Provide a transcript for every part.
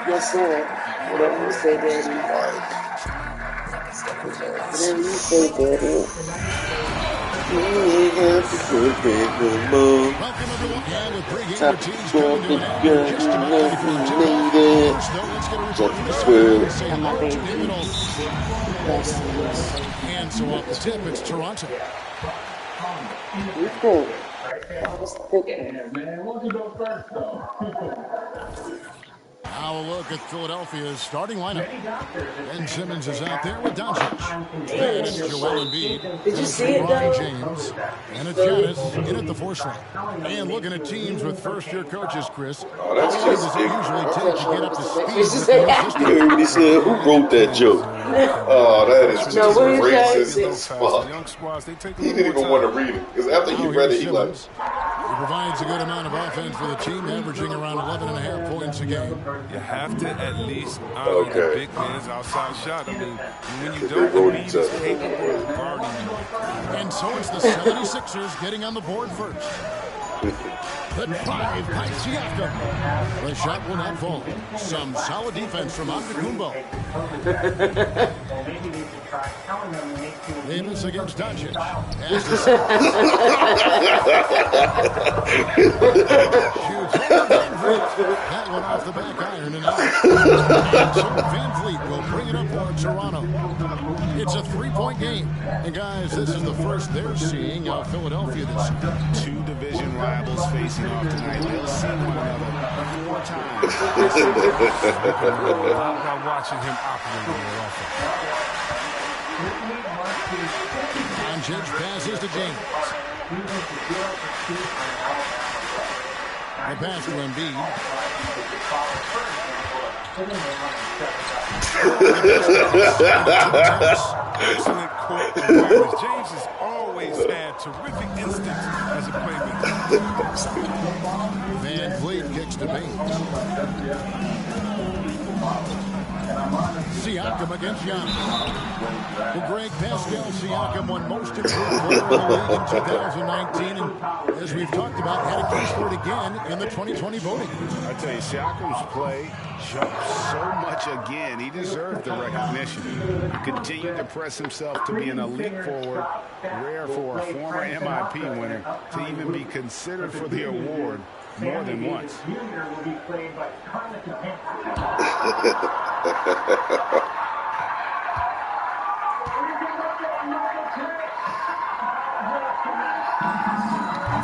Yes, sir. Whatever you say, Daddy. Whatever you say, Daddy. You ain't have to put back no more. Welcome, everyone. Yeah, with pregame Top routines coming to squad, an end, we're gun, just about ready for nothing tip-off. made it. First, though, let's get a report Top from the sideline squad. to say Got my hello to baby David Olson. boots. Blessings. And so off the tip, it's Toronto. You think? I was thinking. Now a look at Philadelphia's starting lineup. Ben Simmons is out there with Doncic. Then it's Joel Embiid. Did you see it, LeBron though? James. And it's Giannis in at the 4 slot. And looking at teams with first-year coaches, Chris. Oh, that's How long just does it usually take to get up to speed with the new system? You heard what he said? Who wrote that joke? Oh, that is No, just what did racist you as say? fuck. He didn't even want to read it. Because after he Now read it, here's he like, Simmons. He provides a good amount of offense for the team, averaging around 11.5 points a game. You have to at least honor the big man's outside shot. I mean, when you don't, Brody Embiid is capable of guarding you. And so it's the 76ers getting on the board first. The drive by Siakam. The shot will not fall. Some solid defense from Antetokounmpo. Davis against Doncic. Shoots that one off the back iron and out. And so Van Vliet will bring it up for Toronto. It's a 3-point game. And guys, this is the first they're seeing of Philadelphia this year. Two division rivals facing off tonight. They'll see one another 4 times. I'm watching him operate on their offense. Doncic passes to James. The pass to Embiid. Excellent court awareness. James has always had terrific instincts as a playmaker. Van Vliet kicks to Baines. Siakam against Giannis. Well, Greg, Pascal Siakam won most improved player in the league in 2019, and as we've talked about, had a case for it again in the 2020 voting. I tell you, Siakam's play jumped so much again. He deserved the recognition. He continued to press himself to be an elite forward, rare for a former MIP winner to even be considered for the award more than once.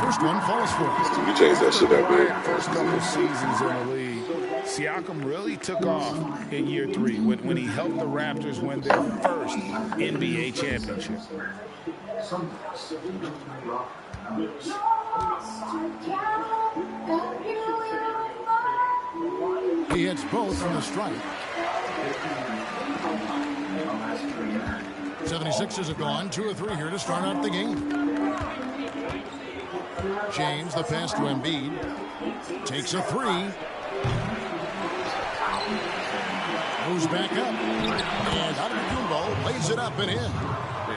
First one falls for it. you changed that shit up, man. First couple seasons in the league, Siakam really took off in year 3 when he helped the Raptors win their first NBA championship. He hits both from the strike. 76ers have gone 2 of 3 here to start out the game. James, the pass to Embiid. Takes a 3. Moves back up. And Antetokounmpo lays it up and in.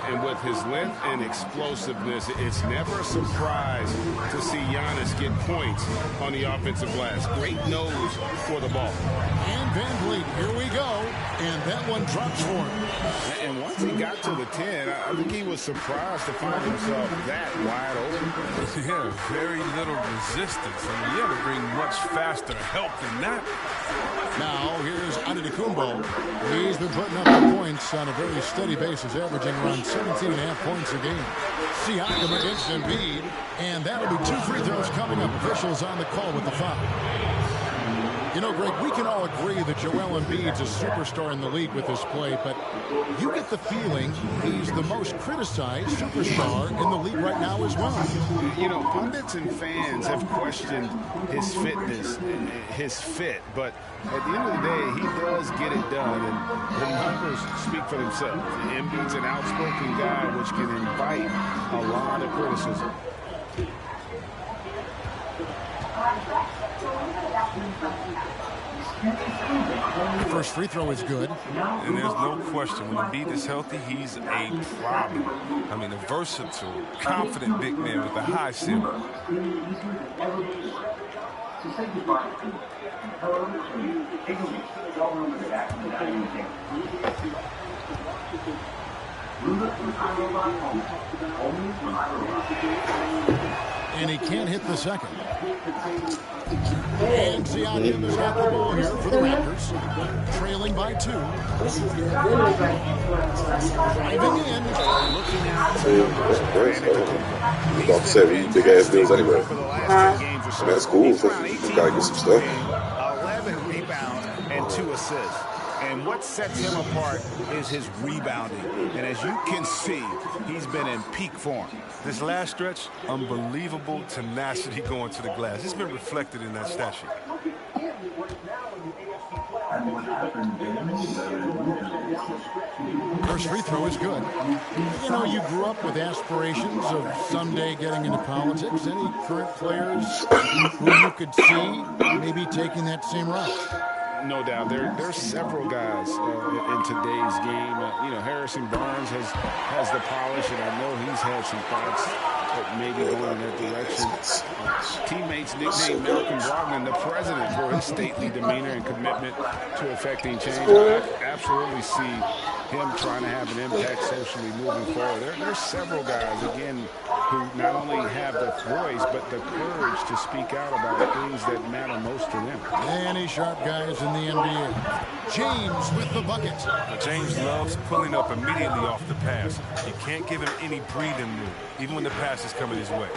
And with his length and explosiveness, it's never a surprise to see Giannis get points on the offensive glass. Great nose for the ball. And Van Vliet, here we go. And that one drops for him. And once he got to the 10, I think he was surprised to find himself that wide open. Yeah, very little resistance. I mean, you have to bring much faster help than that. Now, here's Antetokounmpo. He's been putting up the points on a very steady basis, averaging around 17.5 points a game. Siakam against Embiid, and that'll be 2 free throws coming up. Officials on the call with the foul. You know, Greg, we can all agree that Joel Embiid's a superstar in the league with his play, but you get the feeling he's the most criticized superstar in the league right now as well. You know, pundits and fans have questioned his fitness, his fit, but at the end of the day, he does get it done, and the numbers speak for themselves. Embiid's an outspoken guy, which can invite a lot of criticism. The first free throw is good. And there's no question, when Embiid is healthy, he's a problem. I mean, a versatile, confident big man with a high ceiling. And he can't hit the second. And Siakam has got the ball here for the Raptors, trailing by 2. Driving in. About 7 big ass deals anyway. That's cool. You gotta get some stuff. 11 rebounds and 2 assists. And what sets him apart is his rebounding. And as you can see, he's been in peak form. This last stretch, unbelievable tenacity going to the glass. It's been reflected in that stat sheet. First free throw is good. You know, you grew up with aspirations of someday getting into politics. Any current players who you could see maybe taking that same route? No doubt. There's several guys in today's game. Harrison Barnes has the polish, and I know he's had some thoughts that maybe going in that direction. Teammates nicknamed Malcolm Brogdon the president for his stately demeanor and commitment to effecting change. I absolutely see him trying to have an impact socially moving forward. There's several guys, again, who not only have the voice, but the courage to speak out about things that matter most to them. Any sharp guys in the NBA. James with the bucket. James loves pulling up immediately off the pass. You can't give him any breathing room, even when the pass is coming his way.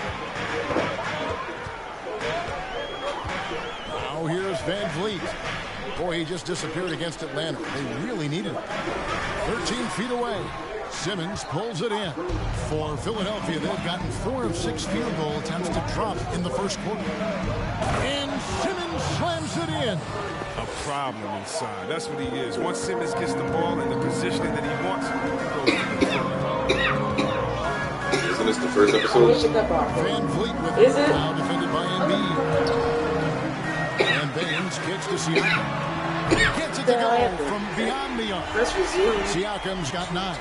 Now here's Van Vliet. Boy, he just disappeared against Atlanta. They really needed him. 13 feet away. Simmons pulls it in. For Philadelphia, they've gotten 4 of 6 field goal attempts to drop in the first quarter. And Simmons slams it in. A problem inside. That's what he is. Once Simmons gets the ball in the positioning that he wants, he goes to the front. Isn't this the first episode? Van Vliet with it. Now defended by Embiid. And Baines kicks to Siakam. Gets it to go from beyond the arc. Siakam's got 9.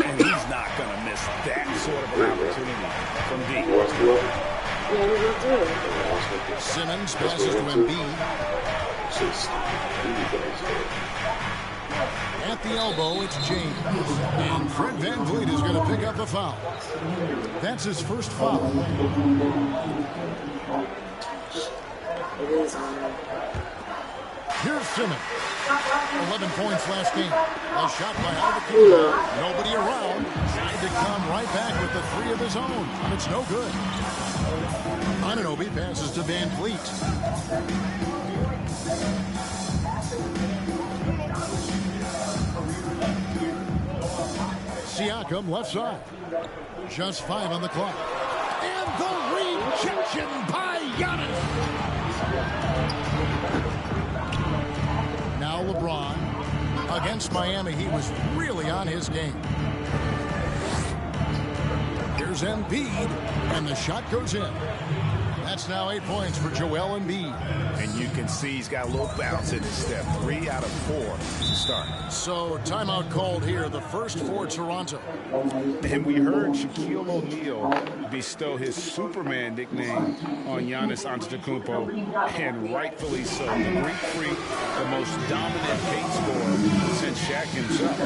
And he's not going to miss that sort of an opportunity from deep. Simmons passes to Embiid. At the elbow, it's James. And Fred Van Vliet is going to pick up a foul. That's his first foul. Here's Simmons. 11 points last game. A shot by Albuquerque. Nobody around. Tried to come right back with the 3 of his own. It's no good. Anunoby passes to Van Vliet. Siakam left side. Just 5 on the clock. And the rejection by Giannis. Now LeBron. Against Miami, he was really on his game. Here's Embiid, and the shot goes in. That's now 8 points for Joel Embiid. And you can see he's got a little bounce in his step. 3 out of 4 to start. So timeout called here, the first for Toronto. And we heard Shaquille O'Neal bestow his Superman nickname on Giannis Antetokounmpo, and rightfully so. The Greek Freak, the most dominant paint scorer since Shaq himself.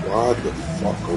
Why the fuck?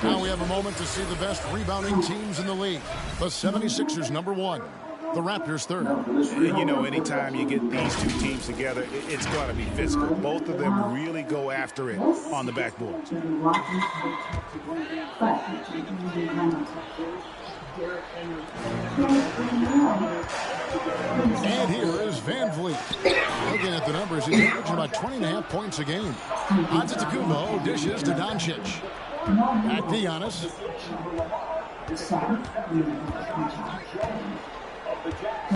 Now we have a moment to see the best rebounding teams in the league. The 76ers #1. The Raptors 3rd. You know, anytime you get these two teams together, it's going to be physical. Both of them really go after it on the backboard. And here is Van Vliet. Looking at the numbers, he's averaging about 20.5 points a game. Antetokounmpo dishes to Doncic. Back to Giannis.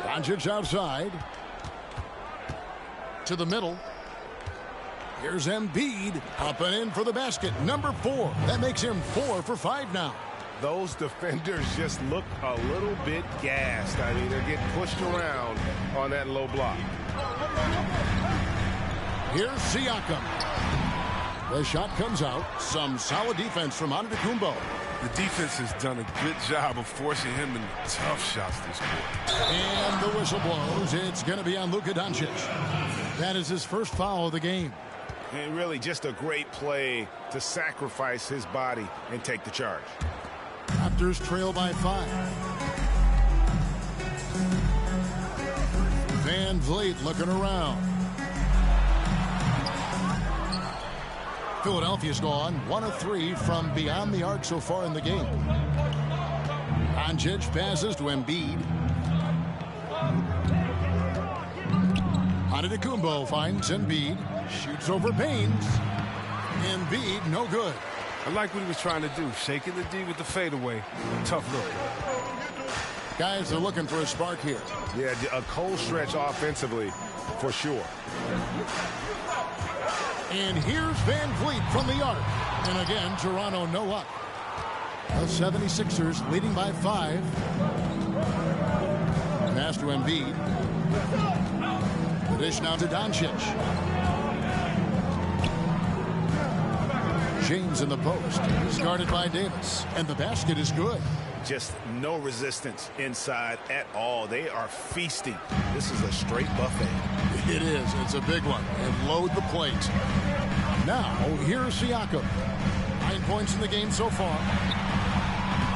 Doncic outside. To the middle. Here's Embiid. Up and in for the basket. #4. That makes him 4 for 5 now. Those defenders just look a little bit gassed. I mean, they're getting pushed around on that low block. Here's Siakam. The shot comes out. Some solid defense from Antetokounmpo. The defense has done a good job of forcing him into tough shots this quarter. And the whistle blows. It's going to be on Luka Doncic. That is his first foul of the game. And really just a great play to sacrifice his body and take the charge. Raptors trail by 5. Van Vliet looking around. Philadelphia's gone 1 of 3 from beyond the arc so far in the game. Doncic passes to Embiid. Antetokounmpo finds Embiid. Shoots over Baines. Embiid no good. I like what he was trying to do, shaking the D with the fadeaway. Tough look. Guys are looking for a spark here. Yeah, a cold stretch offensively for sure. And here's Van Vliet from the arc. And again, Toronto no up. The 76ers leading by 5. Pass to Embiid. The dish now to Doncic. James in the post. Discarded by Davis. And the basket is good. Just no resistance inside at all. They are feasting. This is a straight buffet. It is. It's a big one. And load the plate. Now, here's Siakam. 9 points in the game so far.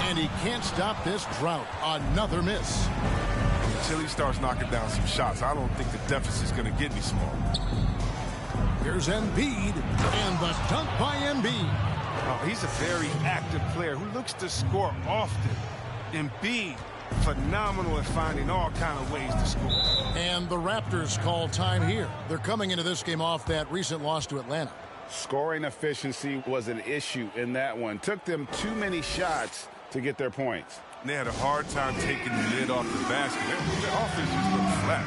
And he can't stop this drought. Another miss. Until he starts knocking down some shots, I don't think the deficit's going to get any smaller. Here's Embiid. And the dunk by Embiid. Oh, he's a very active player who looks to score often. Embiid, phenomenal at finding all kind of ways to score. And the Raptors call time here. They're coming into this game off that recent loss to Atlanta. Scoring efficiency was an issue in that one. Took them too many shots to get their points. They had a hard time taking the lid off the basket. Their offense just looked flat.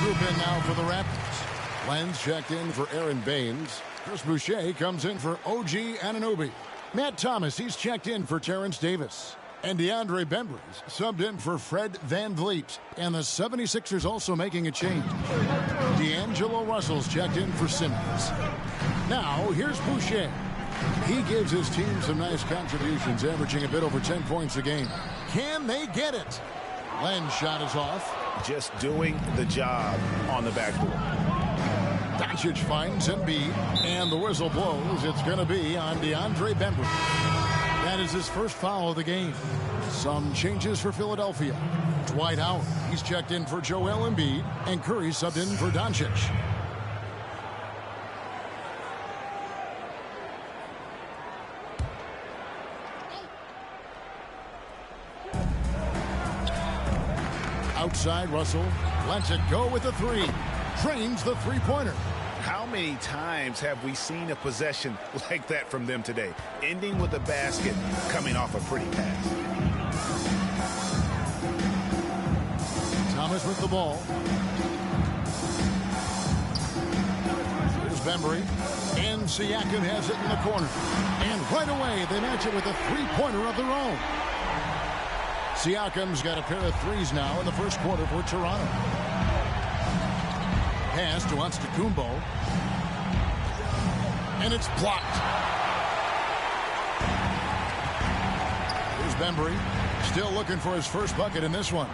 Group in now for the Raptors. Lenz checked in for Aaron Baines. Chris Boucher comes in for OG Anunoby. Matt Thomas, he's checked in for Terrence Davis. And DeAndre Bembry's subbed in for Fred Van Vliet. And the 76ers also making a change. D'Angelo Russell's checked in for Simmons. Now, here's Boucher. He gives his team some nice contributions, averaging a bit over 10 points a game. Can they get it? Len's shot is off. Just doing the job on the backboard. Doncic finds Embiid, and the whistle blows. It's going to be on DeAndre Bembry. That That is his first foul of the game. Some changes for Philadelphia. Dwight Howard, he's checked in for Joel Embiid, and Curry subbed in for Doncic. Outside, Russell lets it go with the three. Drains the three-pointer. How many times have we seen a possession like that from them today? Ending with a basket, coming off a pretty pass. Thomas with the ball. Here's Bembry. And Siakam has it in the corner. And right away, they match it with a three-pointer of their own. Siakam's got a pair of threes now in the first quarter for Toronto. Pass to Antetokounmpo. And it's blocked. Here's Bembry. Still looking for his first bucket in this one.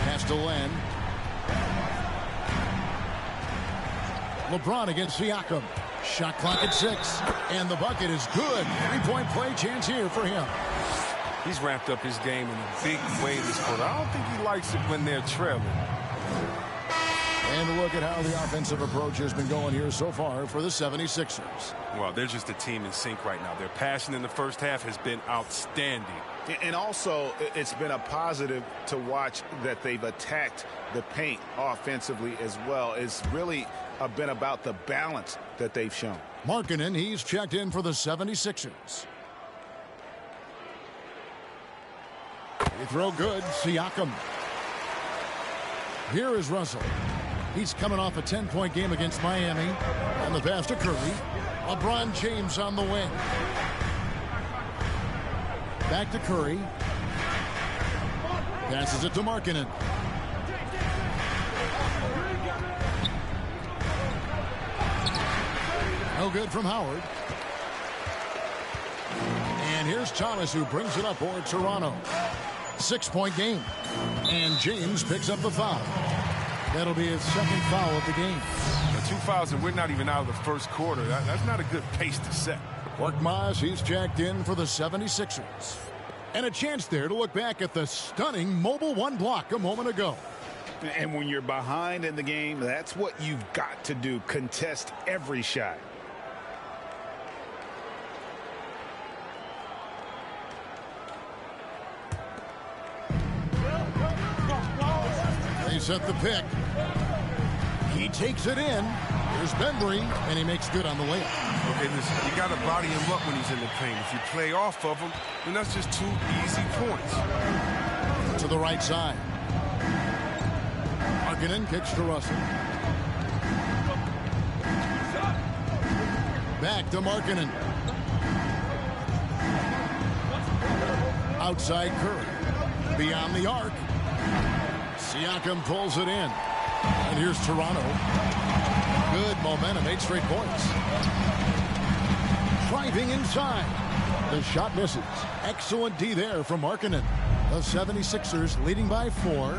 Pass to Len. LeBron against Siakam. Shot clock at 6. And the bucket is good. Three-point play chance here for him. He's ramped up his game in a big way this quarter. I don't think he likes it when they're trailing. And look at how the offensive approach has been going here so far for the 76ers. Well, they're just a team in sync right now. Their passion in the first half has been outstanding. And also, it's been a positive to watch that they've attacked the paint offensively as well. It's really been about the balance that they've shown. Markkanen, he's checked in for the 76ers. They throw good. Siakam. Here is Russell. He's coming off a 10-point game against Miami. On the pass to Curry. LeBron James on the wing. Back to Curry. Passes it to Markkanen. No good from Howard. And here's Thomas, who brings it up for Toronto. 6-point game. And James picks up the foul. That'll be his second foul of the game. Now, 2 fouls, and we're not even out of the first quarter. That's not a good pace to set. Korkmaz, he's checked in for the 76ers. And a chance there to look back at the stunning Mobile One block a moment ago. And when you're behind in the game, that's what you've got to do. Contest every shot. They set the pick. He takes it in. Here's Bembry, and he makes good on the layup. Okay, listen, you got to body him up when he's in the paint. If you play off of him, then that's just 2 easy points. To the right side. Markkanen kicks to Russell. Back to Markkanen. Outside Curry. Beyond the arc. Siakam pulls it in. And here's Toronto. Good momentum, 8 straight points. Driving inside. The shot misses. Excellent D there from Markkanen. The 76ers leading by 4.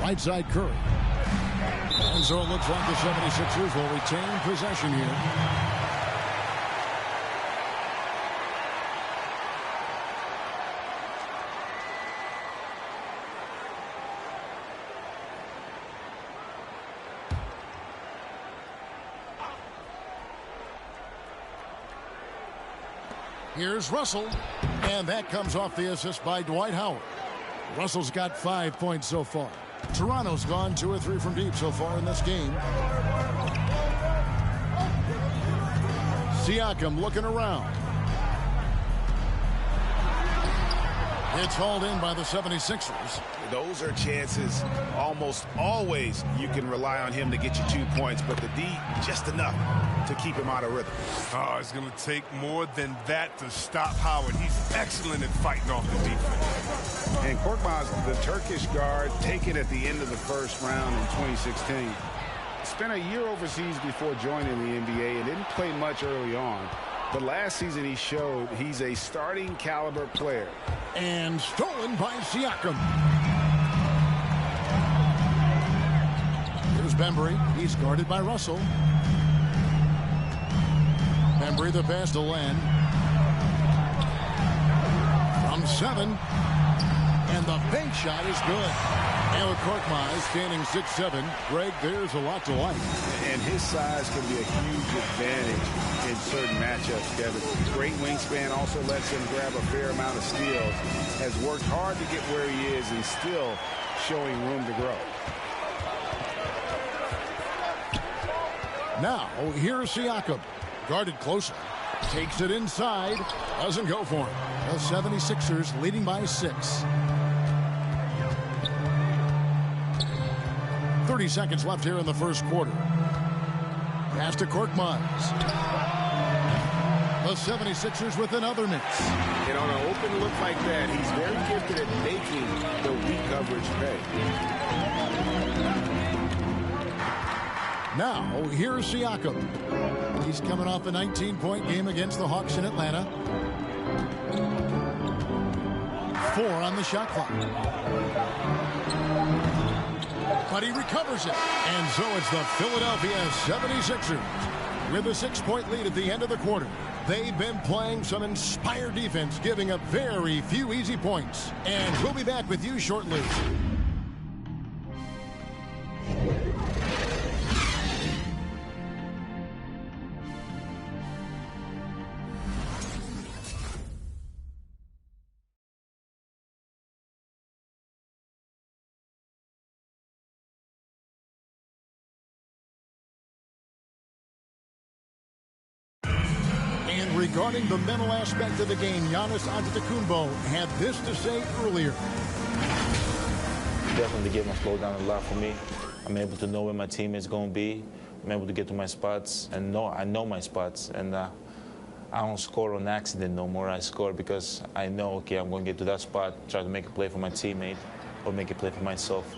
Right side Curry. And so it looks like the 76ers will retain possession here. Here's Russell, and that comes off the assist by Dwight Howard. Russell's got 5 points so far. Toronto's gone 2 or 3 from deep so far in this game. Siakam looking around. It's hauled in by the 76ers. Those are chances almost always you can rely on him to get you 2 points, but the D just enough to keep him out of rhythm. Oh, it's going to take more than that to stop Howard. He's excellent at fighting off the defense. And Korkmaz, the Turkish guard, taken at the end of the first round in 2016. Spent a year overseas before joining the NBA and didn't play much early on. But last season he showed he's a starting caliber player. And stolen by Siakam. Bembry. He's guarded by Russell. Bembry the pass to Len. From 7. And the bank shot is good. And with Korkmaz standing 6'7", Greg, there's a lot to like. And his size can be a huge advantage in certain matchups, Kevin. Great wingspan, also lets him grab a fair amount of steals. Has worked hard to get where he is and still showing room to grow. Now, here's Siakam. Guarded closely. Takes it inside. Doesn't go for it. The 76ers leading by 6. 30 seconds left here in the first quarter. Pass to Korkmaz. The 76ers with another miss. And on an open look like that, he's very gifted at making the weak coverage pay. Now, here's Siakam. He's coming off a 19-point game against the Hawks in Atlanta. 4 on the shot clock. But he recovers it. And so it's the Philadelphia 76ers with a 6-point lead at the end of the quarter. They've been playing some inspired defense, giving up very few easy points. And we'll be back with you shortly. Regarding the mental aspect of the game, Giannis Antetokounmpo had this to say earlier. Definitely the game has slowed down a lot for me. I'm able to know where my team is going to be. I'm able to get to my spots and I know my spots. And I don't score on accident no more. I score because I know, okay, I'm going to get to that spot, try to make a play for my teammate or make a play for myself.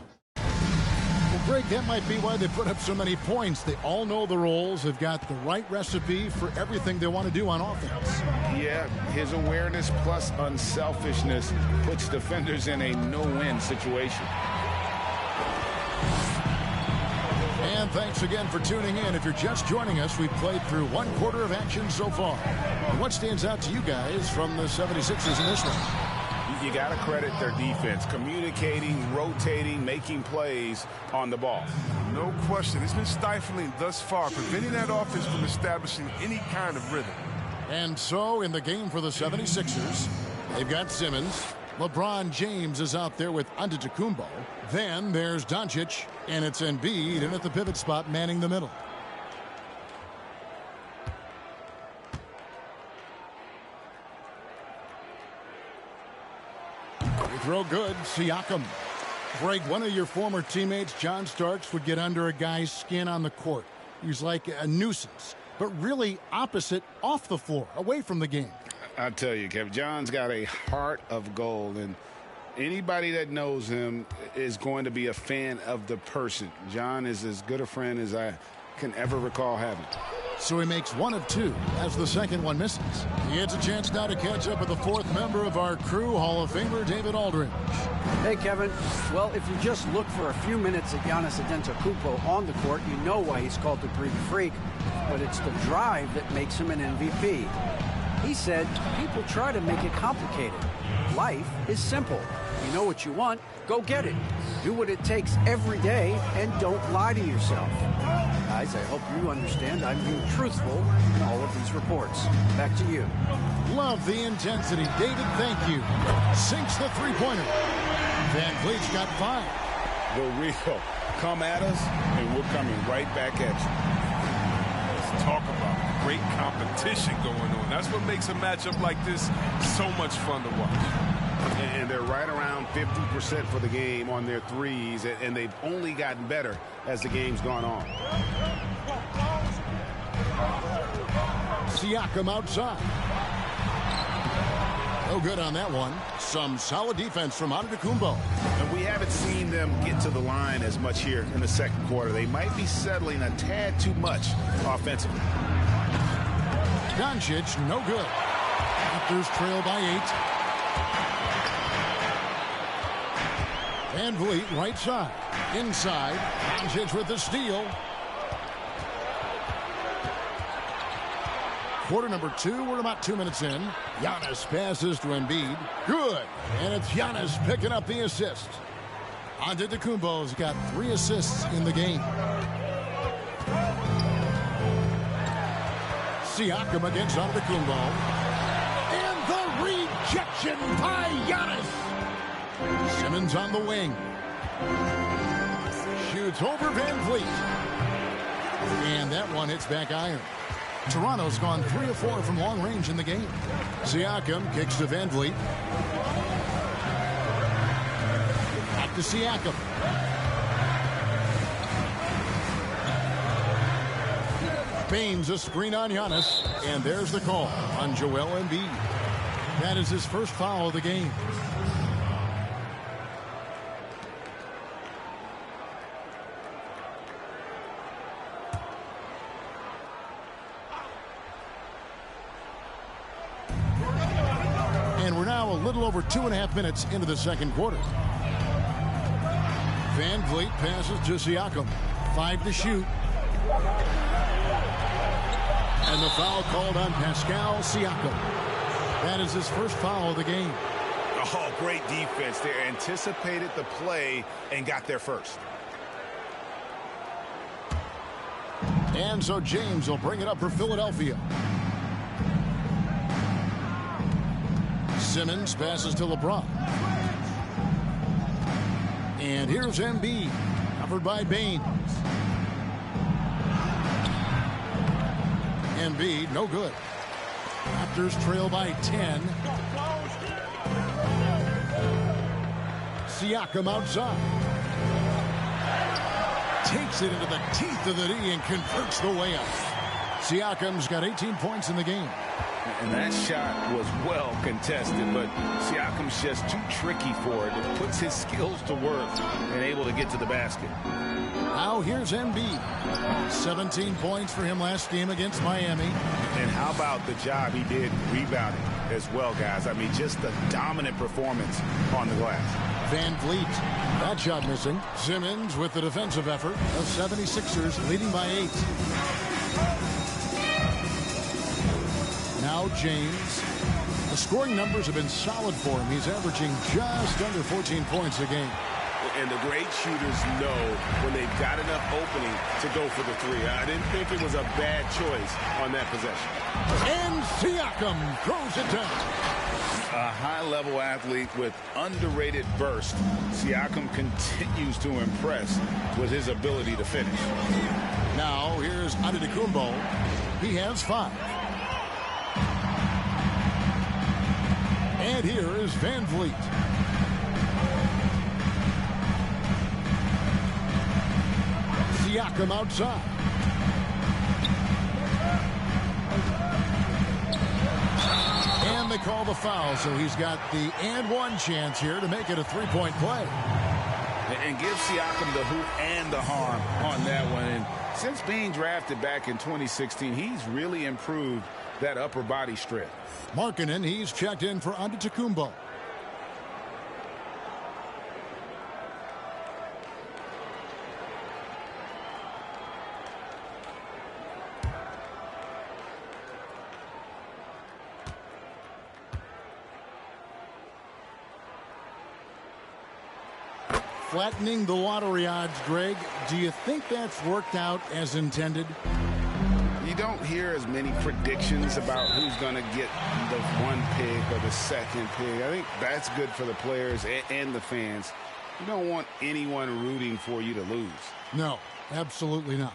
Greg, that might be why they put up so many points. They all know the roles. They've got the right recipe for everything they want to do on offense. Yeah, his awareness plus unselfishness puts defenders in a no-win situation. And thanks again for tuning in. If you're just joining us, we've played through 1 quarter of action so far. What stands out to you guys from the 76ers in this one? You got to credit their defense, communicating, rotating, making plays on the ball. No question. It's been stifling thus far, preventing that offense from establishing any kind of rhythm. And so in the game for the 76ers, they've got Simmons. LeBron James is out there with Antetokounmpo. Then there's Doncic, and it's Embiid in at the pivot spot manning the middle. Throw good, Siakam. Greg, one of your former teammates, John Starks, would get under a guy's skin on the court. He's like a nuisance, but really opposite off the floor, away from the game. I tell you, Kevin, John's got a heart of gold, and anybody that knows him is going to be a fan of the person. John is as good a friend as I can ever recall having. So he makes 1 of 2 as the second one misses. He gets a chance now to catch up with the 4th member of our crew, Hall of Famer David Aldridge. Hey, Kevin. Well, if you just look for a few minutes at Giannis Antetokounmpo on the court, you know why he's called the Greek Freak. But it's the drive that makes him an MVP. He said people try to make it complicated. Life is simple. You know what you want, go get it. Do what it takes every day and don't lie to yourself. Guys, I hope you understand I'm being truthful in all of these reports. Back to you. Love the intensity. David, thank you. Sinks the three-pointer. Van Vliet's got 5. The real. Come at us, and we're coming right back at you. Let's talk about great competition going on. That's what makes a matchup like this so much fun to watch. And they're right around 50% for the game on their threes, and they've only gotten better as the game's gone on. Siakam outside. No good on that one. Some solid defense from Antetokounmpo. And we haven't seen them get to the line as much here in the second quarter. They might be settling a tad too much offensively. Doncic, no good. Raptors trail by 8. Van Vliet, right side. Inside, Doncic with the steal. Quarter number 2, we're about 2 minutes in. Giannis passes to Embiid. Good. And it's Giannis picking up the assist. Antetokounmpo's got 3 assists in the game. Siakam against Antetokounmpo. And the rejection by Giannis. Simmons on the wing. Shoots over Van Vliet. And that one hits back iron. Toronto's gone 3 of 4 from long range in the game. Siakam kicks to Van Vliet. Back to Siakam. Baines a screen on Giannis. And there's the call on Joel Embiid. That is his first foul of the game. A little over 2.5 minutes into the second quarter. Van Vliet passes to Siakam. 5 to shoot. And the foul called on Pascal Siakam. That is his first foul of the game. Oh, great defense there. Anticipated the play and got there first. And so James will bring it up for Philadelphia. Simmons passes to LeBron. And here's Embiid, covered by Baines. Embiid, no good. Raptors trail by 10. Siakam outside. Takes it into the teeth of the D and converts the layup. Siakam's got 18 points in the game. And that shot was well contested, but Siakam's just too tricky for it. It puts his skills to work and able to get to the basket. Now here's Embiid. 17 points for him last game against Miami. And how about the job he did rebounding as well, guys? I mean, just a dominant performance on the glass. Van Vliet, that shot missing. Simmons with the defensive effort. The 76ers leading by 8. Now James. The scoring numbers have been solid for him. He's averaging just under 14 points a game. And the great shooters know when they've got enough opening to go for the 3. I didn't think it was a bad choice on that possession. And Siakam throws it down. A high-level athlete with underrated burst. Siakam continues to impress with his ability to finish. Now here's Antetokounmpo. He has 5. And here is Van Vliet. Siakam outside. And they call the foul, so he's got the and one chance here to make it a 3-point play. And give Siakam the hoop and the harm on that one. And since being drafted back in 2016, he's really improved that upper body strength. Markkanen, he's checked in for Antetokounmpo. Flattening the lottery odds, Greg. Do you think that's worked out as intended? You don't hear as many predictions about who's going to get the 1 pick or the 2nd pick. I think that's good for the players and the fans. You don't want anyone rooting for you to lose. No, absolutely not.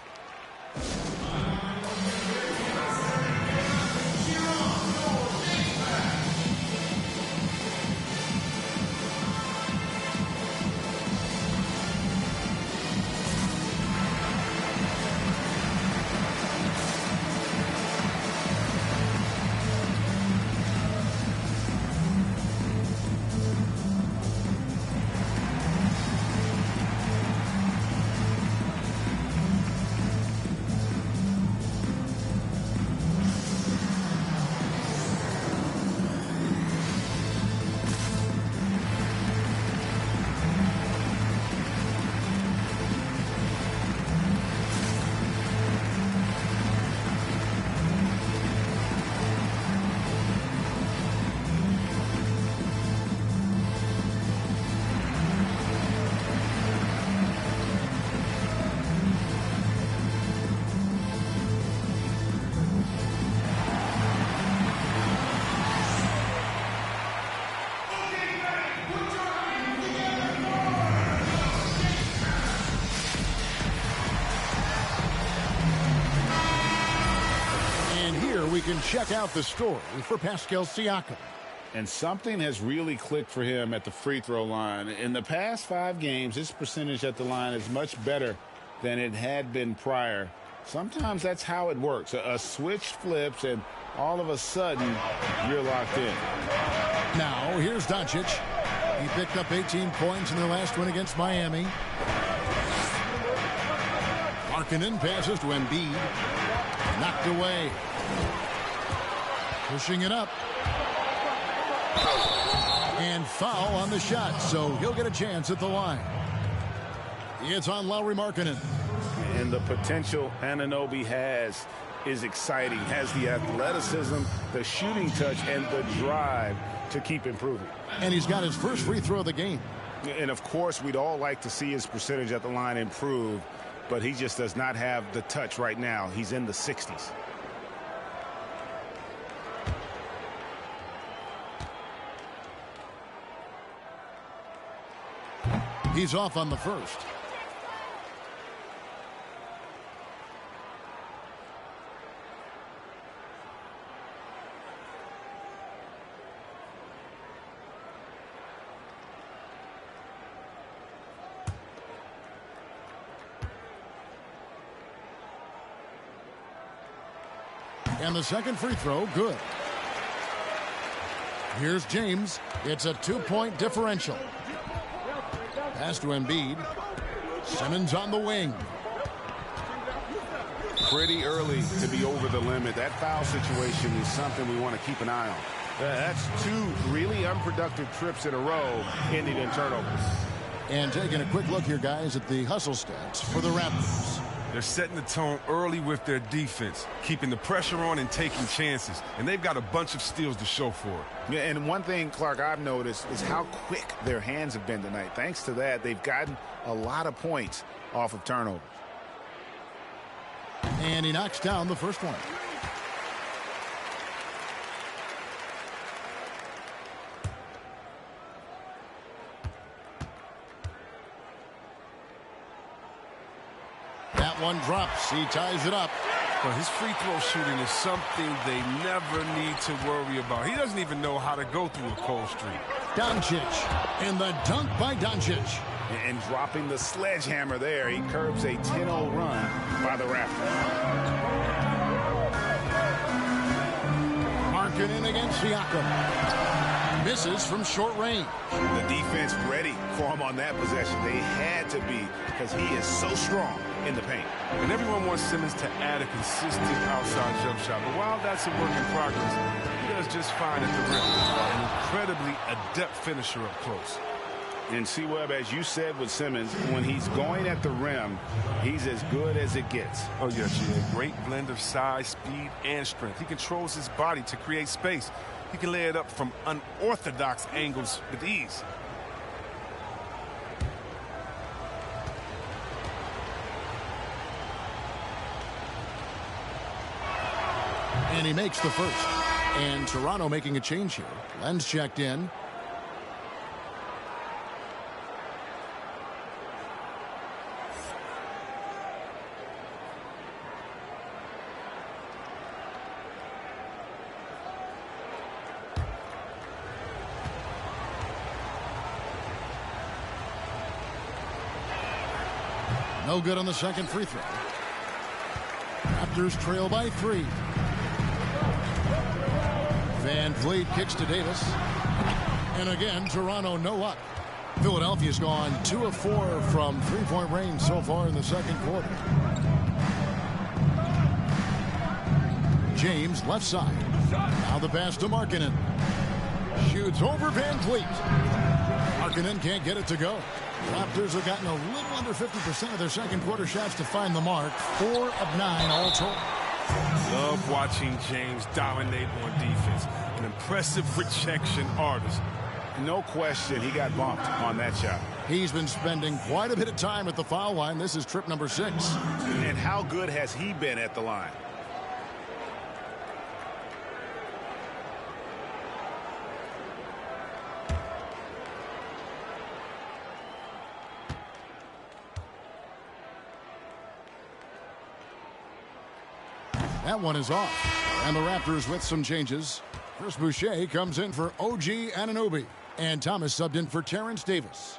can check out the story for Pascal Siakam. And something has really clicked for him at the free throw line. In the past 5 games, his percentage at the line is much better than it had been prior. Sometimes that's how it works. A switch flips, and all of a sudden, you're locked in. Now, here's Doncic. He picked up 18 points in their last win against Miami. Markkanen passes to Embiid. Knocked away. Pushing it up. And foul on the shot, so he'll get a chance at the line. It's on Lauri Markkanen. And the potential Anunoby has is exciting. Has the athleticism, the shooting touch, and the drive to keep improving. And he's got his first free throw of the game. And, of course, we'd all like to see his percentage at the line improve, but he just does not have the touch right now. He's in the 60s. He's off on the first. And the second free throw, good. Here's James. It's a 2-point differential. Pass to Embiid. Simmons on the wing. Pretty early to be over the limit. That foul situation is something we want to keep an eye on. That's 2 really unproductive trips in a row ending in turnovers. And taking a quick look here, guys, at the hustle stats for the Raptors. They're setting the tone early with their defense, keeping the pressure on and taking chances. And they've got a bunch of steals to show for it. Yeah, and one thing, Clark, I've noticed is how quick their hands have been tonight. Thanks to that, they've gotten a lot of points off of turnovers. And he knocks down the first one. That one drops. He ties it up. But his free throw shooting is something they never need to worry about. He doesn't even know how to go through a cold streak. Doncic. And the dunk by Doncic. And dropping the sledgehammer there, he curbs a 10-0 run by the Raptors. Markkanen against Siakam. Misses from short range. The defense ready for him on that possession. They had to be because he is so strong in the paint. And everyone wants Simmons to add a consistent outside jump shot. But while that's a work in progress, he does just fine at the rim. An incredibly adept finisher up close. And C-Webb, as you said with Simmons, when he's going at the rim, he's as good as it gets. Oh, yeah, G.A. Great blend of size, speed, and strength. He controls his body to create space. He can lay it up from unorthodox angles with ease. And he makes the first. And Toronto making a change here. Len's checked in. No good on the second free throw. Raptors trail by 3. Van Vliet kicks to Davis. And again, Toronto no luck. Philadelphia's gone 2 of 4 from three-point range so far in the second quarter. James left side. Now the pass to Markkanen. Shoots over Van Vliet. Markkanen can't get it to go. Raptors have gotten a little under 50% of their second quarter shots to find the mark. 4 of 9 all total. Love watching James dominate on defense. An impressive rejection artist. No question he got bumped on that shot. He's been spending quite a bit of time at the foul line. This is trip number 6. And how good has he been at the line? That one is off. And the Raptors with some changes. Chris Boucher comes in for OG Anunoby. And Thomas subbed in for Terrence Davis.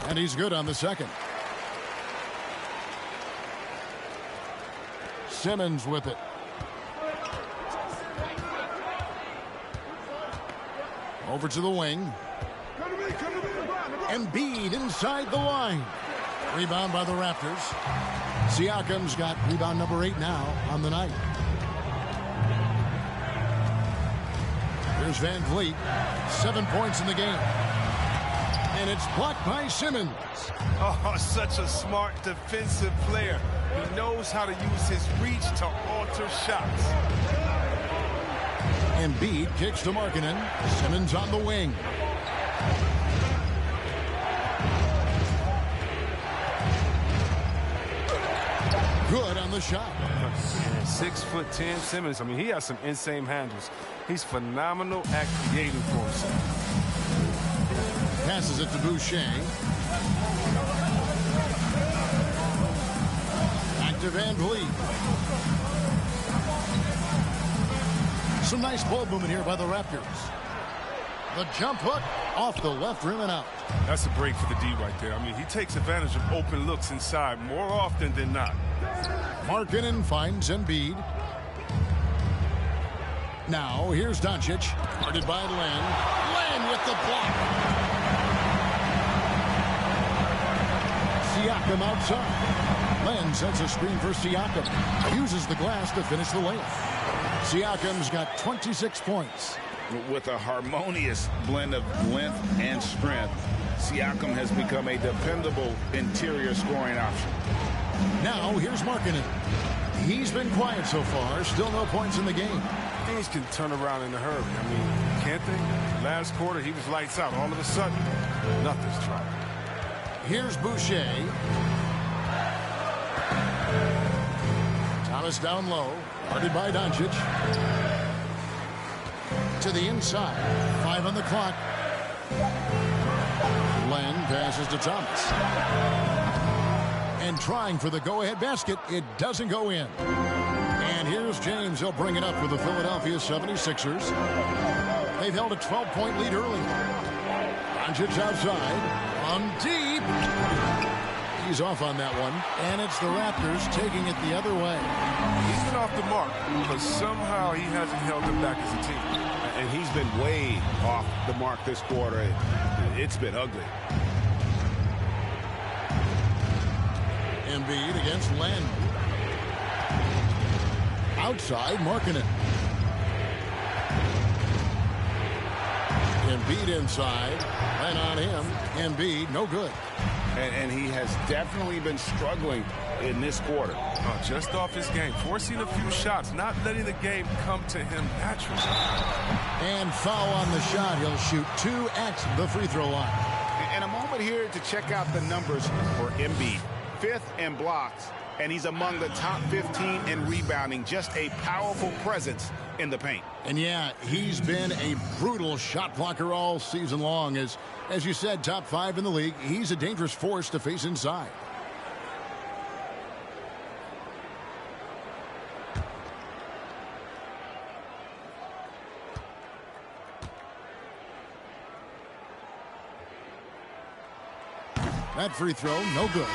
And he's good on the second. Simmons with it. Over to the wing. Embiid inside the line. Rebound by the Raptors. Siakam's got rebound number 8 now on the night. Here's Van Vliet. 7 points in the game. And it's blocked by Simmons. Oh, such a smart defensive player. He knows how to use his reach to alter shots. Embiid kicks to Markkanen. Simmons on the wing. Good on the shot. And 6'10" Simmons. I mean, he has some insane handles. He's phenomenal at creating for himself. Passes it to Boucher. Back to Van Vliet. Some nice ball movement here by the Raptors. The jump hook off the left rim and out. That's a break for the D right there. I mean, he takes advantage of open looks inside more often than not. Markkanen finds Embiid. Now, here's Doncic. Guarded by Len. Len with the block. Siakam outside. Len sets a screen for Siakam. Uses the glass to finish the layup. Siakam's got 26 points. With a harmonious blend of length and strength, Siakam has become a dependable interior scoring option. Now, here's Markkanen. He's been quiet so far. Still no points in the game. Things can turn around in a hurry. I mean, can't they? Last quarter, he was lights out. All of a sudden, nothing's trying. Here's Boucher. Thomas down low. Guarded by Doncic. To the inside. 5 on the clock. Len passes to Thomas. And trying for the go-ahead basket. It doesn't go in. And here's James. He'll bring it up for the Philadelphia 76ers. They've held a 12-point lead early. Doncic outside. On deep. He's off on that one. And it's the Raptors taking it the other way. He's been off the mark, but somehow he hasn't held them back as a team. And he's been way off the mark this quarter. It's been ugly. Embiid against Len. Outside, Markkanen. Embiid inside. Len on him. Embiid, no good. And he has definitely been struggling in this quarter. Just off his game. Forcing a few shots. Not letting the game come to him naturally. And foul on the shot. He'll shoot 2 at the free throw line. And a moment here to check out the numbers for Embiid. 5th in blocks, and he's among the top 15 in rebounding. Just a powerful presence in the paint. And yeah, he's been a brutal shot blocker all season long. As you said, top 5 in the league. He's a dangerous force to face inside. That free throw, no good.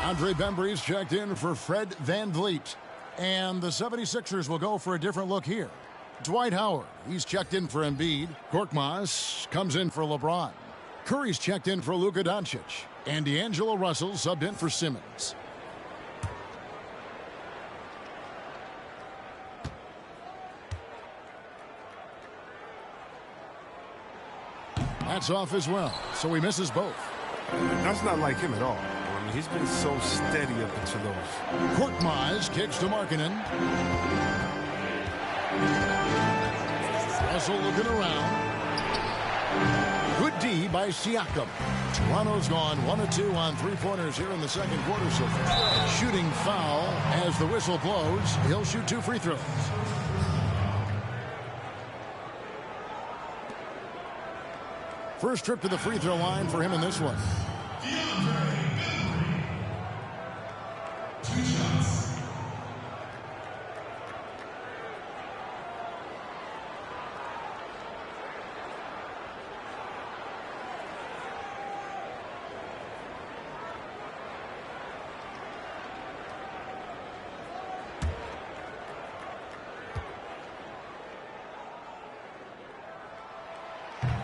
Andre Bembry's checked in for Fred Van Vliet. And the 76ers will go for a different look here. Dwight Howard, he's checked in for Embiid. Korkmaz comes in for LeBron. Curry's checked in for Luka Doncic. And D'Angelo Russell subbed in for Simmons. That's off as well, so he misses both. That's not like him at all. I mean, he's been so steady up until those. Korkmaz kicks to Markkanen. Russell looking around. Good D by Siakam. Toronto's gone 1 of 2 on three-pointers here in the second quarter so far. Shooting foul as the whistle blows. He'll shoot 2 free throws. First trip to the free throw line for him in this one.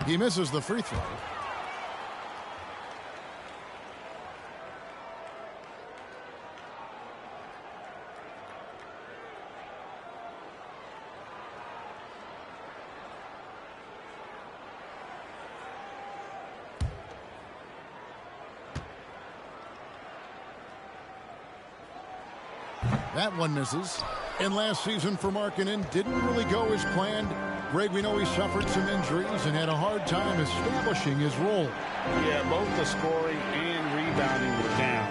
He misses the free throw. That one misses. And last season for Markkanen didn't really go as planned. Greg, we know he suffered some injuries and had a hard time establishing his role. Yeah, both the scoring and rebounding were down.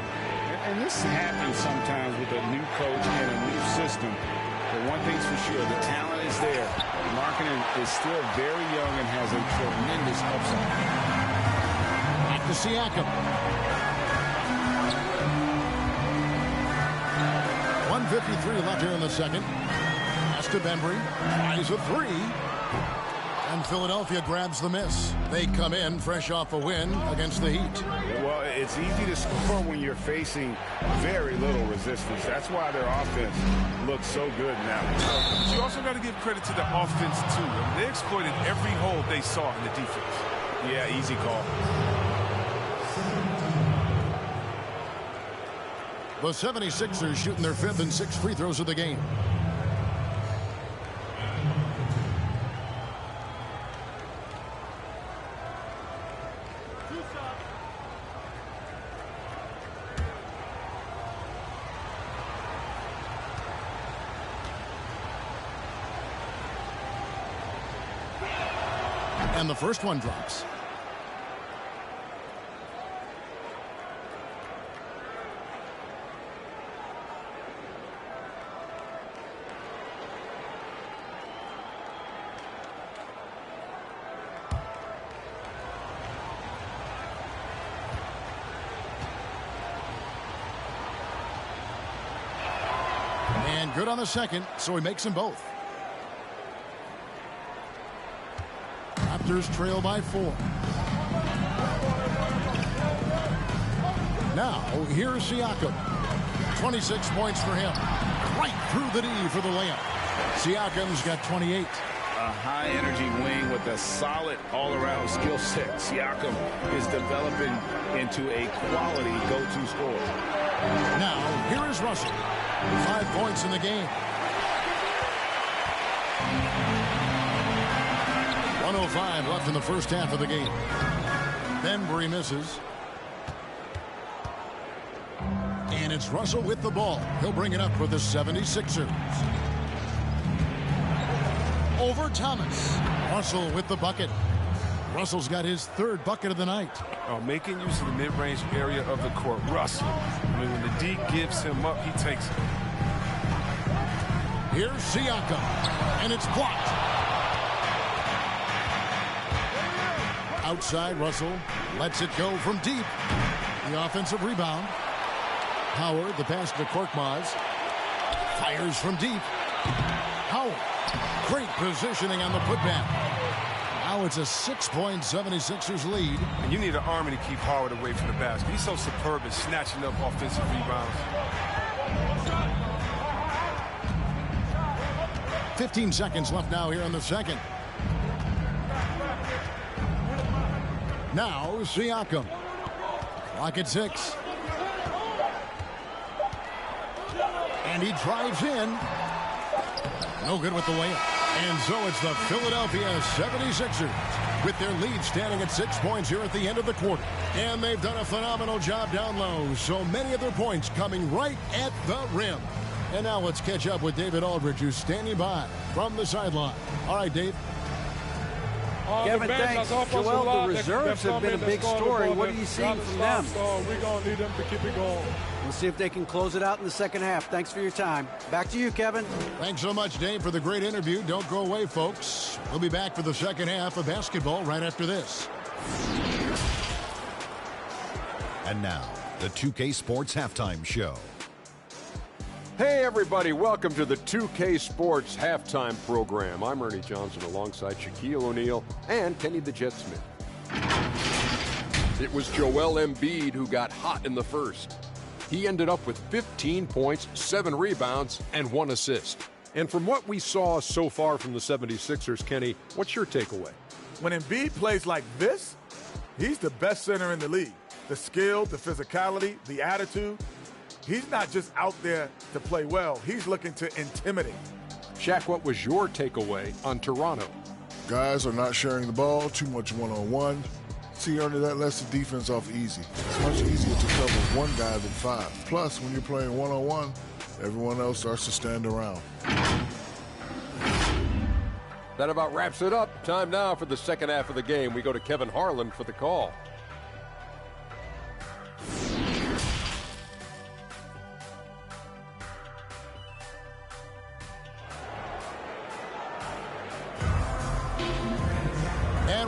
And this happens sometimes with a new coach and a new system. But one thing's for sure, the talent is there. Markkanen is still very young and has a tremendous upside. Back to Siakam. 1:53 left here in the second. Pass to Bembry. Eyes a three. And Philadelphia grabs the miss. They come in fresh off a win against the Heat. Well, it's easy to score when you're facing very little resistance. That's why their offense looks so good now. But you also got to give credit to the offense, too. I mean, they exploited every hole they saw in the defense. Yeah, easy call. The 76ers shooting their 5th and 6th free throws of the game. And the first one drops. And good on the second, so he makes them both. Raptors trail by 4. Now, here's Siakam. 26 points for him. Right through the D for the layup. Siakam's got 28. A high-energy wing with a solid all-around skill set. Siakam is developing into a quality go-to scorer. Now, here is Russell. 5 points in the game. 1:05 left in the first half of the game. Bembry misses. And it's Russell with the ball. He'll bring it up for the 76ers. Over Thomas. Russell with the bucket. Russell's got his 3rd bucket of the night. Making use of the mid-range area of the court. Russell, I mean, when the D gives him up, he takes it. Here's Siakam. And it's blocked. Outside, Russell lets it go from deep. The offensive rebound. Howard, the pass to Korkmaz. Fires from deep. Howard. Great positioning on the putback. Now it's a 6-point 76ers lead. And you need an army to keep Howard away from the basket. He's so superb at snatching up offensive rebounds. 15 seconds left now here in the second. Now Siakam. Clock at 6. And he drives in. No good with the layup. And so it's the Philadelphia 76ers with their lead standing at 6 points here at the end of the quarter. And they've done a phenomenal job down low. So many of their points coming right at the rim. And now let's catch up with David Aldridge, who's standing by from the sideline. All right, Dave. Kevin, thanks. Joel, the reserves have been a big story. What are you seeing from them? We're going to need them to keep it going. We'll see if they can close it out in the second half. Thanks for your time. Back to you, Kevin. Thanks so much, Dave, for the great interview. Don't go away, folks. We'll be back for the second half of basketball right after this. And now, the 2K Sports Halftime Show. Hey, everybody. Welcome to the 2K Sports Halftime Program. I'm Ernie Johnson alongside Shaquille O'Neal and Kenny the Jet Smith. It was Joel Embiid who got hot in the first. He ended up with 15 points, 7 rebounds, and 1 assist. And from what we saw so far from the 76ers, Kenny, what's your takeaway? When Embiid plays like this, he's the best center in the league. The skill, the physicality, the attitude. He's not just out there to play well. He's looking to intimidate. Shaq, what was your takeaway on Toronto? Guys are not sharing the ball, too much one-on-one. See, Ernie, that lets the defense off easy. It's much easier to cover one guy than 5. Plus, when you're playing one-on-one, everyone else starts to stand around. That about wraps it up. Time now for the second half of the game. We go to Kevin Harlan for the call.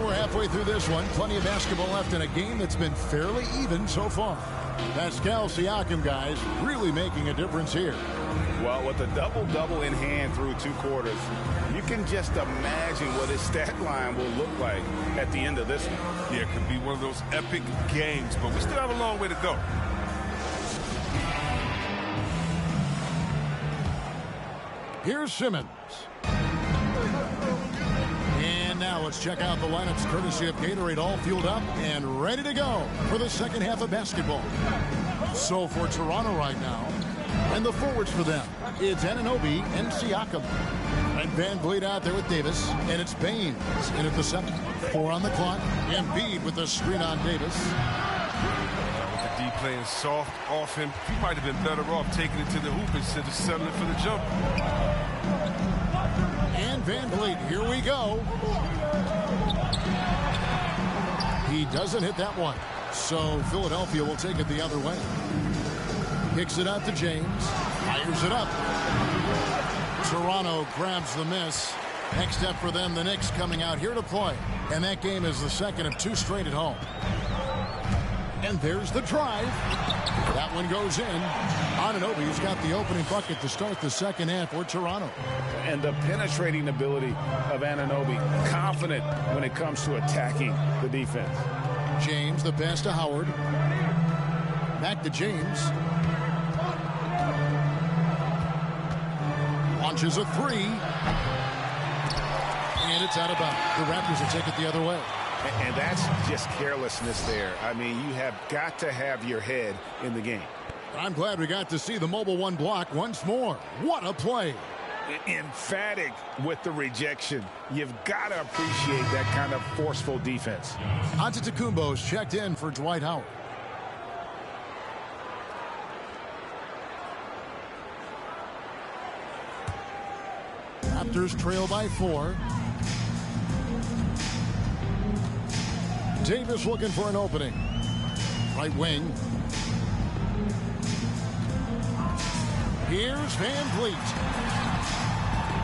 Halfway through this one, plenty of basketball left in a game that's been fairly even so far. Pascal Siakam, guys, really making a difference here. Well, with a double-double in hand through 2 quarters, you can just imagine what his stat line will look like at the end of this one. Yeah, it could be one of those epic games, but we still have a long way to go. Here's Simmons. And now let's check out the lineups courtesy of Gatorade, all fueled up and ready to go for the second half of basketball. So for Toronto right now, and the forwards for them, it's Anunoby and Siakam. And Van Vliet out there with Davis, and it's Baines in at the 7. 4 on the clock. Embiid with the screen on Davis. With the D playing soft off him, he might have been better off taking it to the hoop instead of settling for the jump. And Van Vliet, here we go. He doesn't hit that one. So Philadelphia will take it the other way. Kicks it out to James. Fires it up. Toronto grabs the miss. Next up for them, the Knicks coming out here to play. And that game is the second of 2 straight at home. And there's the drive. That one goes in. Anunoby's got the opening bucket to start the second half for Toronto. And the penetrating ability of Anunoby, confident when it comes to attacking the defense. James, the pass to Howard. Back to James. Launches a 3. And it's out of bounds. The Raptors will take it the other way. And that's just carelessness there. I mean, you have got to have your head in the game. I'm glad we got to see the Mobile One block once more. What a play. Emphatic with the rejection. You've got to appreciate that kind of forceful defense. Antetokounmpo's checked in for Dwight Howard. Raptors trail by 4. Davis looking for an opening. Right wing. Here's Van Vliet.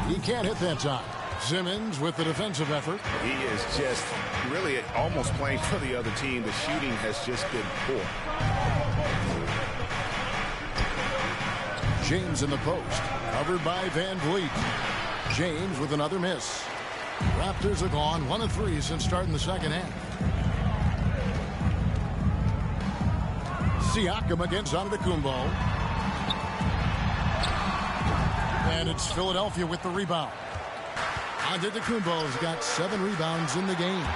He can't hit that time. Simmons with the defensive effort. He is just really almost playing for the other team. The shooting has just been poor. James in the post. Covered by Van Vliet. James with another miss. Raptors have gone 1 of 3 since starting the second half. Siakam against Antetokounmpo. And it's Philadelphia with the rebound. Antetokounmpo's got 7 rebounds in the game.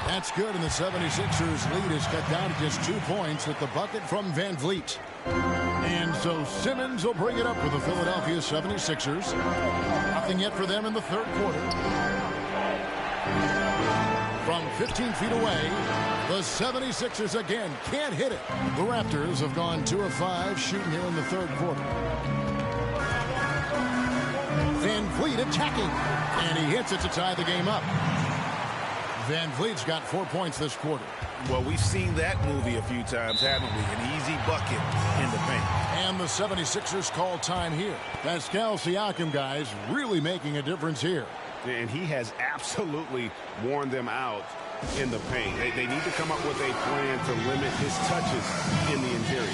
That's good, and the 76ers lead is cut down to just 2 points with the bucket from Van Vliet. And so Simmons will bring it up for the Philadelphia 76ers. Nothing yet for them in the third quarter. From 15 feet away, the 76ers again can't hit it. The Raptors have gone 2 of 5 shooting here in the third quarter. Van Vliet attacking, and he hits it to tie the game up. Van Vliet's got 4 points this quarter. Well, we've seen that movie a few times, haven't we? An easy bucket in the paint. And the 76ers call time here. Pascal Siakam, guys, really making a difference here. And he has absolutely worn them out in the paint. They need to come up with a plan to limit his touches in the interior.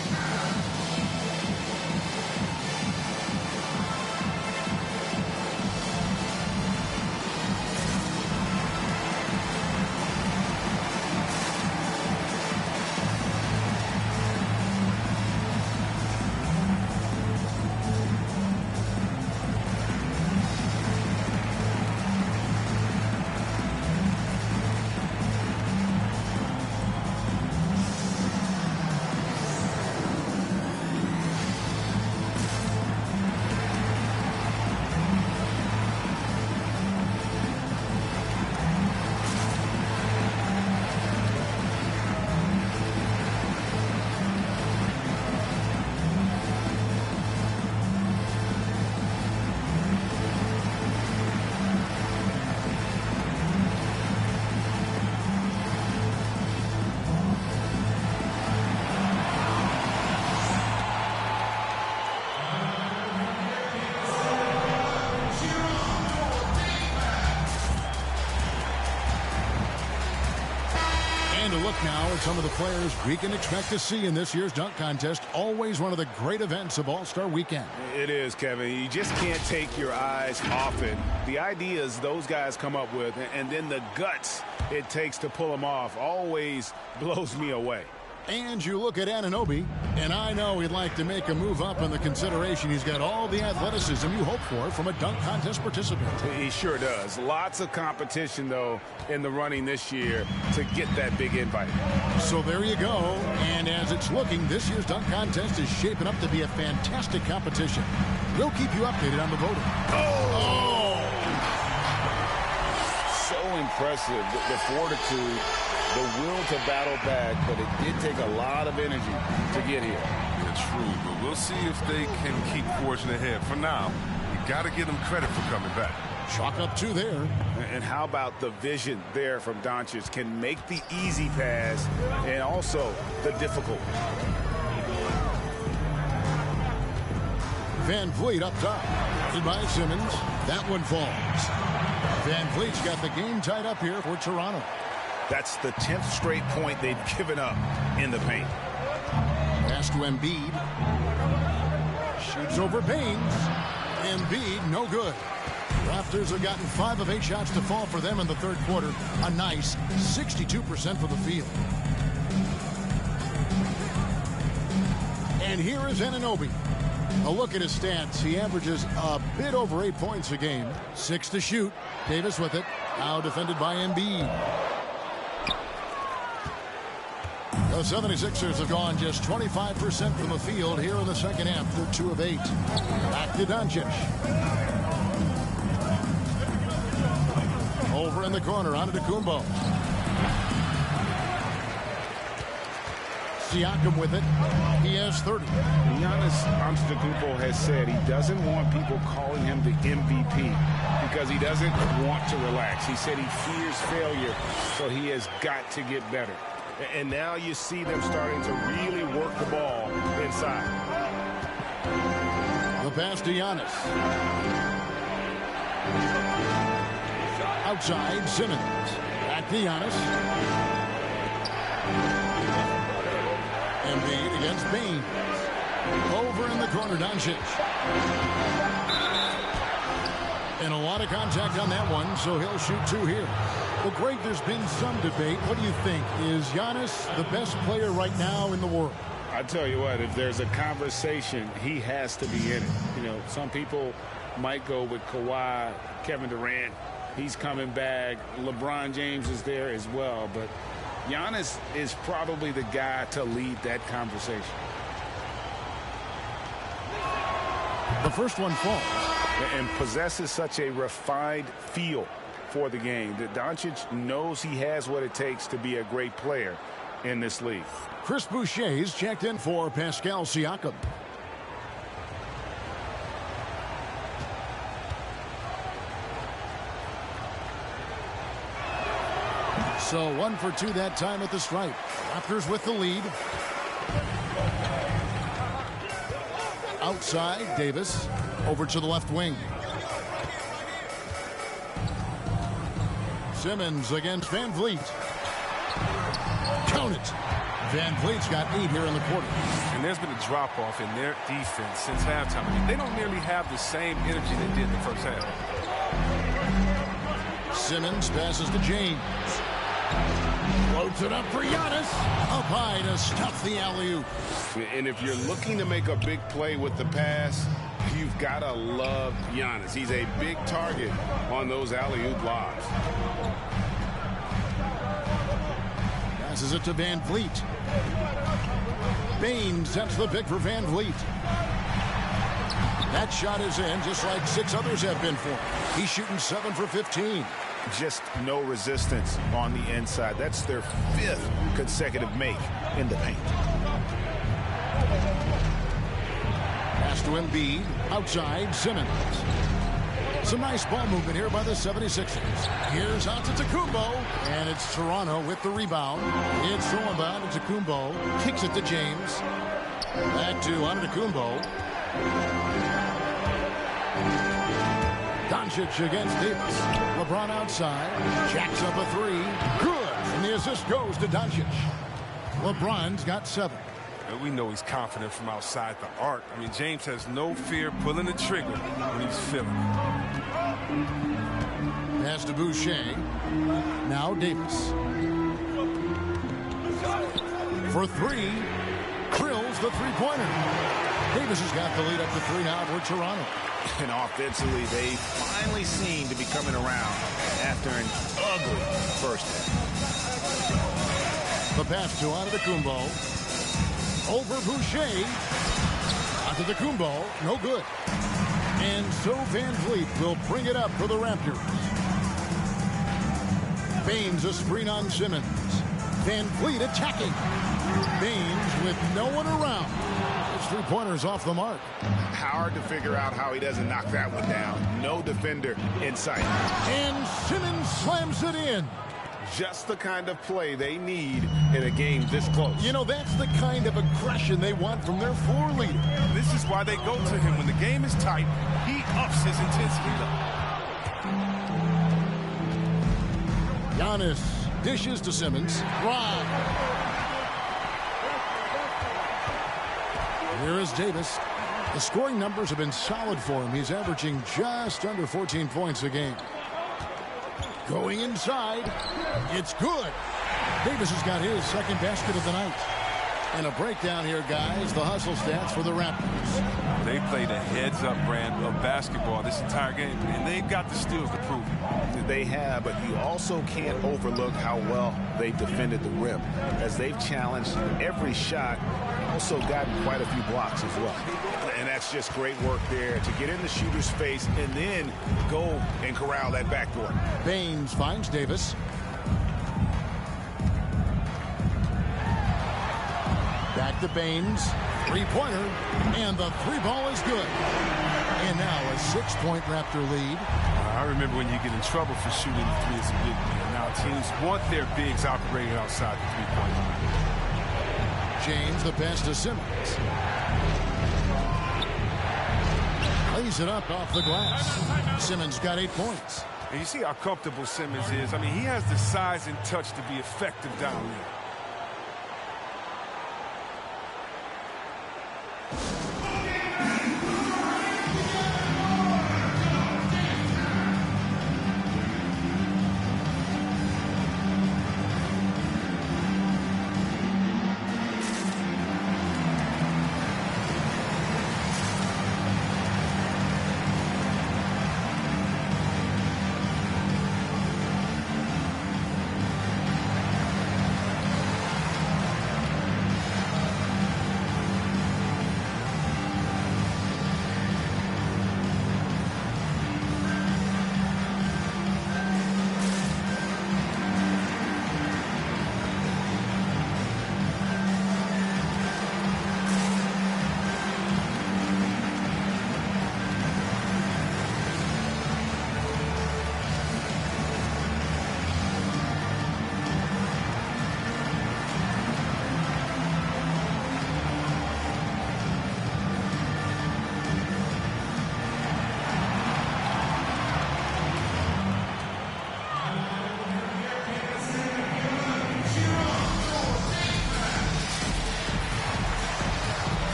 Now at some of the players we can expect to see in this year's dunk contest. Always one of the great events of All-Star Weekend. It is, Kevin. You just can't take your eyes off it. The ideas those guys come up with, and then the guts it takes to pull them off, always blows me away. And you look at Anunoby, and I know he'd like to make a move up in the consideration. He's got all the athleticism you hope for from a dunk contest participant. He sure does. Lots of competition, though, in the running this year to get that big invite. So there you go. And as it's looking, this year's dunk contest is shaping up to be a fantastic competition. We'll keep you updated on the voting. Oh! So impressive, the fortitude. The will to battle back, but it did take a lot of energy to get here. Yeah, true, but we'll see if they can keep forging ahead. For now, you got to give them credit for coming back. Chalk up 2 there. And how about the vision there from Doncic? Can make the easy pass and also the difficult. Van Vliet up top. And by Simmons. That one falls. Van Vliet's got the game tied up here for Toronto. That's the 10th straight point they've given up in the paint. Pass to Embiid. Shoots over Baines. Embiid, no good. Raptors have gotten 5 of 8 shots to fall for them in the third quarter. A nice 62% for the field. And here is Anunoby. A look at his stats. He averages a bit over 8 points a game. 6 to shoot. Davis with it. Now defended by Embiid. The 76ers have gone just 25% from the field here in the second half. They're 2 of 8. Back to Doncic. Over in the corner, Antetokounmpo. Siakam with it. He has 30. Giannis Antetokounmpo has said he doesn't want people calling him the MVP because he doesn't want to relax. He said he fears failure, so he has got to get better. And now you see them starting to really work the ball inside. The pass to Giannis. Outside, Simmons. Back to Giannis. Embiid against Baines. Over in the corner, Doncic. And a lot of contact on that one, so he'll shoot 2 here. Well, Greg, there's been some debate. What do you think? Is Giannis the best player right now in the world? I tell you what, if there's a conversation, he has to be in it. You know, some people might go with Kawhi, Kevin Durant. He's coming back. LeBron James is there as well. But Giannis is probably the guy to lead that conversation. The first one falls. And possesses such a refined feel for the game that Doncic knows he has what it takes to be a great player in this league. Chris Boucher's checked in for Pascal Siakam. So 1 for 2 that time at the stripe. Raptors with the lead. Outside, Davis over to the left wing. Simmons against Van Vliet. Count it. Van Vliet's got 8 here in the quarter. And there's been a drop-off in their defense since halftime. I mean, they don't nearly have the same energy they did in the first half. Simmons passes to James. Floats it up for Giannis. Up high to stuff the alley-oop. And if you're looking to make a big play with the pass, you've got to love Giannis. He's a big target on those alley-oop lobs. Passes it to Van Vliet. Baines sets the pick for Van Vliet. That shot is in, just like 6 others have been for him. He's shooting 7 for 15. Just no resistance on the inside. That's their 5th consecutive make in the paint. Pass to Embiid. Outside, Simmons. Some nice ball movement here by the 76ers. Here's Antetokounmpo, and it's Toronto with the rebound. It's thrown by Antetokounmpo. Kicks it to James. Back to Antetokounmpo. Doncic against Davis. LeBron outside. Jacks up a 3. Good. And the assist goes to Doncic. LeBron's got 7. And we know he's confident from outside the arc. I mean, James has no fear pulling the trigger when he's feeling it. Pass to Boucher. Now Davis. For 3. Drills the three-pointer. Davis has got the lead up to 3 now for Toronto. And offensively, they finally seem to be coming around after an ugly first half. The pass to Antetokounmpo. Over Boucher. Antetokounmpo, no good. And so Van Vliet will bring it up for the Raptors. Baines a screen on Simmons. Van Vliet attacking. Baines with no one around. His 3-pointer's off the mark. Hard to figure out how he doesn't knock that one down. No defender in sight. And Simmons slams it in. Just the kind of play they need in a game this close. You know, that's the kind of aggression they want from their floor leader. This is why they go to him. When the game is tight, he ups his intensity. Giannis dishes to Simmons. Drive. Here is Davis. The scoring numbers have been solid for him. He's averaging just under 14 points a game. Going inside. It's good. Davis has got his 2nd basket of the night. And a breakdown here, guys. The hustle stats for the Raptors. They played a heads-up brand of basketball this entire game, and they've got the steals to prove it. They have, but you also can't overlook how well they defended the rim. As they've challenged every shot, also gotten quite a few blocks as well. And that's just great work there to get in the shooter's face and then go and corral that backdoor. Baines finds Davis. Back to Baines. 3-pointer. And the 3-ball is good. And now a 6-point Raptor lead. I remember when you get in trouble for shooting the 3 as a big man. Now teams want their bigs operating outside the 3-point line. James, the pass to Simmons. Lays it up off the glass. Simmons got 8 points. And you see how comfortable Simmons is. I mean, he has the size and touch to be effective down there.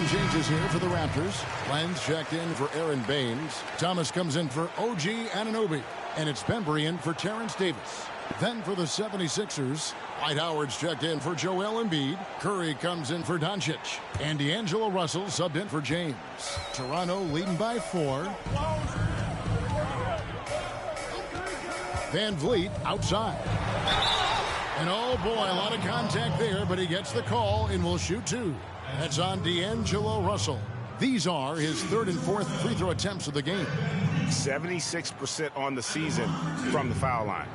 some changes here for the Raptors. Lenz checked in for Aaron Baines. Thomas comes in for OG Anunoby. And it's Bembry in for Terrence Davis. Then for the 76ers, Dwight Howard's checked in for Joel Embiid. Curry comes in for Doncic. And D'Angelo Russell subbed in for James. Toronto leading by 4. Van Vliet outside. And oh boy, a lot of contact there, but he gets the call and will shoot 2. That's on D'Angelo Russell. These are his 3rd and 4th free throw attempts of the game. 76% on the season from the foul line.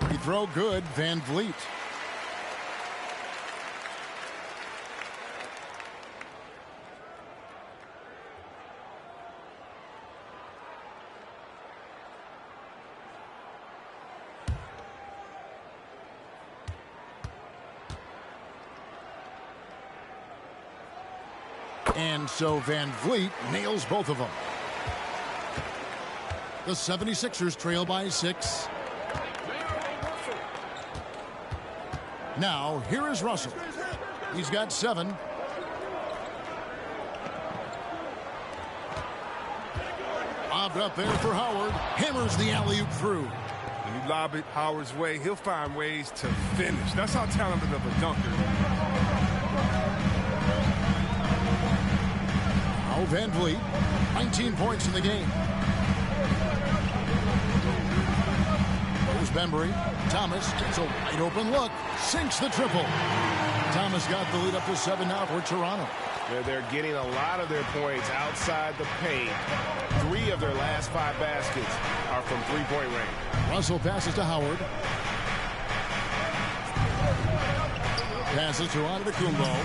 Free throw good, Van Vliet. And so Van Vliet nails both of them. The 76ers trail by 6. Now, here is Russell. He's got 7. Lobbed up there for Howard. Hammers the alley-oop through. When you lob it Howard's way, he'll find ways to finish. That's how talented of a dunker. Now Van Vliet, 19 points in the game. Here's Bembry. Thomas gets a wide open look. Sinks the triple. Thomas got the lead up to 7 now for Toronto. They're getting a lot of their points outside the paint. 3 of their last 5 baskets are from three-point range. Russell passes to Howard. Passes to Antetokounmpo.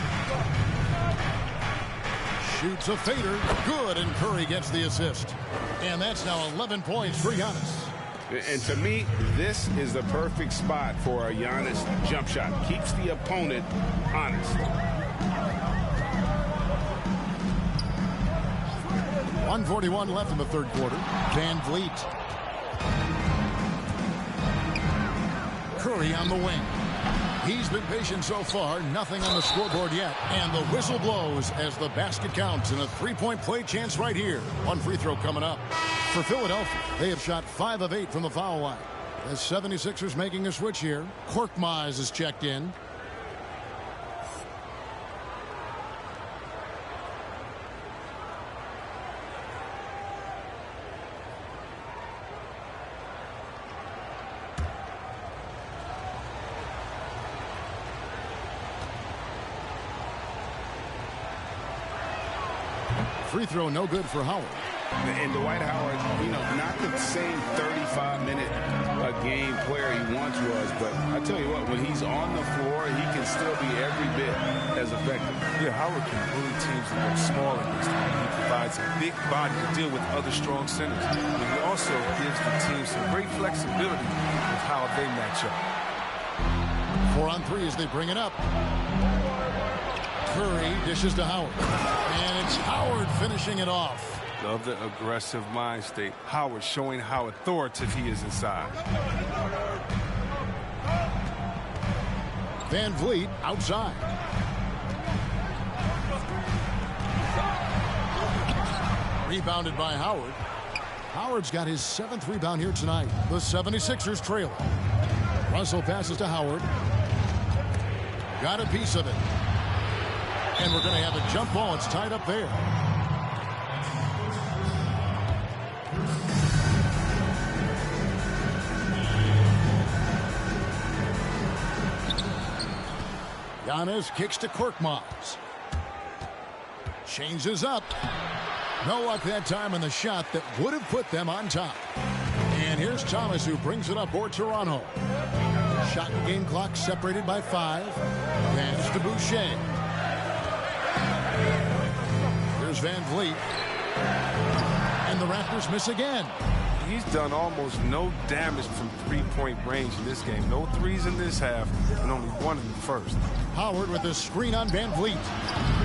Shoots a fader. Good, and Curry gets the assist. And that's now 11 points for Giannis. And to me, this is the perfect spot for a Giannis jump shot. Keeps the opponent honest. 1:41 left in the 3rd quarter. Van Vliet. Curry on the wing. He's been patient so far. Nothing on the scoreboard yet. And the whistle blows as the basket counts in a 3-point play chance right here. 1 free throw coming up. For Philadelphia, they have shot 5 of 8 from the foul line. The 76ers making a switch here. Korkmaz is checked in. Free throw no good for Howard. And Dwight Howard, not the same 35-minute-a-game player he once was, but I tell you what, when he's on the floor, he can still be every bit as effective. Yeah, Howard can bully teams that look small against him. He provides a big body to deal with other strong centers. And he also gives the team some great flexibility with how they match up. 4 on 3 as they bring it up. Curry dishes to Howard. And it's Howard finishing it off. Love the aggressive mind state. Howard showing how authoritative he is inside. Van Vliet outside. Rebounded by Howard. Howard's got his 7th rebound here tonight. The 76ers trail. Russell passes to Howard. Got a piece of it. And we're going to have a jump ball. It's tied up there. Giannis kicks to Korkmaz. Changes up. No luck that time on the shot that would have put them on top. And here's Thomas who brings it up for Toronto. Shot and game clock separated by 5. Pass to Boucher. Here's Van Vliet. And the Raptors miss again. He's done almost no damage from three-point range in this game. No threes in this half, and only 1 in the first. Howard with the screen on Van Vliet.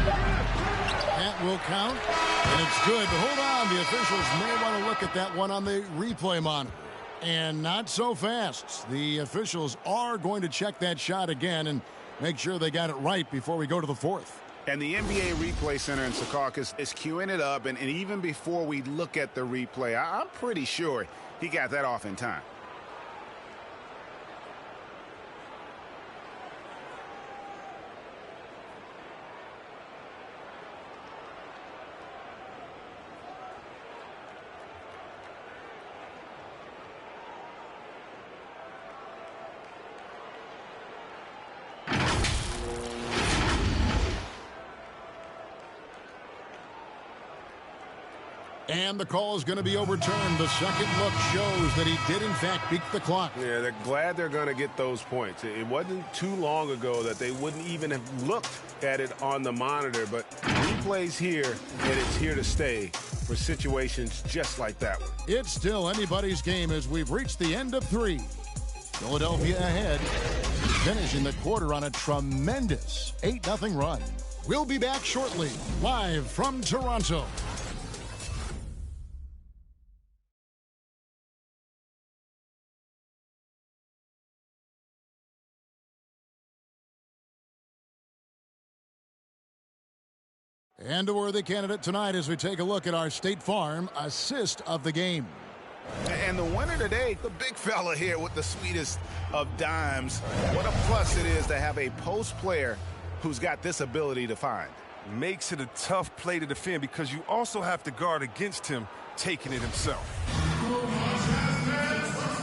That will count, and it's good. But hold on, the officials may want to look at that one on the replay monitor. And not so fast. The officials are going to check that shot again and make sure they got it right before we go to the fourth. And the NBA Replay Center in Secaucus is queuing it up, and even before we look at the replay, I'm pretty sure he got that off in time. And the call is going to be overturned. The second look shows that he did, in fact, beat the clock. Yeah, they're glad they're going to get those points. It wasn't too long ago that they wouldn't even have looked at it on the monitor, but replay's here, and it's here to stay for situations just like that one. It's still anybody's game as we've reached the end of 3. Philadelphia ahead, finishing the quarter on a tremendous 8-0 run. We'll be back shortly, live from Toronto. And a worthy candidate tonight as we take a look at our State Farm assist of the game. And the winner today, the big fella here with the sweetest of dimes. What a plus it is to have a post player who's got this ability to find. Makes it a tough play to defend because you also have to guard against him taking it himself.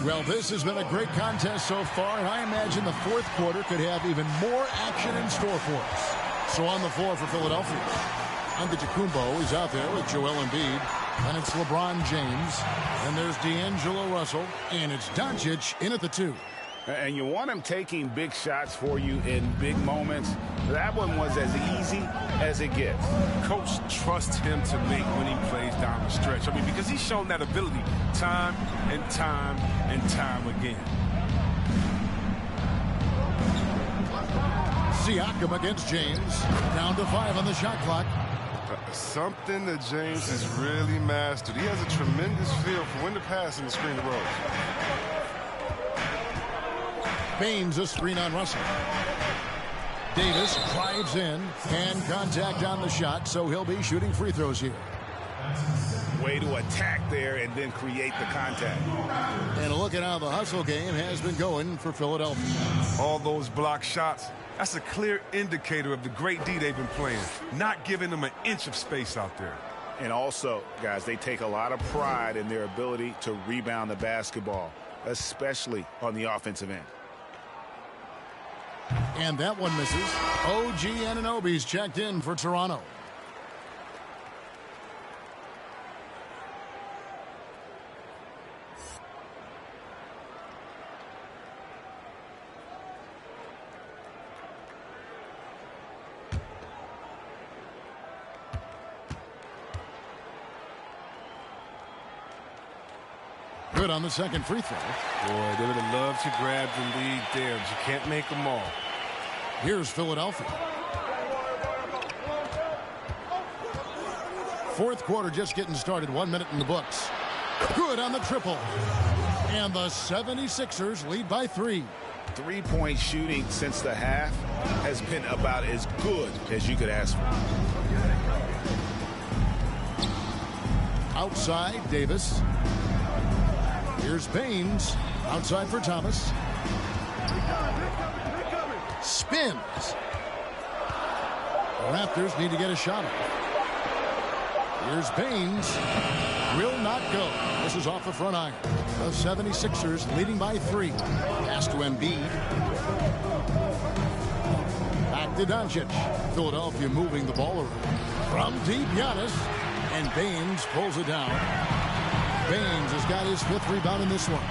Well, this has been a great contest so far, and I imagine the fourth quarter could have even more action in store for us. So on the floor for Philadelphia, Antetokounmpo is out there with Joel Embiid, and it's LeBron James, and there's D'Angelo Russell, and it's Doncic in at the 2. And you want him taking big shots for you in big moments. That one was as easy as it gets. Coach trusts him to make winning plays down the stretch. I mean, because he's shown that ability time and time and time again. Siakam against James. Down to 5 on the shot clock. Something that James has really mastered. He has a tremendous feel for when to pass in the screen roll. Baines a screen on Russell. Davis drives in, and contact on the shot, so he'll be shooting free throws here. Way to attack there and then create the contact. And look at how the hustle game has been going for Philadelphia. All those block shots, that's a clear indicator of the great D they've been playing, not giving them an inch of space out there. And also, guys, they take a lot of pride in their ability to rebound the basketball, especially on the offensive end. And that one misses. OG Anunoby's checked in for Toronto. Good on the second free throw. Boy, they would have loved to grab the lead there, but you can't make them all. Here's Philadelphia. Fourth quarter just getting started. 1 minute in the books. Good on the triple. And the 76ers lead by 3. Three-point shooting since the half has been about as good as you could ask for. Outside, Davis. Here's Baines. Outside for Thomas. Spins. The Raptors need to get a shot off. Here's Baines. Will not go. This is off the front iron. The 76ers leading by 3. Pass to Embiid. Back to Doncic. Philadelphia moving the ball around. From deep, Giannis. And Baines pulls it down. Baines has got his 5th rebound in this one.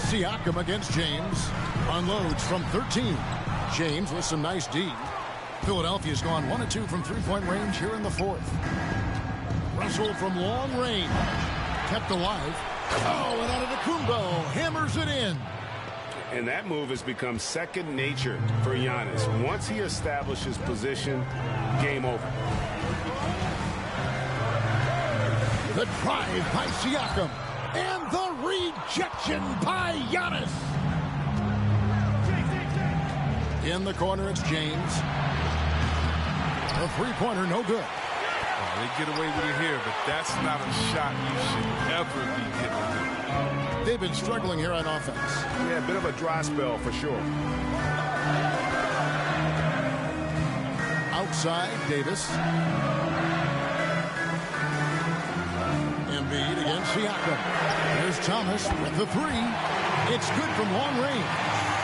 Siakam against James. Unloads from 13. James with some nice D. Philadelphia's gone 1 of 2 from three-point range here in the 4th. Russell from long range. Kept alive. Oh, and Antetokounmpo hammers it in. And that move has become second nature for Giannis. Once he establishes position, game over. The drive by Siakam. And the rejection by Giannis. In the corner, it's James. A three-pointer, no good. Oh, they get away with it here, but that's not a shot you should ever be giving. They've been struggling here on offense. Yeah, a bit of a dry spell for sure. Outside, Davis. Embiid against Siakam. There's Thomas with the three. It's good from long range.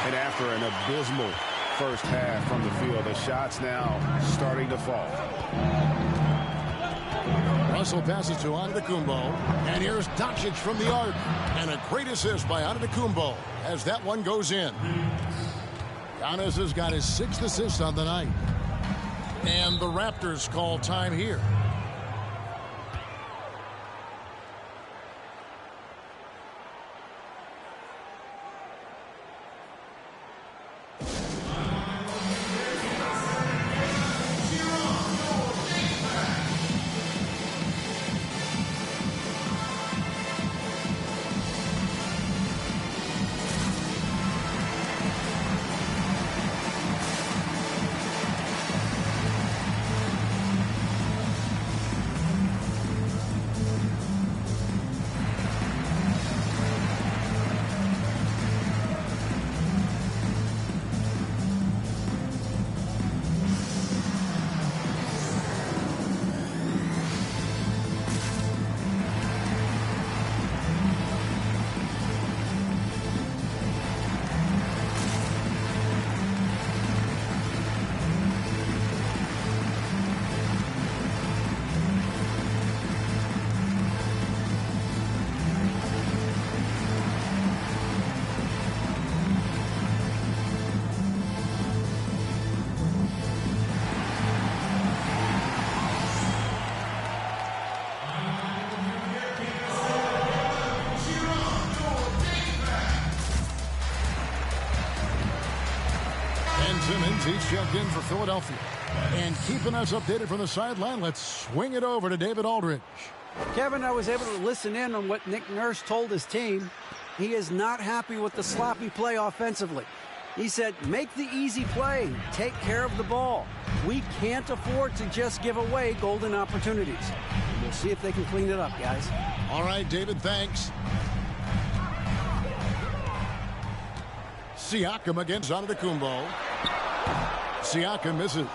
And after an abysmal first half from the field, the shots now starting to fall. Russell passes to Antetokounmpo, and here's Doncic from the arc, and a great assist by Antetokounmpo as that one goes in. Giannis has got his 6th assist on the night, and the Raptors call time here. He's checked in for Philadelphia. And keeping us updated from the sideline, let's swing it over to David Aldridge. Kevin, I was able to listen in on what Nick Nurse told his team. He is not happy with the sloppy play offensively. He said, make the easy play, take care of the ball. We can't afford to just give away golden opportunities. We'll see if they can clean it up, guys. All right, David, thanks. Siakam against Antetokounmpo. Siakam misses.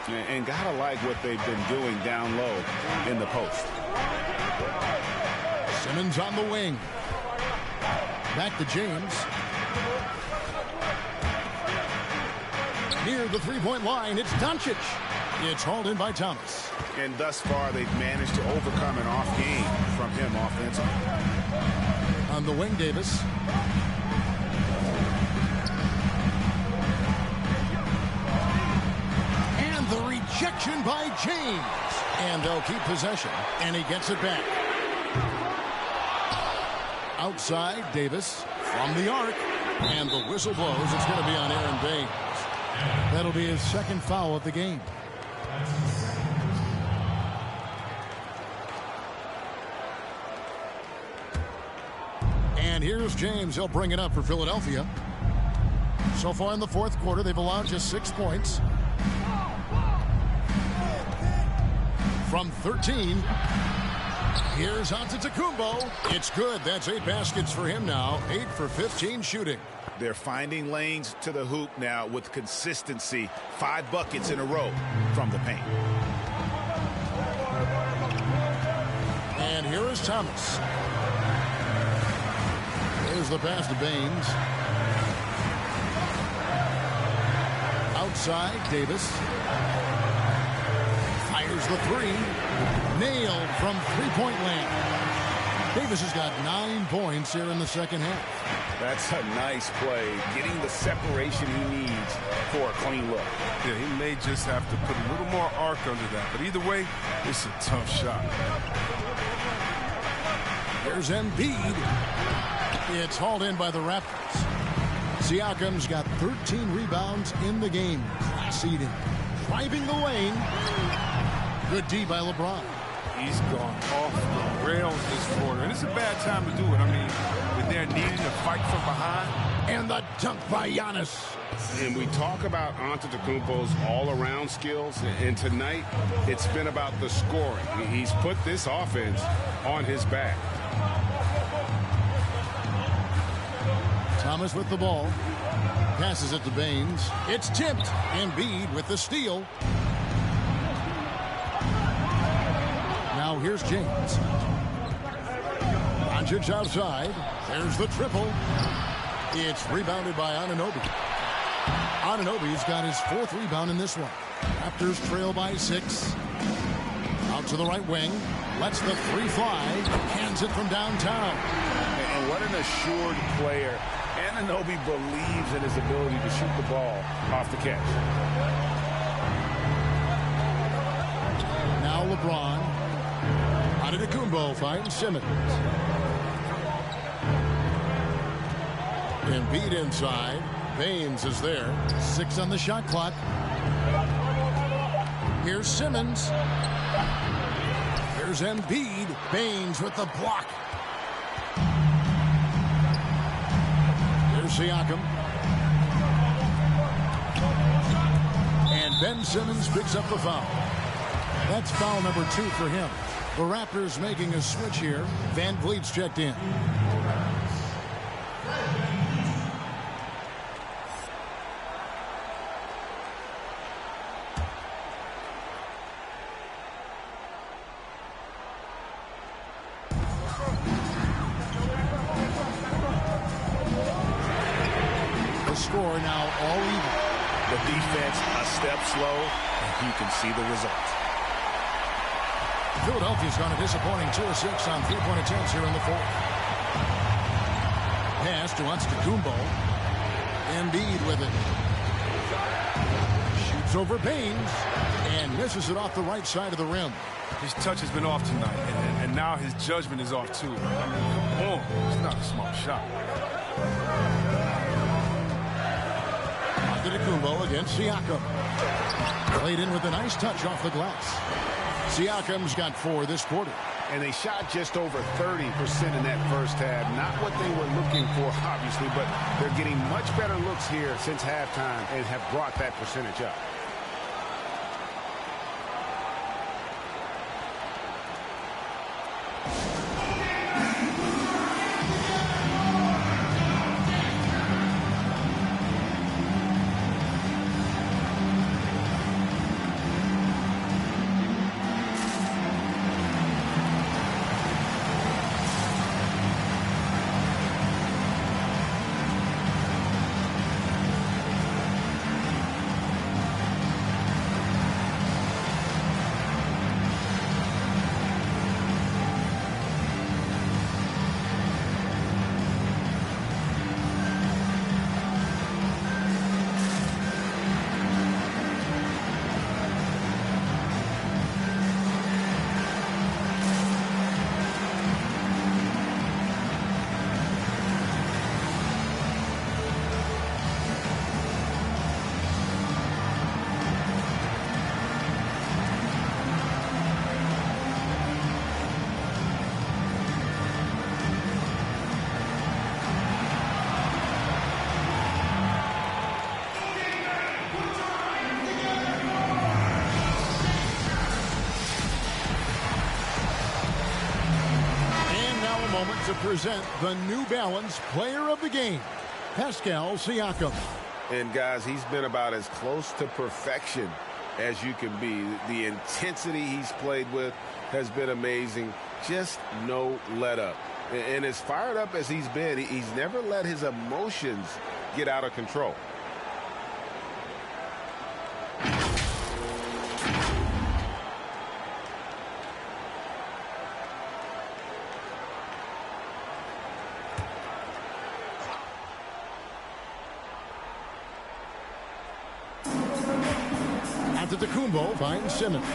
And gotta like what they've been doing down low in the post. Simmons on the wing. Back to James. Near the three-point line, it's Doncic. It's hauled in by Thomas. And thus far, they've managed to overcome an off game from him offensively. On the wing, Davis. And the rejection by James. And they'll keep possession. And he gets it back. Outside, Davis from the arc. And the whistle blows. It's going to be on Aaron Baines. That'll be his second foul of the game. And here's James. He'll bring it up for Philadelphia. So far in the fourth quarter, they've allowed just 6 points. From 13, here's Antetokounmpo. It's good. That's 8 baskets for him now. 8 for 15 shooting. They're finding lanes to the hoop now with consistency. 5 buckets in a row from the paint. And here is Thomas. Here's the pass to Baines. Outside, Davis. Fires the three. Nailed from three-point land. Davis has got 9 points here in the second half. That's a nice play. Getting the separation he needs for a clean look. Yeah, he may just have to put a little more arc under that. But either way, it's a tough shot. There's Embiid. It's hauled in by the Raptors. Siakam's got 13 rebounds in the game. Class eating. Driving the lane. Good D by LeBron. He's gone off the rails this quarter, and it's a bad time to do it. I mean, when they're needing to fight from behind. And the dunk by Giannis. And we talk about Antetokounmpo's all-around skills, and tonight it's been about the scoring. He's put this offense on his back. Thomas with the ball. Passes it to Baines. It's tipped. Embiid with the steal. Now here's James. Doncic outside. There's the triple. It's rebounded by Anunoby. Anunoby's got his 4th rebound in this one. Raptors trail by 6. Out to the right wing. Lets the 3 fly. Hands it from downtown. And what an assured player. Anunoby believes in his ability to shoot the ball off the catch. Now LeBron. Antetokounmpo fighting Simmons. Embiid inside. Baines is there. 6 on the shot clock. Here's Simmons. Here's Embiid. Baines with the block. Here's Siakam. And Ben Simmons picks up the foul. That's foul number 2 for him. The Raptors making a switch here. Van Vliet's checked in. The score now all even. The defense a step slow, and you can see the result. Philadelphia's gone a disappointing 2 of 6 on 3-point attempts here in the 4th. Pass to Antetokounmpo. Embiid with it. Shoots over Baines and misses it off the right side of the rim. His touch has been off tonight, and now his judgment is off too. I mean, come on. It's not a smart shot. Antetokounmpo against Siakam. Played in with a nice touch off the glass. Siakam's got 4 this quarter. And they shot just over 30% in that first half. Not what they were looking for, obviously, but they're getting much better looks here since halftime and have brought that percentage up. To present the New Balance Player of the Game, Pascal Siakam. And guys, he's been about as close to perfection as you can be. The intensity he's played with has been amazing. Just no let up. And as fired up as he's been, he's never let his emotions get out of control. Antetokounmpo finds Simmons.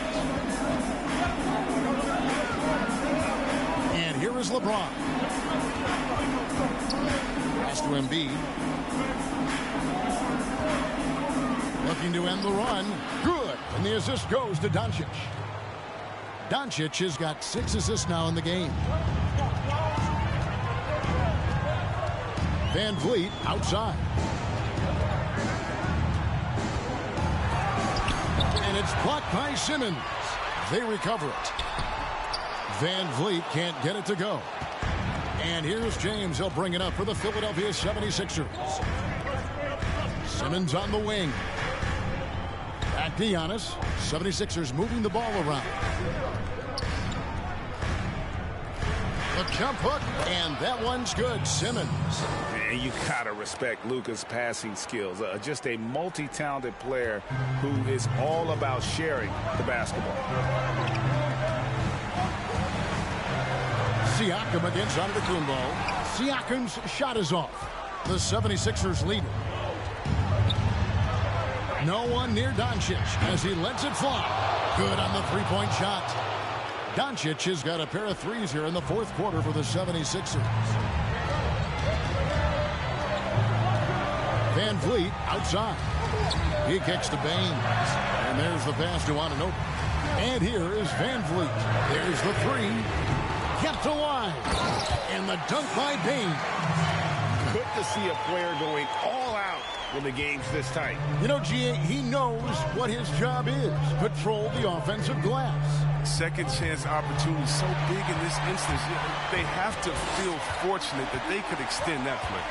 And here is LeBron. Pass to Embiid. Looking to end the run. Good. And the assist goes to Doncic. Doncic has got 6 assists now in the game. Van Vliet outside. And it's blocked by Simmons. They recover it. Van Vliet can't get it to go. And here's James. He'll bring it up for the Philadelphia 76ers. Simmons on the wing. Back to Giannis. 76ers moving the ball around. The jump hook, and that one's good. Simmons. And you gotta respect Luka's passing skills. Just a multi-talented player who is all about sharing the basketball. Siakam against Antetokounmpo. Siakam's shot is off. The 76ers lead. No one near Doncic as he lets it fly. Good on the three-point shot. Doncic has got a pair of threes here in the fourth quarter for the 76ers. Van Vliet outside. He kicks to Baines. And there's the pass to Anunoby. And here is Van Vliet. There's the three. Kept alive. And the dunk by Baines. Good to see a player going all out when the game's this tight. You know, G.A., he knows what his job is. Control the offensive glass. Second chance opportunity so big in this instance. They have to feel fortunate that they could extend that play.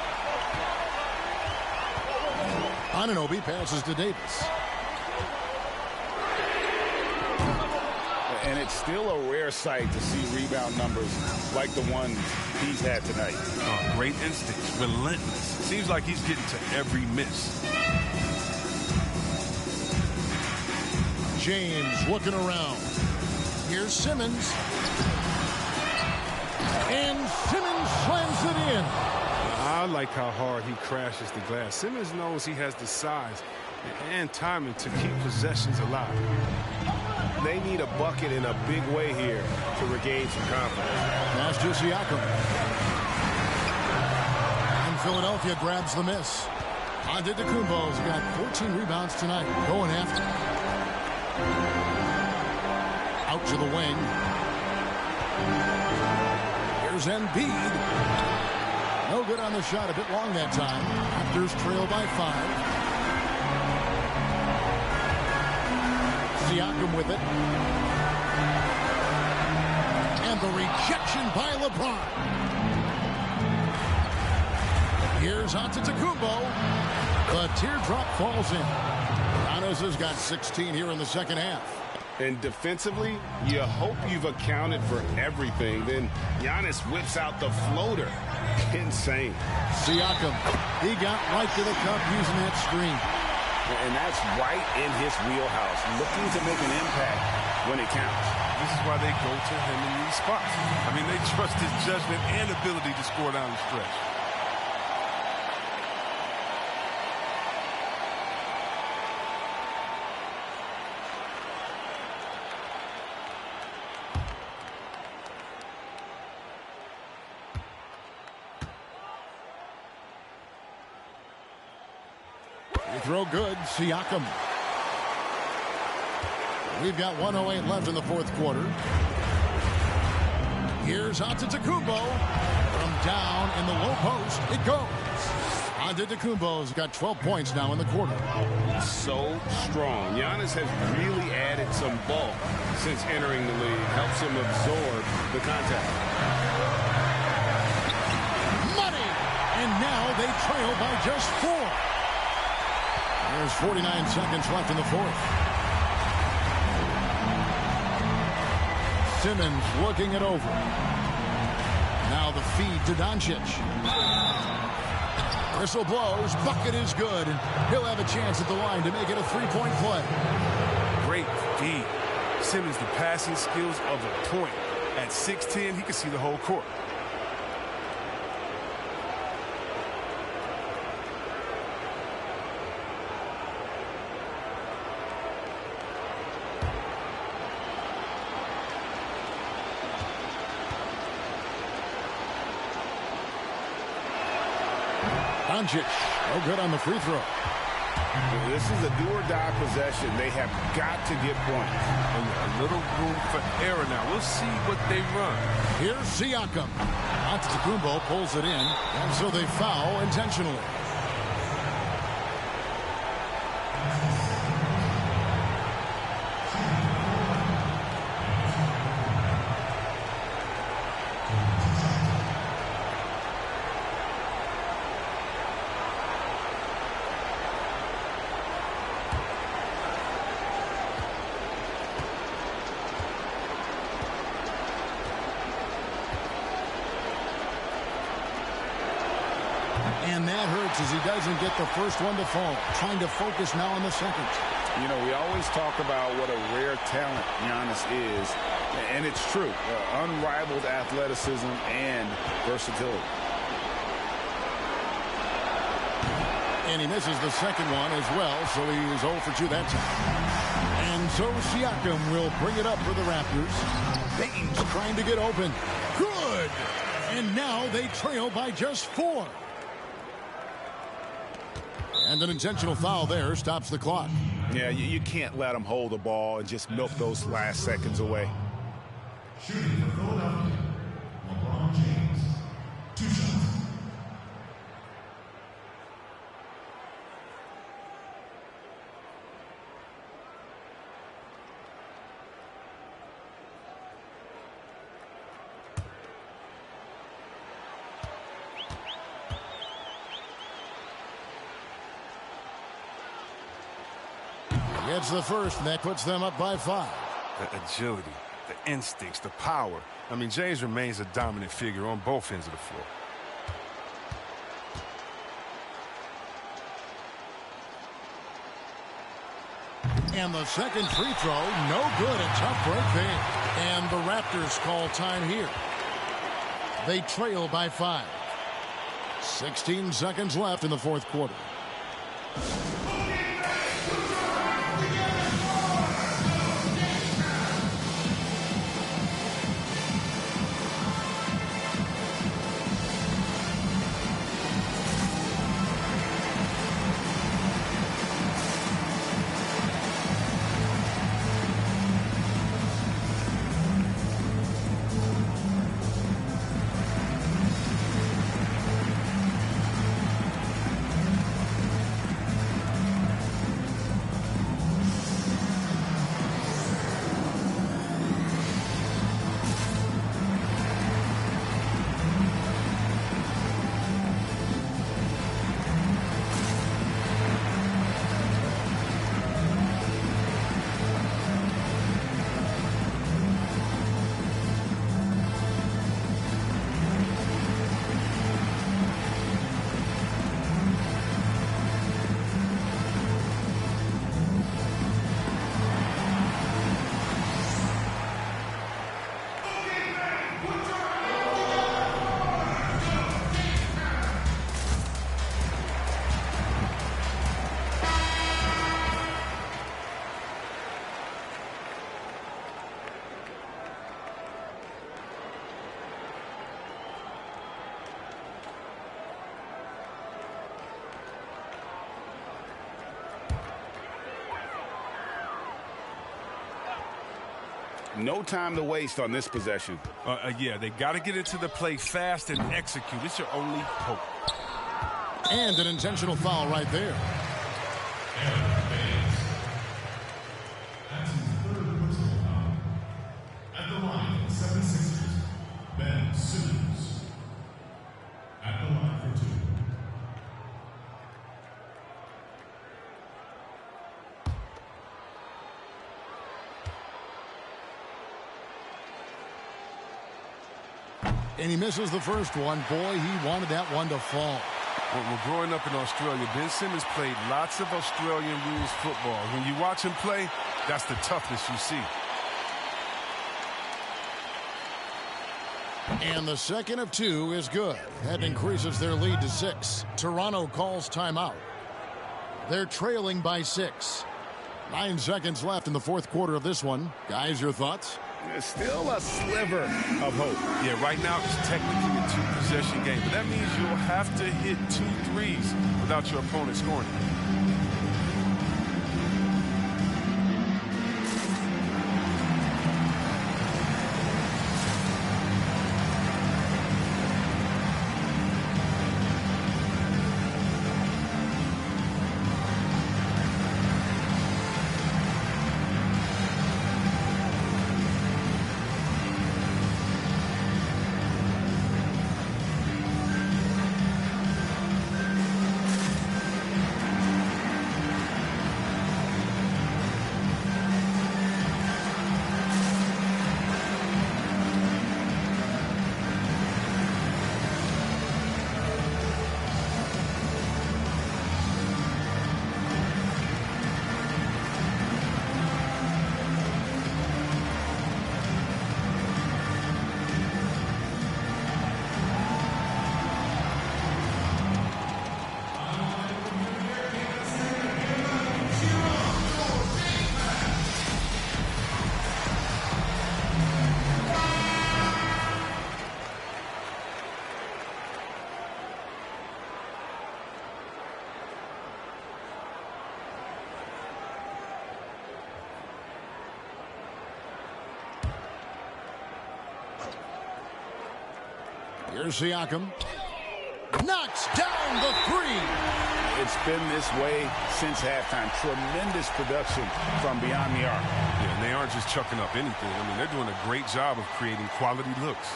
Anunoby passes to Davis. And it's still a rare sight to see rebound numbers like the one he's had tonight. Oh, great instincts, relentless. Seems like he's getting to every miss. James looking around. Here's Simmons. And Simmons slams it in. I like how hard he crashes the glass. Simmons knows he has the size and timing to keep possessions alive. They need a bucket in a big way here to regain some confidence. Pass to Siakam. And Philadelphia grabs the miss. Antetokounmpo's got 14 rebounds tonight. Going after. Out to the wing. Here's Embiid. No good on the shot. A bit long that time. Raptors trail by 5. Siakam with it. And the rejection by LeBron. Here's Antetokounmpo. The teardrop falls in. Giannis has got 16 here in the second half. And defensively, you hope you've accounted for everything. Then Giannis whips out the floater. Insane. Siakam, he got right to the cup using that screen. And that's right in his wheelhouse, looking to make an impact when it counts. This is why they go to him in these spots. I mean, they trust his judgment and ability to score down the stretch. Throw good. Siakam. We've got 1:08 left in the fourth quarter. Here's Antetokounmpo. From down in the low post, it goes. Antetokounmpo's got 12 points now in the quarter. So strong. Giannis has really added some bulk since entering the league. Helps him absorb the contact. Money! And now they trail by just 4. There's 49 seconds left in the fourth. Simmons working it over. Now the feed to Doncic. Whistle blows. Bucket is good. And he'll have a chance at the line to make it a three-point play. Great feed. Simmons, the passing skills of a point. At 6'10", he can see the whole court. Doncic, no good on the free throw. This is a do-or-die possession. They have got to get points. A little room for error now. We'll see what they run. Here's Siakam. Antetokounmpo pulls it in, and so they foul intentionally. And that hurts as he doesn't get the first one to fall. Trying to focus now on the second. You know, we always talk about what a rare talent Giannis is, and it's true. Unrivaled athleticism and versatility. And he misses the second one as well, so he is 0 for 2 that time. And so Siakam will bring it up for the Raptors. Baines trying to get open. Good! And now they trail by just 4. And an intentional foul there stops the clock. Yeah, you can't let them hold the ball and just milk those last seconds away. Shooting for Philadelphia, LeBron James. 2 shots. Gets the first, and that puts them up by 5. The agility, the instincts, the power. I mean, James remains a dominant figure on both ends of the floor. And the second free throw, no good. A tough break there. And the Raptors call time here. They trail by 5. 16 seconds left in the fourth quarter. No time to waste on this possession. Yeah, they got to get into the play fast and execute. It's your only hope. And an intentional foul right there. That's his 3rd personal foul. At the line, 76ers, Ben Simmons. At the line for 2. And he misses the first one. Boy, he wanted that one to fall. Well, growing up in Australia, Ben Simmons played lots of Australian rules football. When you watch him play, that's the toughness you see. And the second of 2 is good. That increases their lead to 6. Toronto calls timeout. They're trailing by 6. 9 seconds left in the fourth quarter of this one. Guys, your thoughts? There's still a sliver of hope. Yeah, right now it's technically a two-possession game, but that means you'll have to hit 2 threes without your opponent scoring. Here's Siakam. Knocks down the three. It's been this way since halftime. Tremendous production from beyond the arc. Yeah, and they aren't just chucking up anything. I mean, they're doing a great job of creating quality looks.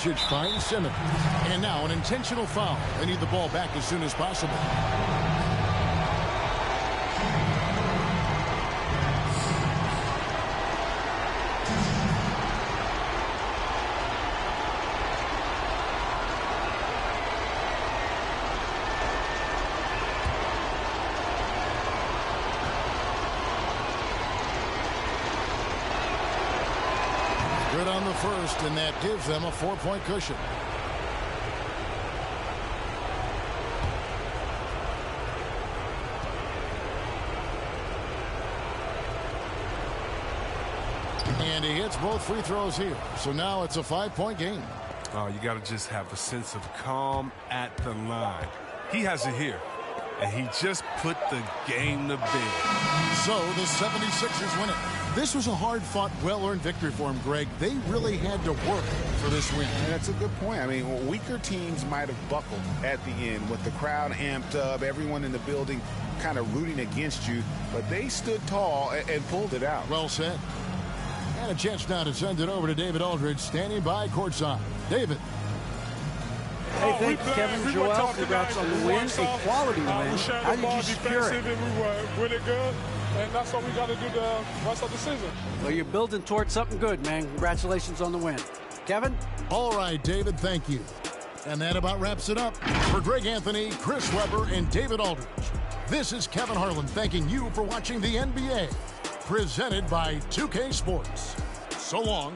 Doncic finds Simmons. And now an intentional foul. They need the ball back as soon as possible. Good on the first, and that gives them a 4-point cushion. And he hits both free throws here. So now it's a 5-point game. Oh, you got to just have a sense of calm at the line. He has it here. And he just put the game to bed. So the 76ers win it. This was a hard-fought, well-earned victory for him, Greg. They really had to work for this win. That's a good point. I mean, weaker teams might have buckled at the end with the crowd amped up, everyone in the building kind of rooting against you, but they stood tall and pulled it out. Well said. And a chance now to send it over to David Aldridge, standing by courtside. David. Hey, thanks, Kevin. Joel, congrats on the win. A quality win. How did you secure it? We were really good, and that's what we got to do the rest of the season. Well, you're building towards something good, man. Congratulations on the win. Kevin? All right, David, thank you. And that about wraps it up. For Greg Anthony, Chris Webber, and David Aldridge, This is Kevin Harlan thanking you for watching the NBA, presented by 2K Sports. So long.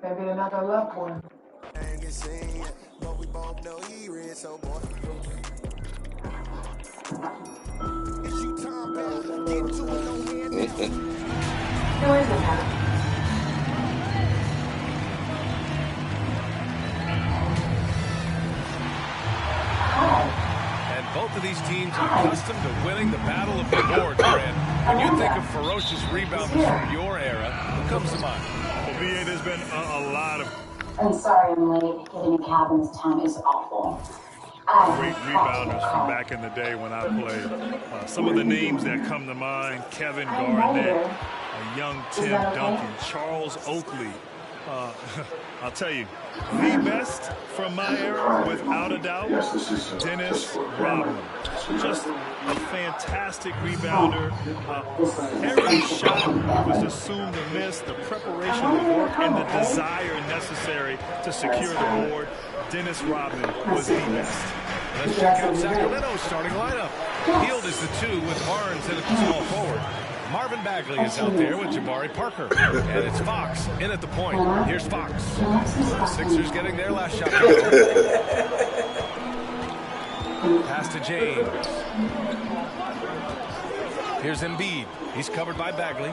Maybe another loved one. But we both know he read, so boy. It's you, Tom Bell. Get to it, no hand down. Who is it now? And both of these teams are accustomed to winning the battle of the boards, Grant. When you think of ferocious rebounders from your era, what comes to mind? Well, BA, there's been a lot of... I'm sorry I'm late. Getting in cabin this time is awful. Great rebounders from back in the day when I played. Some of the names that come to mind: Kevin Garnett, young Tim Duncan, Charles Oakley. I'll tell you, the best from my era, without a doubt, Dennis Rodman. Just a fantastic rebounder. Every shot was assumed to miss. The preparation, the work, and the desire necessary to secure the board. Dennis Rodman was the best. Let's check out Sacramento's starting lineup. Hield is the 2 with Barnes in at the small forward. Marvin Bagley is out there with Jabari Parker. And it's Fox in at the point. Here's Fox. The Sixers getting their last shot. Pass to James. Here's Embiid. He's covered by Bagley.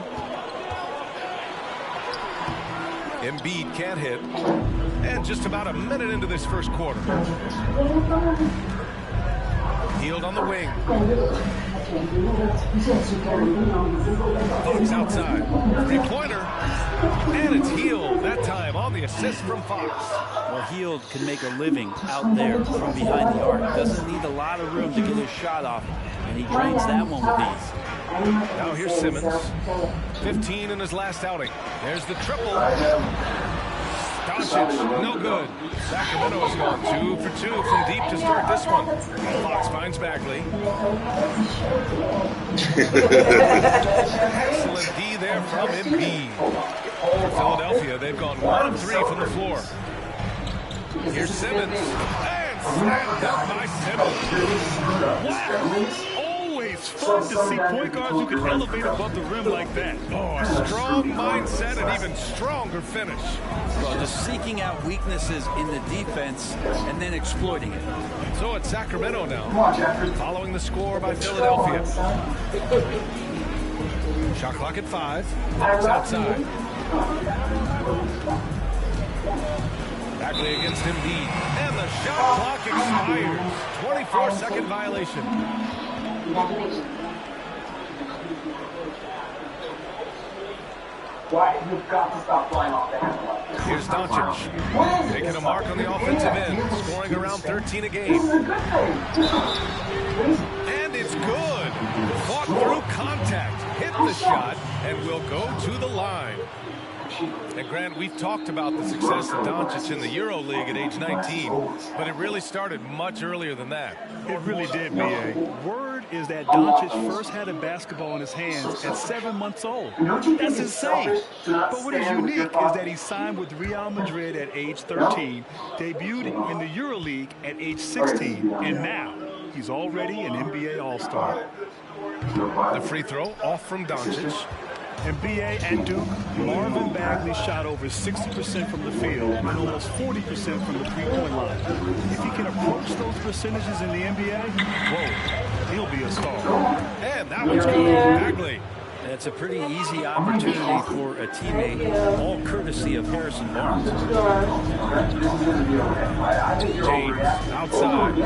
Embiid can't hit. And just about a minute into this first quarter. Hield on the wing. Fox outside. Three-pointer. And it's Hield that time on the assist from Fox. Well, Hield can make a living out there from behind the arc. Doesn't need a lot of room to get his shot off. And he drains that one with ease. Now here's Simmons. 15 in his last outing. There's the triple. Doncic, no good. Sacramento has gone 2 for 2 from deep to start this one. Fox finds Bagley. Excellent D there from Embiid. For Philadelphia, they've gone 1 of 3 from the floor. Here's Simmons. And slammed up by Simmons. Wow! Always fun to see point guards who can elevate above the rim like that. Oh, a strong mindset and even stronger finish. Well, just seeking out weaknesses in the defense and then exploiting it. So it's Sacramento now, following the score by Philadelphia. Shot clock at 5. Fox outside. Bagley against Embiid. And the shot clock expires. 24-second violation. You've got to stop flying off the handle. Here's Doncic, taking a mark on the offensive end, scoring around 13 a game. And it's good. Fought through contact, hit the shot, and will go to the line. And Grant, we've talked about the success of Doncic in the EuroLeague at age 19, but it really started much earlier than that. It really did, B.A. Word is that Doncic first had a basketball in his hands at 7 months old. That's insane. But what is unique is that he signed with Real Madrid at age 13, debuted in the EuroLeague at age 16, and now he's already an NBA All-Star. The free throw off from Doncic. And B.A. at Duke, Marvin Bagley shot over 60% from the field and almost 40% from the three-point line. If he can approach those percentages in the NBA, whoa, he'll be a star. And that one's good. Bagley. It's a pretty easy opportunity for a teammate, all courtesy of Harrison Barnes. James outside.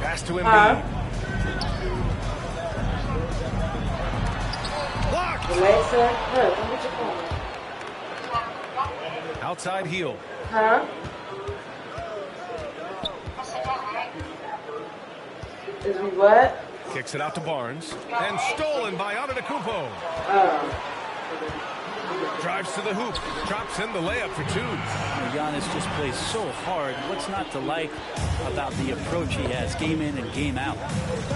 Pass to Embiid. Outside heel. Huh? Is we what? Kicks it out to Barnes. And stolen by Antetokounmpo. Drives to the hoop. Drops in the layup for 2. Giannis just plays so hard. What's not to like about the approach he has game in and game out?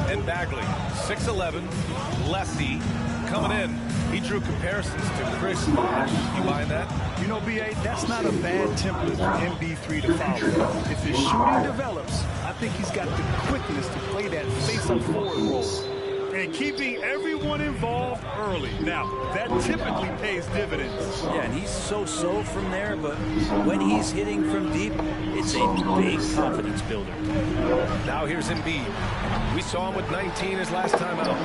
And Bagley, 6'11", lefty, coming in. He drew comparisons to Chris Bosh. You buying that? You know, B.A., that's not a bad template for MB3 to follow. If his shooting develops, I think he's got the quickness to play that face-up forward role. and keeping everyone involved early. Now, that typically pays dividends. Yeah, and he's so-so from there, but when he's hitting from deep, it's a big confidence builder. Now here's Embiid. We saw him with 19 his last time out.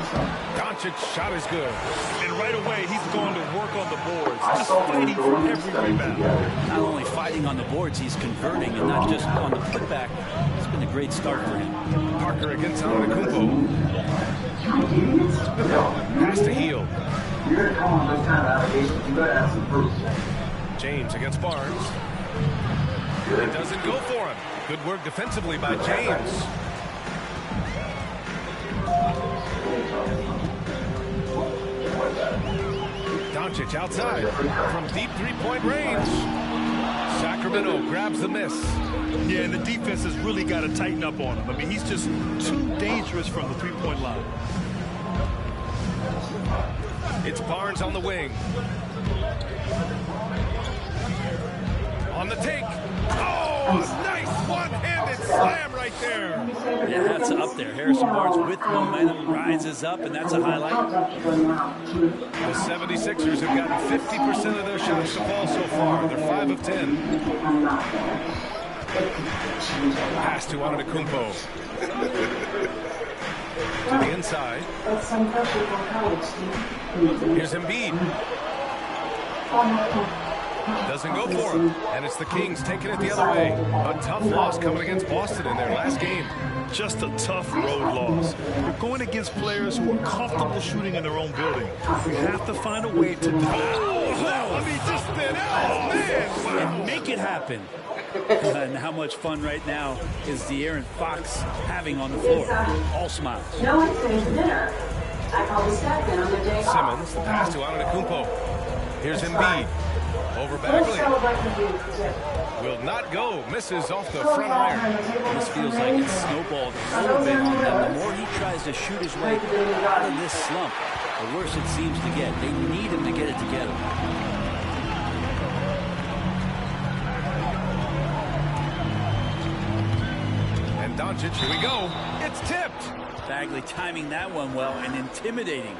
Doncic shot is good. And right away, he's going to work on the boards, just fighting for every rebound. Not only fighting on the boards, he's converting, and not just on the putback. It's been a great start for him. Parker against Antetokounmpo. Pass to Hield. You're going to come on those kind of allegations. You got to have some proof. James against Barnes. It doesn't go for him. Good work defensively by James. Doncic outside from deep three-point range. Sacramento grabs the miss. Yeah, and the defense has really got to tighten up on him. I mean, he's just too dangerous from the three-point line. It's Barnes on the wing. On the take. Oh, nice one-handed slam right there. Yeah, that's up there. Harrison Barnes with momentum rises up, and that's a highlight. The 76ers have gotten 50% of their shots to fall so far. They're 5 of 10. Pass to Antetokounmpo. To the inside. Here's Embiid. Doesn't go for him. And it's the Kings taking it the other way. A tough loss coming against Boston in their last game. Just a tough road loss. You're going against players who are comfortable shooting in their own building. You have to find a way to just spin out, man. Wow. And make it happen. And how much fun right now is De'Aaron Fox having on the floor? All smiles. No one's finished dinner. I call the second on the day off. Simmons, the pass to Antetokounmpo. Here's Embiid. Over Bagley. Will not go. Misses off the front iron. This feels like it's snowballed a little bit on them. The more he tries to shoot his way out of this slump, the worse it seems to get. They need him to get it together. And Doncic, here we go. It's tipped. Bagley timing that one well and intimidating.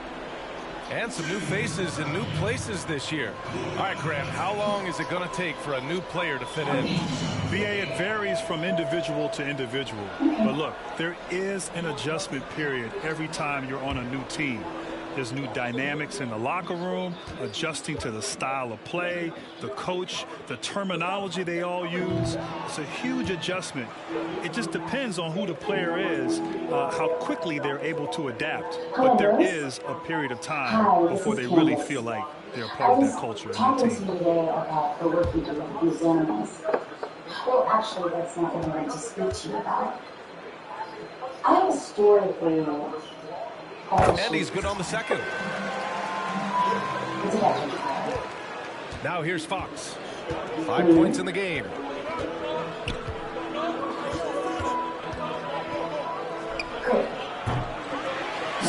And some new faces in new places this year. All right, Grant, how long is it going to take for a new player to fit in? BA, it varies from individual to individual. But look, there is an adjustment period every time you're on a new team. There's new dynamics in the locker room, adjusting to the style of play, the coach, the terminology they all use. It's a huge adjustment. It just depends on who the player is, how quickly they're able to adapt. But there is a period of time before they really feel like they're part of that culture and that team. The work you do with these animals. Well, actually, that's not what I wanted to speak to you about. I have a story for you. And he's good on the second. Now here's Fox. 5 points in the game.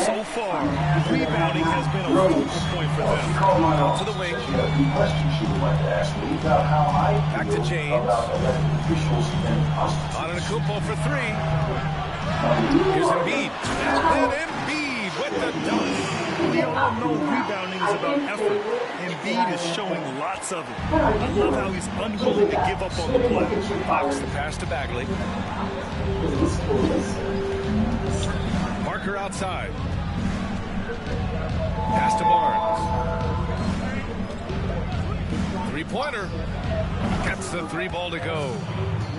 So far, rebounding has been a focal point for them. Out to the wing. Back to James. Antetokounmpo for three. Here's Embiid. And then Embiid with the dunk. We all know rebounding is about effort. Embiid is showing lots of it. I love how he's unwilling to give up on the play. Fox the pass to Bagley. Parker outside. Pass to Barnes. Three-pointer. Gets the three ball to go.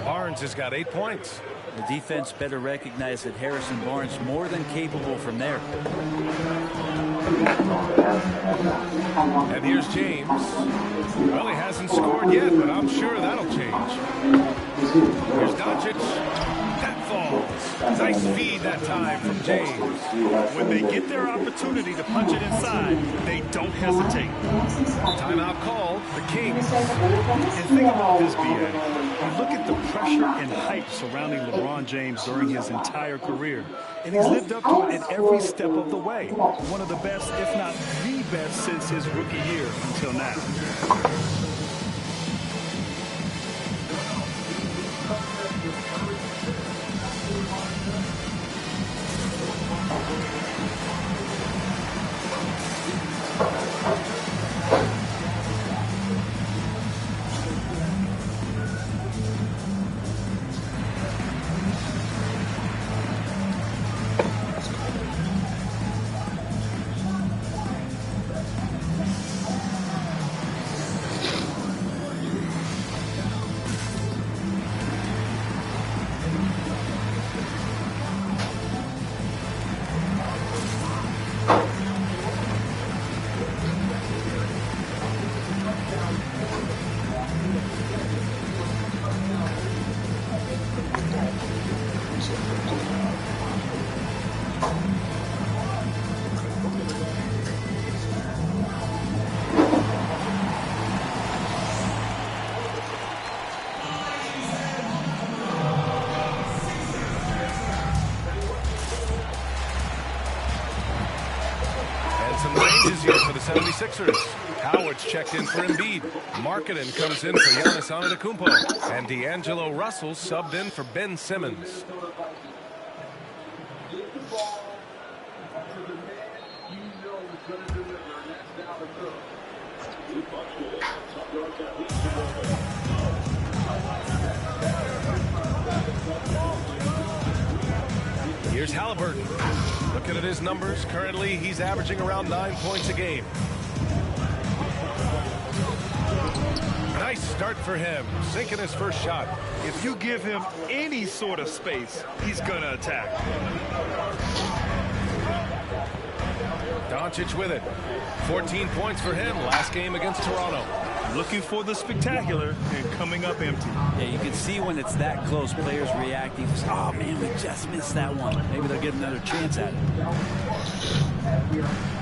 Barnes has got 8 points. The defense better recognize that Harrison Barnes more than capable from there. And here's James. Well, he hasn't scored yet, but I'm sure that'll change. Here's Doncic. That falls. Nice feed that time from James. When they get their opportunity to punch it inside, they don't hesitate. Timeout called. The Kings. And think about this, BA. You look at the pressure and hype surrounding LeBron James during his entire career, and he's lived up to it in every step of the way. One of the best, if not the best, since his rookie year until now. his year for the 76ers. Howard's checked in for Embiid. Markkanen comes in for Giannis Antetokounmpo. And D'Angelo Russell subbed in for Ben Simmons. Here's Halliburton. Looking at his numbers, currently he's averaging around 9 points a game. Nice start for him, sinking his first shot. If you give him any sort of space, he's going to attack. Doncic with it. 14 points for him last game against Toronto. Looking for the spectacular and coming up empty. Yeah, you can see when it's that close, players reacting. Oh, man, we just missed that one. Maybe they'll get another chance at it.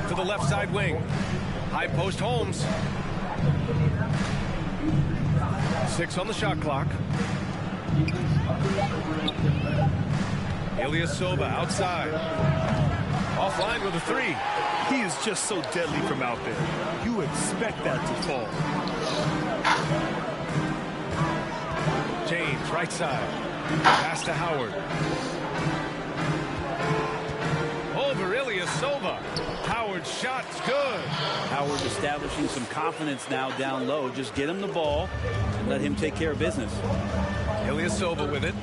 To the left side wing. High post Holmes. 6 on the shot clock. Ilyasova outside. Offline with a 3. He is just so deadly from out there. You expect that to fall. James, right side. Pass to Howard. Over Ilyasova. Howard's shot's good. Howard establishing some confidence now down low. Just get him the ball and let him take care of business. Ilyasova with it.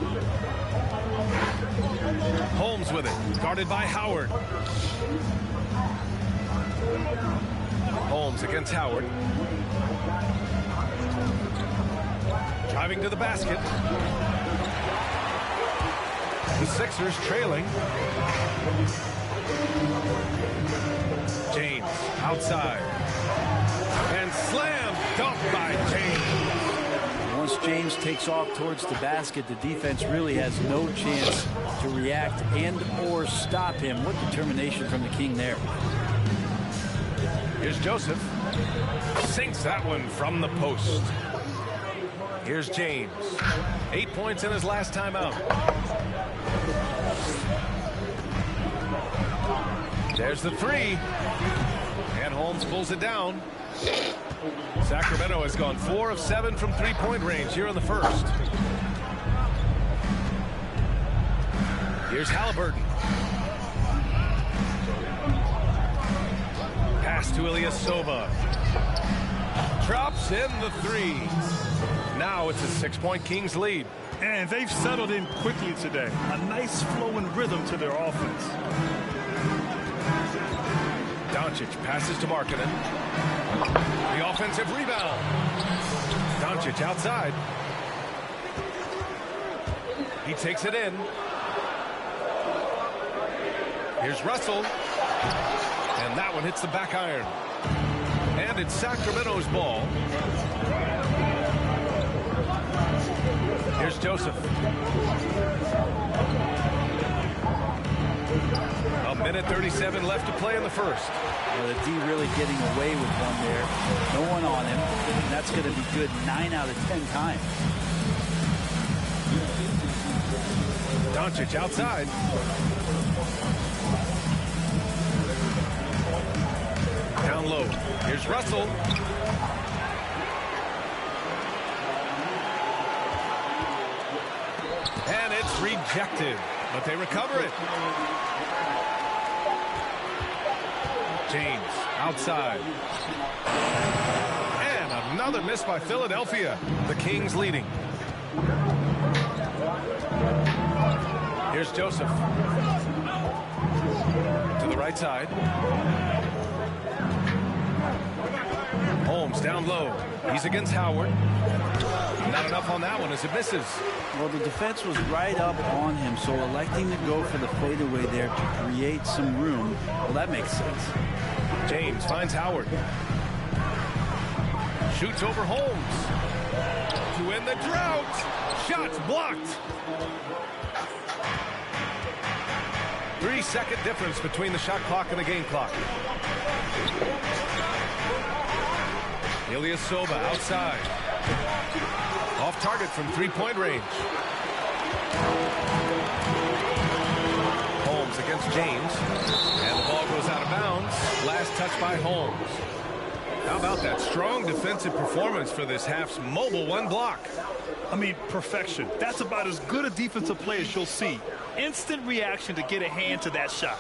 Holmes with it. Guarded by Howard. Holmes against Howard. Driving to the basket. The Sixers trailing. James outside. And slam dunk by James. Once James takes off towards the basket, the defense really has no chance to react and or stop him. What determination from the King there. Here's Joseph. Sinks that one from the post. Here's James. 8 points in his last time out. There's the 3. And Holmes pulls it down. Sacramento has gone 4 of 7 from three-point range here in the first. Here's Halliburton. Pass to Ilyasova. Drops in the 3. Now it's a 6-point Kings lead. And they've settled in quickly today. A nice flowing rhythm to their offense. Doncic passes to Markkanen. The offensive rebound. Doncic outside. He takes it in. Here's Russell. And that one hits the back iron. And it's Sacramento's ball. Here's Joseph. A minute 37 left to play in the first. Well, the D really getting away with one there. No one on him. And that's going to be good 9 out of 10 times. Doncic outside. Down low. Here's Russell. And it's rejected, but they recover it. James outside. And another miss by Philadelphia. The Kings leading. Here's Joseph. To the right side. Holmes down low. He's against Howard. Not enough on that one as it misses. Well, the defense was right up on him, so electing to go for the fadeaway there to create some room, well, that makes sense. James finds Howard. Shoots over Holmes. To end the drought. Shots blocked. 3-second difference between the shot clock and the game clock. Ilyasova outside. Off target from three-point range. Holmes against James. And the ball goes out of bounds. Last touch by Holmes. How about that strong defensive performance for this half's mobile one block? I mean, perfection. That's about as good a defensive play as you'll see. Instant reaction to get a hand to that shot.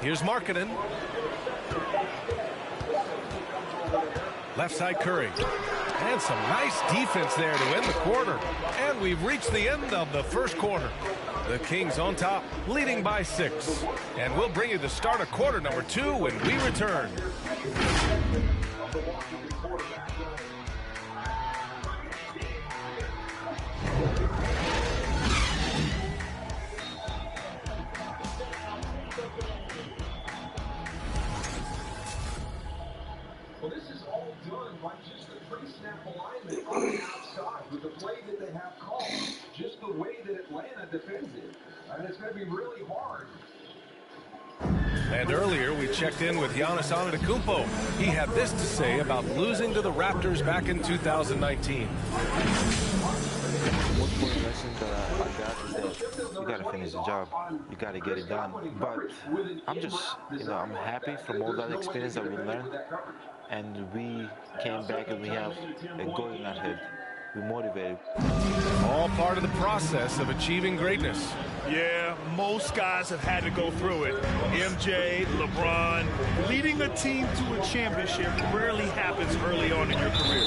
Here's Markkanen. Left side Curry. And some nice defense there to end the quarter. And we've reached the end of the first quarter. The Kings on top, leading by 6. And we'll bring you the start of quarter number 2 when we return. Well, this is all done by just the pre-snap alignment on the outside with the play that they have called. Just the way that Atlanta defends it. And it's going to be really hard. And earlier, we checked in with Giannis Antetokounmpo. He had this to say about losing to the Raptors back in 2019. Most important lesson that I got is that you got to finish the job. You got to get it done. But I'm just, I'm happy from all that experience that we learned. And we came back and we have a goal in our head. We're motivated. All part of the process of achieving greatness. Yeah, most guys have had to go through it. MJ, LeBron, leading a team to a championship rarely happens early on in your career.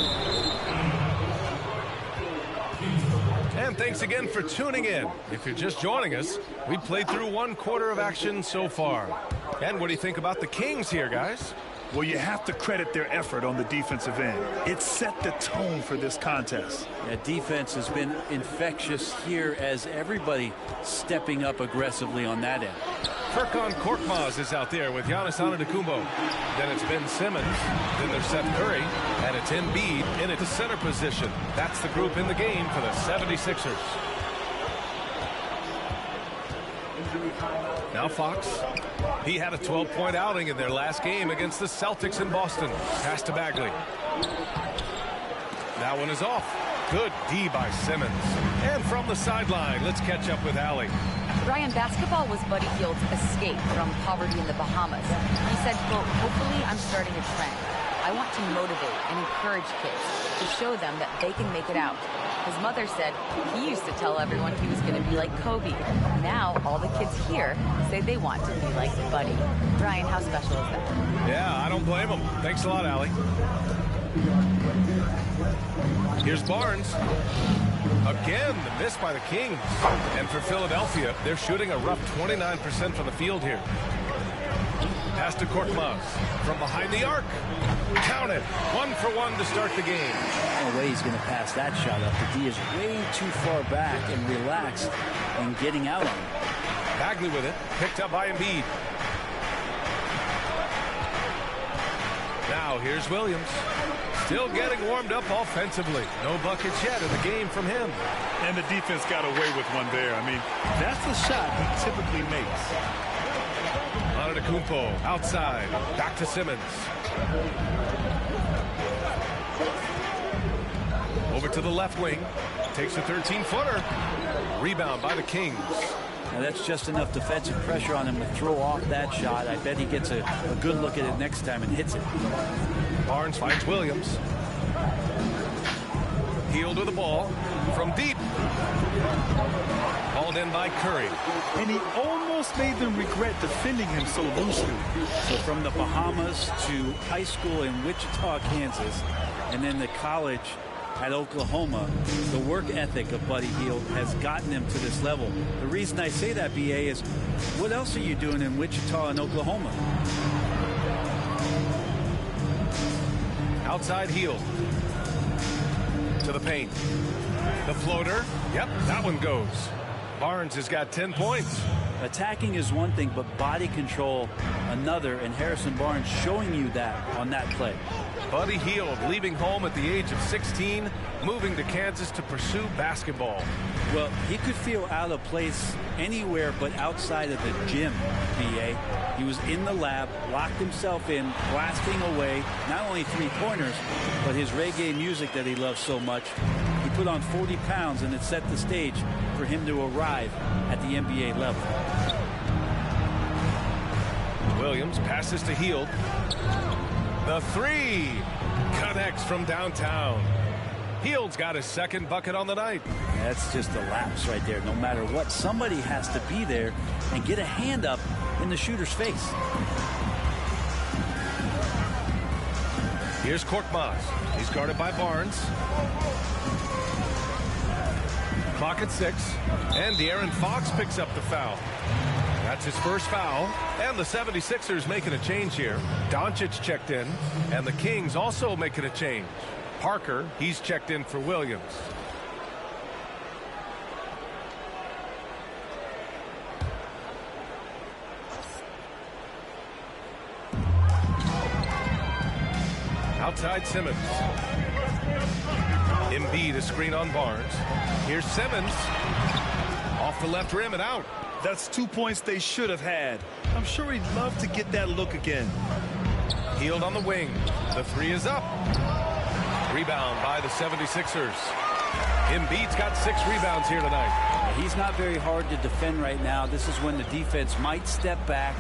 And thanks again for tuning in. If you're just joining us, we played through 1 quarter of action so far. And what do you think about the Kings here, guys? Well, you have to credit their effort on the defensive end. It set the tone for this contest. Yeah, defense has been infectious here as everybody stepping up aggressively on that end. Furkan Korkmaz is out there with Giannis Antetokounmpo. Then it's Ben Simmons. Then there's Seth Curry. And it's Embiid in its center position. That's the group in the game for the 76ers. Now Fox. He had a 12-point outing in their last game against the Celtics in Boston. Pass to Bagley. That one is off. Good D by Simmons. And from the sideline, let's catch up with Allie. Ryan, basketball was Buddy Hield's escape from poverty in the Bahamas. He said, quote, hopefully I'm starting a trend. I want to motivate and encourage kids to show them that they can make it out. His mother said he used to tell everyone he was going to be like Kobe. Now all the kids here say they want to be like Buddy. Ryan, how special is that? Yeah, I don't blame him. Thanks a lot, Allie. Here's Barnes. Again, the miss by the Kings. And for Philadelphia, they're shooting a rough 29% from the field here. Pass to Korkmaz from behind the arc. Count it. 1 for 1 to start the game. No way he's going to pass that shot up. The D is way too far back and relaxed and getting out on him. Bagley with it. Picked up by Embiid. Now here's Williams. Still getting warmed up offensively. No buckets yet in the game from him. And the defense got away with one there. I mean, that's the shot he typically makes. Antetokounmpo outside. Back to Simmons. Over to the left wing. Takes a 13-footer. Rebound by the Kings. Now that's just enough defensive pressure on him to throw off that shot. I bet he gets a good look at it next time and hits it. Barnes finds Williams. Hield with the ball from deep. Hauled in by Curry. And he almost made them regret defending him so loosely. So from the Bahamas to high school in Wichita, Kansas, and then the college at Oklahoma, the work ethic of Buddy Hield has gotten him to this level. The reason I say that, BA, is what else are you doing in Wichita and Oklahoma? Outside Hield. To the paint. The floater. Yep, that one goes. Barnes has got 10 points. Attacking is one thing, but body control another, and Harrison Barnes showing you that on that play. Buddy Hield leaving home at the age of 16, moving to Kansas to pursue basketball. Well, he could feel out of place anywhere but outside of the gym, B.A. He was in the lab, locked himself in, blasting away not only three-pointers, but his reggae music that he loves so much. He put on 40 pounds, and it set the stage for him to arrive at the NBA level. Williams passes to Hield. The three connects from downtown. Hield's got his second bucket on the night. That's just a lapse right there. No matter what, somebody has to be there and get a hand up in the shooter's face. Here's Korkmaz. He's guarded by Barnes. Clock at 6. And De'Aaron Fox picks up the foul. That's his first foul. And the 76ers making a change here. Doncic checked in. And the Kings also making a change. Parker, he's checked in for Williams. Outside Simmons. Embiid, a screen on Barnes. Here's Simmons. Off the left rim and out. That's 2 points they should have had. I'm sure he'd love to get that look again. Hield on the wing. The three is up. Rebound by the 76ers. Embiid's got 6 rebounds here tonight. He's not very hard to defend right now. This is when the defense might step back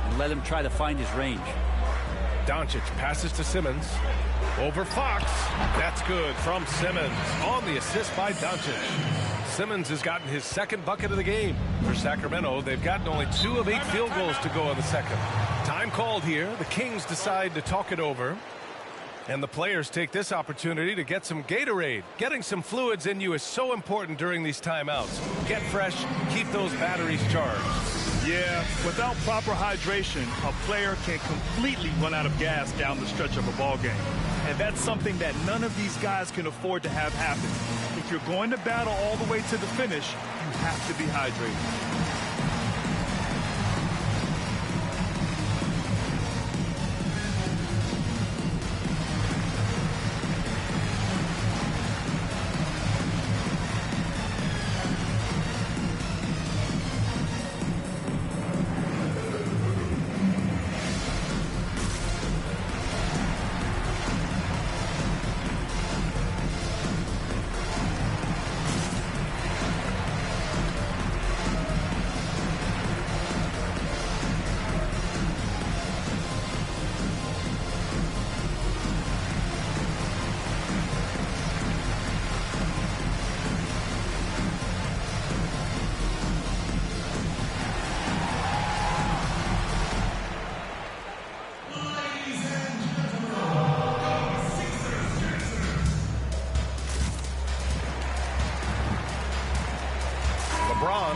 and let him try to find his range. Doncic passes to Simmons. Over Fox. That's good from Simmons on the assist by Doncic. Simmons has gotten his second bucket of the game. For Sacramento, they've gotten only 2 of 8 field goals to go in the second. Time called here. The Kings decide to talk it over. And the players take this opportunity to get some Gatorade. Getting some fluids in you is so important during these timeouts. Get fresh, keep those batteries charged. Yeah, without proper hydration, a player can completely run out of gas down the stretch of a ball game. And that's something that none of these guys can afford to have happen. If you're going to battle all the way to the finish, you have to be hydrated.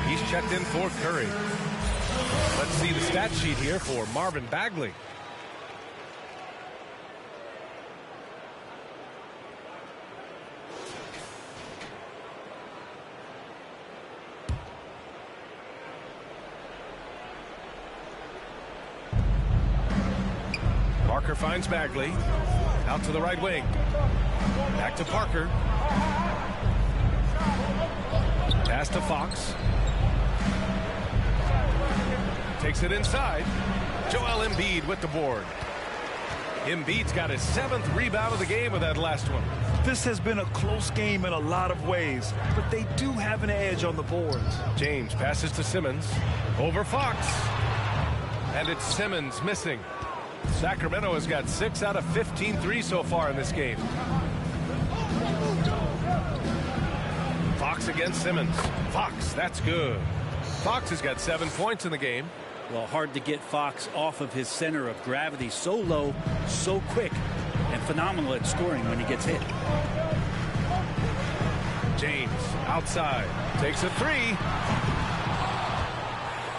He's checked in for Curry. Let's see the stat sheet here for Marvin Bagley. Parker finds Bagley. Out to the right wing. Back to Parker. Pass to Fox. Takes it inside. Joel Embiid with the board. Embiid's got his 7th rebound of the game with that last one. This has been a close game in a lot of ways, but they do have an edge on the boards. James passes to Simmons. Over Fox. And it's Simmons missing. Sacramento has got 6 out of 15 threes so far in this game. Fox against Simmons. Fox, that's good. Fox has got 7 points in the game. Well, hard to get Fox off of his center of gravity. So low, so quick, and phenomenal at scoring when he gets hit. James outside. Takes a 3.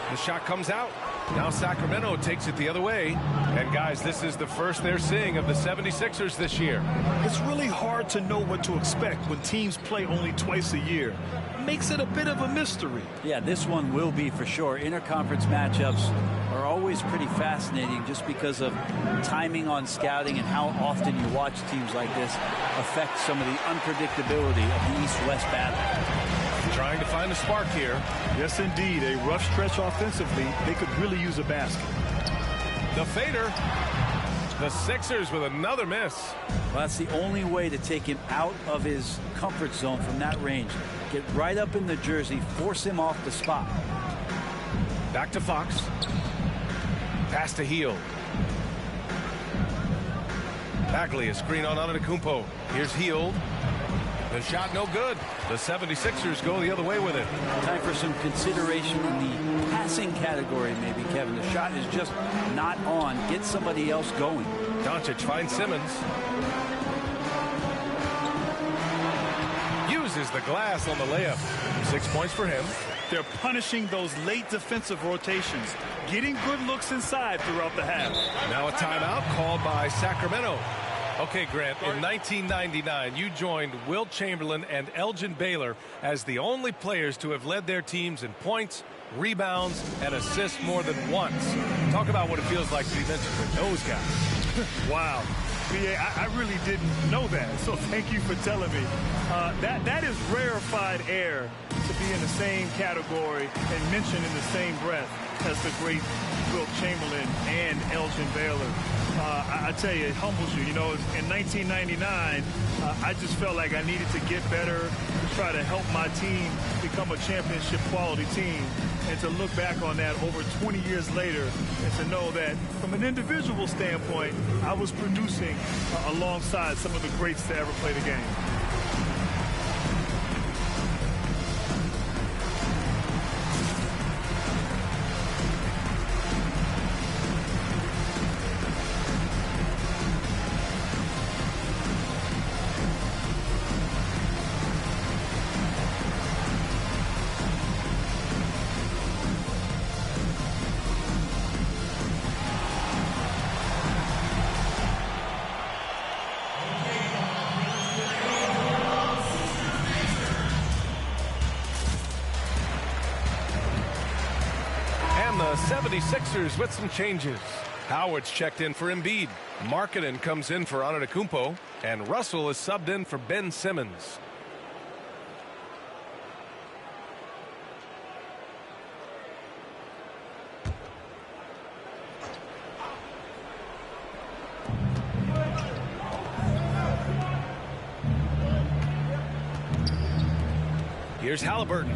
The shot comes out. Now Sacramento takes it the other way. And guys, this is the first they're seeing of the 76ers this year. It's really hard to know what to expect when teams play only twice a year. It makes it a bit of a mystery. Yeah, this one will be for sure. Interconference matchups are always pretty fascinating just because of timing on scouting and how often you watch teams like this affect some of the unpredictability of the East-West battle. Trying to find a spark here. Yes, indeed. A rough stretch offensively. They could really use a basket. The fader. The Sixers with another miss. Well, that's the only way to take him out of his comfort zone from that range. Get right up in the jersey, force him off the spot. Back to Fox. Pass to Hield. Bagley, a screen on Antetokounmpo. Here's Hield. The shot no good. The 76ers go the other way with it. Time for some consideration in the passing category, maybe, Kevin. The shot is just not on. Get somebody else going. Doncic finds Simmons. Uses the glass on the layup. 6 points for him. They're punishing those late defensive rotations, getting good looks inside throughout the half. Now a timeout called by Sacramento. Okay, Grant, in 1999, you joined Wilt Chamberlain and Elgin Baylor as the only players to have led their teams in points, rebounds, and assists more than once. Talk about what it feels like to be mentioned with those guys. Wow. BA, I really didn't know that, so thank you for telling me. That is rarefied air to be in the same category and mentioned in the same breath as the great Wilt Chamberlain and Elgin Baylor. I tell you, it humbles you. You know, in 1999, I just felt like I needed to get better, to try to help my team become a championship quality team. And to look back on that over 20 years later and to know that from an individual standpoint, I was producing alongside some of the greats to ever play the game. The 76ers with some changes. Howard's checked in for Embiid. Markkanen comes in for Antetokounmpo. And Russell is subbed in for Ben Simmons. Here's Halliburton.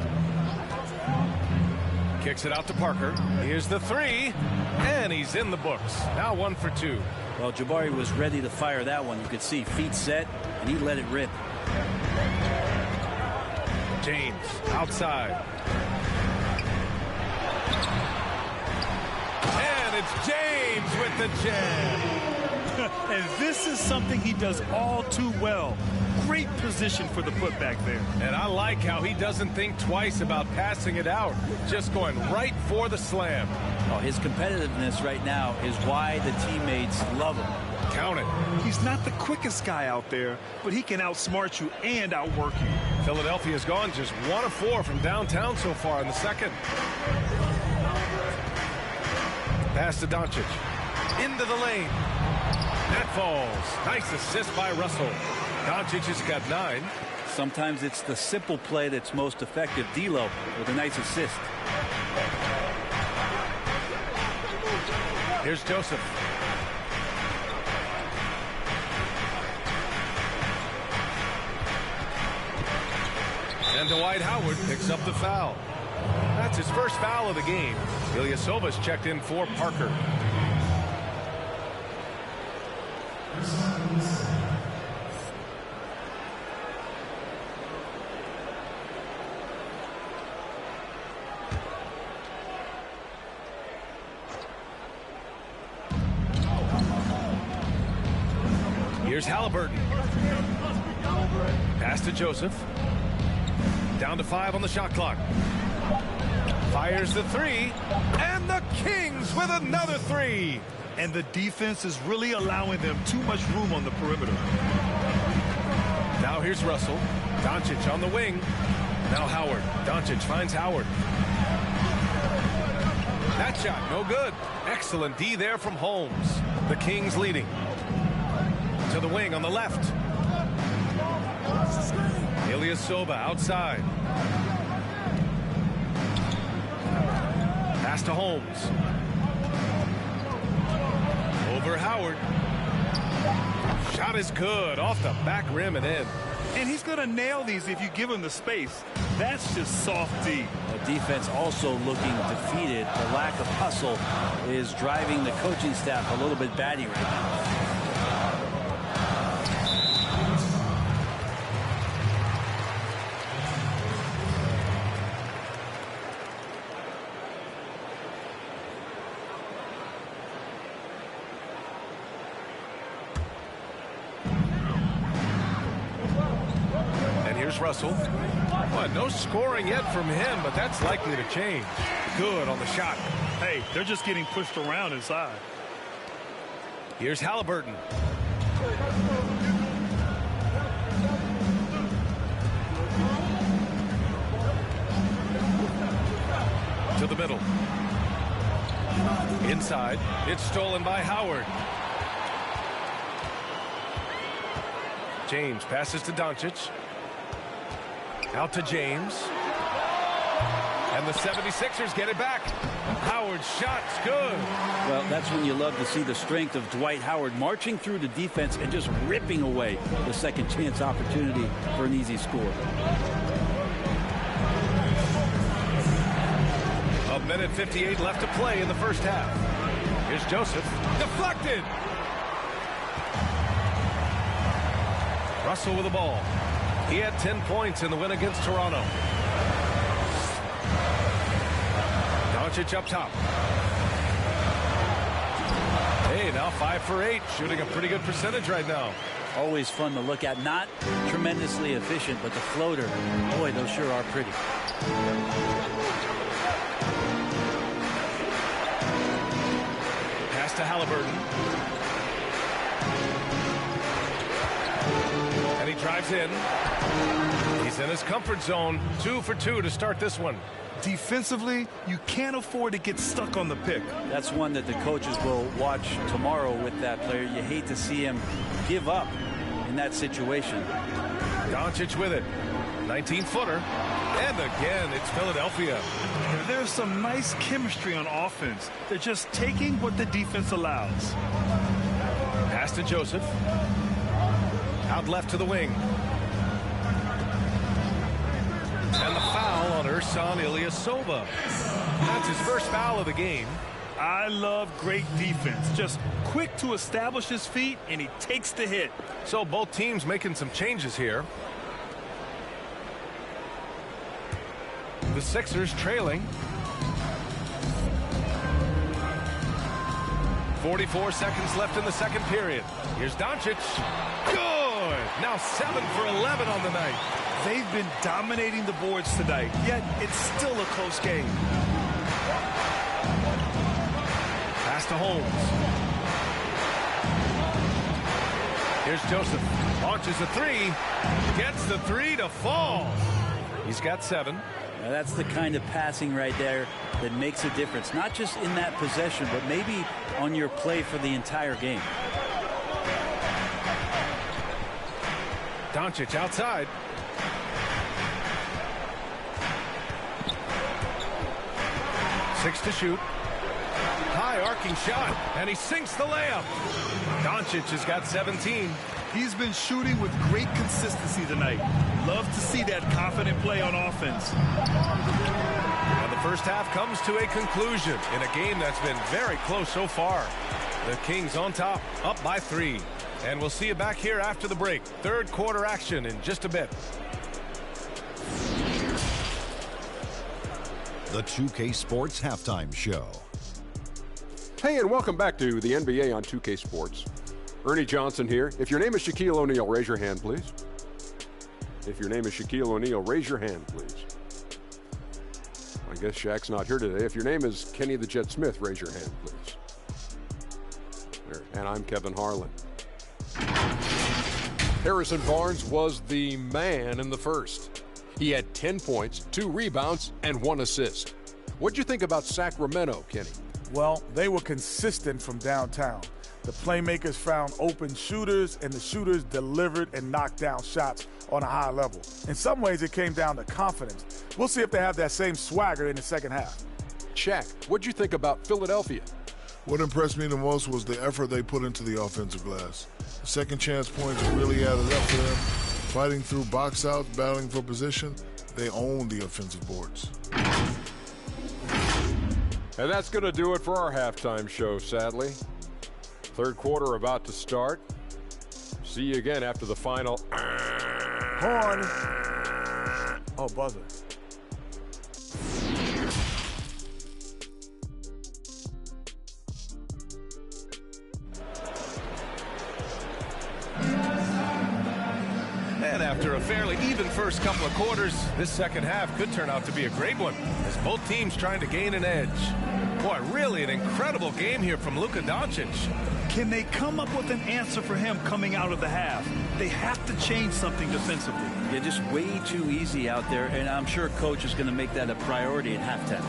Kicks it out to Parker. Here's the three, and he's in the books. Now 1 for 2. Well, Jabari was ready to fire that one. You could see feet set, and he let it rip. James outside. And it's James with the jam. And this is something he does all too well. Great position for the putback there. And I like how he doesn't think twice about passing it out. Just going right for the slam. Oh, his competitiveness right now is why the teammates love him. Count it. He's not the quickest guy out there, but he can outsmart you and outwork you. Philadelphia's gone just 1 of 4 from downtown so far in the second. Pass to Doncic. Into the lane. That falls. Nice assist by Russell. Doncic has got 9. Sometimes it's the simple play that's most effective. D'Lo with a nice assist. Here's Joseph. And Dwight Howard picks up the foul. That's his first foul of the game. Ilyasova's checked in for Parker. Here's Halliburton. Pass to Joseph. Down to 5 on the shot clock. Fires the three. And the Kings with another 3. And the defense is really allowing them too much room on the perimeter. Now here's Russell. Doncic on the wing. Now Howard. Doncic finds Howard. That shot no good. Excellent D there from Holmes. The Kings leading. To the wing on the left. Ilyasova outside. Pass to Holmes. Over Howard. Shot is good. Off the back rim and in. And he's going to nail these if you give him the space. That's just soft D. The defense also looking defeated. The lack of hustle is driving the coaching staff a little bit batty right now. Russell. Well, no scoring yet from him, but that's likely to change. Good on the shot. Hey, they're just getting pushed around inside. Here's Halliburton. To the middle. Inside. It's stolen by Howard. James passes to Doncic. Out to James. And the 76ers get it back. Howard's shot's good. Well, that's when you love to see the strength of Dwight Howard marching through the defense and just ripping away the second chance opportunity for an easy score. A minute 58 left to play in the first half. Here's Joseph. Deflected. Russell with the ball. He had 10 points in the win against Toronto. Doncic up top. Hey, now 5 for 8, shooting a pretty good percentage right now. Always fun to look at. Not tremendously efficient, but the floater, boy, those sure are pretty. Pass to Halliburton. And he drives in. He's in his comfort zone. 2 for 2 to start this one. Defensively, you can't afford to get stuck on the pick. That's one that the coaches will watch tomorrow with that player. You hate to see him give up in that situation. Doncic with it. 19-footer. And again, it's Philadelphia. There's some nice chemistry on offense. They're just taking what the defense allows. Pass to Joseph. Out left to the wing. And the foul on Ersan Ilyasova. That's his first foul of the game. I love great defense. Just quick to establish his feet, and he takes the hit. So both teams making some changes here. The Sixers trailing. 44 seconds left in the second period. Here's Doncic. Good. Now 7 for 11 on the night. They've been dominating the boards tonight, yet it's still a close game. Pass to Holmes. Here's Joseph. Launches a 3. Gets the 3 to fall. He's got 7. Now that's the kind of passing right there that makes a difference. Not just in that possession, but maybe on your play for the entire game. Doncic outside. Six to shoot. High arcing shot, and he sinks the layup. Doncic has got 17. He's been shooting with great consistency tonight. Love to see that confident play on offense. And the first half comes to a conclusion in a game that's been very close so far. The Kings on top, up by 3. And we'll see you back here after the break. Third quarter action in just a bit. The 2K Sports Halftime Show. Hey, and welcome back to the NBA on 2K Sports. Ernie Johnson here. If your name is Shaquille O'Neal, raise your hand, please. If your name is Shaquille O'Neal, raise your hand, please. I guess Shaq's not here today. If your name is Kenny the Jet Smith, raise your hand, please. There. And I'm Kevin Harlan. Harrison Barnes was the man in the first. He had 10 points, 2 rebounds, and 1 assist. What'd you think about Sacramento, Kenny? Well, they were consistent from downtown. The playmakers found open shooters, and the shooters delivered and knocked down shots on a high level. In some ways, it came down to confidence. We'll see if they have that same swagger in the second half. Shaq, what'd you think about Philadelphia? What impressed me the most was the effort they put into the offensive glass. The second chance points really added up for them. Fighting through box outs, battling for position, they owned the offensive boards. And that's going to do it for our halftime show, sadly. Third quarter about to start. See you again after the final. Horn. Oh, buzzer. And after a fairly even first couple of quarters, this second half could turn out to be a great one as both teams trying to gain an edge. Boy, really an incredible game here from Luka Doncic. Can they come up with an answer for him coming out of the half? They have to change something defensively. Yeah, just way too easy out there, and I'm sure coach is going to make that a priority at halftime.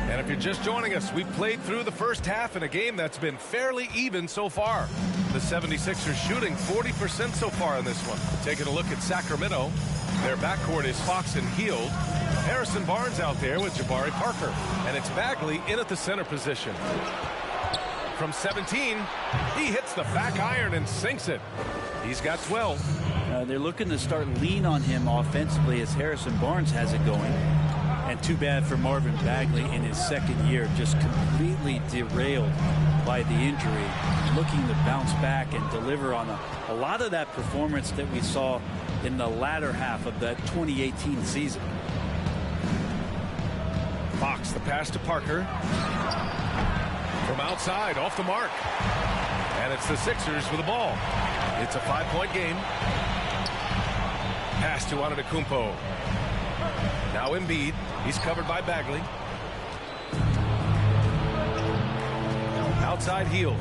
And if you're just joining us, we played through the first half in a game that's been fairly even so far. The 76ers shooting 40% so far in this one. Taking a look at Sacramento. Their backcourt is Fox and Hield. Harrison Barnes out there with Jabari Parker. And it's Bagley in at the center position. From 17, he hits the back iron and sinks it. He's got 12. They're looking to start lean on him offensively as Harrison Barnes has it going. And too bad for Marvin Bagley in his second year, just completely derailed by the injury, looking to bounce back and deliver on a lot of that performance that we saw in the latter half of that 2018 season. Fox, the pass to Parker. From outside, off the mark. And it's the Sixers with the ball. It's a 5-point game. Pass to Antetokounmpo. Now Embiid. He's covered by Bagley. Outside Hield.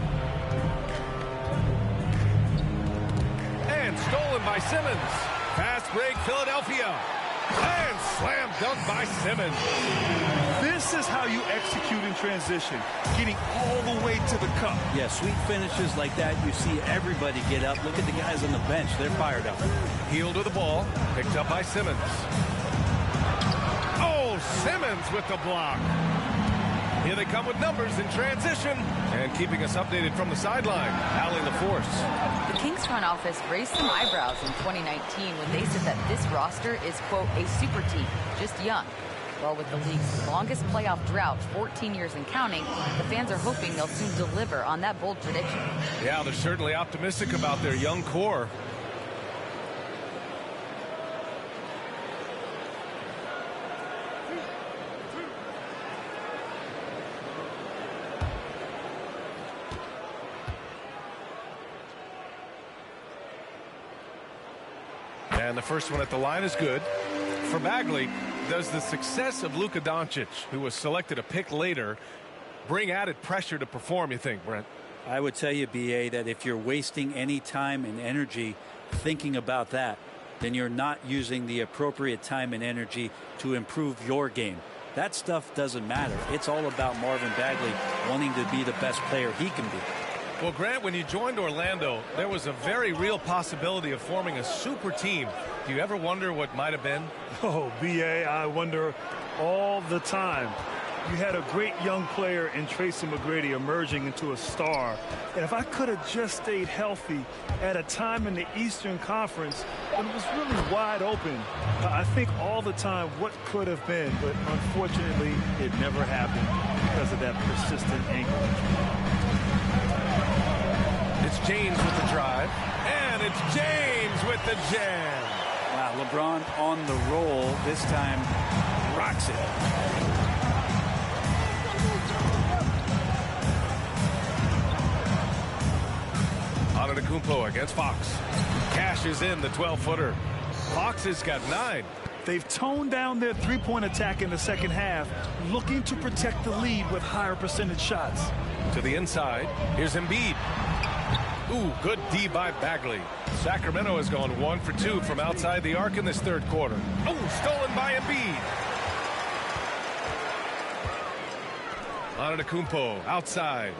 And stolen by Simmons. Fast break Philadelphia. And slam dunk by Simmons. This is how you execute in transition, getting all the way to the cup. Yeah, sweet finishes like that, you see everybody get up. Look at the guys on the bench. They're fired up. Hield with the ball. Picked up by Simmons. Simmons with the block. Here they come with numbers in transition and keeping us updated from the sideline. Allie LaForce. The Kings front office raised some eyebrows in 2019 when they said that this roster is, quote, a super team, just young. Well, with the league's longest playoff drought, 14 years and counting, the fans are hoping they'll soon deliver on that bold prediction. Yeah, they're certainly optimistic about their young core. And the first one at the line is good. For Bagley, does the success of Luka Doncic, who was selected a pick later, bring added pressure to perform, you think, Brent? I would tell you, B.A., that if you're wasting any time and energy thinking about that, then you're not using the appropriate time and energy to improve your game. That stuff doesn't matter. It's all about Marvin Bagley wanting to be the best player he can be. Well, Grant, when you joined Orlando, there was a very real possibility of forming a super team. Do you ever wonder what might have been? Oh, B.A., I wonder all the time. You had a great young player in Tracy McGrady emerging into a star. And if I could have just stayed healthy at a time in the Eastern Conference when it was really wide open, I think all the time what could have been. But unfortunately, it never happened because of that persistent ankle injury. It's James with the drive, and it's James with the jam. Wow, LeBron on the roll. This time, rocks it. Antetokounmpo against Fox. Cashes in the 12-footer. Fox has got 9. They've toned down their three-point attack in the second half, looking to protect the lead with higher percentage shots. To the inside, here's Embiid. Ooh, good D by Bagley. Sacramento has gone 1 for 2 from outside the arc in this third quarter. Oh, stolen by Embiid. Antetokounmpo outside.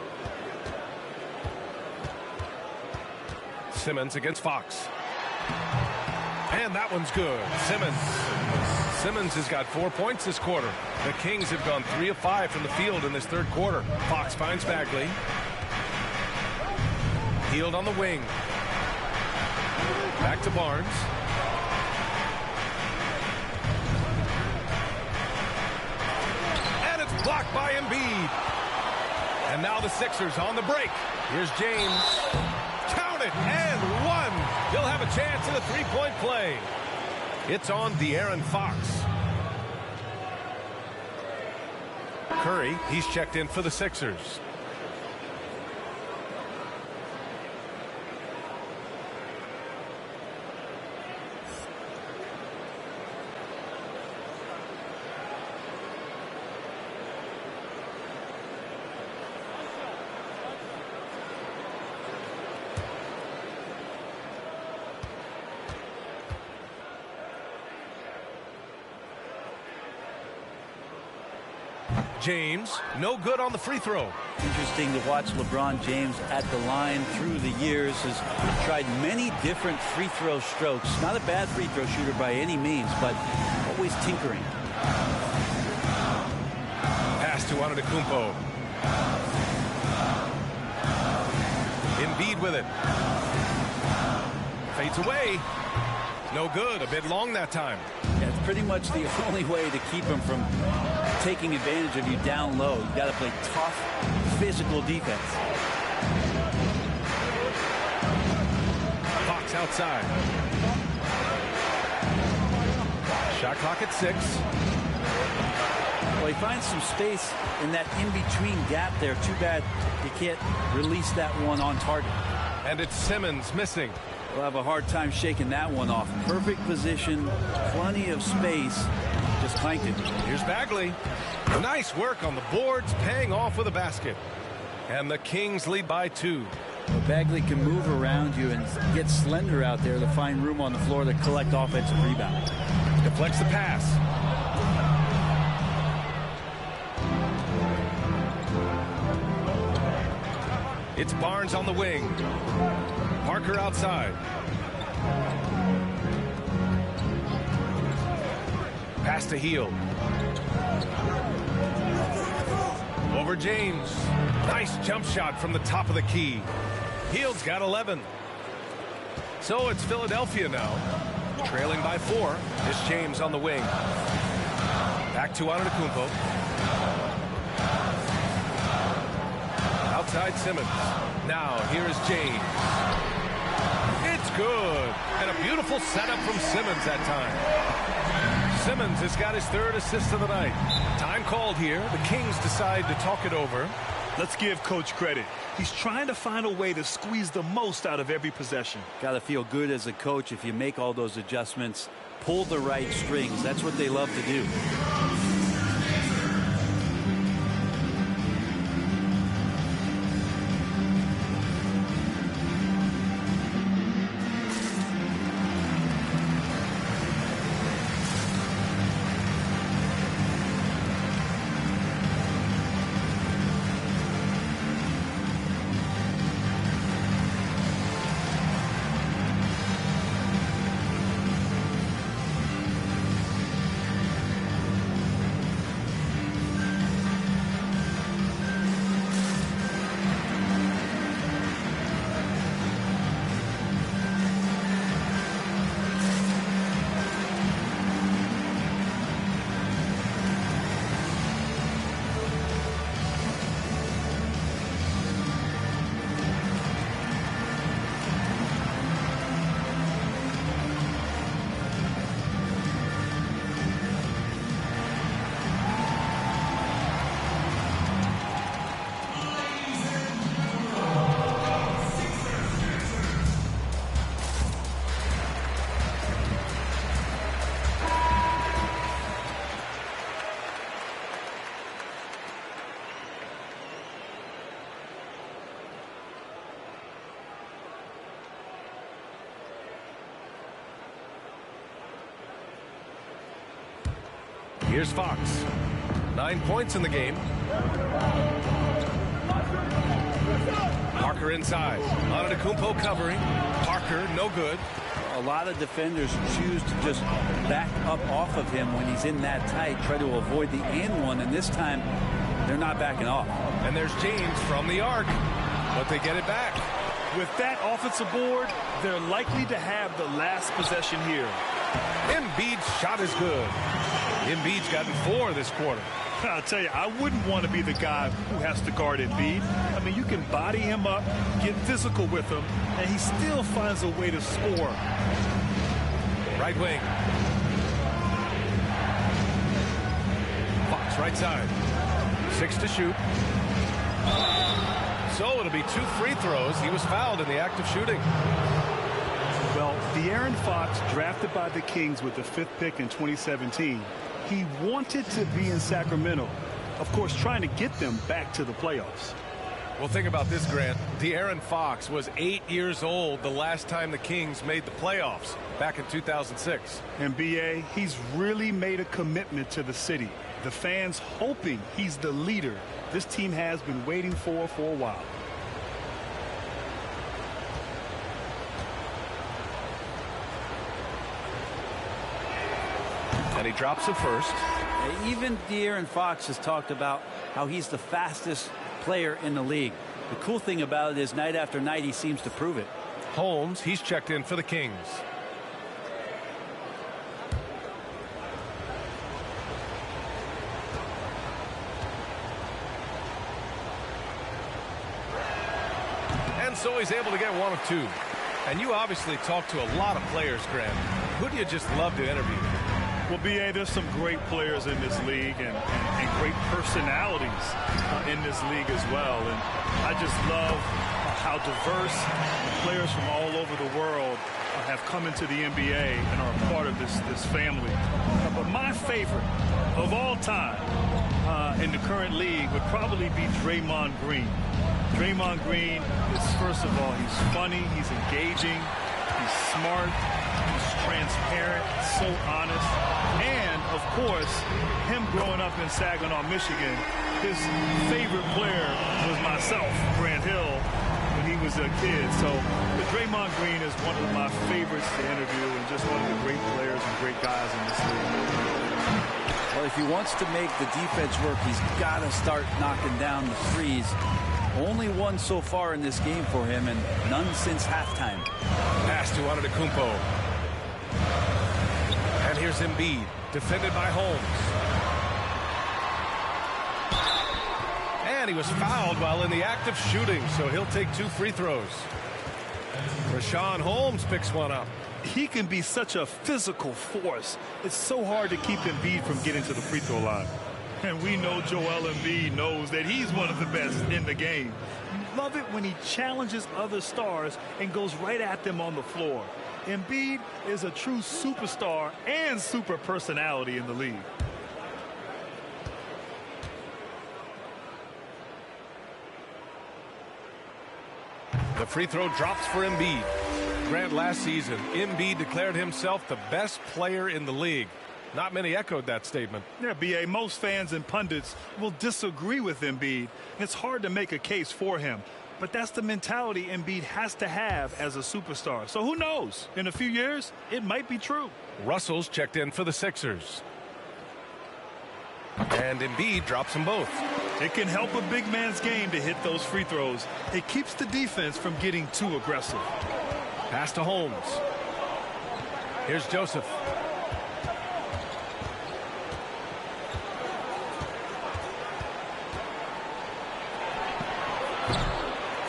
Simmons against Fox. And that one's good. Simmons has got 4 points this quarter. The Kings have gone 3 of 5 from the field in this third quarter. Fox finds Bagley. Hield on the wing. Back to Barnes. And it's blocked by Embiid. And now the Sixers on the break. Here's James. Count it, and one. He'll have a chance at a three-point play. It's on De'Aaron Fox. Curry, he's checked in for the Sixers. James, no good on the free throw. Interesting to watch LeBron James at the line through the years. Has tried many different free throw strokes. Not a bad free throw shooter by any means, but always tinkering. Pass to Antetokounmpo. Embiid with it. Fades away. No good. A bit long that time. Yeah, it's pretty much the only way to keep him from taking advantage of you down low. You got to play tough, physical defense. Fox outside. Shot clock at 6. Well, he finds some space in that in-between gap there. Too bad you can't release that one on target. And it's Simmons missing. We'll have a hard time shaking that one off. Perfect position, plenty of space. Just clanked it. Here's Bagley. Nice work on the boards, paying off with a basket. And the Kings lead by 2. Well, Bagley can move around you and get slender out there to find room on the floor to collect offensive rebounds. Deflects the pass. It's Barnes on the wing. Parker outside. Pass to Hield. Over James. Nice jump shot from the top of the key. Hield's got 11. So it's Philadelphia now, trailing by 4. It's James on the wing. Back to Antetokounmpo. Outside Simmons. Now here is James. It's good. And a beautiful setup from Simmons that time. Simmons has got his 3rd assist of the night. Time called here. The Kings decide to talk it over. Let's give Coach credit. He's trying to find a way to squeeze the most out of every possession. Got to feel good as a coach if you make all those adjustments, pull the right strings. That's what they love to do. Here's Fox. 9 points in the game. Parker inside. Antetokounmpo covering. Parker, no good. A lot of defenders choose to just back up off of him when he's in that tight, try to avoid the and one, and this time they're not backing off. And there's James from the arc, but they get it back. With that offensive board, they're likely to have the last possession here. Embiid's shot is good. Embiid's gotten 4 this quarter. I'll tell you, I wouldn't want to be the guy who has to guard Embiid. I mean, you can body him up, get physical with him, and he still finds a way to score. Right wing. Fox right side. 6 to shoot. So it'll be 2 free throws. He was fouled in the act of shooting. Well, De'Aaron Fox, drafted by the Kings with the 5th pick in 2017, he wanted to be in Sacramento, of course, trying to get them back to the playoffs. Well, think about this, Grant. De'Aaron Fox was 8 years old the last time the Kings made the playoffs, back in 2006. And B.A., he's really made a commitment to the city. The fans hoping he's the leader this team has been waiting for a while. And he drops it first. Even De'Aaron Fox has talked about how he's the fastest player in the league. The cool thing about it is night after night he seems to prove it. Holmes, he's checked in for the Kings. And so he's able to get 1 of 2. And you obviously talk to a lot of players, Grant. Who do you just love to interview? Well, B.A., there's some great players in this league and great personalities in this league as well. And I just love how diverse players from all over the world have come into the NBA and are a part of this family. But my favorite of all time in the current league would probably be Draymond Green. Draymond Green is, first of all, he's funny, he's engaging, he's smart, he's transparent, so honest. And, of course, him growing up in Saginaw, Michigan, his favorite player was myself, Grant Hill, when he was a kid. So the Draymond Green is one of my favorites to interview and just one of the great players and great guys in this league. Well, if he wants to make the defense work, he's got to start knocking down the threes. Only 1 so far in this game for him, and none since halftime. Pass to Antetokounmpo. And here's Embiid, defended by Holmes. And he was fouled while in the act of shooting, so he'll take 2 free throws. Rashawn Holmes picks 1 up. He can be such a physical force. It's so hard to keep Embiid from getting to the free throw line. And we know Joel Embiid knows that he's one of the best in the game. You love it when he challenges other stars and goes right at them on the floor. Embiid is a true superstar and super personality in the league. The free throw drops for Embiid. Grant, last season, Embiid declared himself the best player in the league. Not many echoed that statement. Yeah, B.A., most fans and pundits will disagree with Embiid. It's hard to make a case for him. But that's the mentality Embiid has to have as a superstar. So who knows? In a few years, it might be true. Russell's checked in for the Sixers. And Embiid drops them both. It can help a big man's game to hit those free throws. It keeps the defense from getting too aggressive. Pass to Holmes. Here's Joseph.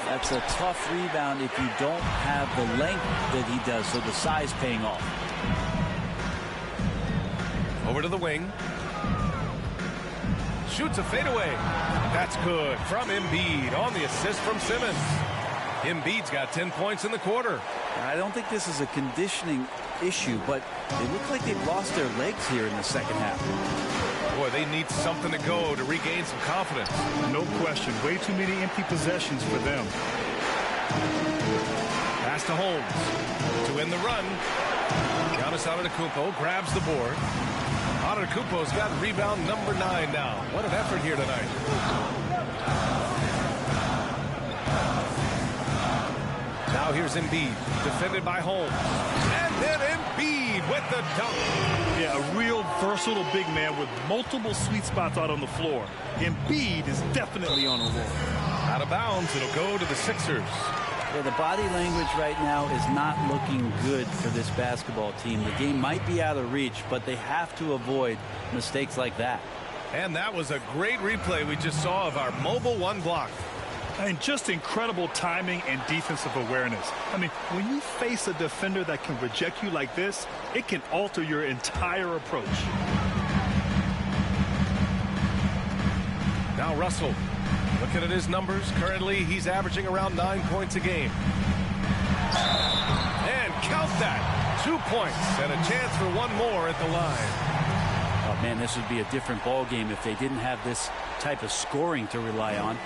That's a tough rebound if you don't have the length that he does, so the size paying off. Over to the wing. Shoots a fadeaway. That's good from Embiid on the assist from Simmons. Embiid's got 10 points in the quarter. I don't think this is a conditioning issue, but they look like they've lost their legs here in the second half. Boy, they need something to go to regain some confidence. No question. Way too many empty possessions for them. Pass to Holmes to win the run. Giannis Antetokounmpo grabs the board. Antetokounmpo's got rebound number 9 now. What an effort here tonight. Now here's Embiid, defended by Holmes. And then Embiid with the dunk. Yeah, a real versatile big man with multiple sweet spots out on the floor. Embiid is definitely on a roll. Out of bounds, it'll go to the Sixers. Yeah, the body language right now is not looking good for this basketball team. The game might be out of reach, but they have to avoid mistakes like that. And that was a great replay we just saw of our mobile one block. And just incredible timing and defensive awareness. I mean, when you face a defender that can reject you like this, it can alter your entire approach. Now Russell. Looking at his numbers, currently he's averaging around 9 points a game. And count that, 2 points and a chance for one more at the line. Oh man, this would be a different ball game if they didn't have this type of scoring to rely on.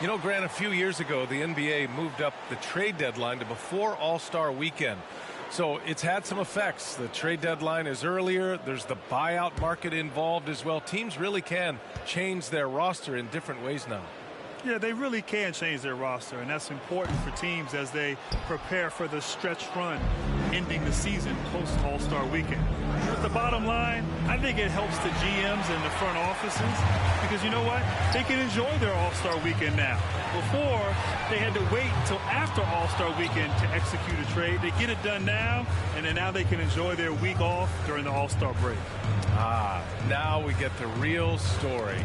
You know, Grant, a few years ago, the NBA moved up the trade deadline to before All-Star weekend. So it's had some effects. The trade deadline is earlier. There's the buyout market involved as well. Teams really can change their roster in different ways now. Yeah, they really can change their roster, and that's important for teams as they prepare for the stretch run ending the season post All-Star weekend. But the bottom line, I think it helps the GMs and the front offices because you know what? They can enjoy their All-Star weekend now. Before, they had to wait until after All-Star weekend to execute a trade. They get it done now, and then now they can enjoy their week off during the All-Star break. Now we get the real story.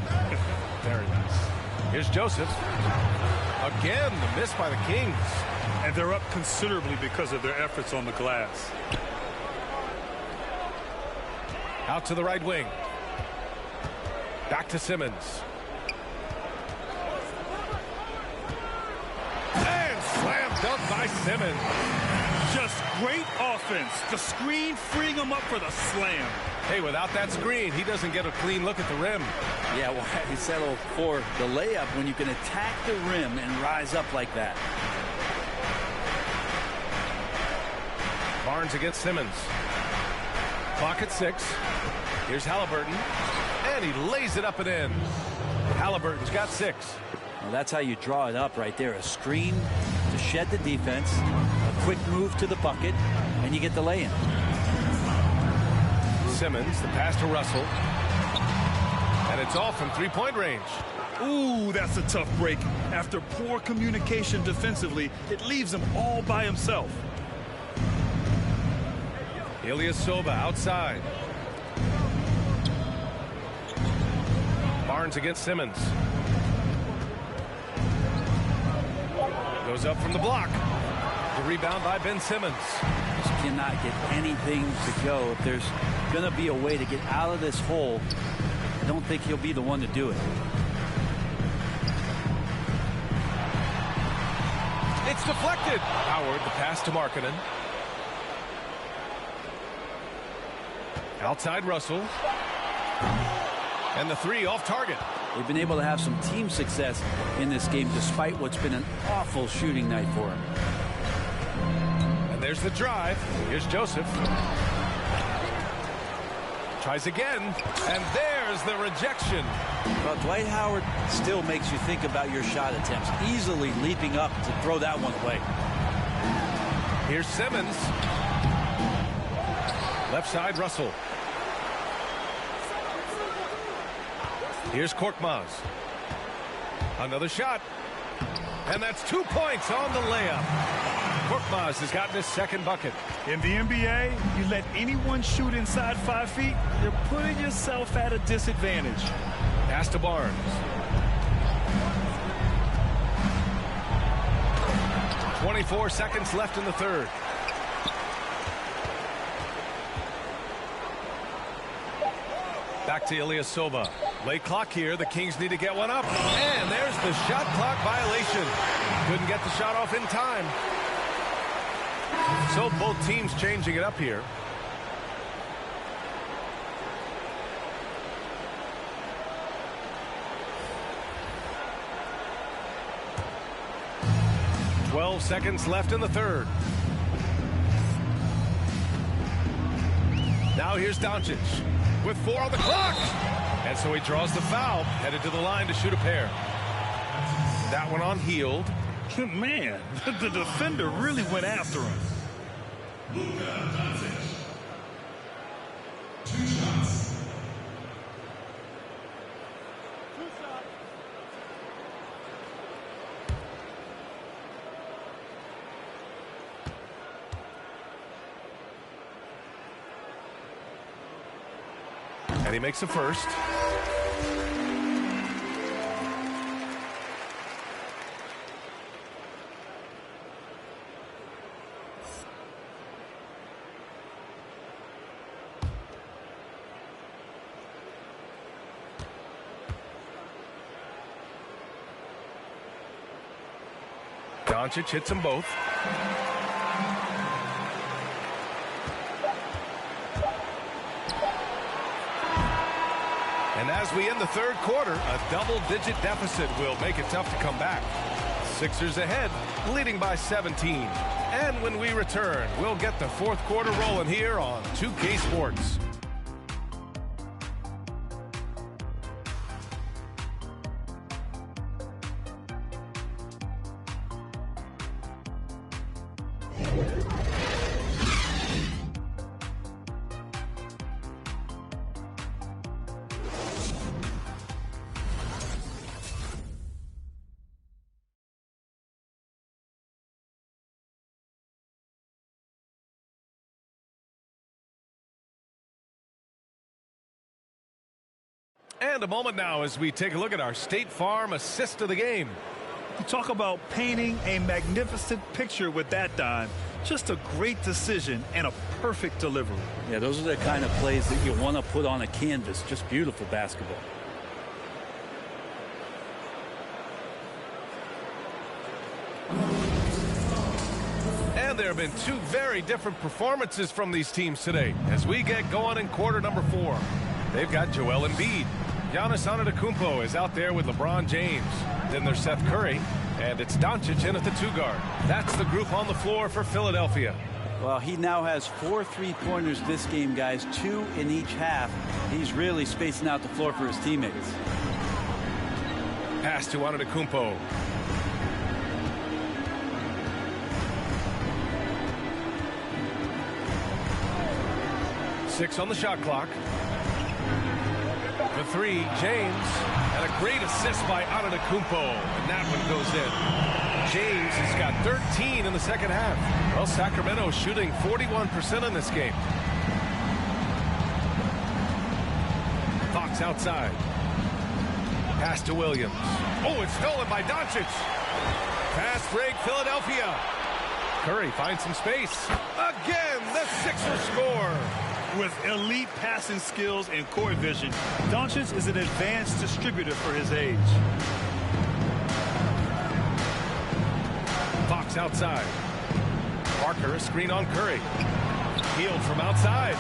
Very nice. Here's Joseph. Again, the miss by the Kings. And they're up considerably because of their efforts on the glass. Out to the right wing. Back to Simmons. And slam dunk by Simmons. Just great offense. The screen freeing him up for the slam. Hey, without that screen, he doesn't get a clean look at the rim. Yeah, well, he settled for the layup when you can attack the rim and rise up like that. Barnes against Simmons. Clock at 6. Here's Halliburton. And he lays it up and in. Halliburton's got 6. Well, that's how you draw it up right there. A screen to shed the defense, a quick move to the bucket, and you get the lay-in. Simmons, the pass to Russell. And it's off from three-point range. Ooh, that's a tough break. After poor communication defensively, it leaves him all by himself. Ilyasova outside. Barnes against Simmons. Goes up from the block. The rebound by Ben Simmons. Just cannot get anything to go. If there's going to be a way to get out of this hole, I don't think he'll be the one to do it. It's deflected. Howard, the pass to Markkanen. Outside Russell. And the three off target. They've been able to have some team success in this game despite what's been an awful shooting night for him. And there's the drive. Here's Joseph. Tries again. And there's the rejection. Well, Dwight Howard still makes you think about your shot attempts, easily leaping up to throw that one away. Here's Simmons. Left side, Russell. Here's Korkmaz. Another shot. And that's 2 points on the layup. Korkmaz has gotten his second bucket. In the NBA, you let anyone shoot inside 5 feet, you're putting yourself at a disadvantage. Pass to Barnes. .24 seconds left in the third. Back to Ilyasova. Late clock here. The Kings need to get one up. And there's the shot clock violation. Couldn't get the shot off in time. So both teams changing it up here. .12 seconds left in the third. Now here's Doncic with 4 on the clock. And so he draws the foul, headed to the line to shoot a pair. That one on Hield. Man, the defender really went after him. Luka Doncic. 2 shots. And he makes a first. Doncic hits them both. And as we end the third quarter, a double-digit deficit will make it tough to come back. Sixers ahead, leading by 17. And when we return, we'll get the fourth quarter rolling here on 2K Sports. And a moment now as we take a look at our State Farm assist of the game. You talk about painting a magnificent picture with that dime. Just a great decision and a perfect delivery. Yeah, those are the kind of plays that you want to put on a canvas. Just beautiful basketball. And there have been two very different performances from these teams today as we get going in quarter number 4. They've got Joel Embiid. Giannis Antetokounmpo is out there with LeBron James. Then there's Seth Curry, and it's Doncic in at the 2 guard. That's the group on the floor for Philadelphia. Well, he now has 4 3-pointers this game, guys, 2 in each half. He's really spacing out the floor for his teammates. Pass to Antetokounmpo. Six on the shot clock. The 3, James, and a great assist by Antetokounmpo, and that one goes in. James has got 13 in the second half. Well, Sacramento shooting 41% in this game. Fox outside. Pass to Williams. Oh, it's stolen by Doncic. Fast break, Philadelphia. Curry finds some space. Again, the Sixers score. With elite passing skills and court vision, Doncic is an advanced distributor for his age. Fox outside. Parker, a screen on Curry. Healed from outside.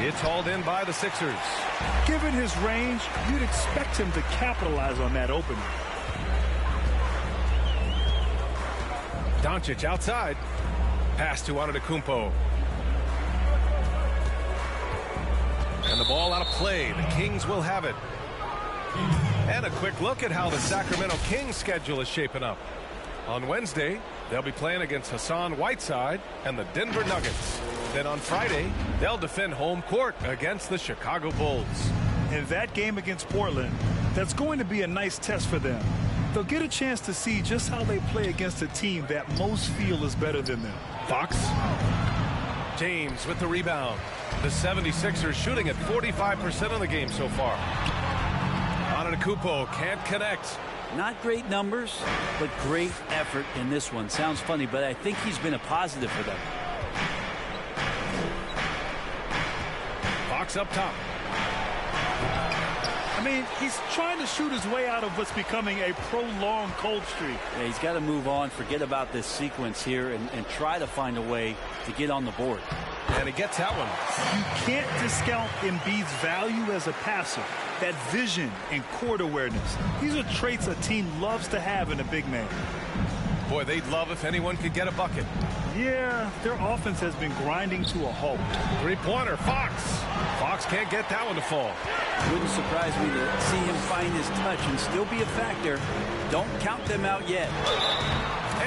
It's hauled in by the Sixers. Given his range, you'd expect him to capitalize on that opening. Doncic outside. Pass to Antetokounmpo. And the ball out of play. The Kings will have it. And a quick look at how the Sacramento Kings schedule is shaping up. On Wednesday, they'll be playing against Hassan Whiteside and the Denver Nuggets. Then on Friday, they'll defend home court against the Chicago Bulls. In that game against Portland, that's going to be a nice test for them. They'll get a chance to see just how they play against a team that most feel is better than them. Fox. James with the rebound. The 76ers shooting at 45% of the game so far. Antetokounmpo can't connect. Not great numbers, but great effort in this one. Sounds funny, but I think he's been a positive for them. Fox up top. I mean, he's trying to shoot his way out of what's becoming a prolonged cold streak. Yeah, he's got to move on, forget about this sequence here, and try to find a way to get on the board. And he gets that one. You can't discount Embiid's value as a passer. That vision and court awareness. These are traits a team loves to have in a big man. Boy, they'd love if anyone could get a bucket. Yeah, their offense has been grinding to a halt. Three-pointer, Fox. Fox can't get that one to fall. Wouldn't surprise me to see him find his touch and still be a factor. Don't count them out yet.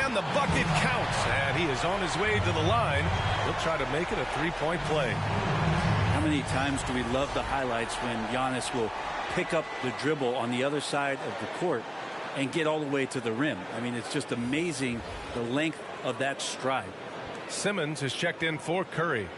And the bucket counts. And he is on his way to the line. He'll try to make it a three-point play. How many times do we love the highlights when Giannis will pick up the dribble on the other side of the court and get all the way to the rim? I mean, it's just amazing the length of that stride. Simmons has checked in for Curry.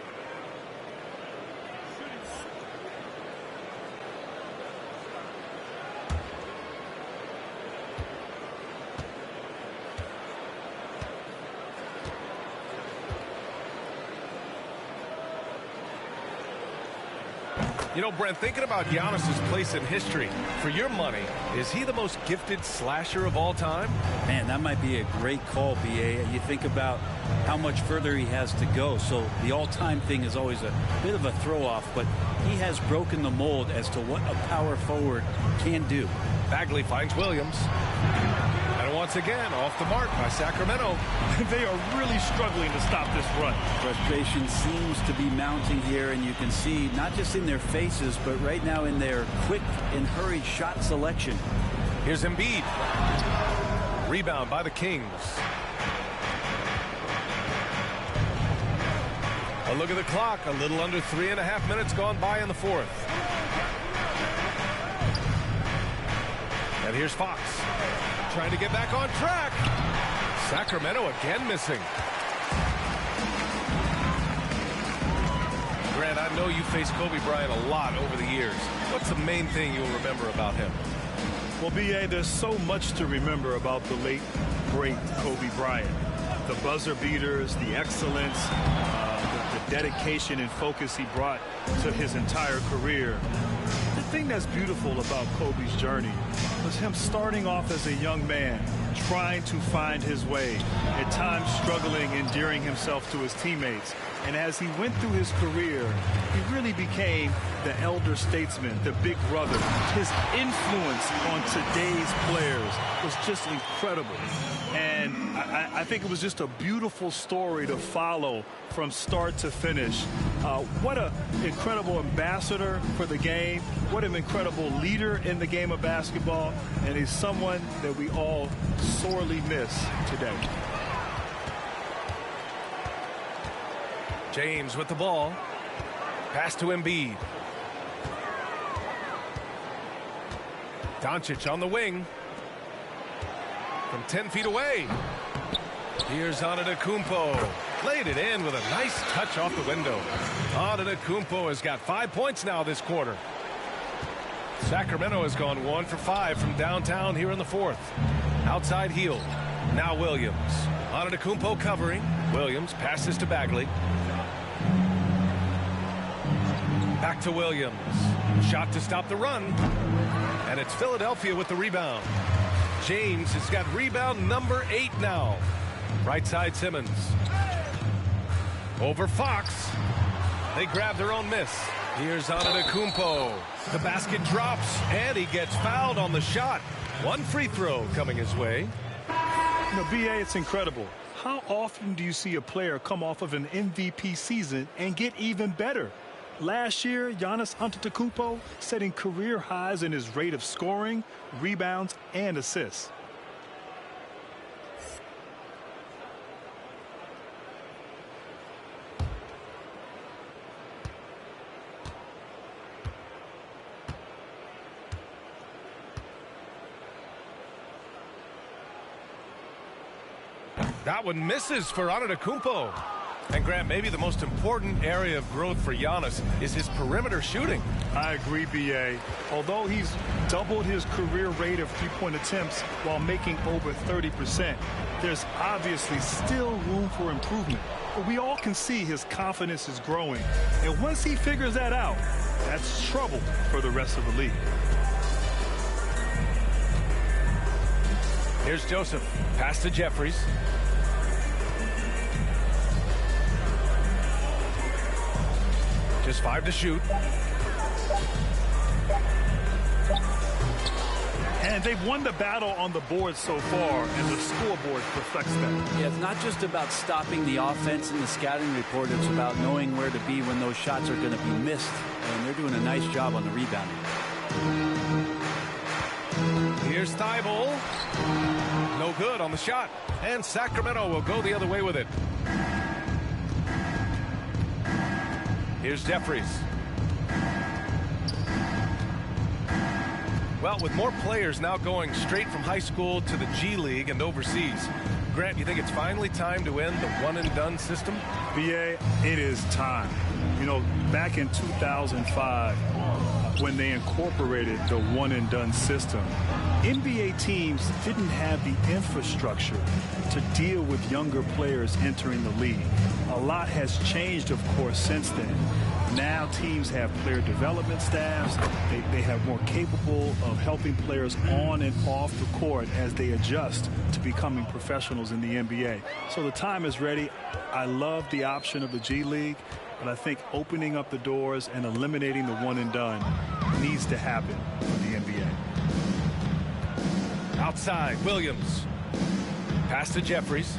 You know, Brent, thinking about Giannis's place in history, for your money, is he the most gifted slasher of all time? Man, that might be a great call, B.A. You think about how much further he has to go. So the all-time thing is always a bit of a throw-off, but he has broken the mold as to what a power forward can do. Bagley finds Williams. And once again, off the mark by Sacramento. They are really struggling to stop this run. Frustration seems to be mounting here, and you can see not just in their faces, but right now in their quick and hurried shot selection. Here's Embiid. Rebound by the Kings. A look at the clock. A little under 3.5 minutes gone by in the fourth. And here's Fox. Trying to get back on track. Sacramento again missing. Grant, I know you faced Kobe Bryant a lot over the years. What's the main thing you'll remember about him? Well, B.A., there's so much to remember about the late, great Kobe Bryant. The buzzer beaters, the excellence, the dedication and focus he brought to his entire career. The thing that's beautiful about Kobe's journey was him starting off as a young man, trying to find his way, at times struggling, endearing himself to his teammates. And as he went through his career, he really became the elder statesman, the big brother. His influence on today's players was just incredible. And I think it was just a beautiful story to follow from start to finish. What an incredible ambassador for the game. What an incredible leader in the game of basketball. And he's someone that we all sorely miss today. James with the ball. Pass to Embiid. Doncic on the wing. From 10 feet away. Here's Antetokounmpo. Laid it in with a nice touch off the window. Antetokounmpo has got 5 points now this quarter. Sacramento has gone 1 for 5 from downtown here in the fourth. Outside Hield. Now Williams. Antetokounmpo covering. Williams passes to Bagley. Back to Williams. Shot to stop the run. And it's Philadelphia with the rebound. James has got rebound number 8 now. Right side Simmons. Over Fox. They grab their own miss. Here's Antetokounmpo. The basket drops, and he gets fouled on the shot. One free throw coming his way. You know, B.A., it's incredible. How often do you see a player come off of an MVP season and get even better? Last year, Giannis Antetokounmpo setting career highs in his rate of scoring, rebounds, and assists. That one misses for Antetokounmpo. And Grant, maybe the most important area of growth for Giannis is his perimeter shooting. I agree, B.A. Although he's doubled his career rate of three-point attempts while making over 30%, there's obviously still room for improvement. But we all can see his confidence is growing. And once he figures that out, that's trouble for the rest of the league. Here's Joseph. Pass to Jeffries. Just 5 to shoot. And they've won the battle on the board so far, and the scoreboard reflects that. Yeah, it's not just about stopping the offense in the scouting report. It's about knowing where to be when those shots are going to be missed. And they're doing a nice job on the rebounding. Here's Thibault. No good on the shot. And Sacramento will go the other way with it. Here's Jeffries. Well, with more players now going straight from high school to the G League and overseas, Grant, you think it's finally time to end the one-and-done system? BA, it is time. You know, back in 2005, when they incorporated the one-and-done system, NBA teams didn't have the infrastructure to deal with younger players entering the league. A lot has changed, of course, since then. Now teams have player development staffs. They have more capable of helping players on and off the court as they adjust to becoming professionals in the NBA. So the time is ready. I love the option of the G League, but I think opening up the doors and eliminating the one and done needs to happen for the NBA. Outside, Williams. Pass to Jeffries.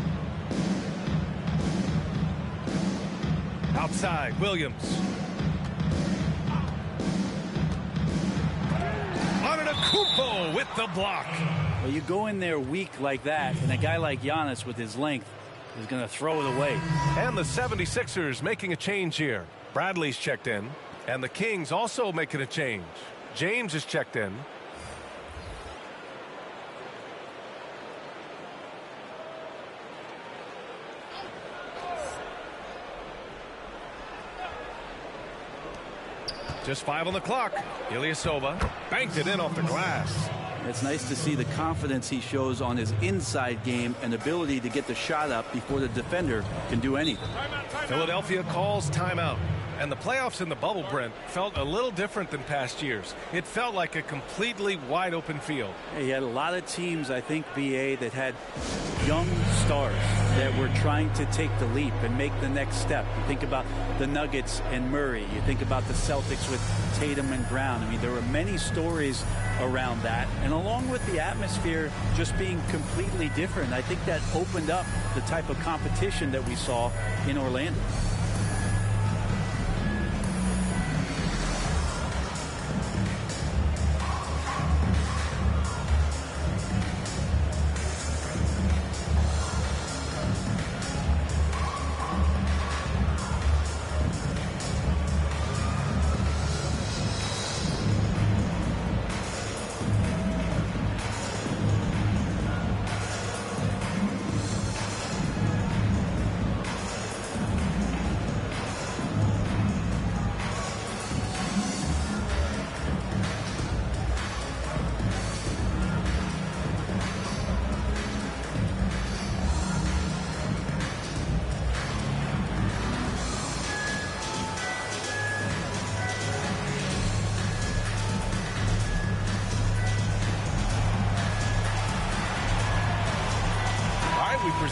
Outside, Williams. Antetokounmpo with the block. Well, you go in there weak like that, and a guy like Giannis with his length is going to throw it away. And the 76ers making a change here. Bradley's checked in, and the Kings also making a change. James is checked in. Just 5 on the clock. Ilyasova banked it in off the glass. It's nice to see the confidence he shows on his inside game and ability to get the shot up before the defender can do anything. Philadelphia calls timeout. And the playoffs in the bubble, Brent, felt a little different than past years. It felt like a completely wide open field. He had a lot of teams, I think, BA, that had young stars that were trying to take the leap and make the next step. You think about the Nuggets and Murray. You think about the Celtics with Tatum and Brown. I mean, there were many stories around that. And along with the atmosphere just being completely different, I think that opened up the type of competition that we saw in Orlando.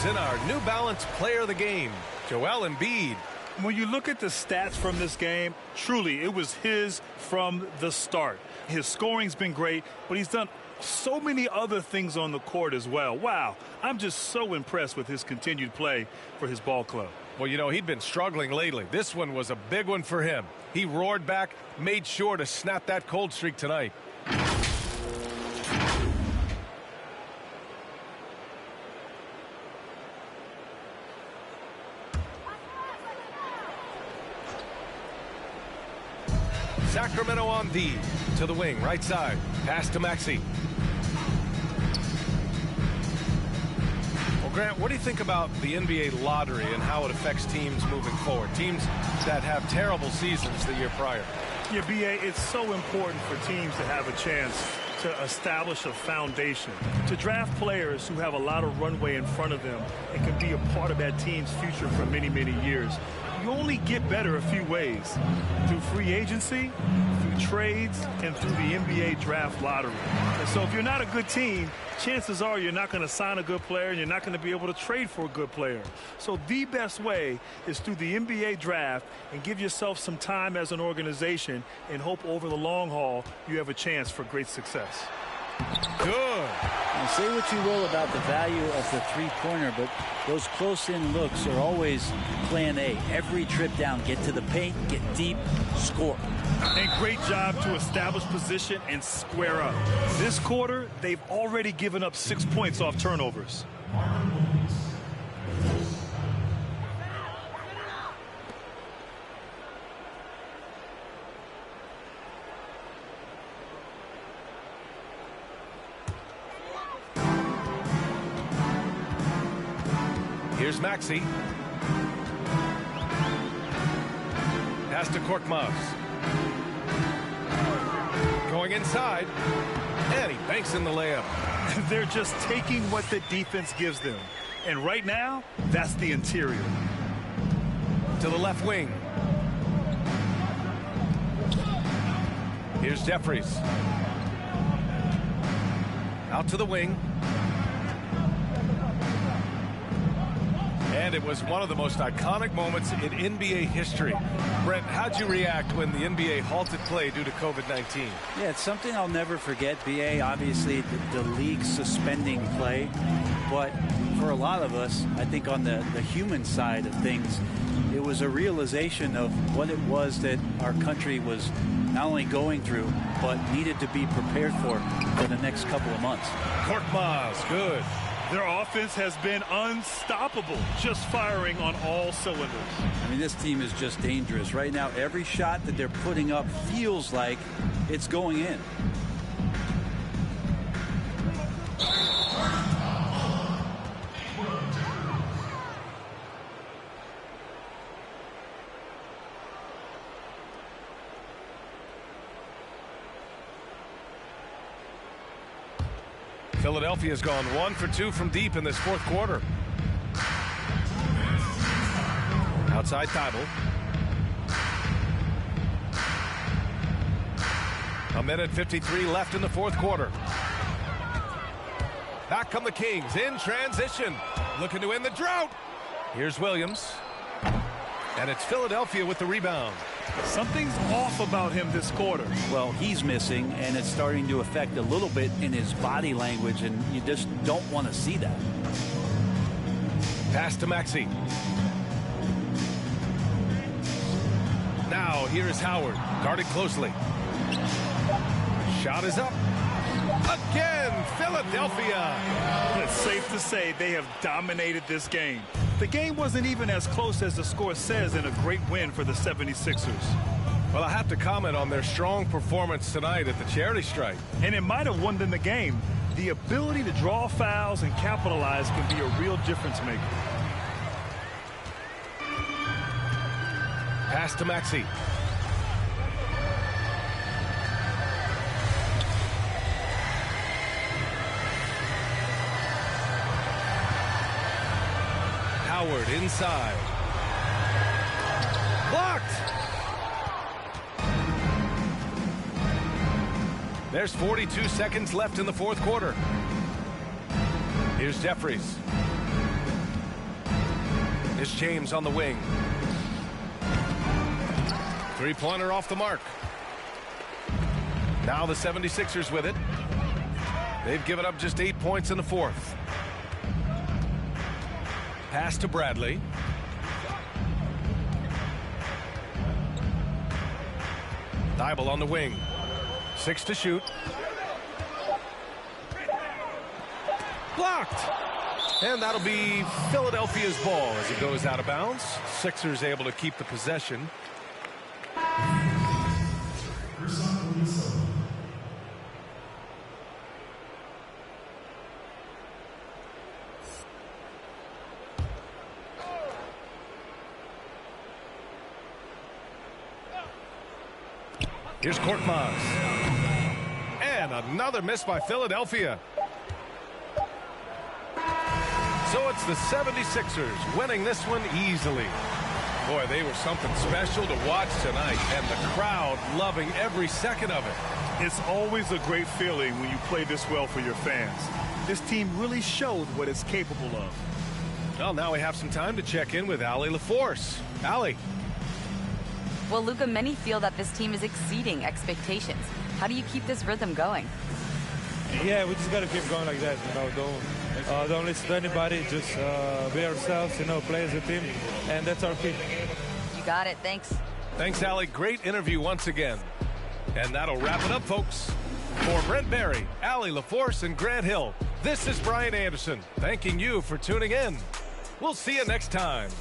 In our New Balance player of the game, Joel Embiid. When you look at the stats from this game, truly it was his from the start. His scoring's been great, but he's done so many other things on the court as well. Wow, I'm just so impressed with his continued play for his ball club. Well, you know, he'd been struggling lately. This one was a big one for him. He roared back, made sure to snap that cold streak tonight. Sacramento on D to the wing, right side. Pass to Maxey. Well, Grant, what do you think about the NBA lottery and how it affects teams moving forward? Teams that have terrible seasons the year prior. Yeah, BA, it's so important for teams to have a chance to establish a foundation, to draft players who have a lot of runway in front of them and can be a part of that team's future for many, many years. You only get better a few ways: through free agency, through trades, and through the NBA draft lottery. And so if you're not a good team, chances are you're not going to sign a good player and you're not going to be able to trade for a good player. So the best way is through the NBA draft and give yourself some time as an organization and hope over the long haul you have a chance for great success. Good. Now, say what you will about the value of the three-pointer, but those close-in looks are always plan A. Every trip down, get to the paint, get deep, score. And great job to establish position and square up. This quarter, they've already given up 6 points off turnovers. Here's Maxey. Pass to Korkmaz. Going inside. And he banks in the layup. They're just taking what the defense gives them. And right now, that's the interior. To the left wing. Here's Jeffries. Out to the wing. And it was one of the most iconic moments in NBA history. Brent, how'd you react when the NBA halted play due to COVID-19? Yeah, it's something I'll never forget. BA, obviously, the league suspending play. But for a lot of us, I think on the human side of things, it was a realization of what it was that our country was not only going through, but needed to be prepared for the next couple of months. Korkmaz, good. Their offense has been unstoppable, just firing on all cylinders. I mean, this team is just dangerous. Right now, every shot that they're putting up feels like it's going in. Philadelphia's gone 1 for 2 from deep in this fourth quarter. Outside Thibault. A minute 53 left in the fourth quarter. Back come the Kings in transition. Looking to end the drought. Here's Williams. And it's Philadelphia with the rebound. Something's off about him this quarter. Well, he's missing, and it's starting to affect a little bit in his body language, and you just don't want to see that. Pass to Maxey. Now here is Howard, guarded closely. Shot is up. Again, Philadelphia. It's safe to say they have dominated this game. The game wasn't even as close as the score says in a great win for the 76ers. Well, I have to comment on their strong performance tonight at the charity stripe. And it might have won them the game. The ability to draw fouls and capitalize can be a real difference maker. Pass to Maxey. Howard inside. Blocked. There's 42 seconds left in the fourth quarter. Here's Jeffries. Here's James on the wing. Three-pointer off the mark. Now the 76ers with it. They've given up just 8 points in the fourth. Pass to Bradley. Thibault on the wing. 6 to shoot. Blocked. And that'll be Philadelphia's ball as it goes out of bounds. Sixers able to keep the possession. Here's Korkmaz. And another miss by Philadelphia. So it's the 76ers winning this one easily. Boy, they were something special to watch tonight, and the crowd loving every second of it. It's always a great feeling when you play this well for your fans. This team really showed what it's capable of. Well, now we have some time to check in with Allie LaForce. Allie. Well, Luka, many feel that this team is exceeding expectations. How do you keep this rhythm going? Yeah, we just got to keep going like that. Don't listen to anybody. Just be ourselves. Play as a team, and that's our key. You got it. Thanks. Thanks, Allie. Great interview once again. And that'll wrap it up, folks. For Brent Barry, Allie LaForce, and Grant Hill, this is Brian Anderson, thanking you for tuning in. We'll see you next time.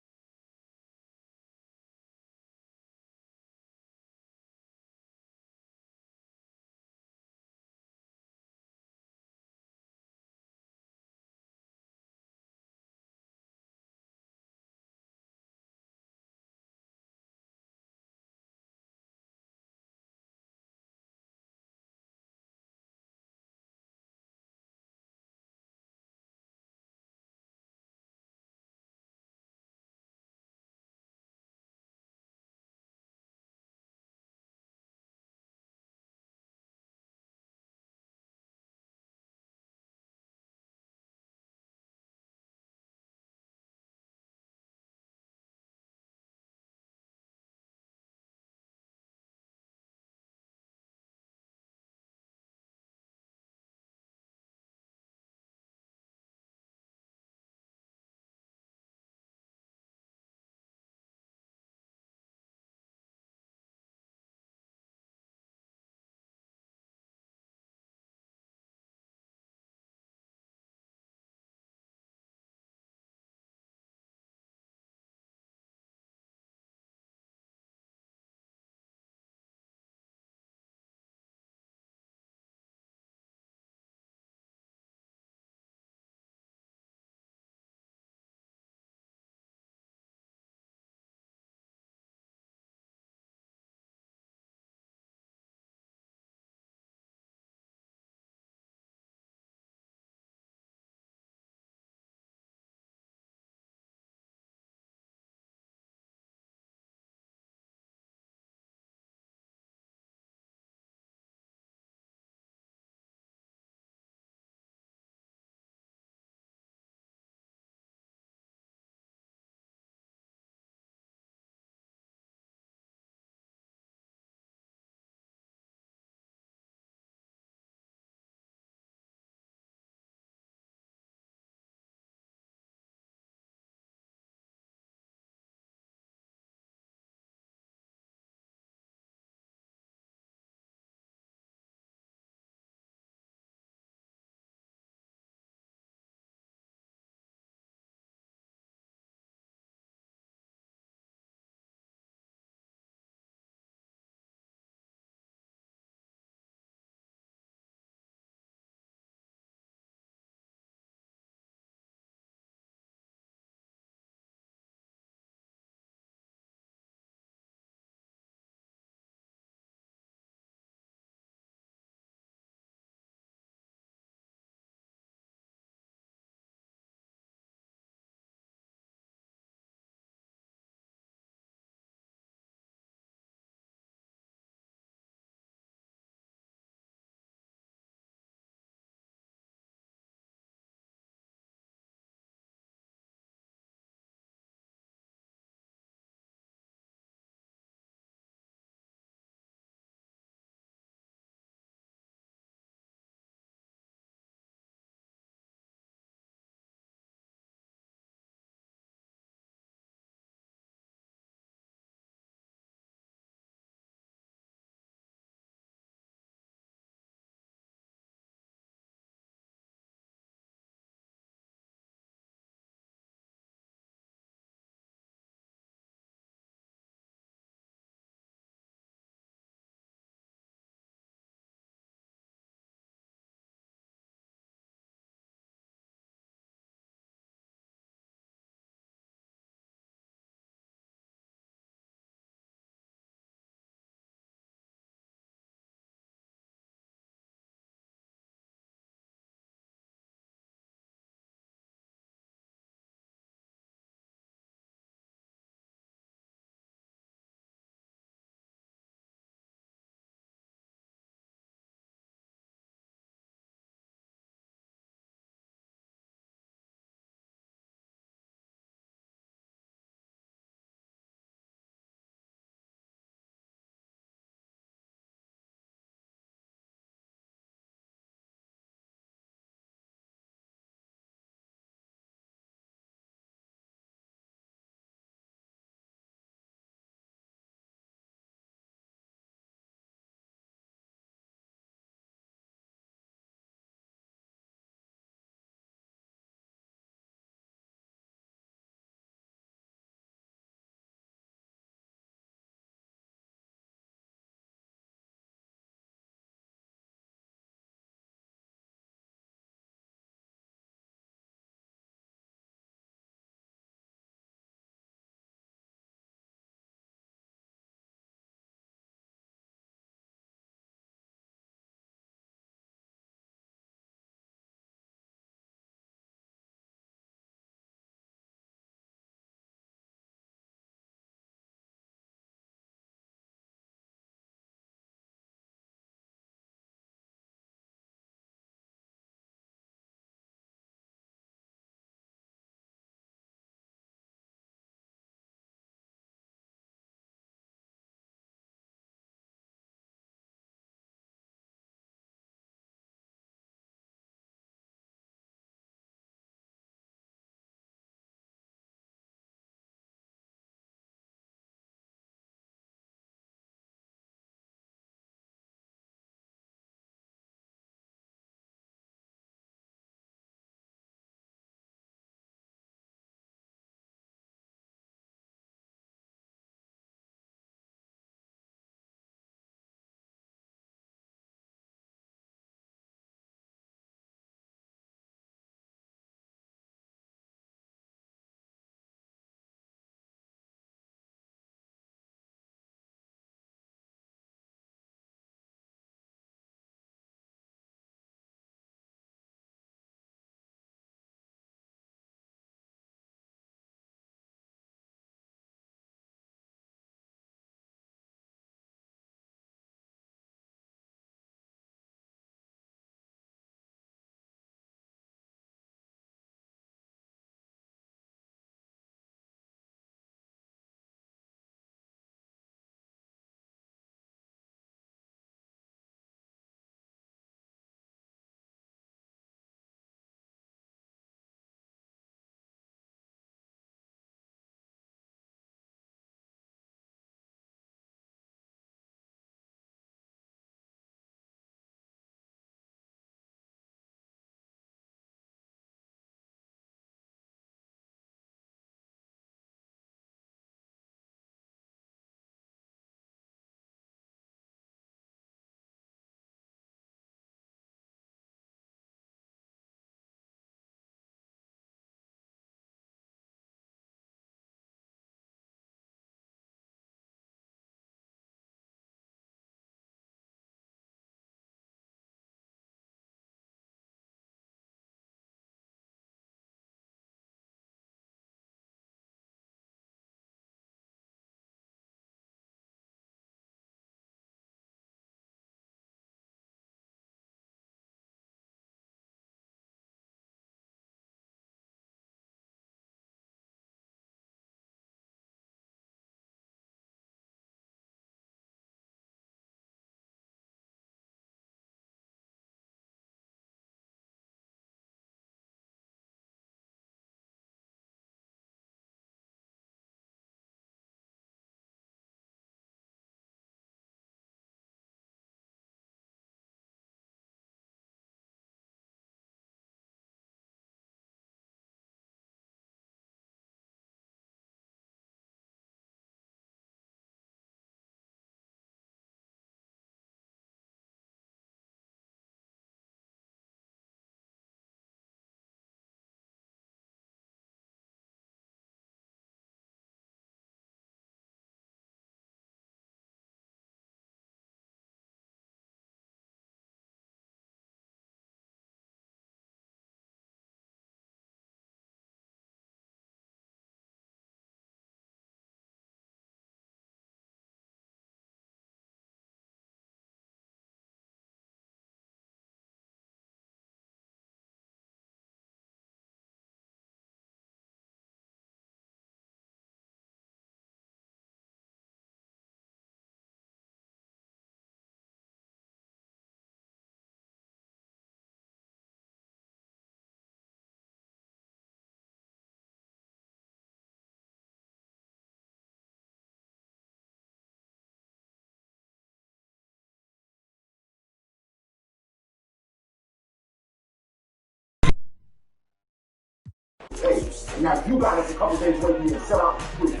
Hey, now you got us a couple days waiting to sell out the street.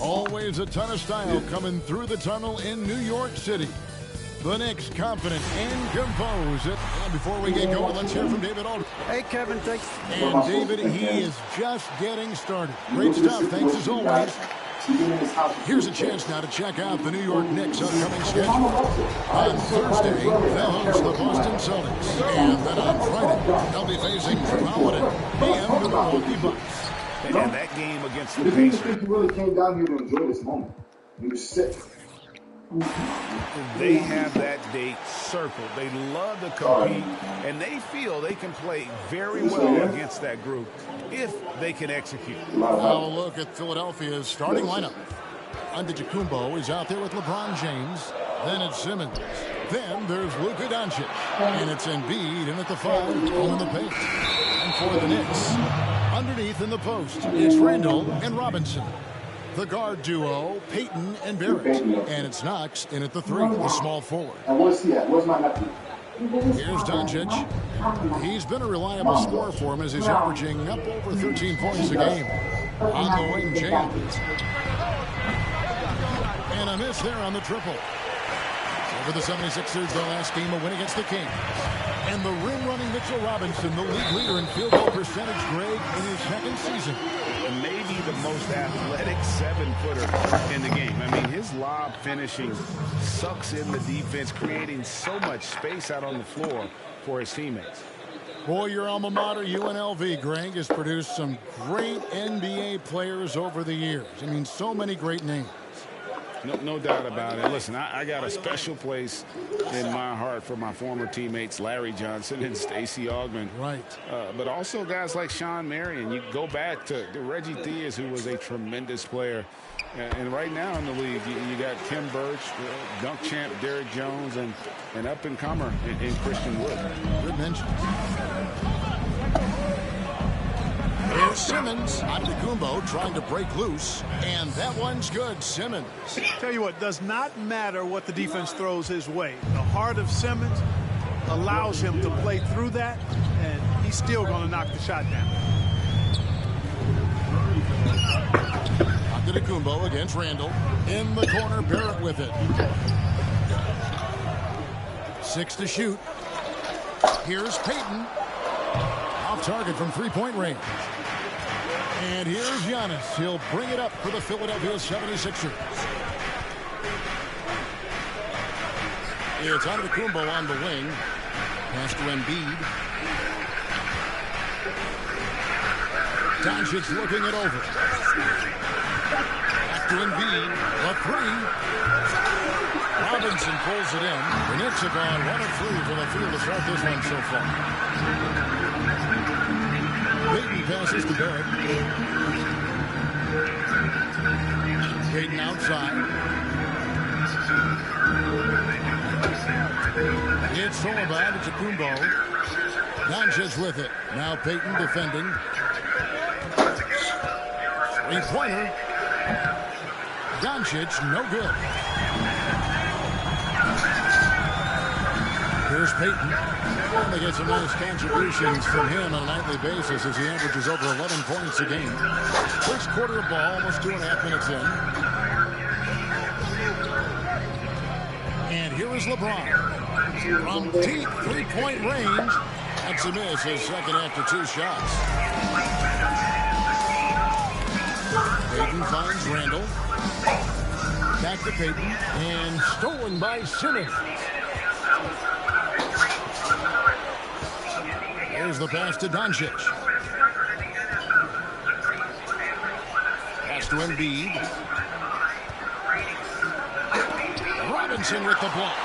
Always a ton of style coming through the tunnel in New York City. The Knicks confident and composed. And before we get going, let's hear from David Aldridge. Hey, Kevin, thanks. And David, he is just getting started. Great stuff. Thanks as always. Here's a chance now to check out the New York Knicks' upcoming schedule. On Thursday, they'll host the Boston Celtics. And then on Friday, they'll be facing Drew Holiday and the Milwaukee Bucks. And that game against the Pacers. You really came down here to enjoy this moment. You were sick. They have that date circled. They love to compete, and they feel they can play very well against that group if they can execute. Now a look at Philadelphia's starting lineup. Antetokounmpo is out there with LeBron James. Then it's Simmons. Then there's Luka Doncic. And it's Embiid in at the 5, in the paint. And for the Knicks, underneath in the post, it's Randall and Robinson. The guard duo, Payton and Barrett. And it's Knox in at the 3, the small forward. And where's he at? Where's my nephew? Here's Doncic. He's been a reliable scorer for him as he's averaging up over 13 points a game. On the wing, James. And a miss there on the triple. For the 76ers, their last game, a win against the Kings. And the rim-running Mitchell Robinson, the league leader in field goal percentage, Greg, in his second season. And maybe the most athletic 7-footer in the game. I mean, his lob finishing sucks in the defense, creating so much space out on the floor for his teammates. Boy, your alma mater, UNLV, Greg, has produced some great NBA players over the years. I mean, so many great names. No doubt about it. Listen, I got a special place in my heart for my former teammates, Larry Johnson and Stacey Augmon. Right. But also guys like Sean Marion. You go back to Reggie Theus, who was a tremendous player. And right now in the league, you got Kim Birch, dunk champ Derrick Jones, and up-and-comer in Christian Wood. Good mention. Here's Simmons. Antetokounmpo trying to break loose. And that one's good. Simmons. Tell you what, does not matter what the defense throws his way. The heart of Simmons allows him to play through that, and he's still going to knock the shot down. Antetokounmpo against Randall. In the corner, Barrett with it. 6 to shoot. Here's Payton. Off target from three-point range. And here's Giannis. He'll bring it up for the Philadelphia 76ers. It's Antetokounmpo on the wing. Pass to Embiid. Doncic looking it over. Back to Embiid. A 3. Robinson pulls it in. The Knicks have gone 1 of 3 for the field to start this one so far. Payton passes to Barrett. Payton outside. It's Solomon to Kumbo. Doncic with it. Now Payton defending. Three-pointer. Doncic, no good. Here's Payton. And they get some nice contributions from him on a nightly basis as he averages over 11 points a game. First quarter of ball, almost 2.5 minutes in. And here is LeBron. From deep three-point range. That's a miss, his second after 2 shots. Payton finds Randall. Back to Payton. And stolen by Simmons. Here's the pass to Doncic. Pass to Embiid. Robinson with the block.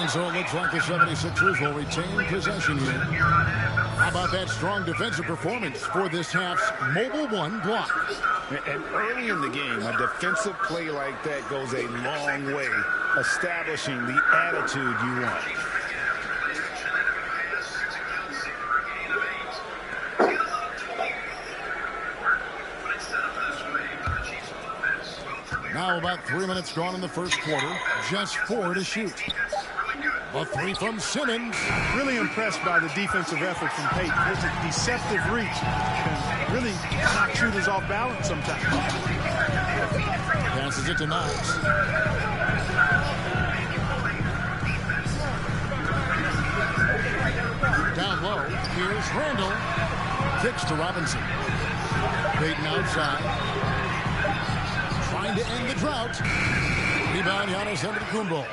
And so it looks like the 76ers will retain possession here. How about that strong defensive performance for this half's Mobile One block? And early in the game, a defensive play like that goes a long way, establishing the attitude you want. Now about 3 minutes gone in the first quarter. Just 4 to shoot. A three from Simmons. Really impressed by the defensive effort from Payton. His deceptive reach can really knock shooters off balance sometimes. Passes it to Knox. Down low, here's Randall. Kicks to Robinson. Payton outside. Trying to end the drought. Rebound, Giannis Antetokounmpo.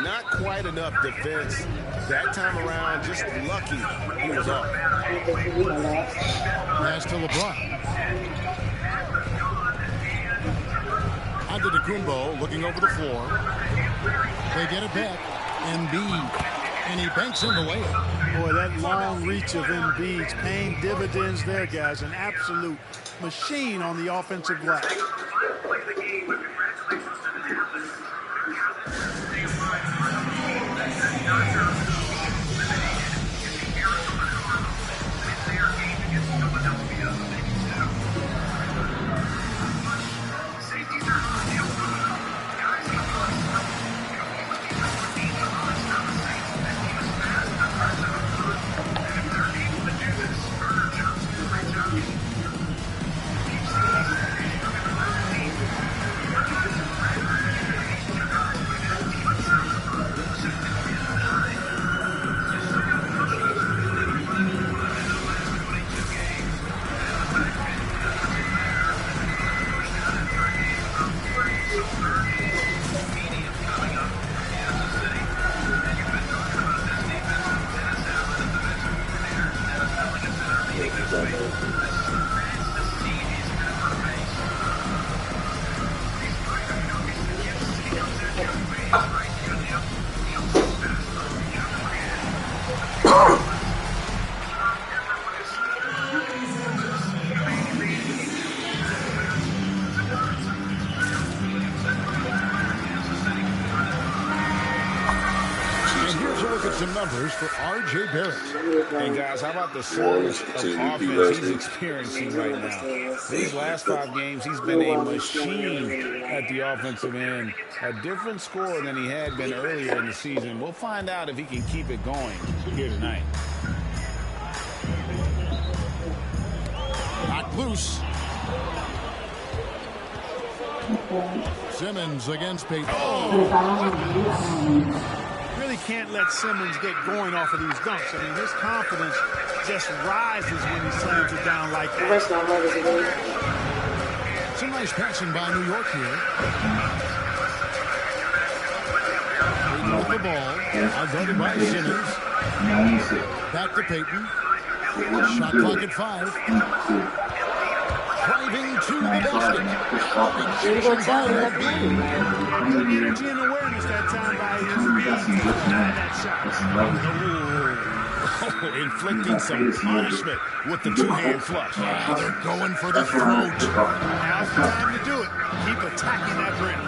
Not quite enough defense that time around. Just lucky he was off. Pass to LeBron. Antetokounmpo looking over the floor. They get it back. Embiid. And he banks in the layup. Boy, that long reach of Embiid's paying dividends there, guys. An absolute machine on the offensive glass. Numbers for R.J. Barrett. And guys, how about the surge of offense he's experiencing right now? These last 5 games, he's been a machine at the offensive end. A different score than he had been earlier in the season. We'll find out if he can keep it going here tonight. Knocked loose. Simmons against Payton. Really can't let Simmons get going off of these dunks. I mean, his confidence just rises when he slams it down like that. Some nice passing by New York here. Payton with the ball. Outguarded by Simmons. Back to Payton. Shot clock at 5. Driving to the basket. Energy and awareness that time by inflicting some punishment with the two-hand flush. They're going for the throat. Now's the time to do it. Keep attacking that rim.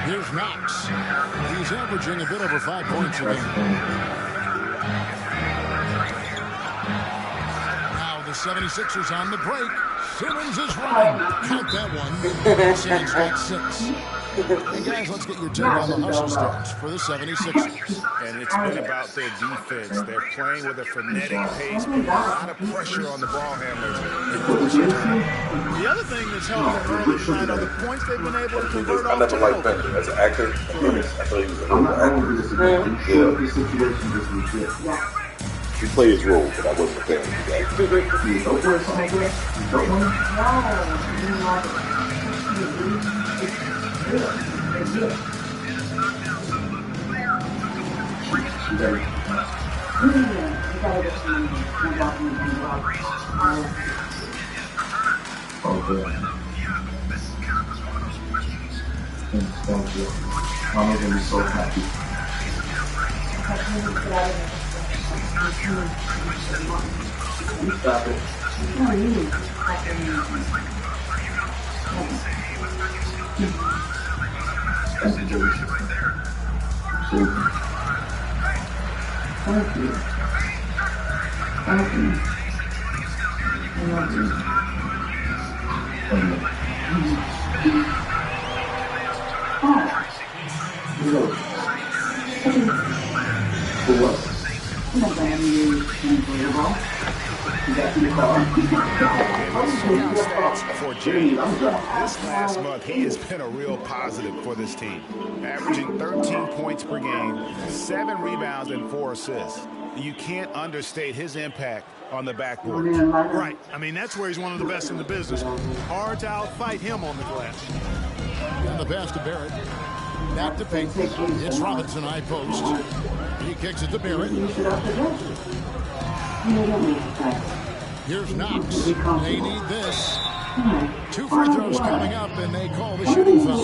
Here's Knox. He's averaging a bit over 5 points a game. The 76ers on the break. Simmons is running. Count that one. Simmons got 6. Hey guys, let's get your take on the hustle stats for the 76ers. And it's been about their defense. They're playing with a frenetic pace, putting a lot of pressure on the ball handlers. The other thing that's helped them early tonight are the points they've been able to convert off never liked Benjamin as an actor. I thought he was a good actor. Yeah. He played his role, but I wasn't a fan of the guy. Thank you. Mama's gonna be so happy. You stop it. No, you need to stop it. Thank you, Joey. Thank you. Thank you. I love you. Oh. For James, this last month, he has been a real positive for this team, averaging 13 points per game, 7 rebounds, and 4 assists. You can't understate his impact on the backboard. Right. I mean, that's where he's one of the best in the business. Hard to outfight him on the glass. And the pass to Barrett. Back to Pink. It's Robinson, high post. He kicks it to Barrett. Here's Knox. They need this. 2 free throws coming up, and they call the shooting foul.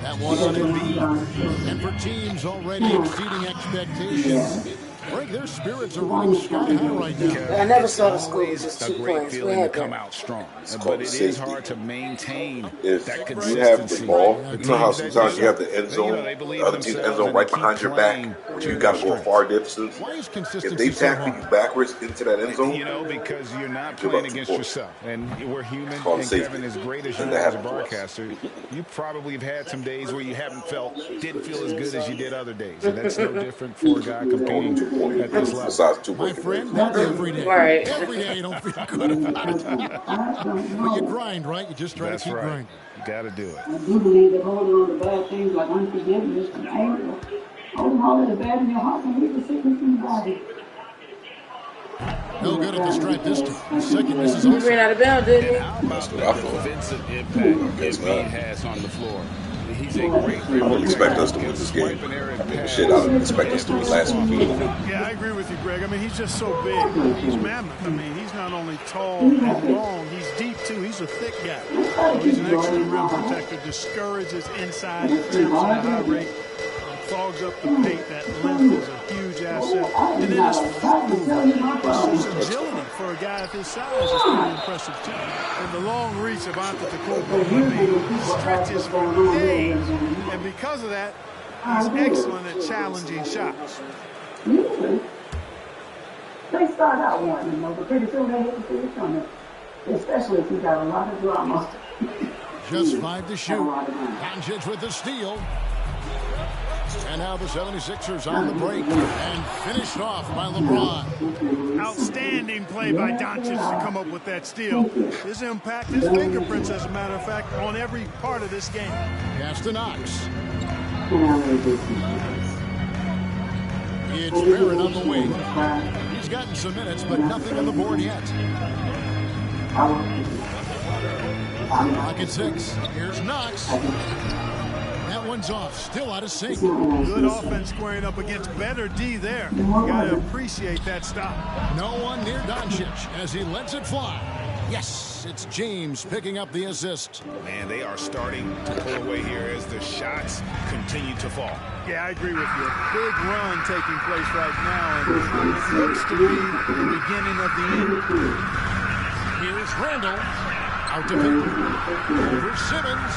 That one on Embiid. And for teams already exceeding expectations, Greg, their spirits are running sky high right now. I never saw the score with just a 2 great points. feeling to come out strong, but it is hard to maintain if that you consistency. have the ball, you know how sometimes you have the end zone, the other team's end zone right behind your back, which you got to go a far distance. If they tackle you backwards into that end zone, because you're not playing against yourself, and we're human. And Kevin, as great as you are as a broadcaster, you probably have had some days where you didn't feel as good as you did other days, and that's no different for a guy competing at this level. My friend, that's every day. Right. Every day you don't feel good about it. But you grind, right? You just try to keep grinding. You got to do it. I do believe that holding on to bad things like unforgiveness and anger, holding all of the bad in your heart can lead to sickness in the body. No good at the stripe this time. Second, this is He ran out of bounds, didn't he? That's what I thought. Defensive impact Embiid has on the floor. He's a great I wouldn't expect us to win this game. Shit, I didn't expect us to win last week. Yeah, I agree with you, Greg. I mean, he's just so big. He's mammoth. I mean, he's not only tall and long, he's deep, too. He's a thick guy. So he's an excellent rim protector, discourages inside attempts at a high rate, clogs up the paint. That length is a huge asset. And then his foot movement, his agility for a guy of his size is pretty impressive, too. And the long reach of Antetokounmpo, I mean, stretches for days. And because of that, he's excellent at challenging shots. They start out wanting, but pretty soon they hit the field coming. Especially if you got a lot of drama. Just 5 to shoot. Doncic with the steal. And now the 76ers on the break and finished off by LeBron. Outstanding play by Doncic to come up with that steal. His impact, his fingerprints, as a matter of fact, on every part of this game. Pass to Knox. It's Barrett on the wing. He's gotten some minutes, but nothing on the board yet. Clock at 6. Here's Knox. That one's off. Still out of sync. Good offense squaring up against better D there. You got to appreciate that stop. No one near Doncic as he lets it fly. Yes, it's James picking up the assist. Man, they are starting to pull away here as the shots continue to fall. Yeah, I agree with you. Big run taking place right now, and it looks to be the beginning of the end. Here's Randall. Out to Pippen. Over Simmons.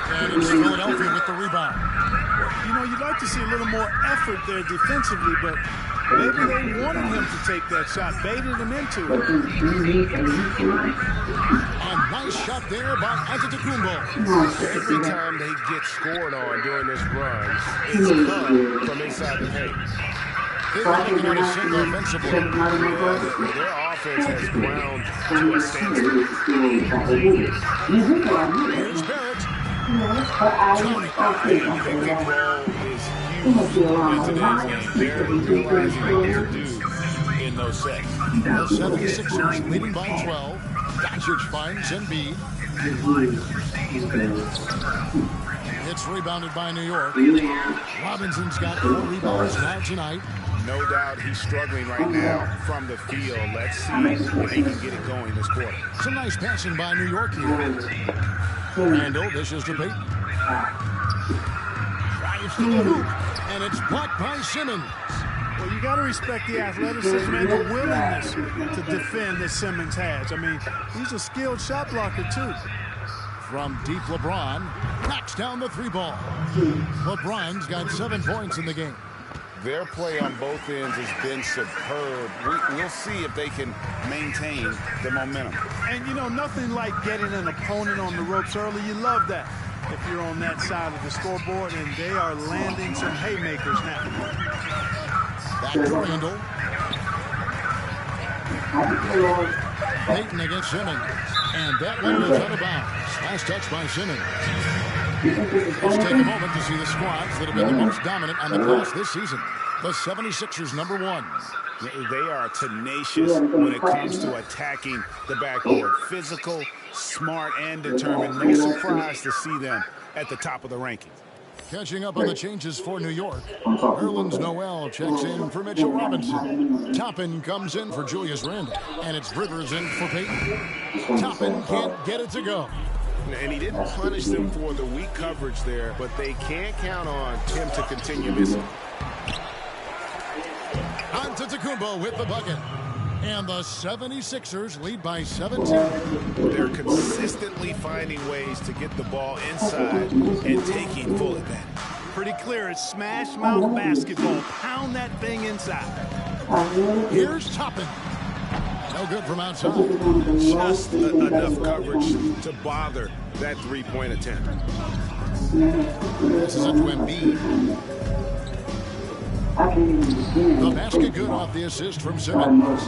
And it's Philadelphia with the rebound. You know, you'd like to see a little more effort there defensively, but maybe they wanted him to take that shot, baited him into it. A nice shot there by Antetokounmpo. Every time they get scored on during this run, it's come from inside the paint. They're looking at a single offensively. Their offense has ground to a standstill. Here's Barrett. Tony, picking ball is huge in today's game. They're realizing their due in those sets. The 76ers leading by 12. Doncic finds Embiid. It's rebounded by New York. Robinson's got 4 rebounds now tonight. No doubt he's struggling right now from the field. Let's see if he can get it going this quarter. Some nice passing by New York here. Randall dishes to Peyton. Drives to the hoop, and it's blocked by Simmons. Well, you got to respect the athleticism and the willingness to defend that Simmons has. I mean, he's a skilled shot blocker, too. From deep, LeBron knocks down the 3-ball. LeBron's got 7 points in the game. Their play on both ends has been superb. We'll see if they can maintain the momentum. And, you know, nothing like getting an opponent on the ropes early. You love that. if you're on that side of the scoreboard, and they are landing some haymakers now. Back to Randall. Payton against Simmons. And that one goes out of bounds. Last touch by Simmons. Let's take a moment to see the squads that have been the most dominant on the glass this season. The 76ers, number 1. They are tenacious when it comes to attacking the backboard. Physical, smart, and determined. No surprise to see them at the top of the rankings. Catching up on the changes for New York. Nerlens Noel checks in for Mitchell Robinson. Toppin comes in for Julius Randle. And it's Rivers in for Payton. Toppin can't get it to go. And he didn't punish them for the weak coverage there, but they can't count on him to continue missing. Antetokounmpo with the bucket. And the 76ers lead by 17. They're consistently finding ways to get the ball inside and taking full advantage. Pretty clear. It's smash mouth basketball. Pound that thing inside. Here's Toppin. No good from outside. Just enough coverage to bother that three-point attempt. This is it to Embiid. The basket good off the assist from Simmons.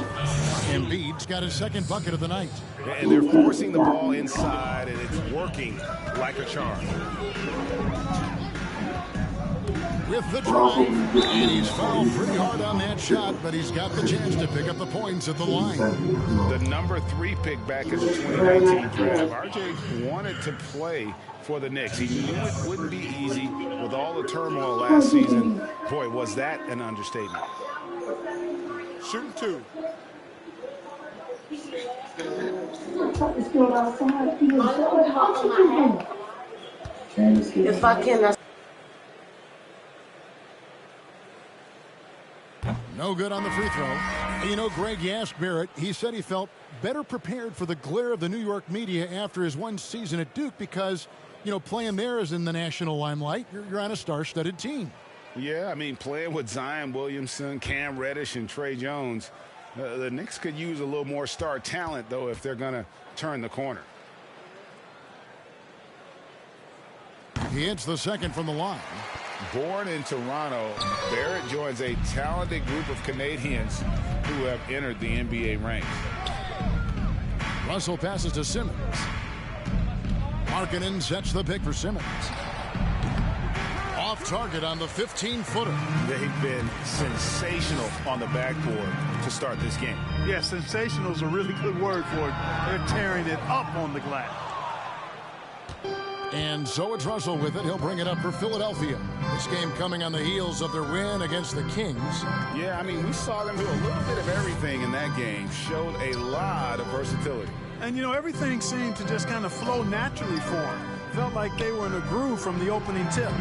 Embiid's got his second bucket of the night. And they're forcing the ball inside, and it's working like a charm. With the drive, and he's fouled pretty hard on that shot, but he's got the chance to pick up the points at the line. The number 3 pick back in the 2019 draft. RJ wanted to play for the Knicks. He knew it wouldn't be easy with all the turmoil last season. Boy, was that an understatement. Shooting 2. If I can, no good on the free throw. You know, Greg, you asked Barrett. He said he felt better prepared for the glare of the New York media after his one season at Duke because, you know, playing there is in the national limelight. You're on a star-studded team. Yeah, I mean, playing with Zion Williamson, Cam Reddish, and Trey Jones, the Knicks could use a little more star talent, though, if they're going to turn the corner. He hits the second from the line. Born in Toronto, Barrett joins a talented group of Canadians who have entered the NBA ranks. Russell passes to Simmons. Markkanen sets the pick for Simmons. Off target on the 15-footer. They've been sensational on the backboard to start this game. Yeah, sensational is a really good word for it. They're tearing it up on the glass. And so it's Russell with it. He'll bring it up for Philadelphia. This game coming on the heels of their win against the Kings. Yeah, I mean, we saw them do a little bit of everything in that game. Showed a lot of versatility. And, you know, everything seemed to just kind of flow naturally for them. Felt like they were in a groove from the opening tip.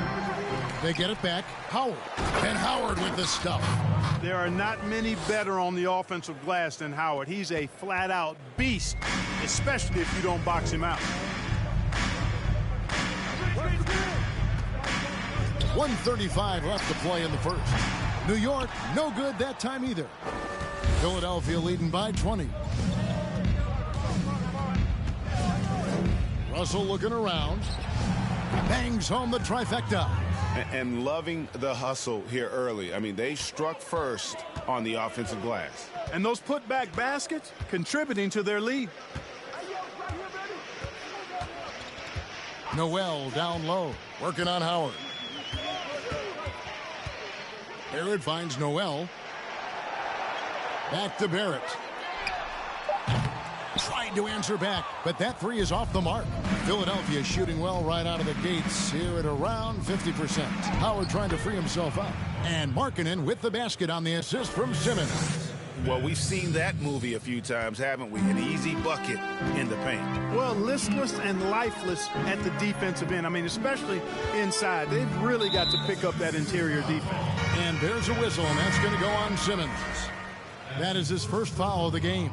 They get it back. Howard. And Howard with the stuff. There are not many better on the offensive glass than Howard. He's a flat-out beast, especially if you don't box him out. 1:35 left to play in the first. New York, no good that time either. Philadelphia leading by 20. Russell looking around. Bangs home the trifecta. And loving the hustle here early. I mean, they struck first on the offensive glass. And those putback baskets contributing to their lead. Noel down low, working on Howard. Barrett finds Noel. Back to Barrett. Trying to answer back, but that three is off the mark. Philadelphia shooting well right out of the gates here at around 50%. Howard trying to free himself up. And Markkanen with the basket on the assist from Simmons. Well, we've seen that movie a few times, haven't we? An easy bucket in the paint. Well, listless and lifeless at the defensive end. I mean, especially inside. They've really got to pick up that interior defense. And there's a whistle, and that's going to go on Simmons. That is his first foul of the game.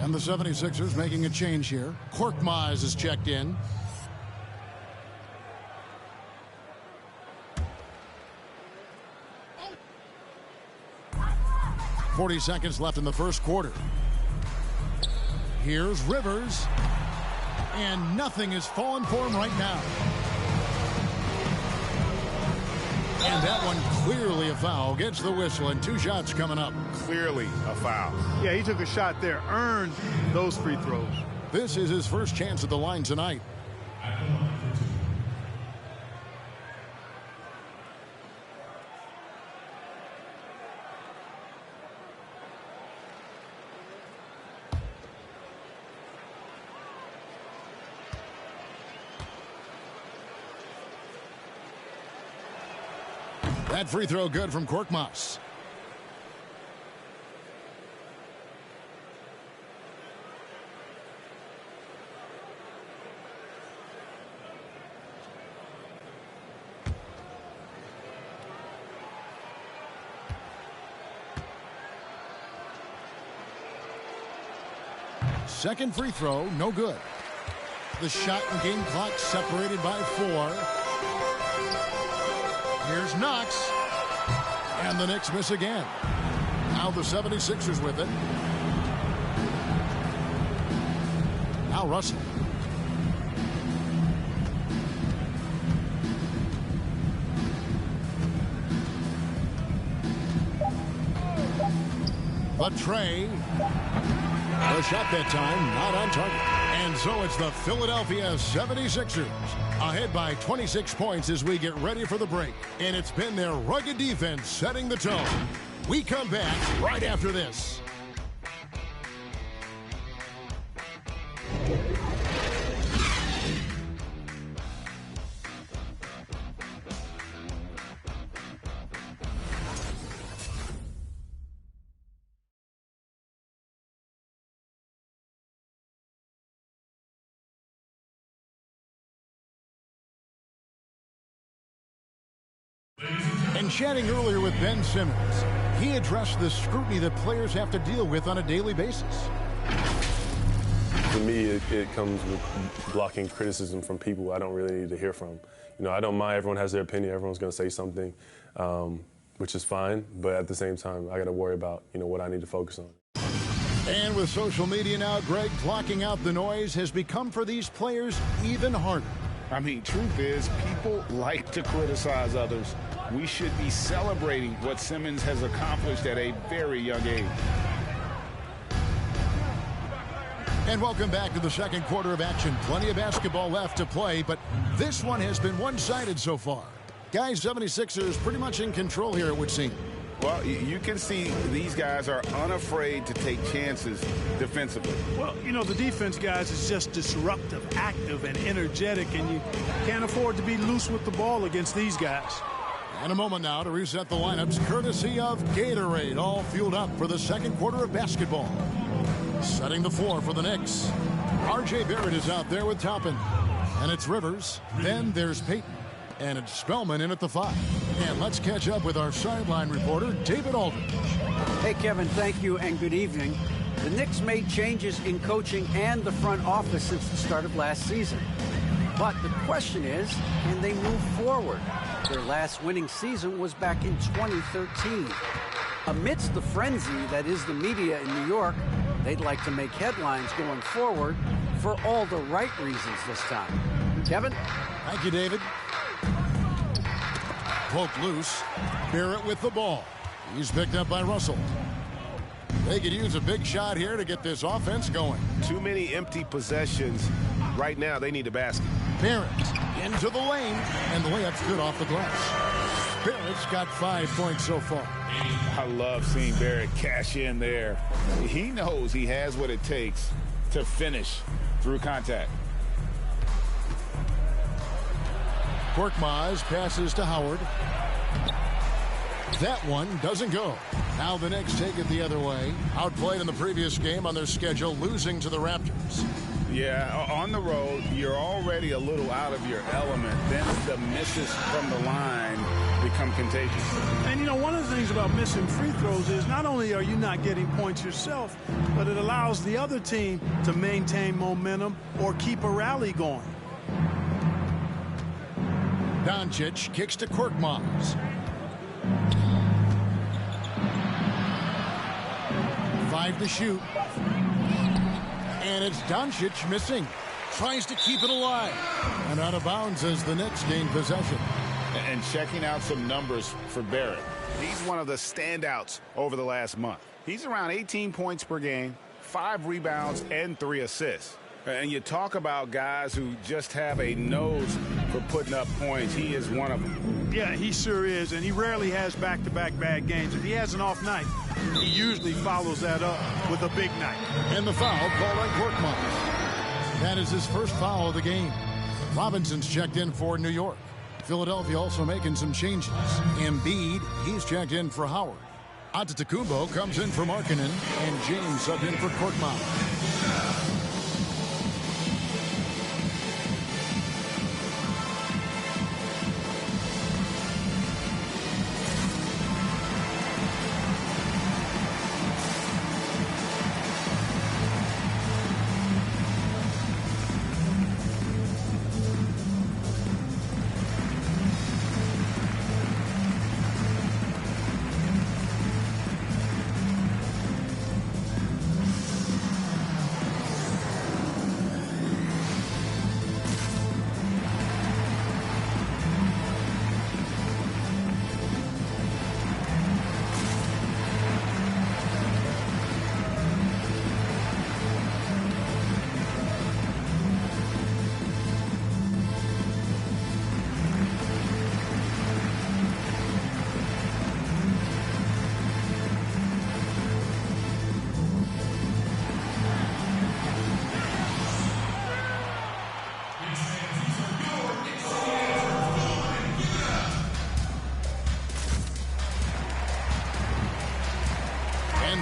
And the 76ers making a change here. Korkmaz is checked in. .40 seconds left in the first quarter. Here's Rivers. And nothing is falling for him right now. And that one clearly a foul. Gets the whistle, and 2 shots coming up. Clearly a foul. Yeah, he took a shot there, earned those free throws. This is his first chance at the line tonight. That free throw good from Korkmaz. Second free throw, no good. The shot and game clock separated by 4. Here's Knox. And the Knicks miss again. Now the 76ers with it. Now Russell. The tray. The shot that time, not on target. And so it's the Philadelphia 76ers ahead by 26 points as we get ready for the break. And it's been their rugged defense setting the tone. We come back right after this. And chatting earlier with Ben Simmons, he addressed the scrutiny that players have to deal with on a daily basis. For me, it comes with blocking criticism from people I don't really need to hear from. You know, I don't mind. Everyone has their opinion. Everyone's going to say something, which is fine. But at the same time, I got to worry about, you know, what I need to focus on. And with social media now, Greg, blocking out the noise has become for these players even harder. I mean, truth is, people like to criticize others. We should be celebrating what Simmons has accomplished at a very young age. And welcome back to the second quarter of action. Plenty of basketball left to play, but this one has been one-sided so far. Guys, 76ers pretty much in control here, it would seem. Well, you can see these guys are unafraid to take chances defensively. Well, you know, the defense, guys, is just disruptive, active, and energetic, and you can't afford to be loose with the ball against these guys. And a moment now to reset the lineups, courtesy of Gatorade, all fueled up for the second quarter of basketball. Setting the floor for the Knicks. R.J. Barrett is out there with Toppin. And it's Rivers. Then there's Payton. And it's Spellman in at the 5. And let's catch up with our sideline reporter, David Aldridge. Hey, Kevin, thank you and good evening. The Knicks made changes in coaching and the front office since the start of last season. But the question is, can they move forward? Their last winning season was back in 2013. Amidst the frenzy that is the media in New York, they'd like to make headlines going forward for all the right reasons this time. Kevin? Thank you, David. Poke loose. Barrett with the ball. He's picked up by Russell. They could use a big shot here to get this offense going. Too many empty possessions. Right now, they need a basket. Barrett into the lane, and the layup's good off the glass. Barrett's got 5 points so far. I love seeing Barrett cash in there. He knows he has what it takes to finish through contact. Korkmaz passes to Howard. That one doesn't go. Now the Knicks take it the other way. Outplayed in the previous game on their schedule, losing to the Raptors. Yeah, on the road, you're already a little out of your element. Then the misses from the line become contagious. And, you know, one of the things about missing free throws is not only are you not getting points yourself, but it allows the other team to maintain momentum or keep a rally going. Doncic kicks to Korkmaz. 5 to shoot. And it's Doncic missing. Tries to keep it alive. And out of bounds as the Knicks gain possession. And checking out some numbers for Barrett. He's one of the standouts over the last month. He's around 18 points per game, 5 rebounds, and 3 assists. And you talk about guys who just have a nose for putting up points. He is one of them. Yeah, he sure is, and he rarely has back-to-back bad games. If he has an off night, he usually follows that up with a big night. And the foul called on Korkmaz. That is his first foul of the game. Robinson's checked in for New York. Philadelphia also making some changes. Embiid, he's checked in for Howard. Antetokounmpo comes in for Markkanen, and James subbed in for Korkmaz.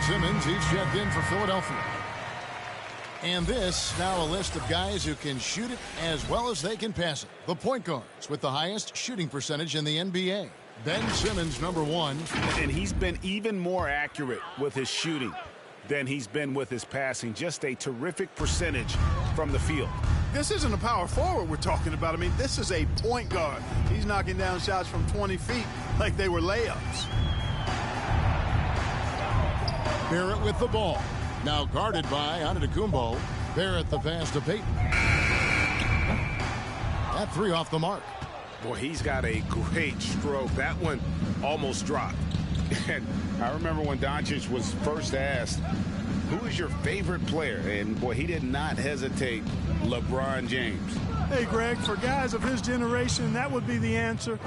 Simmons, he's checked in for Philadelphia. And this, now a list of guys who can shoot it as well as they can pass it. The point guards with the highest shooting percentage in the NBA. Ben Simmons, number 1. And he's been even more accurate with his shooting than he's been with his passing. Just a terrific percentage from the field. This isn't a power forward we're talking about. I mean, this is a point guard. He's knocking down shots from 20 feet like they were layups. Barrett with the ball. Now guarded by Antetokounmpo. Barrett the pass to Payton. That 3 off the mark. Boy, he's got a great stroke. That one almost dropped. And I remember when Doncic was first asked, who is your favorite player? And boy, he did not hesitate. LeBron James. Hey, Greg, for guys of his generation, that would be the answer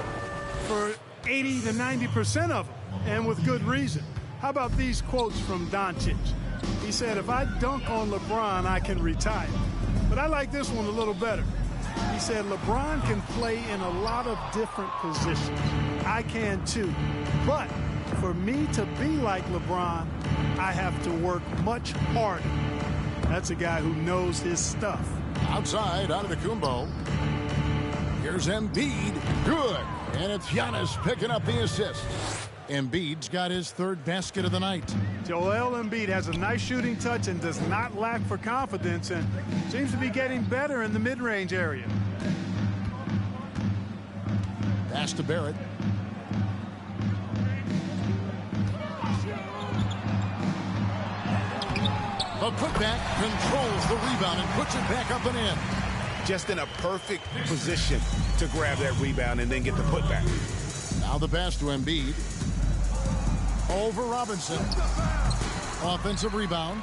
for 80 to 90% of them, and with good reason. How about these quotes from Doncic? He said, if I dunk on LeBron, I can retire. But I like this one a little better. He said, LeBron can play in a lot of different positions. I can too. But for me to be like LeBron, I have to work much harder. That's a guy who knows his stuff. Outside, Antetokounmpo. Here's Embiid. Good. And it's Giannis picking up the assist. Embiid's got his 3rd basket of the night. Joel Embiid has a nice shooting touch and does not lack for confidence, and seems to be getting better in the mid-range area. Pass to Barrett. The putback controls the rebound and puts it back up and in. Just in a perfect position to grab that rebound and then get the putback. Now the pass to Embiid. Over Robinson. Offensive rebound.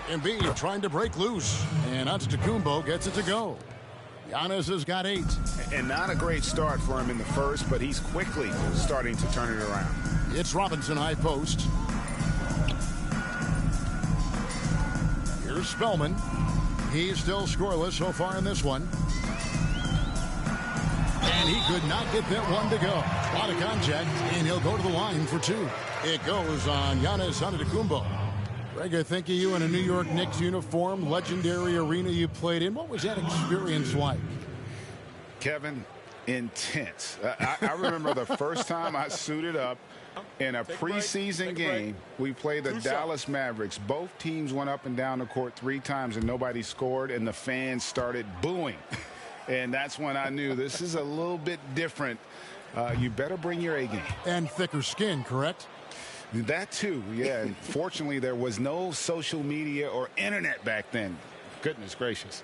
Embiid trying to break loose. And Antetokounmpo gets it to go. Giannis has got 8. And not a great start for him in the first, but he's quickly starting to turn it around. It's Robinson high post. Here's Spellman. He's still scoreless so far in this one. And he could not get that one to go. A lot of contact, and he'll go to the line for 2. It goes on Giannis Antetokounmpo. Greg, I think of you in a New York Knicks uniform, legendary arena you played in. What was that experience like? Kevin, intense. I remember the first time I suited up in a preseason game. We played the Dallas Mavericks. Both teams went up and down the court 3 times, and nobody scored, and the fans started booing. And that's when I knew this is a little bit different. You better bring your A game. And thicker skin, correct? That too, yeah. And fortunately, there was no social media or internet back then. Goodness gracious.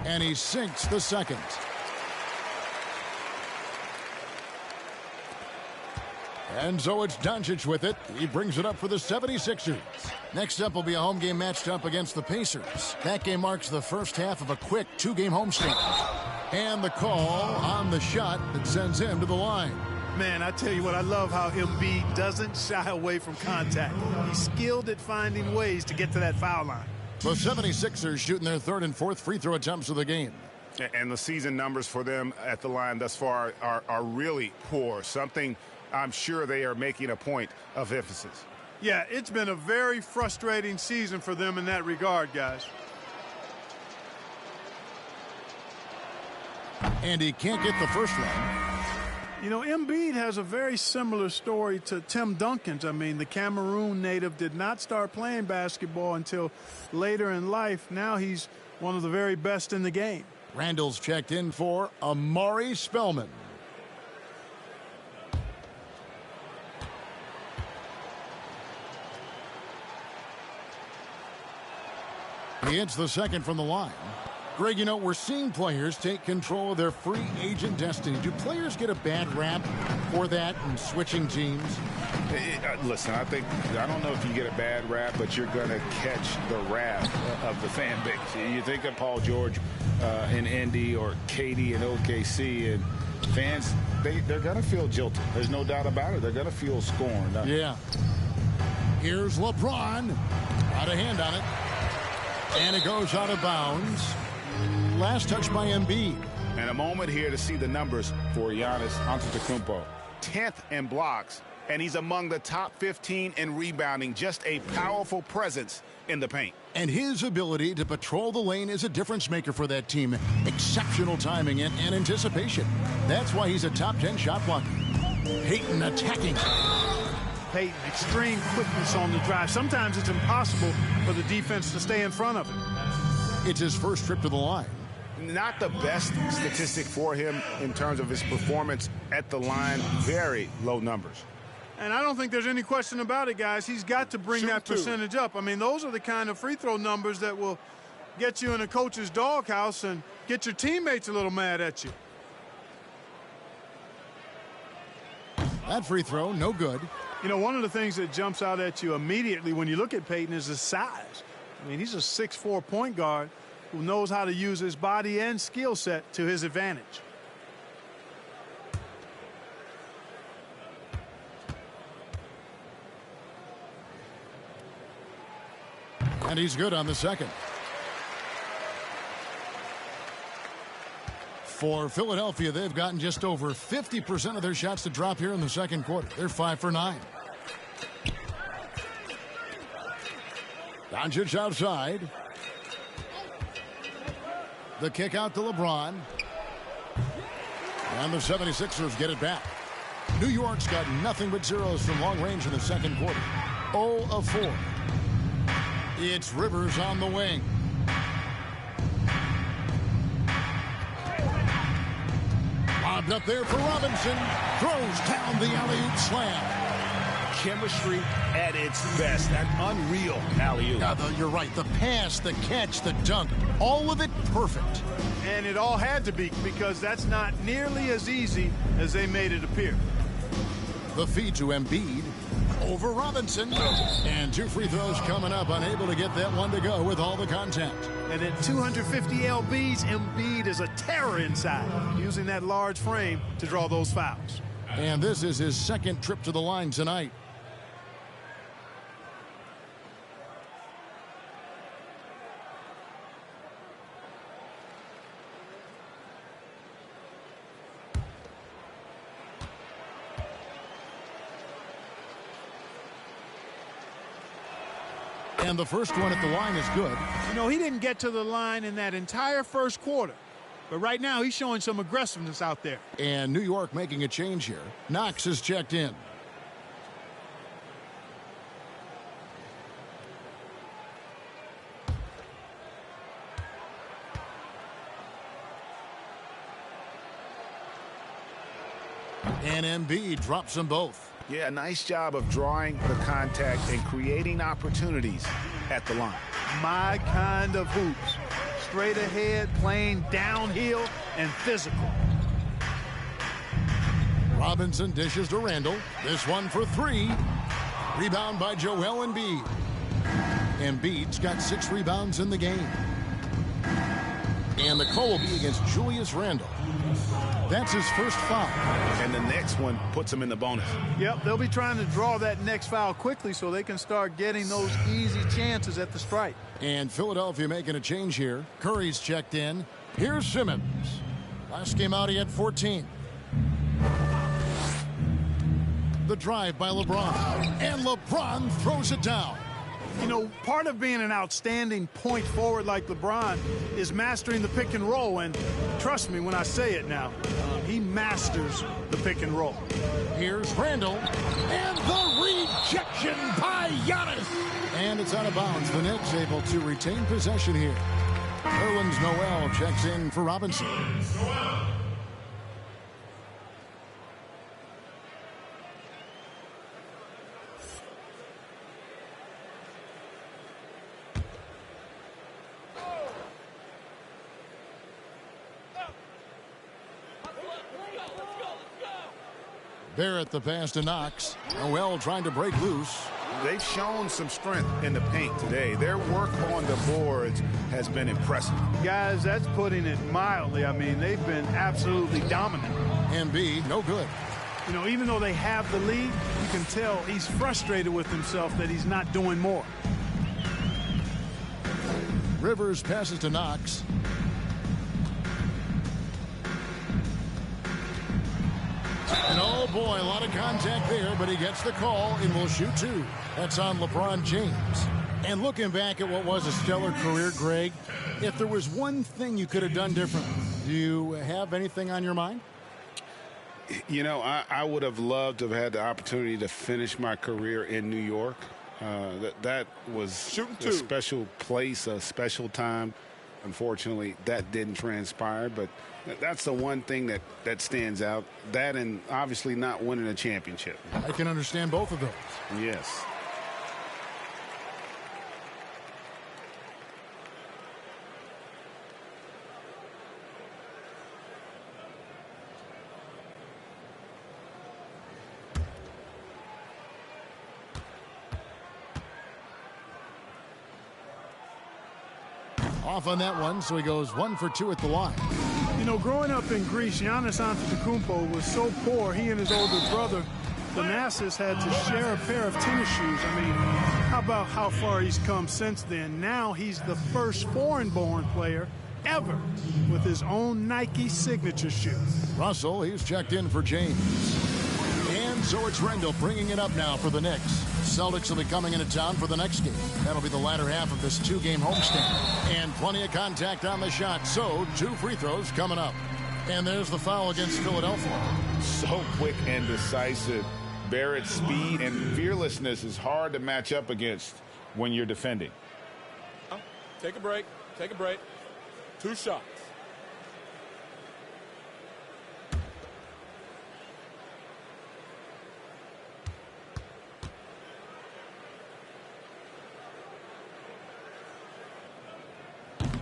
And he sinks the second. And so it's Doncic with it. He brings it up for the 76ers. Next up will be a home game matched up against the Pacers. That game marks the first half of a quick 2-game homestand. And the call on the shot that sends him to the line. Man, I tell you what, I love how Embiid doesn't shy away from contact. He's skilled at finding ways to get to that foul line. The 76ers shooting their third and fourth free throw attempts of the game. And the season numbers for them at the line thus far are really poor. Something I'm sure they are making a point of emphasis. Yeah, it's been a very frustrating season for them in that regard, guys. And he can't get the first one. You know, Embiid has a very similar story to Tim Duncan's. I mean, the Cameroon native did not start playing basketball until later in life. Now he's one of the very best in the game. Randall's checked in for Amari Spellman. He hits the second from the line. Greg, you know, we're seeing players take control of their free agent destiny. Do players get a bad rap for that and switching teams? Listen, I don't know if you get a bad rap, but you're going to catch the wrath of the fan base. You think of Paul George in Indy or KD in OKC, and fans, they're going to feel jilted. There's no doubt about it. They're going to feel scorned. Yeah. Here's LeBron. Out of hand on it. And it goes out of bounds. Last touch by Embiid. And a moment here to see the numbers for Giannis Antetokounmpo. 10th in blocks, and he's among the top 15 in rebounding. Just a powerful presence in the paint. And his ability to patrol the lane is a difference maker for that team. Exceptional timing and anticipation. That's why he's a top 10 shot blocker. Payton attacking. Payton, extreme quickness on the drive. Sometimes it's impossible for the defense to stay in front of him. It's his first trip to the line. Not the best statistic for him in terms of his performance at the line. Very low numbers. And I don't think there's any question about it, guys. He's got to bring that percentage up. I mean, those are the kind of free throw numbers that will get you in a coach's doghouse and get your teammates a little mad at you. That free throw, no good. You know, one of the things that jumps out at you immediately when you look at Payton is his size. I mean, he's a 6'4" point guard who knows how to use his body and skill set to his advantage. And he's good on the second. For Philadelphia, they've gotten just over 50% of their shots to drop here in the second quarter. They're 5 for 9. Doncic outside. The kick out to LeBron. And the 76ers get it back. New York's got nothing but zeros from long range in the second quarter. 0 of 4. It's Rivers on the wing. Lobbed up there for Robinson. Throws down the alley-oop slam. Chemistry at its best. That unreal alley-oop. You're right. The pass, the catch, the dunk, all of it perfect. And it all had to be, because that's not nearly as easy as they made it appear. The feed to Embiid over Robinson. And 2 free throws coming up. Unable to get that one to go with all the contact. And at 250 lbs, Embiid is a terror inside, using that large frame to draw those fouls. And this is his second trip to the line tonight. And the first one at the line is good. You know, he didn't get to the line in that entire first quarter. But right now, he's showing some aggressiveness out there. And New York making a change here. Knox is checked in. And Embiid drops them both. Yeah, nice job of drawing the contact and creating opportunities at the line. My kind of hoops. straight ahead, playing downhill, and physical. Robinson dishes to Randall. This one for three. Rebound by Joel Embiid. Embiid's got 6 rebounds in the game. And the call will be against Julius Randle. That's his first foul. And the next one puts him in the bonus. Yep, they'll be trying to draw that next foul quickly so they can start getting those easy chances at the stripe. And Philadelphia making a change here. Curry's checked in. Here's Simmons. Last game out, he had 14. The drive by LeBron. And LeBron throws it down. You know, part of being an outstanding point forward like LeBron is mastering the pick and roll. And trust me when I say it now, he masters the pick and roll. Here's Randall. And the rejection by Giannis. And it's out of bounds. The Knicks able to retain possession here. Nerlens Noel checks in for Robinson. Barrett the pass to Knox. Noel trying to break loose. They've shown some strength in the paint today. Their work on the boards has been impressive. Guys, that's putting it mildly. I mean, they've been absolutely dominant. Embiid, no good. You know, even though they have the lead, you can tell he's frustrated with himself that he's not doing more. Rivers passes to Knox. And oh boy, a lot of contact there, but he gets the call and will shoot 2. That's on LeBron James. And looking back at what was a stellar career, Greg, if there was one thing you could have done differently, do you have anything on your mind? You know, I would have loved to have had the opportunity to finish my career in New York. That was a special place, a special time. Unfortunately, that didn't transpire, but that's the one thing that stands out. That and obviously not winning a championship. I can understand both of those. Yes. Off on that one, so he goes 1 for 2 at the line. You know, growing up in Greece, Giannis Antetokounmpo was so poor, he and his older brother, Thanasis, had to share a pair of tennis shoes. I mean, how about how far he's come since then? Now he's the first foreign-born player ever with his own Nike signature shoe. Russell, he's checked in for James. And so it's Randall bringing it up now for the Knicks. Celtics will be coming into town for the next game. That'll be the latter half of this 2-game homestand. And plenty of contact on the shot, so 2 free throws coming up. And there's the foul against Philadelphia. So quick and decisive. Barrett's speed and fearlessness is hard to match up against when you're defending. Take a break. Take a break. 2 shots.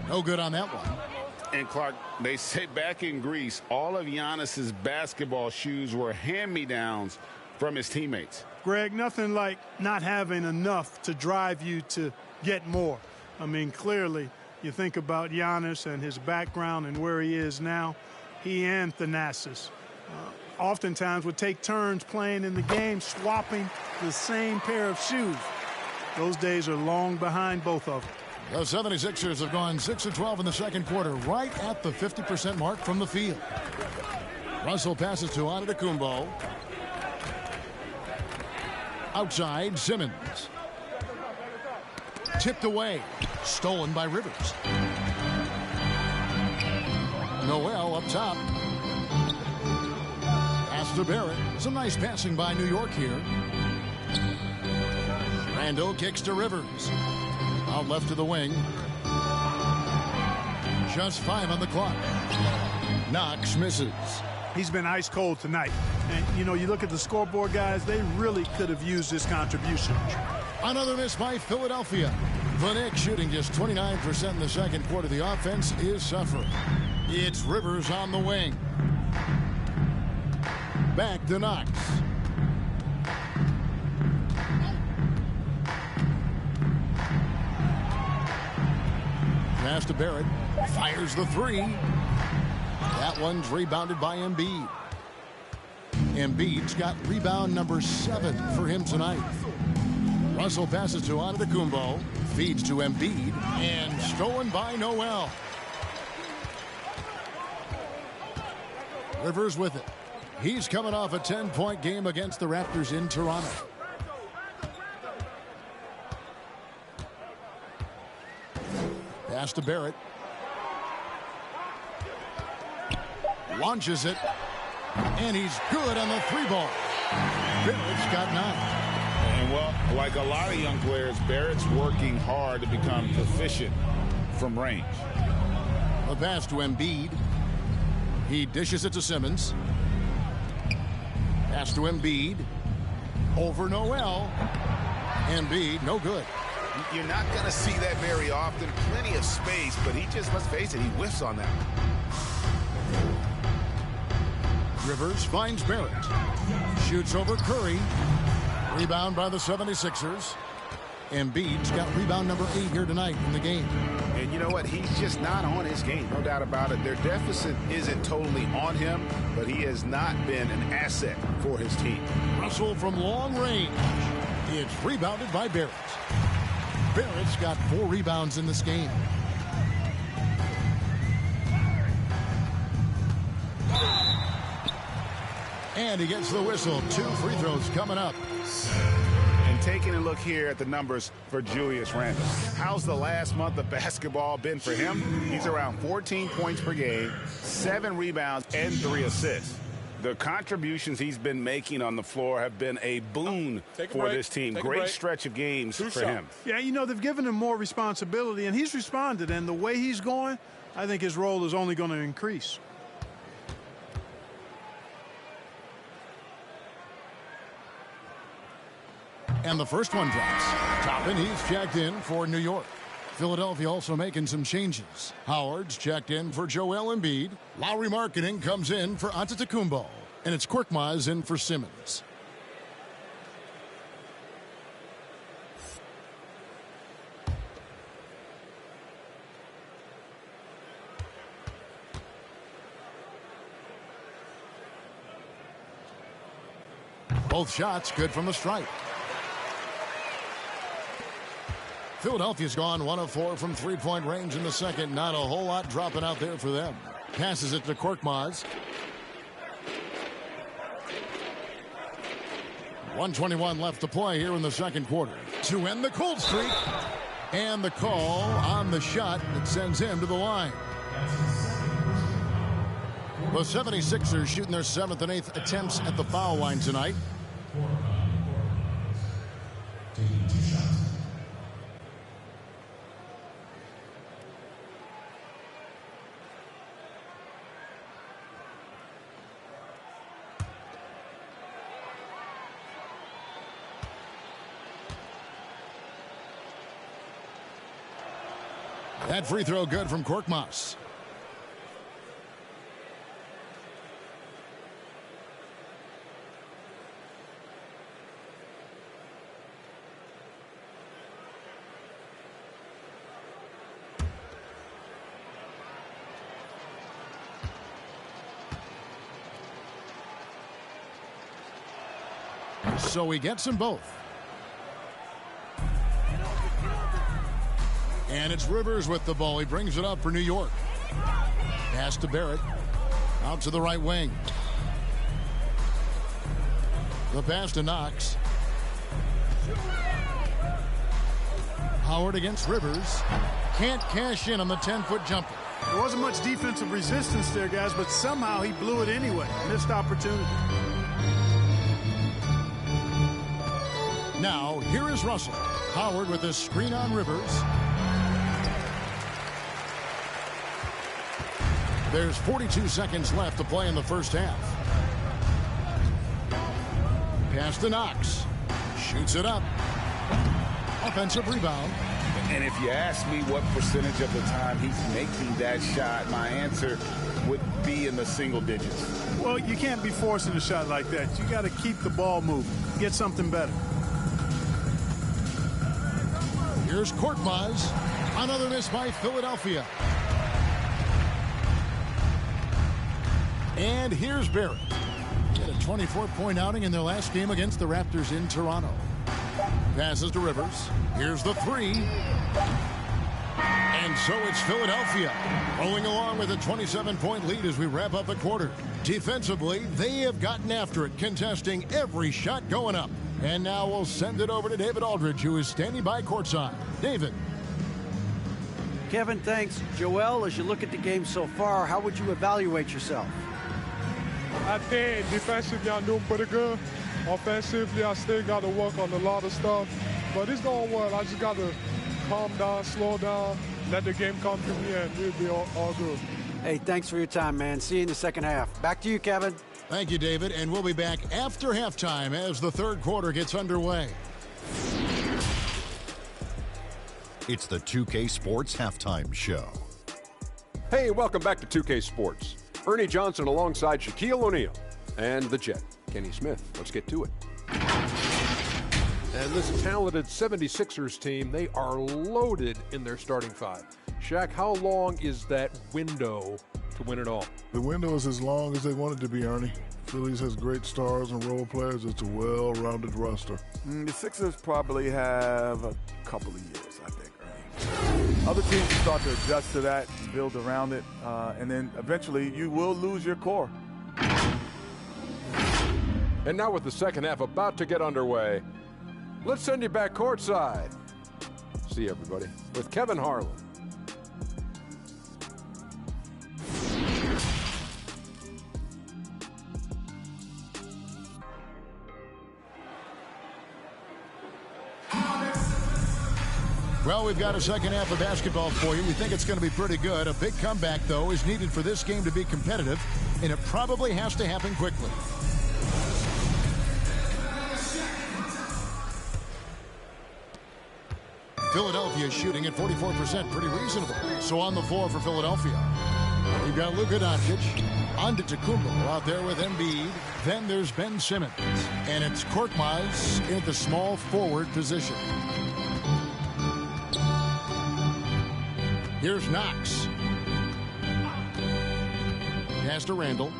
No good on that one. And Clark, they say back in Greece, all of Giannis's basketball shoes were hand-me-downs from his teammates. Greg, nothing like not having enough to drive you to get more. I mean, clearly, you think about Giannis and his background and where he is now. He and Thanasis oftentimes would take turns playing in the game, swapping the same pair of shoes. Those days are long behind both of them. The 76ers have gone 6 of 12 in the second quarter, right at the 50% mark from the field. Russell passes to Antetokounmpo. Outside, Simmons. Tipped away. Stolen by Rivers. Noel up top. Pass to Barrett. Some nice passing by New York here. Randall kicks to Rivers. Out left to the wing. Just 5 on the clock. Knox misses. He's been ice cold tonight. And, you know, you look at the scoreboard, guys, they really could have used this contribution. Another miss by Philadelphia. The Knicks shooting just 29% in the second quarter. The offense is suffering. It's Rivers on the wing. Back to Knox. Pass to Barrett. Fires the three. That one's rebounded by Embiid. Embiid's got rebound number 7 for him tonight. Russell passes to Antetokounmpo. Feeds to Embiid. And stolen by Noel. Rivers with it. He's coming off a 10-point game against the Raptors in Toronto. Pass to Barrett. Launches it. And he's good on the 3-ball. Barrett's got 9. And, well, like a lot of young players, Barrett's working hard to become proficient from range. A pass to Embiid. He dishes it to Simmons. Pass to Embiid. Over Noel. Embiid, no good. You're not going to see that very often. Plenty of space, but he just, let's face it, he whiffs on that. Rivers finds Barrett. Shoots over Curry. Rebound by the 76ers. Embiid's got rebound number 8 here tonight in the game. And you know what? He's just not on his game. No doubt about it. Their deficit isn't totally on him, but he has not been an asset for his team. Russell from long range. It's rebounded by Barrett. Barrett's got 4 rebounds in this game. And he gets the whistle. 2 free throws coming up. And taking a look here at the numbers for Julius Randle. How's the last month of basketball been for him? He's around 14 points per game, 7 rebounds, and 3 assists. The contributions he's been making on the floor have been a boon for this team. Great stretch of games for him. Yeah, you know, they've given him more responsibility, and he's responded. And the way he's going, I think his role is only going to increase. And the first one drops. Toppin, he's checked in for New York. Philadelphia also making some changes. Howard's checked in for Joel Embiid. Lowry Markkanen comes in for Antetokounmpo. And it's Korkmaz in for Simmons. Both shots good from the stripe. Philadelphia's gone 1 of 4 from 3-point range in the second. Not a whole lot dropping out there for them. Passes it to Korkmaz. 1:21 left to play here in the second quarter. To end the cold streak. And the call on the shot that sends him to the line. The 76ers shooting their 7th and 8th attempts at the foul line tonight. That free throw good from Korkmaz. So he gets them both. And it's Rivers with the ball. He brings it up for New York. Pass to Barrett. Out to the right wing. The pass to Knox. Howard against Rivers. Can't cash in on the 10-foot jumper. There wasn't much defensive resistance there, guys, but somehow he blew it anyway. Missed opportunity. Now, here is Russell. Howard with a screen on Rivers. There's 42 seconds left to play in the first half. Pass to Knox. Shoots it up. Offensive rebound. And if you ask me what percentage of the time he's making that shot, my answer would be in the single digits. Well, you can't be forcing a shot like that. You got to keep the ball moving, get something better. Here's Korkmaz. Another miss by Philadelphia. And here's Barrett. He had a 24-point outing in their last game against the Raptors in Toronto. Passes to Rivers. Here's the three. And so it's Philadelphia rolling along with a 27-point lead as we wrap up the quarter. Defensively, they have gotten after it, contesting every shot going up. And now we'll send it over to David Aldridge, who is standing by courtside. David. Kevin, thanks. Joel, as you look at the game so far, how would you evaluate yourself? I think defensively I'm doing pretty good. Offensively, I still got to work on a lot of stuff. But it's going well. I just got to calm down, slow down, let the game come to me, and we'll be all good. Hey, thanks for your time, man. See you in the second half. Back to you, Kevin. Thank you, David. And we'll be back after halftime as the third quarter gets underway. It's the 2K Sports Halftime Show. Hey, welcome back to 2K Sports. Ernie Johnson alongside Shaquille O'Neal and the Jet, Kenny Smith. Let's get to it. And this talented 76ers team, they are loaded in their starting five. Shaq, how long is that window to win it all? The window is as long as they want it to be, Ernie. Phillies has great stars and role players. It's a well-rounded roster. The Sixers probably have a couple of years, I think, Ernie. Other teams start to adjust to that, build around it, and then eventually you will lose your core. And now with the second half about to get underway, let's send you back courtside. See everybody with Kevin Harlan. Well, we've got a second half of basketball for you. We think it's going to be pretty good. A big comeback, though, is needed for this game to be competitive, and it probably has to happen quickly. Philadelphia shooting at 44%, pretty reasonable. So on the floor for Philadelphia, you've got Luka Doncic, Antetokounmpo out there with Embiid. Then there's Ben Simmons, and it's Korkmaz in the small forward position. Here's Knox. Pass to Randall.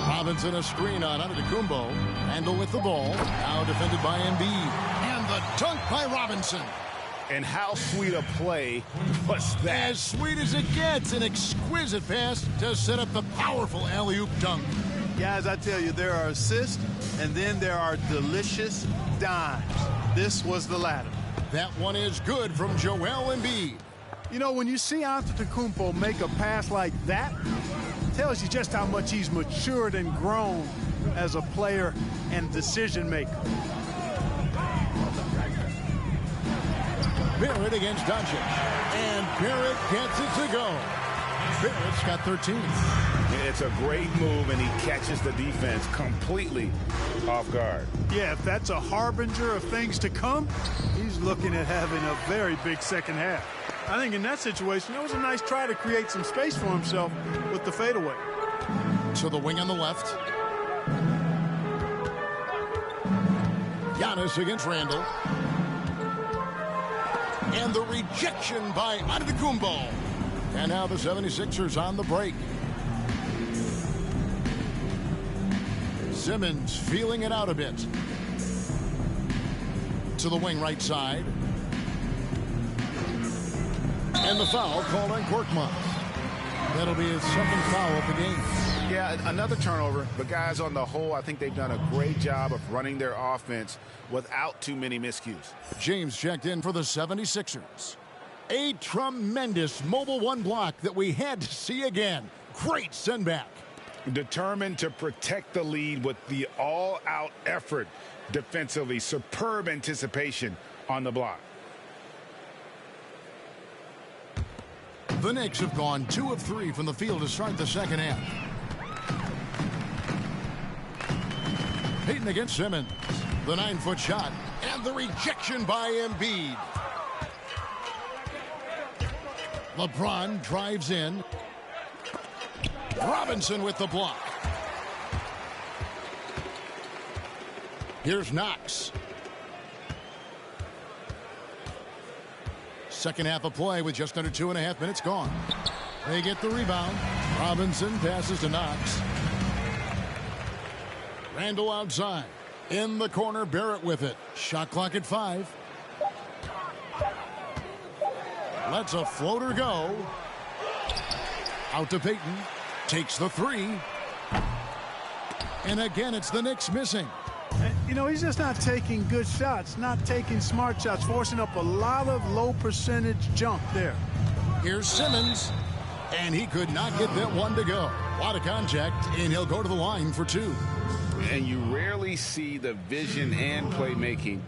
Robinson a screen on Antetokounmpo. Randall with the ball. Now defended by Embiid. And the dunk by Robinson. And how sweet a play was that? As sweet as it gets. An exquisite pass to set up the powerful alley-oop dunk. Guys, I tell you, there are assists, and then there are delicious dimes. This was the latter. That one is good from Joel Embiid. You know, when you see Antetokounmpo make a pass like that, it tells you just how much he's matured and grown as a player and decision maker. Barrett against Doncic. And Barrett gets it to go. Barrett's got 13. It's a great move, and he catches the defense completely off guard. Yeah, if that's a harbinger of things to come, he's looking at having a very big second half. I think in that situation, it was a nice try to create some space for himself with the fadeaway. To the wing on the left. Giannis against Randall. And the rejection by Antetokounmpo. And now the 76ers on the break. Simmons feeling it out a bit. To the wing right side. And the foul called on Korkmaz. That'll be his second foul of the game. Yeah, another turnover. But guys, on the whole, I think they've done a great job of running their offense without too many miscues. James checked in for the 76ers. A tremendous Mobile One block that we had to see again. Great send back. Determined to protect the lead with the all-out effort defensively. Superb anticipation on the block. The Knicks have gone 2 of 3 from the field to start the second half. Payton against Simmons. The 9-foot shot and the rejection by Embiid. LeBron drives in. Robinson with the block. Here's Knox. Second half of play with just under 2.5 minutes gone. They get the rebound. Robinson passes to Knox. Randall outside. In the corner, Barrett with it. Shot clock at 5. Lets a floater go. Out to Payton. Takes the 3. And again, it's the Knicks missing. You know, he's just not taking good shots, not taking smart shots, forcing up a lot of low percentage jump there. Here's Simmons, and he could not get that one to go. A lot of contact, and he'll go to the line for 2. And you rarely see the vision and playmaking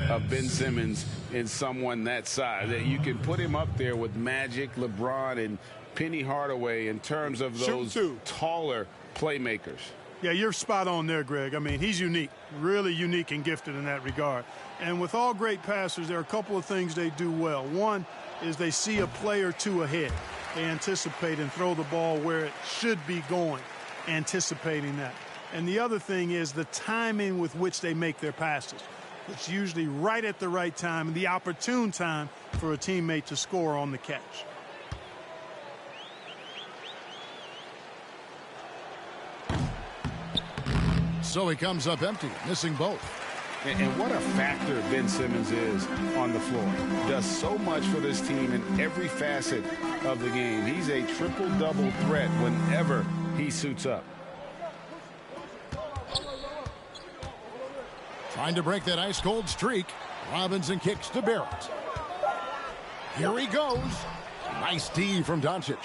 of Ben Simmons in someone that size. That you can put him up there with Magic, LeBron, and Penny Hardaway in terms of those taller playmakers. Yeah, you're spot on there, Greg. I mean, he's unique, really unique and gifted in that regard. And with all great passers, there are a couple of things they do well. One is they see a play or two ahead. They anticipate and throw the ball where it should be going, anticipating that. And the other thing is the timing with which they make their passes. It's usually right at the right time and the opportune time for a teammate to score on the catch. So he comes up empty, missing both. And what a factor Ben Simmons is on the floor. Does so much for this team in every facet of the game. He's a triple-double threat whenever he suits up. Trying to break that ice-cold streak. Robinson kicks to Barrett. Here he goes. Nice D from Doncic.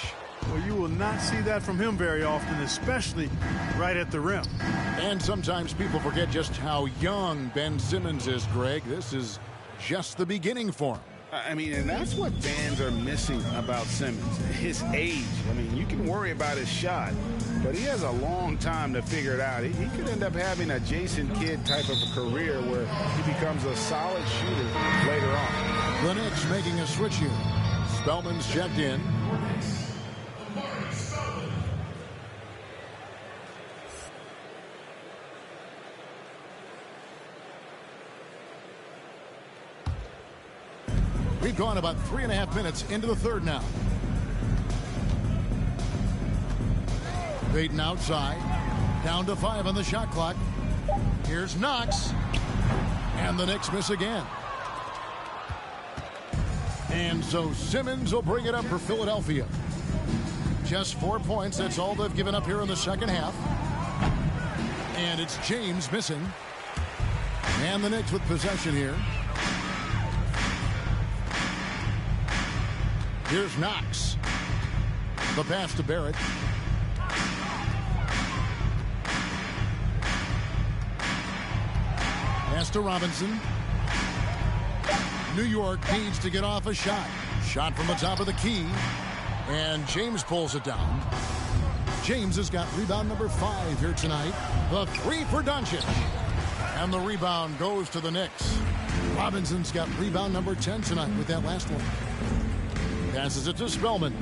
Well, you will not see that from him very often, especially right at the rim. And sometimes people forget just how young Ben Simmons is, Greg. This is just the beginning for him. I mean, and that's what fans are missing about Simmons, his age. I mean, you can worry about his shot, but he has a long time to figure it out. He could end up having a Jason Kidd type of a career where he becomes a solid shooter later on. The Knicks making a switch here. Spellman's checked in. We've gone about 3.5 minutes into the third now. Payton outside. Down to 5 on the shot clock. Here's Knox. And the Knicks miss again. And so Simmons will bring it up for Philadelphia. Just 4 points. That's all they've given up here in the second half. And it's James missing. And the Knicks with possession here. Here's Knox. The pass to Barrett. Pass to Robinson. New York needs to get off a shot. Shot from the top of the key. And James pulls it down. James has got rebound number 5 here tonight. The 3 for Doncic. And the rebound goes to the Knicks. Robinson's got rebound number 10 tonight with that last one. Passes it to Spellman.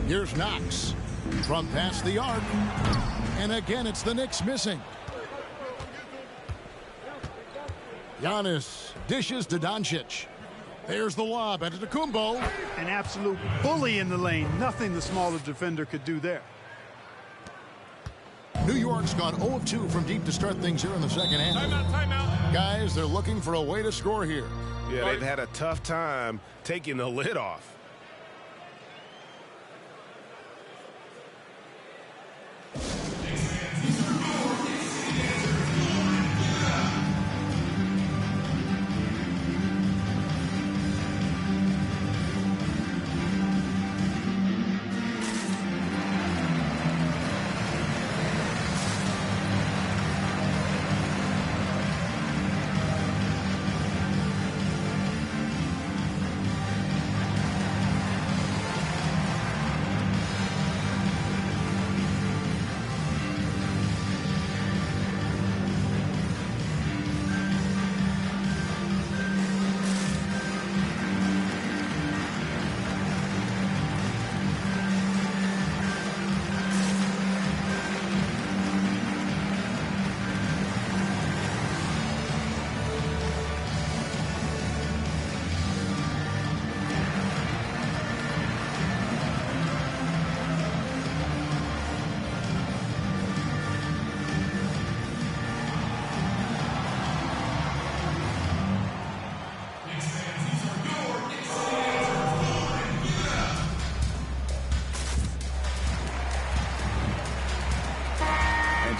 Here's Knox from past the arc. And again, it's the Knicks missing. Giannis dishes to Doncic. There's the lob. Antetokounmpo. An absolute bully in the lane. Nothing the smaller defender could do there. New York's gone 0 of 2 from deep to start things here in the second half. Timeout. Guys, they're looking for a way to score here. Yeah, they've had a tough time taking the lid off.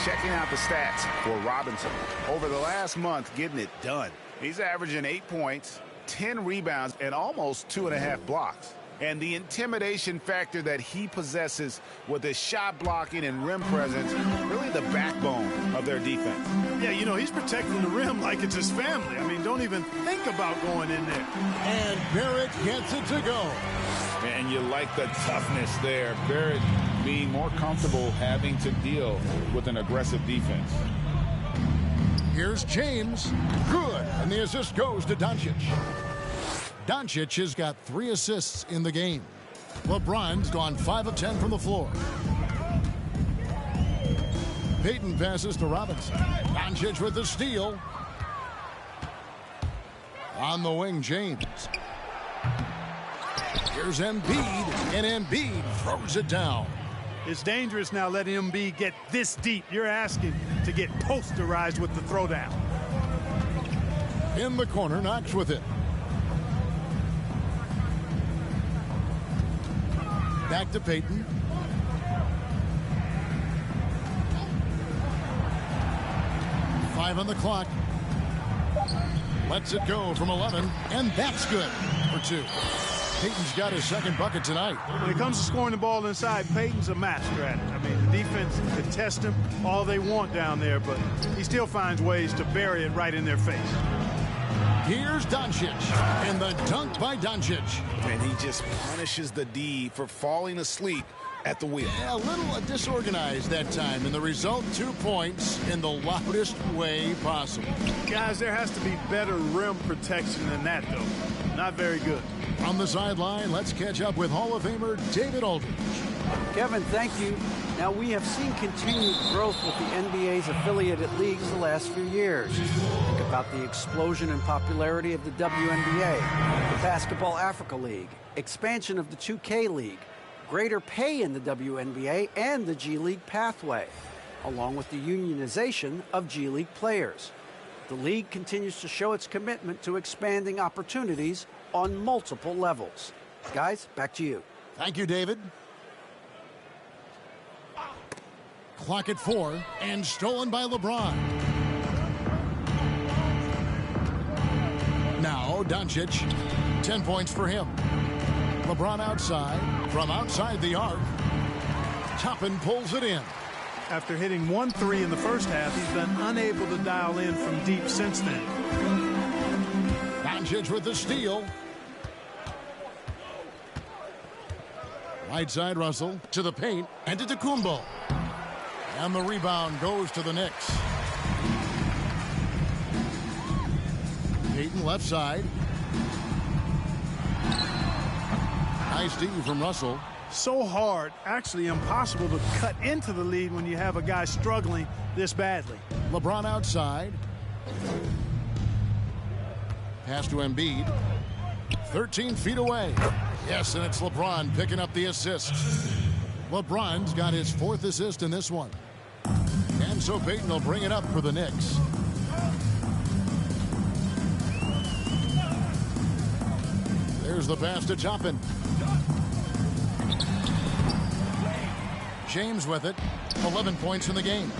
checking out the stats for Robinson. Over the last month, getting it done. He's averaging 8 points, 10 rebounds, and almost 2.5 blocks. And the intimidation factor that he possesses with his shot blocking and rim presence, really the backbone of their defense. Yeah, you know, he's protecting the rim like it's his family. I mean, don't even think about going in there. And Barrett gets it to go. And you like the toughness there. Barrett being more comfortable having to deal with an aggressive defense. Here's James. Good. And the assist goes to Doncic. Doncic has got 3 assists in the game. LeBron's gone 5 of 10 from the floor. Payton passes to Robinson. Doncic with the steal. On the wing, James. Here's Embiid, and Embiid throws it down. It's dangerous now letting Embiid get this deep. You're asking to get posterized with the throwdown. In the corner, Knox with it. Back to Payton. Five on the clock. Lets it go from 11, and that's good for 2. Payton's got his second bucket tonight. When it comes to scoring the ball inside, Payton's a master at it. I mean, the defense can test him all they want down there, but he still finds ways to bury it right in their face. Here's Doncic, and the dunk by Doncic. And he just punishes the D for falling asleep at the wheel. Yeah, a little disorganized that time, and the result, 2 points in the loudest way possible. Guys, there has to be better rim protection than that, though. Not very good. On the sideline, let's catch up with Hall of Famer David Aldridge. Kevin, thank you. Now, we have seen continued growth with the NBA's affiliated leagues the last few years. Think about the explosion in popularity of the WNBA, the Basketball Africa League, expansion of the 2K League, greater pay in the WNBA, and the G League pathway, along with the unionization of G League players. The league continues to show its commitment to expanding opportunities on multiple levels. Guys, back to you. Thank you, David. Clock at 4, and stolen by LeBron. Now, Doncic, 10 points for him. LeBron outside, from outside the arc. Toppin pulls it in. After hitting 1 3 in the first half, he's been unable to dial in from deep since then. Doncic with the steal. Right side, Russell to the paint, and to Antetokounmpo. And the rebound goes to the Knicks. Payton left side. Nice D from Russell. So hard, actually impossible to cut into the lead when you have a guy struggling this badly. LeBron outside. Pass to Embiid. 13 feet away. Yes, and it's LeBron picking up the assist. LeBron's got his 4th assist in this one. And so Payton will bring it up for the Knicks. There's the pass to Toppin. James with it. 11 points in the game.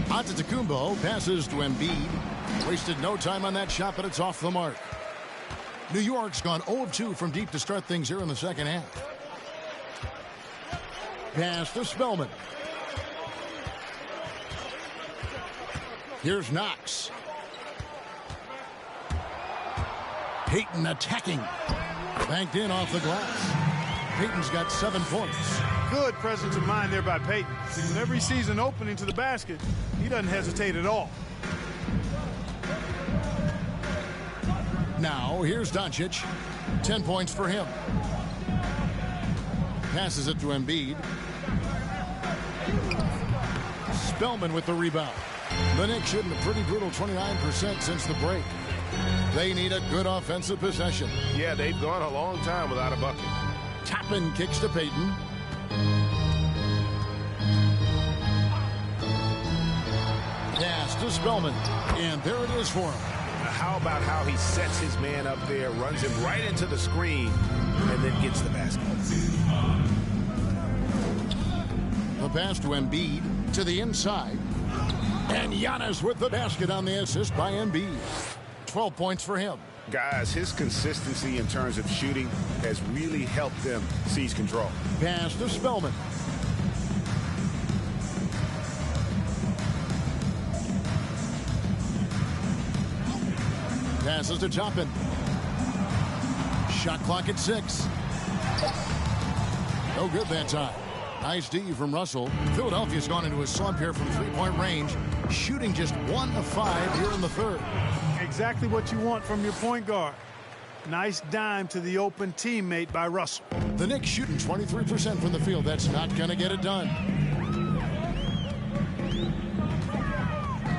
Antetokounmpo passes to Embiid. Wasted no time on that shot, but it's off the mark. New York's gone 0 of 2 from deep to start things here in the second half. Pass to Spellman. Here's Knox. Payton attacking. Banked in off the glass. Payton's got 7 points. Good presence of mind there by Payton. Whenever he sees an opening to the basket, he doesn't hesitate at all. Now, here's Doncic. 10 points for him. Passes it to Embiid. Spellman with the rebound. The Knicks shooting a pretty brutal 29% since the break. They need a good offensive possession. Yeah, they've gone a long time without a bucket. Toppin kicks to Payton. Pass to Spellman. And there it is for him. How about how he sets his man up there, runs him right into the screen, and then gets the basket. The pass to Embiid. to the inside. And Giannis with the basket on the assist by Embiid. 12 points for him. Guys, his consistency in terms of shooting has really helped them seize control. Pass to Spellman. Passes to Toppin. Shot clock at 6. No good that time. Nice D from Russell. Philadelphia's gone into a slump here from three-point range, shooting just 1 of 5 here in the third. Exactly what you want from your point guard. Nice dime to the open teammate by Russell. The Knicks shooting 23% from the field. That's not going to get it done.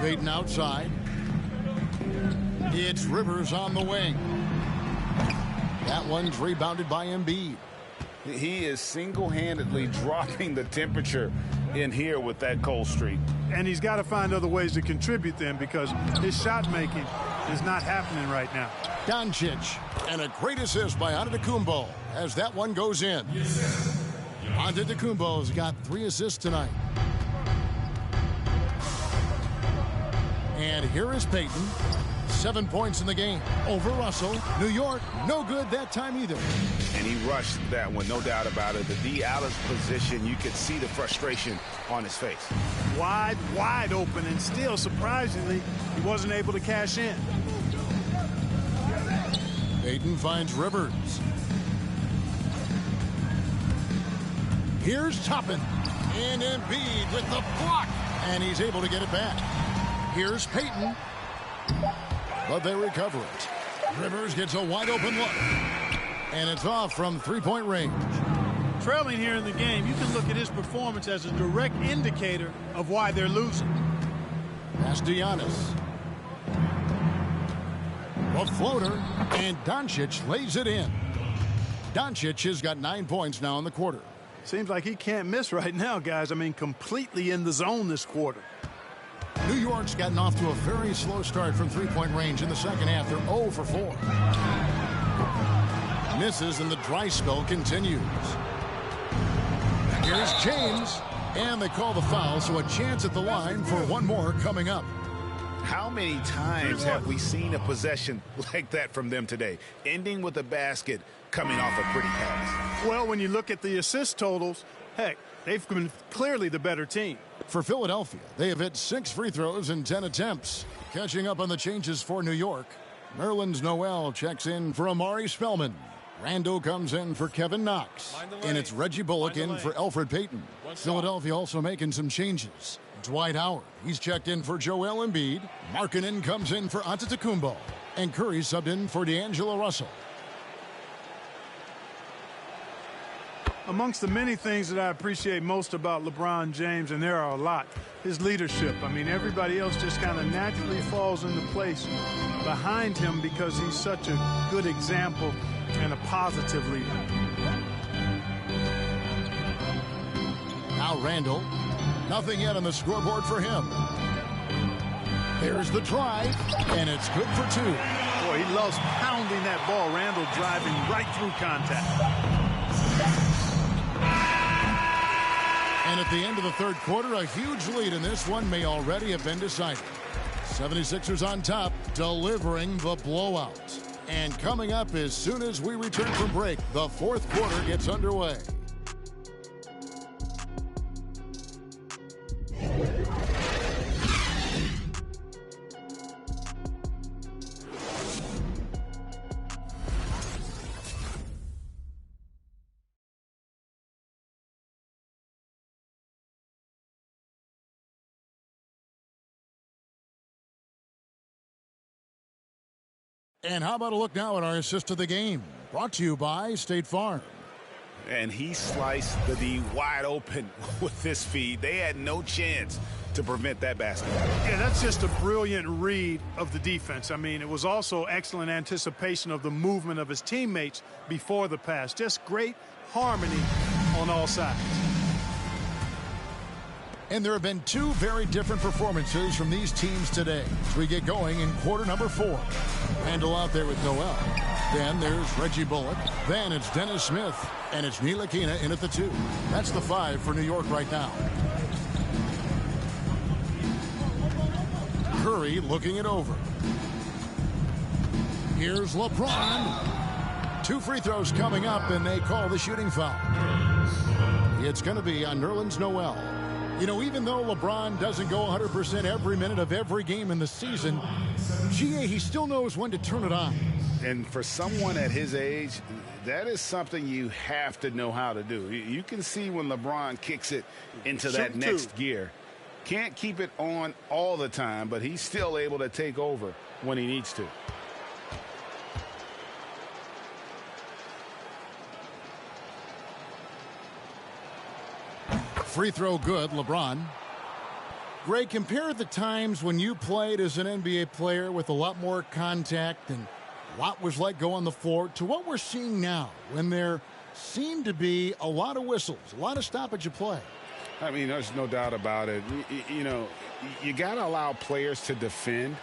Payton outside. It's Rivers on the wing. That one's rebounded by Embiid. He is single-handedly dropping the temperature in here with that cold streak. And he's got to find other ways to contribute then, because his shot making is not happening right now. Doncic, and a great assist by Antetokounmpo as that one goes in. Antetokounmpo's got 3 assists tonight. And here is Payton. 7 points in the game over Russell. New York, no good that time either. And he rushed that one, no doubt about it. The D. Allen's position, you could see the frustration on his face. Wide open, and still, surprisingly, he wasn't able to cash in. Payton finds Rivers. Here's Toppin. And Embiid with the block. And he's able to get it back. Here's Payton. But they recover it. Rivers gets a wide open look. And it's off from three-point range. Trailing here in the game, you can look at his performance as a direct indicator of why they're losing. Pass to Giannis. A floater, and Doncic lays it in. Doncic has got 9 points now in the quarter. Seems like he can't miss right now, guys. I mean, completely in the zone this quarter. New York's gotten off to a very slow start from three-point range in the second half. They're 0 for 4. Misses, and the dry spell continues. Here's James, and they call the foul, so a chance at the line for one more coming up. How many times have we seen a possession like that from them today, ending with a basket coming off a pretty pass? Well, when you look at the assist totals, heck, they've been clearly the better team. For Philadelphia, they have hit 6 free throws in 10 attempts. Catching up on the changes for New York, Nerlens Noel checks in for Amari Spellman. Randall comes in for Kevin Knox. And it's Reggie Bullock in for Elfrid Payton. Philadelphia also making some changes. Dwight Howard, he's checked in for Joel Embiid. Markkanen comes in for Antetokounmpo. And Curry subbed in for D'Angelo Russell. Amongst the many things that I appreciate most about LeBron James, and there are a lot, his leadership. I mean, everybody else just kind of naturally falls into place behind him because he's such a good example and a positive leader. Now Randall. Nothing yet on the scoreboard for him. There's the drive, and it's good for 2. Boy, he loves pounding that ball. Randall driving right through contact. And at the end of the third quarter, a huge lead in this one may already have been decided. 76ers on top, delivering the blowout. And coming up as soon as we return from break, the fourth quarter gets underway. And how about a look now at our assist of the game? Brought to you by State Farm. And he sliced the D wide open with this feed. They had no chance to prevent that basket. Yeah, that's just a brilliant read of the defense. I mean, it was also excellent anticipation of the movement of his teammates before the pass. Just great harmony on all sides. And there have been 2 very different performances from these teams today as we get going in quarter number 4. Randall out there with Noel. Then there's Reggie Bullock. Then it's Dennis Smith. And it's Ntilikina in at the 2. That's the 5 for New York right now. Curry looking it over. Here's LeBron. 2 free throws coming up, and they call the shooting foul. It's going to be on Nerlens Noel. You know, even though LeBron doesn't go 100% every minute of every game in the season, he still knows when to turn it on. And for someone at his age, that is something you have to know how to do. You can see when LeBron kicks it into that next gear. Can't keep it on all the time, but he's still able to take over when he needs to. Free throw good, LeBron. Greg, compare the times when you played as an NBA player with a lot more contact and what was like go on the floor to what we're seeing now when there seem to be a lot of whistles, a lot of stoppage of play. I mean, there's no doubt about it. You know, you got to allow players to defend.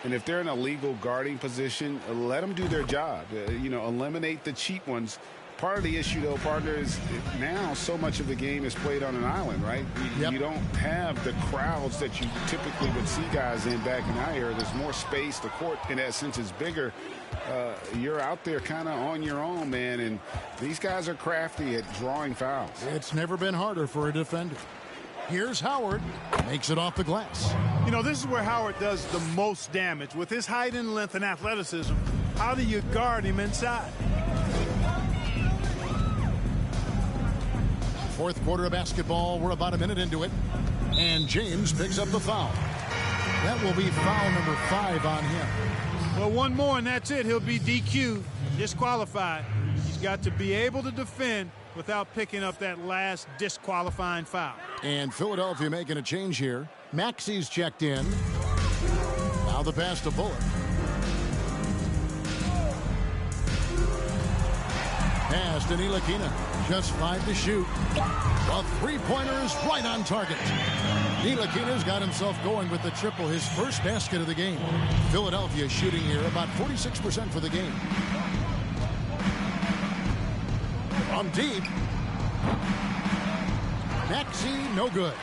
And if they're in a legal guarding position, let them do their job. You know, eliminate the cheap ones. Part of the issue, though, partner, is now so much of the game is played on an island, right? You don't have the crowds that you typically would see guys in back in our era. There's more space. The court, in that sense, is bigger. You're out there kind of on your own, man, and these guys are crafty at drawing fouls. It's never been harder for a defender. Here's Howard. Makes it off the glass. You know, this is where Howard does the most damage. With his height and length and athleticism, how do you guard him inside? Fourth quarter of basketball. We're about a minute into it. And James picks up the foul. That will be foul number 5 on him. Well, one more and that's it. He'll be DQ'd, disqualified. He's got to be able to defend without picking up that last disqualifying foul. And Philadelphia making a change here. Maxey's checked in. Now the pass to Bullock. Pass to Ntilikina. Just 5 to shoot. The three-pointers right on target. Ntilikina's got himself going with the triple, his first basket of the game. Philadelphia shooting here about 46% for the game. From deep. Maxey, no good.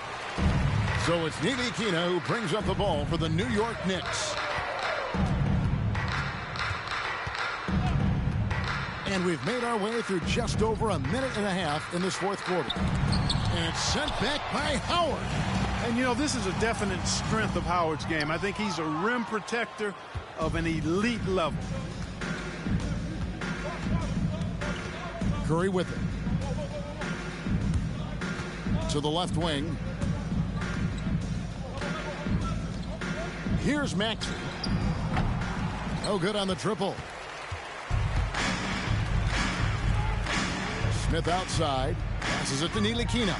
So it's Ntilikina who brings up the ball for the New York Knicks. And we've made our way through just over a minute and a half in this fourth quarter. And it's sent back by Howard. And, you know, this is a definite strength of Howard's game. I think he's a rim protector of an elite level. Curry with it. To the left wing. Here's Maxey. No good on the triple. Smith outside. Passes it to Ntilikina.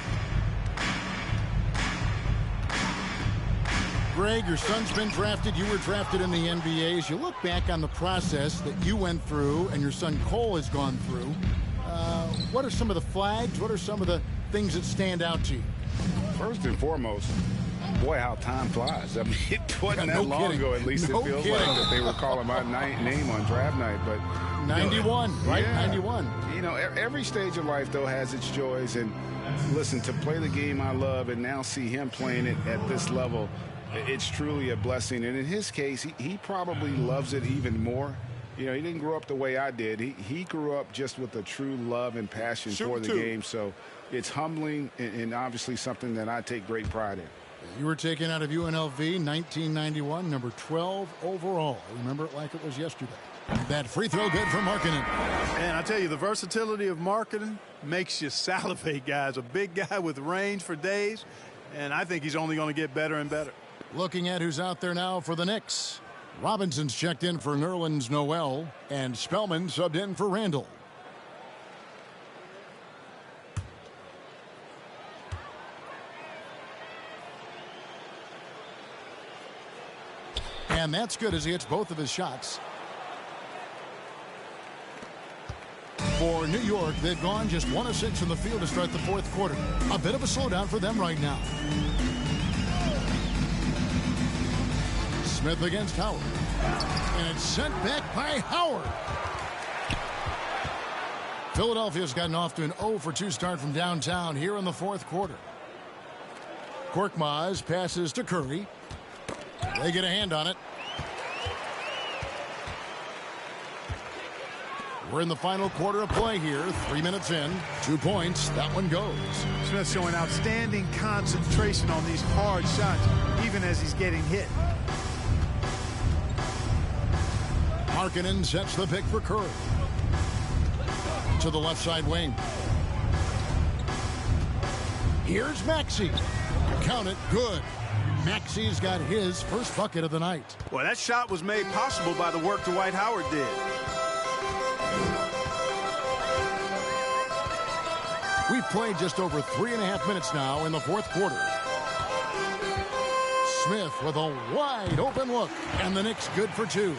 Greg, your son's been drafted. You were drafted in the NBA. As you look back on the process that you went through and your son Cole has gone through, what are some of the flags? What are some of the things that stand out to you? First and foremost, boy, how time flies. I mean, it wasn't that long ago, at least it feels like, that they were calling my name on draft night. But 91, right? Yeah. 91. You know, every stage of life, though, has its joys. And listen, to play the game I love and now see him playing it at this level, it's truly a blessing. And in his case, he probably loves it even more. You know, he didn't grow up the way I did. He grew up just with a true love and passion for the game. So it's humbling and obviously something that I take great pride in. You were taken out of UNLV 1991, number 12 overall. Remember it like it was yesterday. That free throw good for Markkanen. And I tell you, the versatility of Markkanen makes you salivate, guys. A big guy with range for days, and I think he's only going to get better and better. Looking at who's out there now for the Knicks. Robinson's checked in for Nerlens Noel, and Spellman subbed in for Randall. And that's good as he hits both of his shots. For New York, they've gone just 1 of 6 from the field to start the fourth quarter. A bit of a slowdown for them right now. Smith against Howard. And it's sent back by Howard. Philadelphia's gotten off to an 0-for-2 start from downtown here in the fourth quarter. Korkmaz passes to Curry. They get a hand on it. We're in the final quarter of play here. 3 minutes in. 2 points. That one goes. Smith showing outstanding concentration on these hard shots, even as he's getting hit. Markkanen sets the pick for Curry. To the left side wing. Here's Maxey. Count it. Good. Maxey's got his first bucket of the night. Well, that shot was made possible by the work Dwight Howard did. We've played just over 3.5 minutes now in the fourth quarter. Smith with a wide open look, and the Knicks good for 2.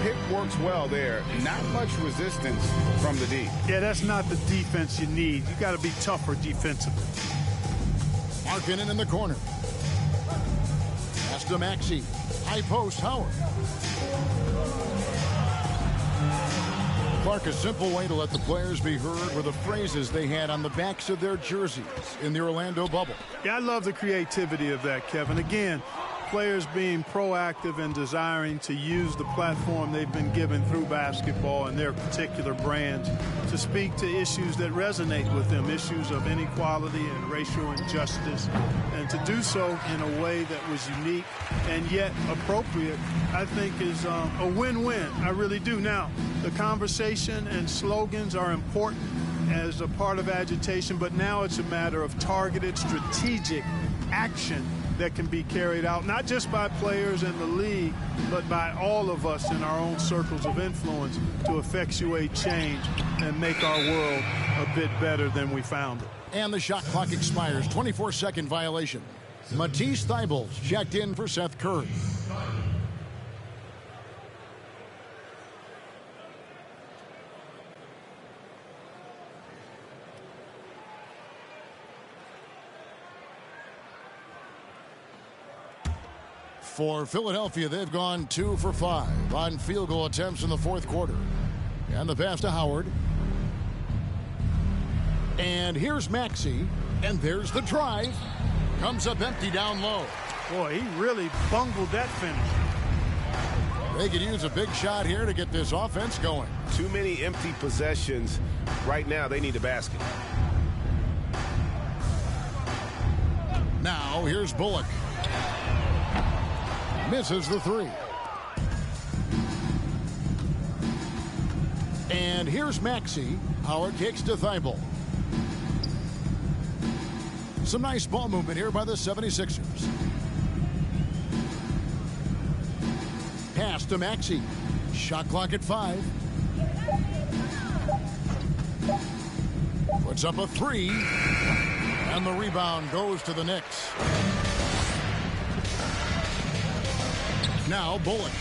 Pick works well there. Not much resistance from the D. Yeah, that's not the defense you need. You got to be tougher defensively. Markkanen in the corner. Pass to Maxey. High post, Howard. Clark, a simple way to let the players be heard were the phrases they had on the backs of their jerseys in the Orlando bubble. Yeah, I love the creativity of that, Kevin. Again, players being proactive and desiring to use the platform they've been given through basketball and their particular brands to speak to issues that resonate with them, issues of inequality and racial injustice, and to do so in a way that was unique and yet appropriate, I think is a win-win. I really do. Now, the conversation and slogans are important as a part of agitation, but now it's a matter of targeted, strategic action that can be carried out, not just by players in the league, but by all of us in our own circles of influence to effectuate change and make our world a bit better than we found it. And the shot clock expires. 24-second violation. Matisse Thybulle checked in for Seth Curry. For Philadelphia, they've gone 2 for 5 on field goal attempts in the fourth quarter. And the pass to Howard. And here's Maxey. And there's the drive. Comes up empty down low. Boy, he really bungled that finish. They could use a big shot here to get this offense going. Too many empty possessions. Right now, they need a basket. Now, here's Bullock. Misses the 3. And here's Maxey. Howard kicks to Thybulle. Some nice ball movement here by the 76ers. Pass to Maxey. Shot clock at 5. Puts up a 3. And the rebound goes to the Knicks. Now Bullock.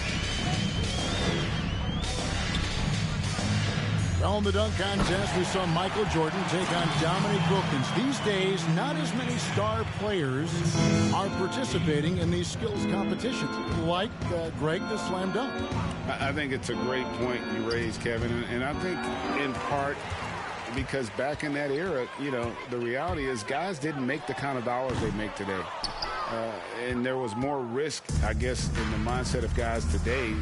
On the dunk contest, we saw Michael Jordan take on Dominique Wilkins. These days, not as many star players are participating in these skills competitions, like Greg the slam dunk. I think it's a great point you raised, Kevin, and I think in part because back in that era, you know, the reality is guys didn't make the kind of dollars they make today. And there was more risk, I guess, in the mindset of guys today,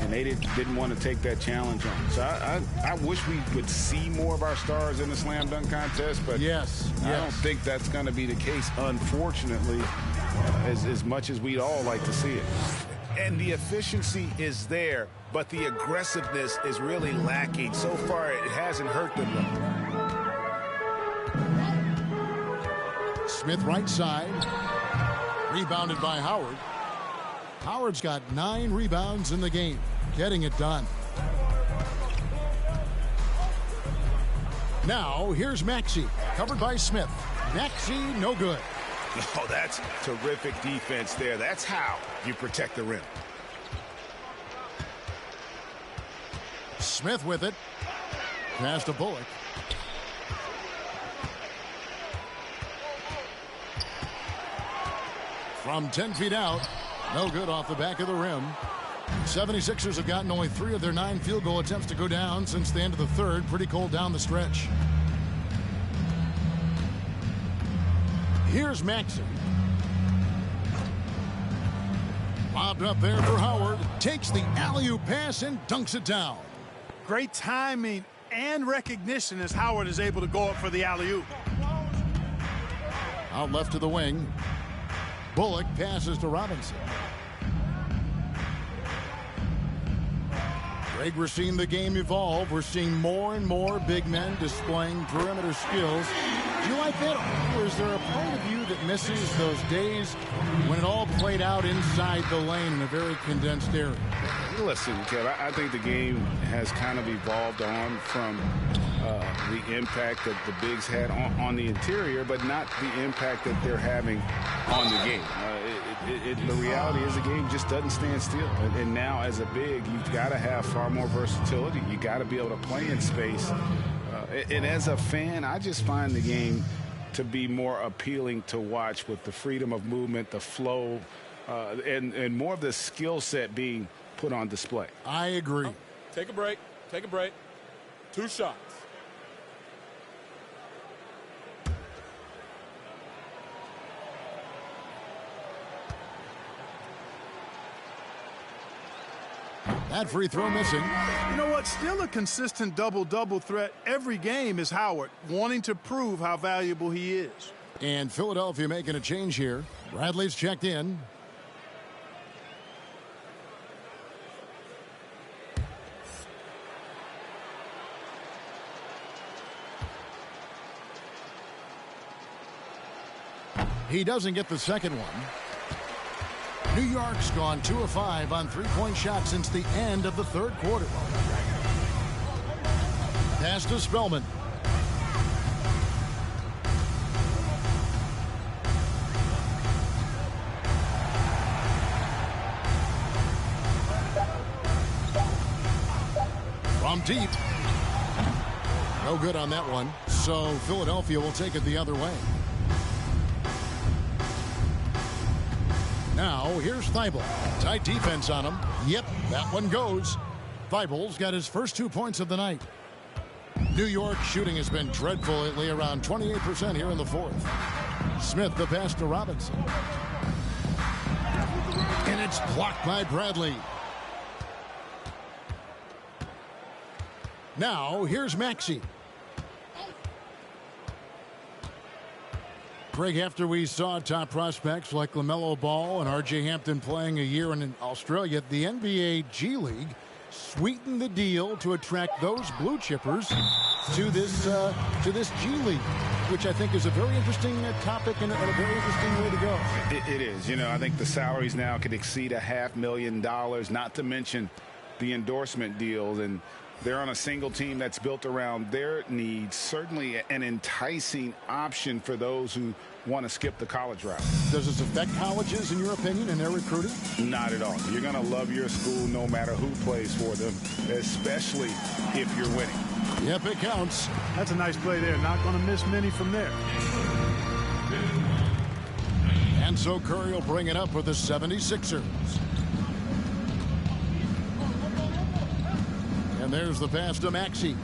and they didn't want to take that challenge on. So I wish we would see more of our stars in the slam dunk contest, but yes. I don't think that's going to be the case, unfortunately, as much as we'd all like to see it. And the efficiency is there, but the aggressiveness is really lacking. So far, it hasn't hurt them, though. Smith right side. Rebounded by Howard. Howard's got 9 rebounds in the game. Getting it done. Now, here's Maxey. Covered by Smith. Maxey, no good. Oh, that's terrific defense there. That's how you protect the rim. Smith with it. Pass to Bullock. From 10 feet out. No good off the back of the rim. 76ers have gotten only 3 of their 9 field goal attempts to go down since the end of the third. Pretty cold down the stretch. Here's Maxey. Lobbed up there for Howard. Takes the alley-oop pass and dunks it down. Great timing and recognition as Howard is able to go up for the alley-oop. Out left to the wing. Bullock passes to Robinson. Greg, we're seeing the game evolve. We're seeing more and more big men displaying perimeter skills. Do you like that? Or is there a part of you that misses those days when it all played out inside the lane in a very condensed area? Listen, Kev, I think the game has kind of evolved on from the impact that the bigs had on the interior, but not the impact that they're having on the game. The reality is the game just doesn't stand still. And now as a big, you've got to have far more versatility. You got to be able to play in space. And as a fan, I just find the game to be more appealing to watch with the freedom of movement, the flow, and more of the skill set being put on display. I agree. Take a break. Take a break. 2 shots. That free throw missing. You know what? Still a consistent double-double threat every game is Howard, wanting to prove how valuable he is. And Philadelphia making a change here. Bradley's checked in. He doesn't get the second one. New York's gone 2 of 5 on three-point shots since the end of the third quarter. Pass to Spellman. From deep. No good on that one. So Philadelphia will take it the other way. Now, here's Thibault. Tight defense on him. Yep, that one goes. Thibault's got his first 2 points of the night. New York shooting has been dreadful lately, around 28% here in the fourth. Smith the pass to Robinson. And it's blocked by Bradley. Now, here's Maxey. Greg, after we saw top prospects like LaMelo Ball and R.J. Hampton playing a year in Australia, the NBA G League sweetened the deal to attract those blue chippers to this G League, which I think is a very interesting topic and a very interesting way to go. It is. You know, I think the salaries now could exceed $500,000, not to mention the endorsement deals, and they're on a single team that's built around their needs. Certainly an enticing option for those who want to skip the college route. Does this affect colleges, in your opinion, in their recruiting? Not at all. You're going to love your school no matter who plays for them, especially if you're winning. Yep, it counts. That's a nice play there. Not going to miss many from there. And so Curry will bring it up for the 76ers. And there's the pass to Maxey.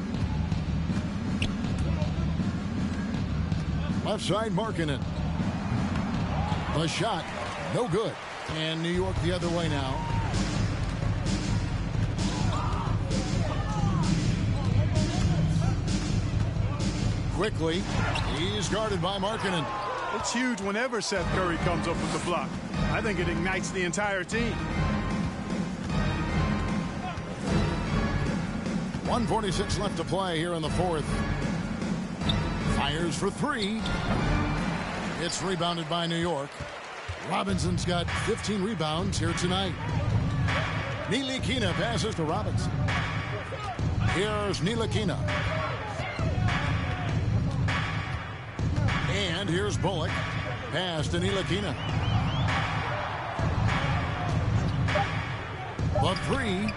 Left side, Markkanen. The shot, no good. And New York the other way now. Quickly, he's guarded by Markkanen. It's huge whenever Seth Curry comes up with the block. I think it ignites the entire team. 1:46 left to play here in the fourth. Fires for 3. It's rebounded by New York. Robinson's got 15 rebounds here tonight. Ntilikina passes to Robinson. Here's Ntilikina. And here's Bullock. Pass to Ntilikina. The 3.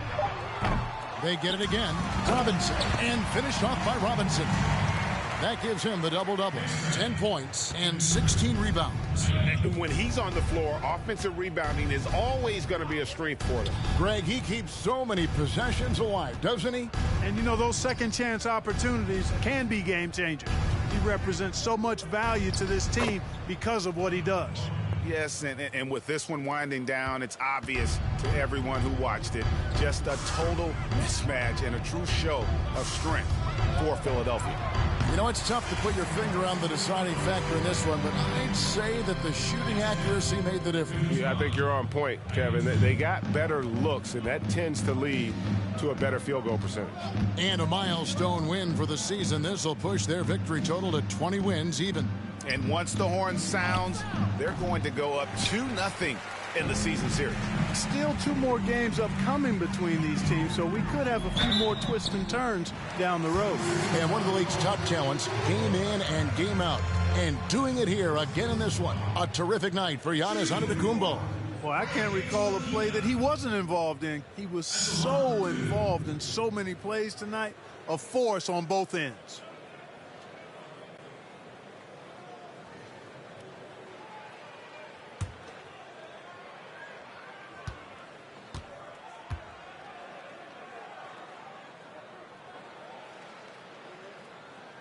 They get it again. Robinson. And finished off by Robinson. That gives him the double-double. 10 points and 16 rebounds. When he's on the floor, offensive rebounding is always going to be a strength for them. Greg, he keeps so many possessions alive, doesn't he? And, you know, those second-chance opportunities can be game-changers. He represents so much value to this team because of what he does. Yes, and with this one winding down, it's obvious to everyone who watched it. Just a total mismatch and a true show of strength for Philadelphia. You know, it's tough to put your finger on the deciding factor in this one, but I'd say that the shooting accuracy made the difference. Yeah, I think you're on point, Kevin. They got better looks, and that tends to lead to a better field goal percentage. And a milestone win for the season. This will push their victory total to 20 wins even. And once the horn sounds, they're going to go up 2-0 in the season series. Still 2 more games upcoming between these teams, so we could have a few more twists and turns down the road. And one of the league's top talents, game in and game out. And doing it here again in this one. A terrific night for Giannis Antetokounmpo. Well, I can't recall a play that he wasn't involved in. He was so involved in so many plays tonight, a force on both ends.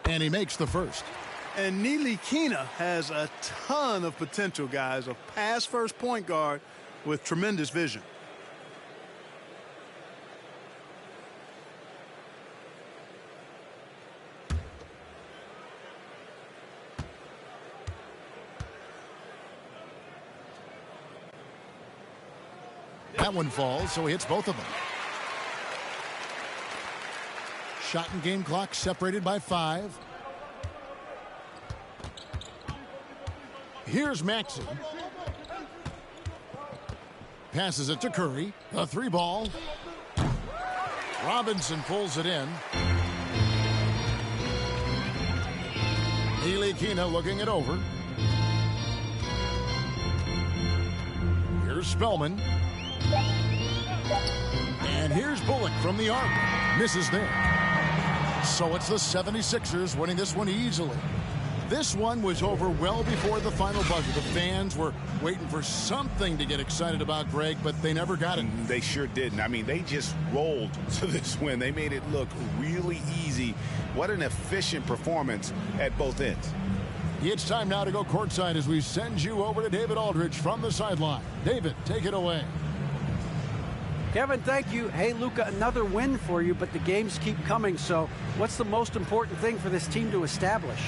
And he makes the first. And Ntilikina has a ton of potential, guys. A pass-first point guard with tremendous vision. That one falls, so he hits both of them. Shot and game clock separated by 5. Here's Maxey. Passes it to Curry. A 3-ball. Robinson pulls it in. Ntilikina looking it over. Here's Spellman. And here's Bullock from the arc. Misses there. So it's the 76ers winning this one easily. This one was over well before the final buzzer. The fans were waiting for something to get excited about, Greg, but they never got it. They sure didn't. I mean, they just rolled to this win. They made it look really easy. What an efficient performance at both ends. It's time now to go courtside as we send you over to David Aldridge from the sideline. David, take it away. Kevin, thank you. Hey, Luka, another win for you, but the games keep coming. So what's the most important thing for this team to establish?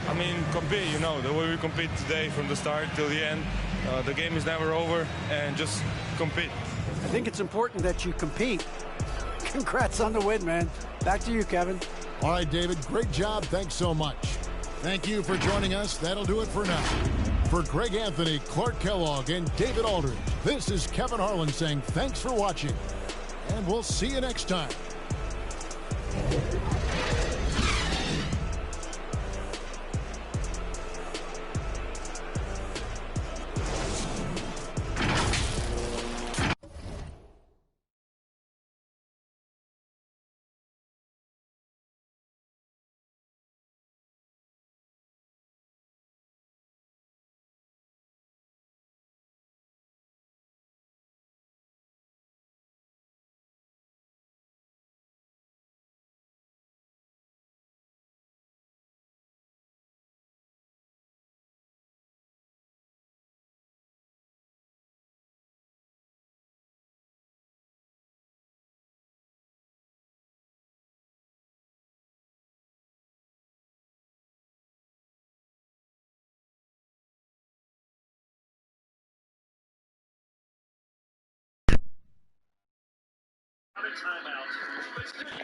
I mean, compete, you know, the way we compete today from the start till the end. The game is never over, and just compete. I think it's important that you compete. Congrats on the win, man. Back to you, Kevin. All right, David, great job. Thanks so much. Thank you for joining us. That'll do it for now. For Greg Anthony, Clark Kellogg, and David Aldridge, this is Kevin Harlan saying thanks for watching, and we'll see you next time.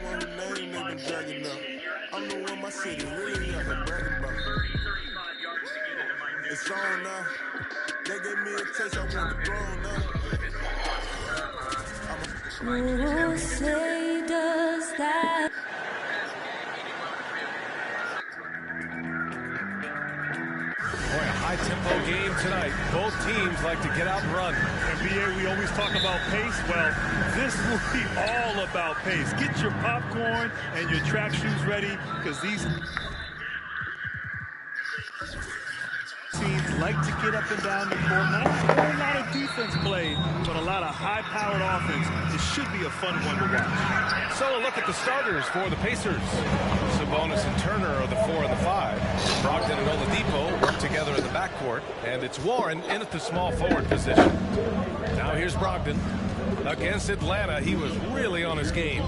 One the name they been dragging up. I'm the one my city really got the bragging about. It's on now. They gave me a taste, I want to grow now. Who say does that? Boy, a high-tempo game tonight. Both teams like to get out and run. NBA, we always talk about pace. Well, this will be all about pace. Get your popcorn and your track shoes ready, because these teams like to get up and down the court. Not a whole lot of defense played, but a lot of high-powered offense. It should be a fun one to watch. So a look at the starters for the Pacers. Sabonis and Turner are the 4 and the 5. Brogdon and Oladipo work together in the backcourt. And it's Warren in at the small forward position. Now here's Brogdon. Against Atlanta, he was really on his game.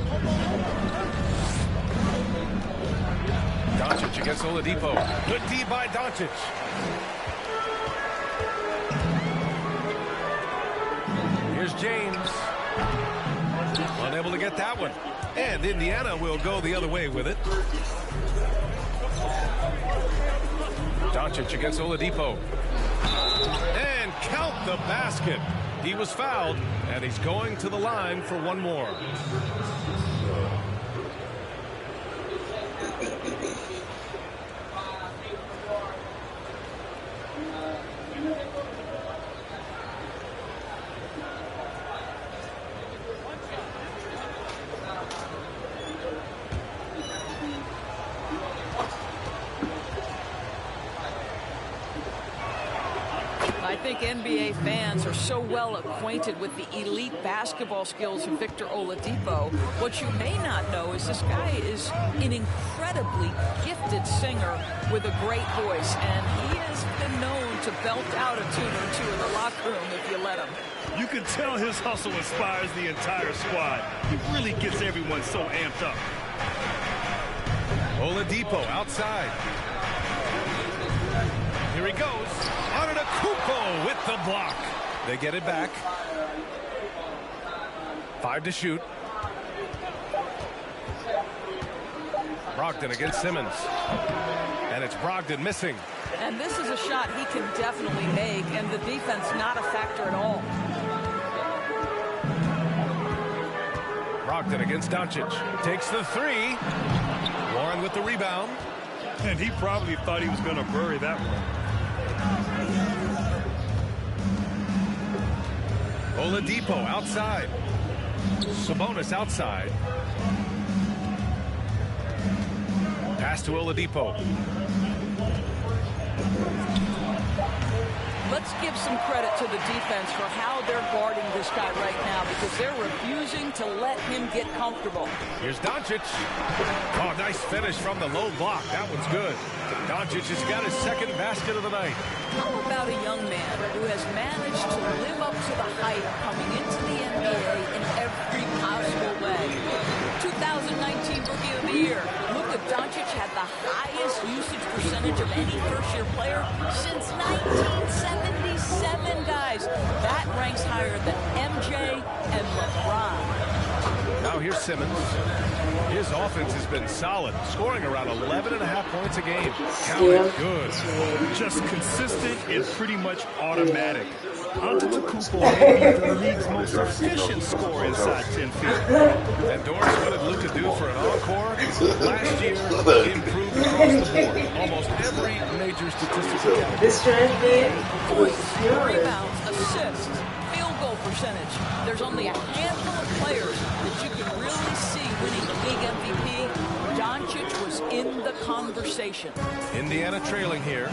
Doncic against Oladipo. Good D by Doncic. Here's James. Unable to get that one. And Indiana will go the other way with it. Doncic against Oladipo. And count the basket. He was fouled, and he's going to the line for one more. I think NBA fans are so well acquainted with the elite basketball skills of Victor Oladipo. What you may not know is this guy is an incredibly gifted singer with a great voice, and he has been known to belt out a tune or two in the locker room if you let him. You can tell his hustle inspires the entire squad. He really gets everyone so amped up. Oladipo outside. Here he goes. Antetokounmpo with the block. They get it back. 5 to shoot. Brogdon against Simmons. And it's Brogdon missing. And this is a shot he can definitely make, and the defense not a factor at all. Brogdon against Doncic. Takes the 3. Warren with the rebound. And he probably thought he was going to bury that one. Oladipo outside. Sabonis outside. Pass to Oladipo. Let's give some credit to the defense for how they're guarding this guy right now, because they're refusing to let him get comfortable. Here's Doncic. Oh, nice finish from the low block. That one's good. Doncic has got his second basket of the night. How about a young man who has managed to live up to the hype coming into the NBA in every possible way? 2019 Rookie of the Year. Luka Doncic had the highest usage percentage of any first-year player since 1977, guys. That ranks higher than MJ and LeBron. Now here's Simmons. His offense has been solid, scoring around 11.5 points a game. Counted good. Just consistent and pretty much automatic. Antetokounmpo may be the league's most efficient scorer inside 10 feet. And Doris, what did Luka do for an encore? Last year, he improved across the board. Almost every major statistical category. Points, rebounds, assists, field goal percentage. There's only a handful of players that you can really see winning the league MVP. Doncic was in the conversation. Indiana trailing here.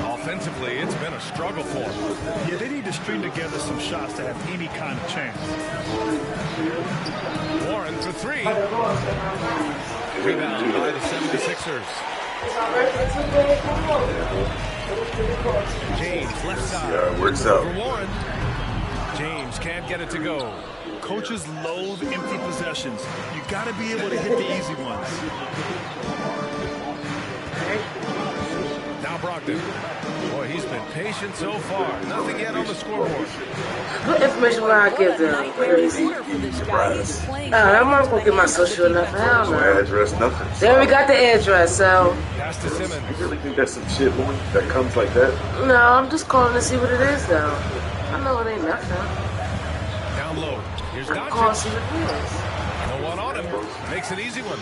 Offensively, it's been a struggle for them. Yeah, they need to string together some shots to have any kind of chance. Warren for 3. Rebound by the 76ers. James left side. Yeah, it works out. For Warren. James can't get it to go. Coaches loathe empty possessions. You got to be able to hit the easy ones. Now Brogdon. Boy, he's been patient so far. Nothing yet on the scoreboard. What information will I get them? I'm not going to get my social enough. Hell no. Address, nothing. They already got the address, so. Pass to Simmons. You really think that's some shit, boy, that comes like that? No, I'm just calling to see what it is, though. I know it ain't nothing. Down low. Here's I'm calling to see Doncic. what it is. No one on him. Makes an easy one.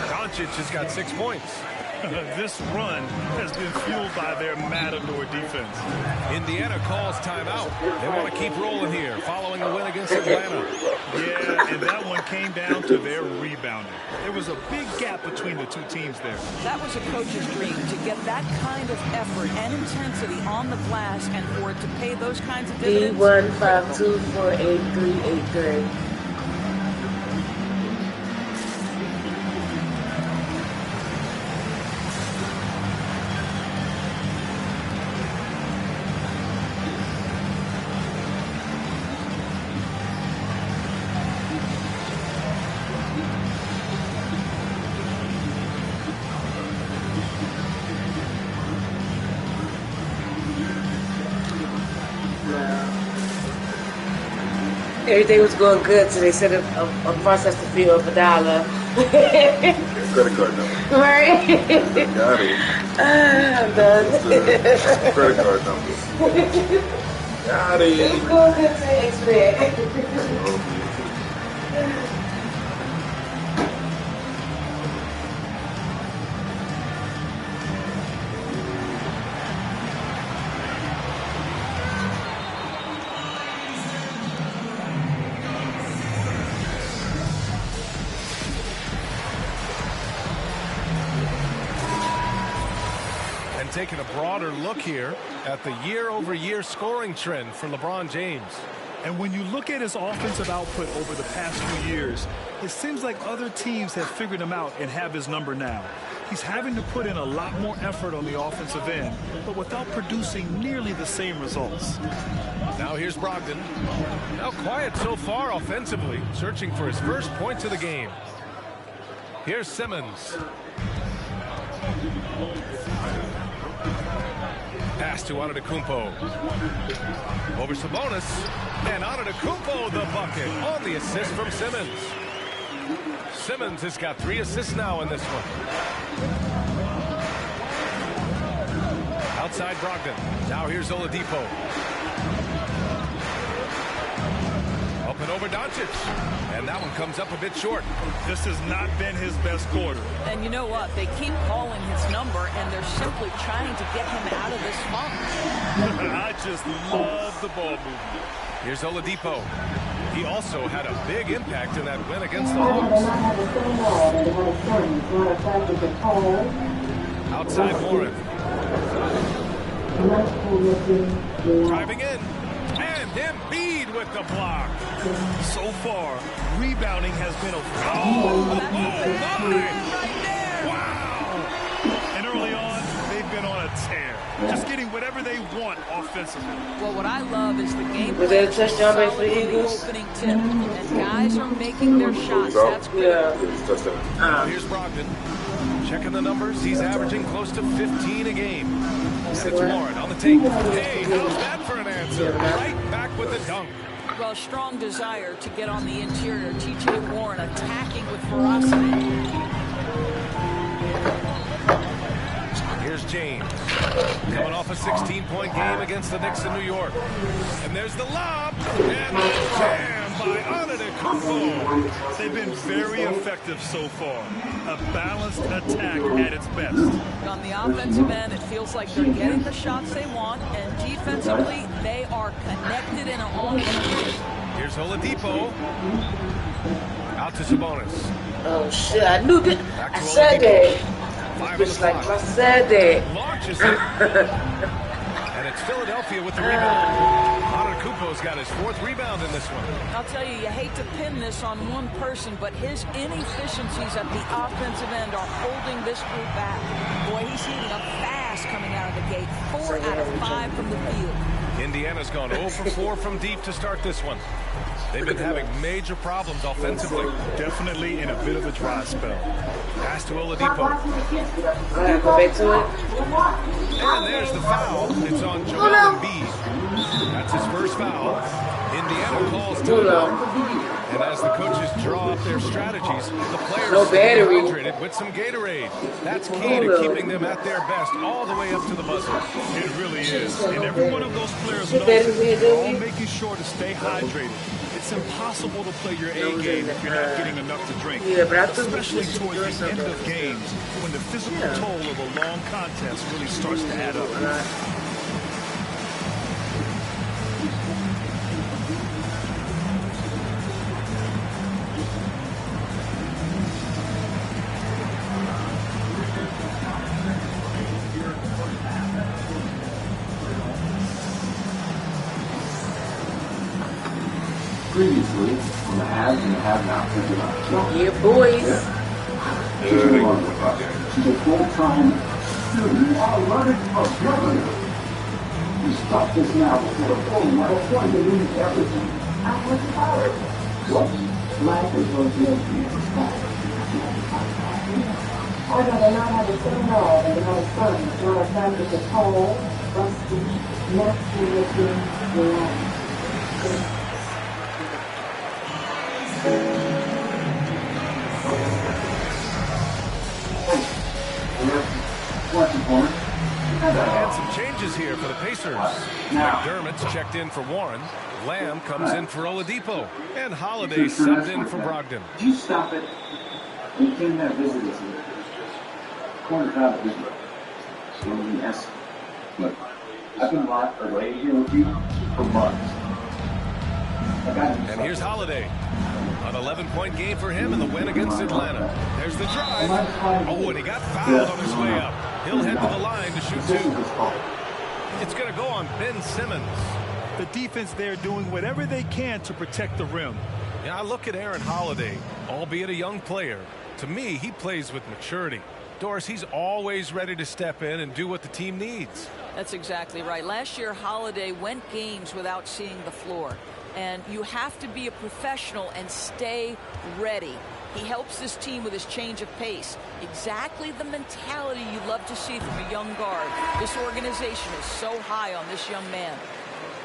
Doncic has got 6 points. This run has been fueled by their Matador defense. Indiana calls timeout. They want to keep rolling here following a win against Atlanta. Yeah, and that one came down to their rebounding. There was a big gap between the two teams there. That was a coach's dream, to get that kind of effort and intensity on the glass and for it to pay those kinds of dividends. D152483883. Everything was going good, so they set a processing fee of $1. Credit card number. Right? Got it. I'm done. Credit card number. Got it. It's going good to expect. Taking a broader look here at the year-over-year scoring trend for LeBron James. And when you look at his offensive output over the past few years, it seems like other teams have figured him out and have his number now. He's having to put in a lot more effort on the offensive end, but without producing nearly the same results. Now here's Brogdon. Now quiet so far offensively, searching for his first points of the game. Here's Simmons. Pass to Antetokounmpo. Over Sabonis. And Antetokounmpo the bucket on the assist from Simmons. Simmons has got 3 assists now in this one. Outside Brogdon. Now here's Oladipo. Up and over Doncic. And that one comes up a bit short. This has not been his best quarter. And you know what? They keep calling his number, and they're simply trying to get him out of this funk. I just love the ball movement. Here's Oladipo. He also had a big impact in that win against the Hawks. Outside Warren. Driving in. And Embiid with the block. So far, rebounding has been a wow! And early on, they've been on a tear, just getting whatever they want offensively. Well, what I love is the game. Was that a touchdown by the Eagles? Opening tip, and guys are making their shots. That's good. Yeah. Here's Brogdon. Checking the numbers, he's averaging close to 15 a game. And it's Warren on the take. Hey, how's that for an answer? Right back with the dunk. Well, a strong desire to get on the interior. T.J. Warren attacking with ferocity. Here's James. Coming off a 16-point game against the Knicks in New York. And there's the lob. And the jam by Antetokounmpo. They've been very effective so far. A balanced attack at its best. On the offensive end, it feels like they're getting the shots they want, and defensively, they are connected in a home. Here's Oladipo. Out to Sabonis. Oh, shit. I knew that. I said that. It's like I said that. Launches it. And it's Philadelphia with the rebound. Antetokounmpo's got his 4th rebound in this one. I'll tell you, you hate to pin this on one person, but his inefficiencies at the offensive end are holding this group back. Boy, he's heating up fast coming out of the gate. 4 out of 5 from the field. Indiana's gone 0 for 4 from deep to start this one. They've been having major problems offensively. Definitely in a bit of a dry spell. Pass to Oladipo. Go back to it. And there's the foul. It's on Joel Embiid. That's his first foul. Indiana calls timeout. And as the coaches draw up their strategies, the players stay hydrated with some Gatorade. That's key to keeping them at their best all the way up to the buzzer. It really is. And every one of those players knows that they're all making sure to stay hydrated. it's impossible to play your A game if you're not getting enough to drink. Yeah, but I think especially towards the end of games when the physical toll of a long contest really starts to add up. Previously, on the haves and the have-nots of the life. Yeah, boys. She's a full-time student. You stop this now before the full metal point to lose everything. Whoops. Life is association. I rather not have the same law than another son. Not a family with a tall, rusty, nasty-looking life. And some changes here for the Pacers. McDermott's checked in for Warren. Lamb comes in for Oladipo. And Holiday subbed in for Brogdon. Did you stop it? You came there visitors here. Corner crowd visitor. So let me ask you. Look, I've been locked away here with you for months. And here's Holiday. An 11-point game for him in the win against Atlanta. There's the drive. Oh, and he got fouled on his way up. He'll head to the line to shoot two. It's going to go on Ben Simmons. The defense there doing whatever they can to protect the rim. Yeah, I look at Aaron Holiday, albeit a young player. To me, he plays with maturity. Doris, he's always ready to step in and do what the team needs. That's exactly right. Last year, Holiday went games without seeing the floor. And you have to be a professional and stay ready. He helps this team with his change of pace. Exactly the mentality you love to see from a young guard. This organization is so high on this young man.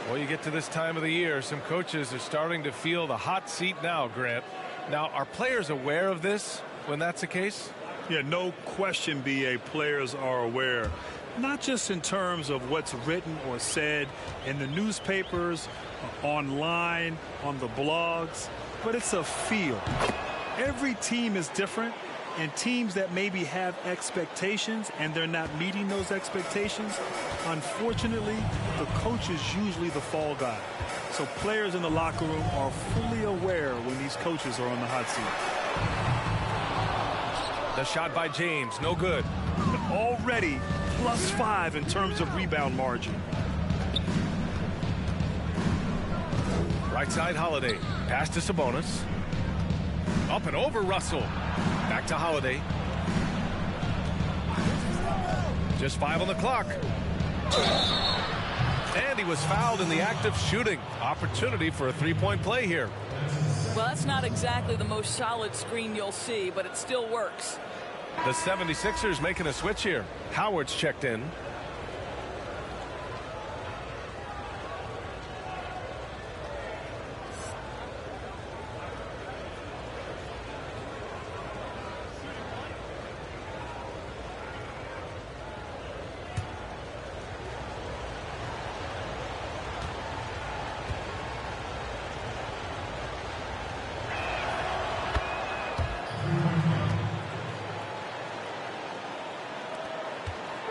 Well, you get to this time of the year, some coaches are starting to feel the hot seat now, Grant. Now, are players aware of this when that's the case? Yeah, no question, BA. Players are aware. Not just in terms of what's written or said in the newspapers, online, on the blogs, but it's a feel. Every team is different, and teams that maybe have expectations and they're not meeting those expectations, unfortunately, the coach is usually the fall guy. So players in the locker room are fully aware when these coaches are on the hot seat. The shot by James, no good. But already +5 in terms of rebound margin. Right side Holiday. Pass to Sabonis. Up and over Russell. Back to Holiday. Just 5 on the clock. And he was fouled in the act of shooting. Opportunity for a three-point play here. Well, that's not exactly the most solid screen you'll see, but it still works. The 76ers making a switch here. Howard's checked in.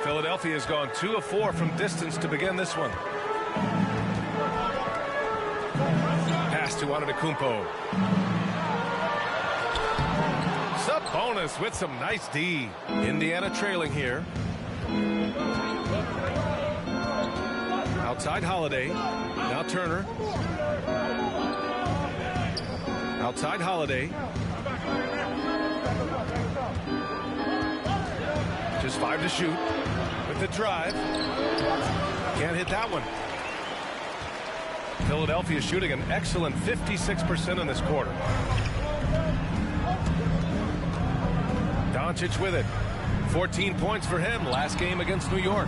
Philadelphia has gone 2 of 4 from distance to begin this one. Pass to Antetokounmpo. Sabonis with some nice D. Indiana trailing here. Outside Holiday. Now Turner. Outside Holiday. Just 5 to shoot. With the drive. Can't hit that one. Philadelphia shooting an excellent 56% in this quarter. Doncic with it. 14 points for him last game against New York.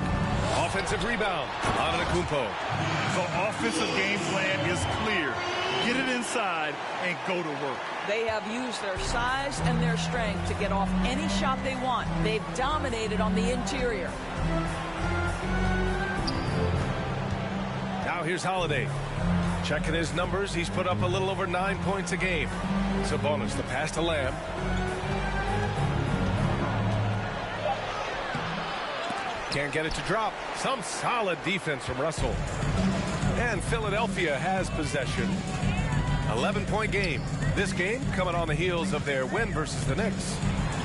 Offensive rebound. Antetokounmpo. The offensive game plan is clear. Get it inside and go to work. They have used their size and their strength to get off any shot they want. They've dominated on the interior. Now here's Holiday. Checking his numbers, he's put up a little over 9 points a game. Sabonis, the pass to Lamb. Can't get it to drop. Some solid defense from Russell. And Philadelphia has possession. 11-point game. This game coming on the heels of their win versus the Knicks.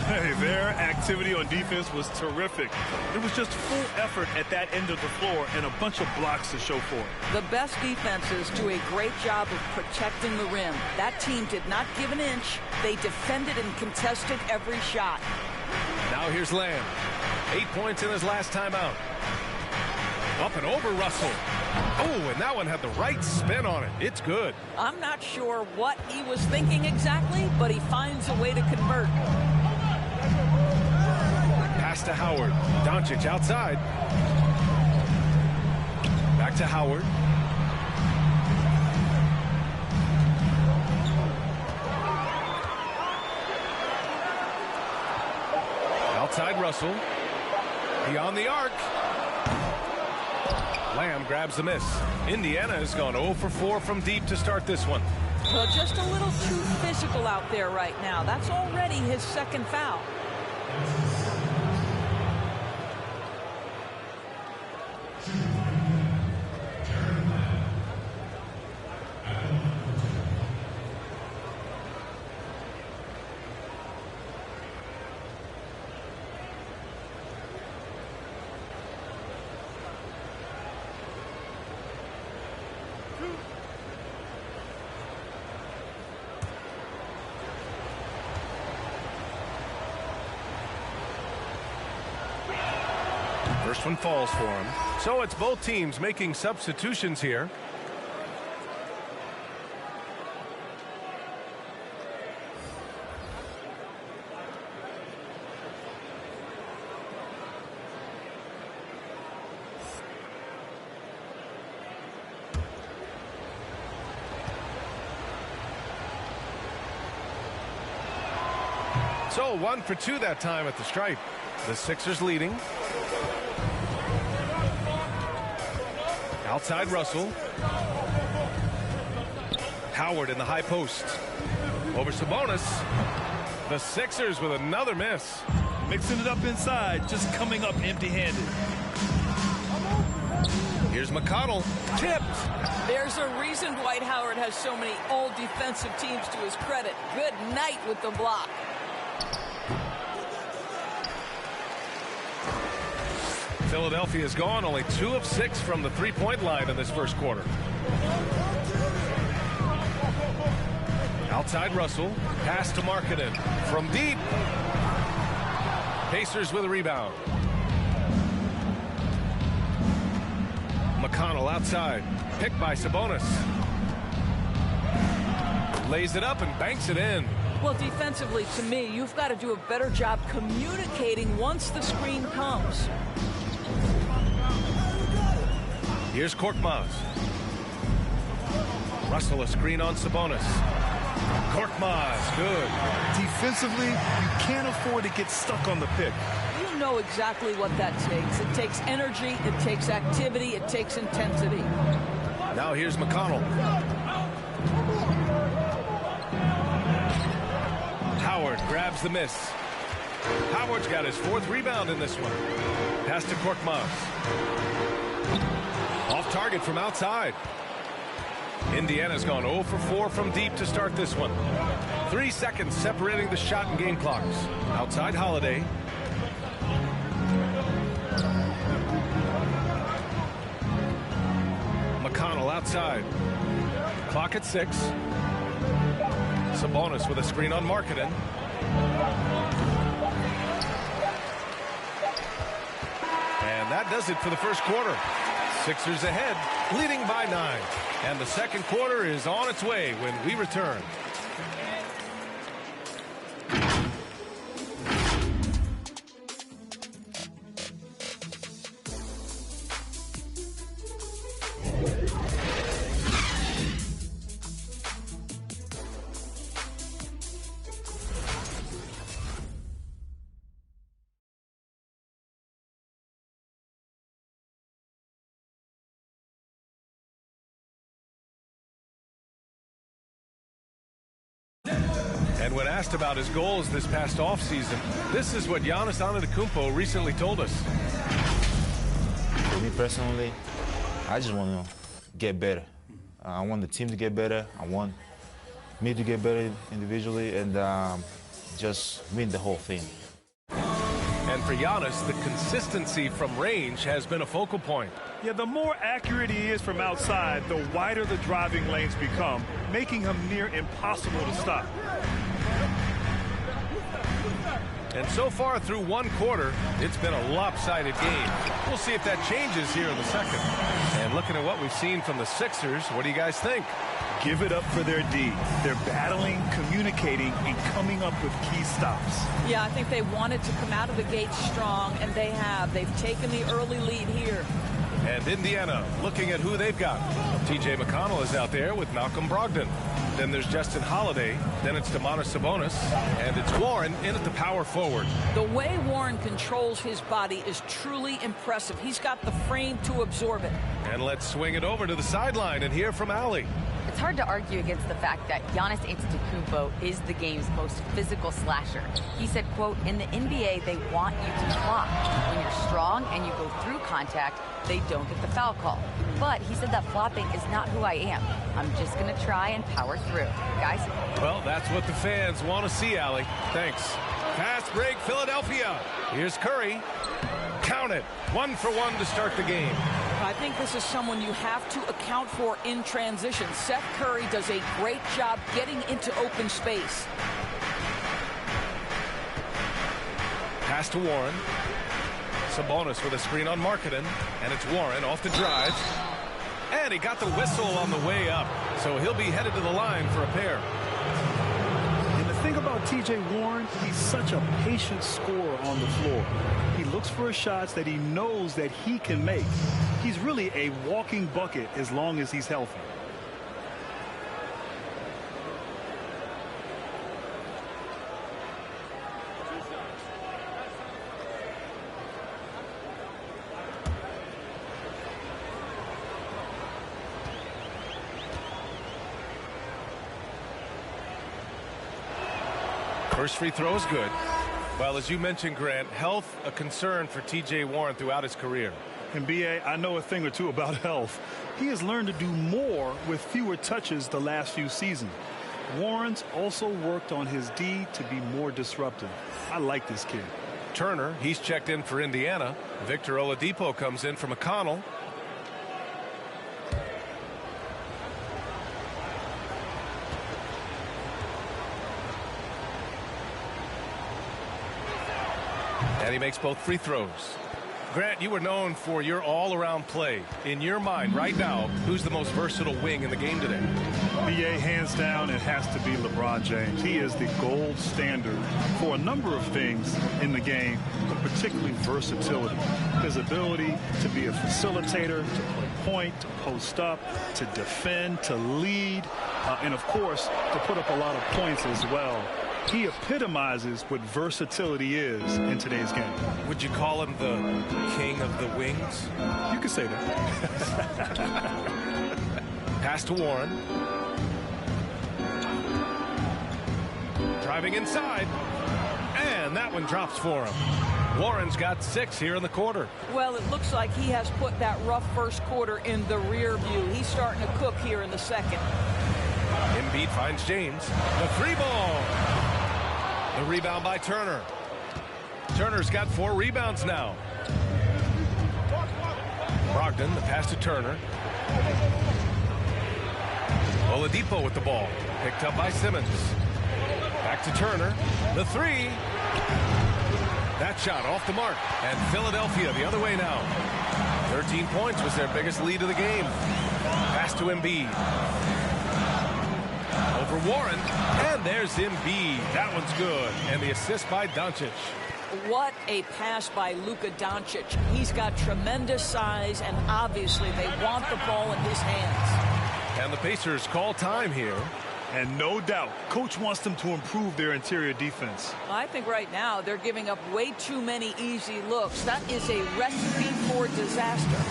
Hey, their activity on defense was terrific. It was just full effort at that end of the floor and a bunch of blocks to show for it. The best defenses do a great job of protecting the rim. That team did not give an inch. They defended and contested every shot. Now here's Lamb. 8 points in his last time out. Up and over Russell. Oh, and that one had the right spin on it. It's good. I'm not sure what he was thinking exactly, but he finds a way to convert. Pass to Howard. Doncic outside. Back to Howard. Outside Russell. Beyond the arc. Lamb grabs the miss. Indiana has gone 0 for 4 from deep to start this one. Well, just a little too physical out there right now. That's already his second foul. First one falls for him. So it's both teams making substitutions here. So 1 for 2 that time at the stripe. The Sixers leading. Outside Russell. Howard in the high post. Over Sabonis. The Sixers with another miss. Mixing it up inside, just coming up empty-handed. Here's McConnell. Tipped. There's a reason Dwight Howard has so many all defensive teams to his credit. Good night with the block. Philadelphia is gone only 2 of 6 from the three-point line in this first quarter. Outside Russell. Pass to Markkanen. From deep. Pacers with a rebound. McConnell outside. Picked by Sabonis. Lays it up and banks it in. Well, defensively, to me, you've got to do a better job communicating once the screen comes. Here's Korkmaz. Russell a screen on Sabonis. Korkmaz, good. Defensively, you can't afford to get stuck on the pick. You know exactly what that takes. It takes energy, it takes activity, it takes intensity. Now here's McConnell. Howard grabs the miss. Howard's got his 4th rebound in this one. Pass to Korkmaz. Off target from outside. Indiana's gone 0 for 4 from deep to start this one. 3 seconds separating the shot and game clocks. Outside Holiday. McConnell outside. Clock at 6. Sabonis with a screen on Markkanen. And that does it for the first quarter. Sixers ahead, leading by 9. And the second quarter is on its way when we return. And when asked about his goals this past offseason, this is what Giannis Antetokounmpo recently told us. For me personally, I just want to get better. I want the team to get better. I want me to get better individually and just win the whole thing. And for Giannis, the consistency from range has been a focal point. Yeah, the more accurate he is from outside, the wider the driving lanes become, making him near impossible to stop. And so far through one quarter, it's been a lopsided game. We'll see if that changes here in the second. And looking at what we've seen from the Sixers, what do you guys think? Give it up for their D. They're battling, communicating, and coming up with key stops. Yeah, I think they wanted to come out of the gate strong, and they have. They've taken the early lead here. And Indiana looking at who they've got. T.J. McConnell is out there with Malcolm Brogdon. Then there's Justin Holiday. Then it's Domantas Sabonis. And it's Warren in at the power forward. The way Warren controls his body is truly impressive. He's got the frame to absorb it. And let's swing it over to the sideline and hear from Allie. It's hard to argue against the fact that Giannis Antetokounmpo is the game's most physical slasher. He said, quote, in the NBA, they want you to flop. When you're strong and you go through contact, they don't get the foul call. But he said that flopping is not who I am. I'm just going to try and power through. Guys? Well, that's what the fans want to see, Allie. Thanks. Fast break, Philadelphia. Here's Curry. Count it. 1 for 1 to start the game. I think this is someone you have to account for in transition. Seth Curry does a great job getting into open space. Pass to Warren. Sabonis with a screen on Markkanen. And it's Warren off the drive. And he got the whistle on the way up. So he'll be headed to the line for a pair. And the thing about T.J. Warren, he's such a patient scorer on the floor. He looks for shots that he knows that he can make. He's really a walking bucket as long as he's healthy. First free throw is good. Well, as you mentioned, Grant, health a concern for T.J. Warren throughout his career. And B.A., I know a thing or two about health. He has learned to do more with fewer touches the last few seasons. Warren's also worked on his D to be more disruptive. I like this kid. Turner, he's checked in for Indiana. Victor Oladipo comes in for McConnell. And he makes both free throws. Grant, you were known for your all-around play. In your mind right now, who's the most versatile wing in the game today? B.A., hands down, it has to be LeBron James. He is the gold standard for a number of things in the game, but particularly versatility. His ability to be a facilitator, to play point, to post up, to defend, to lead, and, of course, to put up a lot of points as well. He epitomizes what versatility is in today's game. Would you call him the king of the wings? You could say that. Pass to Warren. Driving inside. And that one drops for him. Warren's got 6 here in the quarter. Well, it looks like he has put that rough first quarter in the rear view. He's starting to cook here in the second. Embiid finds James. The 3-ball. The rebound by Turner. Turner's got 4 rebounds now. Brogdon, the pass to Turner. Oladipo with the ball. Picked up by Simmons. Back to Turner. The 3. That shot off the mark. And Philadelphia the other way now. 13 points was their biggest lead of the game. Pass to Embiid. Over Warren, and there's Embiid. That one's good. And the assist by Doncic. What a pass by Luka Doncic. He's got tremendous size, and obviously they want the ball in his hands. And the Pacers call time here. And no doubt, Coach wants them to improve their interior defense. I think right now they're giving up way too many easy looks. That is a recipe for disaster.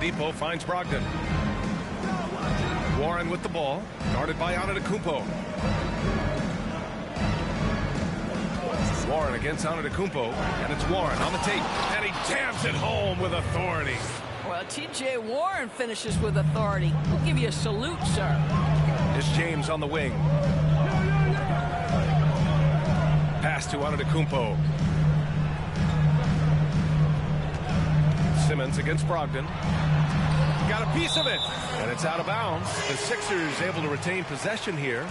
Oladipo finds Brogdon. Warren with the ball, guarded by Antetokounmpo. Warren against Antetokounmpo, and it's Warren on the tape, and he jams it home with authority. Well, T.J. Warren finishes with authority. We'll give you a salute, sir. Here's James on the wing. Pass to Antetokounmpo. Simmons against Brogdon. Got a piece of it, and it's out of bounds. The Sixers able to retain possession here.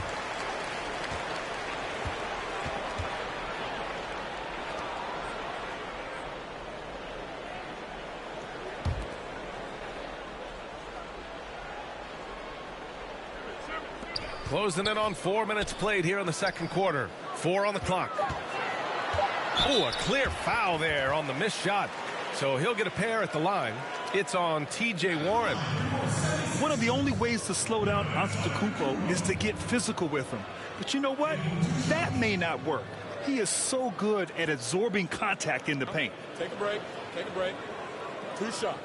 Closing in on 4 minutes played here in the second quarter. 4 on the clock. Oh, a clear foul there on the missed shot. So he'll get a pair at the line. It's on T.J. Warren. One of the only ways to slow down Antetokounmpo is to get physical with him. But you know what? That may not work. He is so good at absorbing contact in the paint. Take a break. Take a break. 2 shots.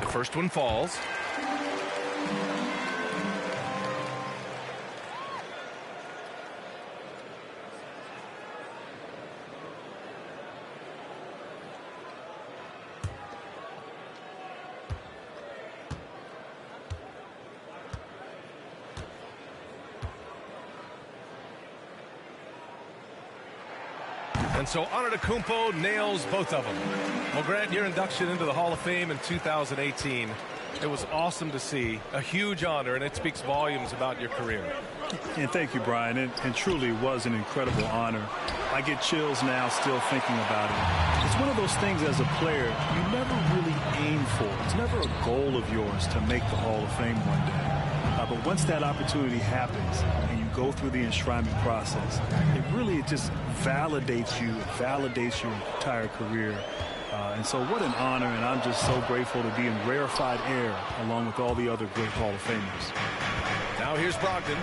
The first one falls. And so Antetokounmpo nails both of them. Well, Grant, your induction into the Hall of Fame in 2018, it was awesome to see. A huge honor, and it speaks volumes about your career. And thank you, Brian. It truly was an incredible honor. I get chills now still thinking about it. It's one of those things as a player you never really aim for. It's never a goal of yours to make the Hall of Fame one day. But once that opportunity happens and you go through the enshrinement process, it just validates you, it validates your entire career. And so what an honor, and I'm just so grateful to be in rarefied air along with all the other great Hall of Famers. Now here's Brogdon.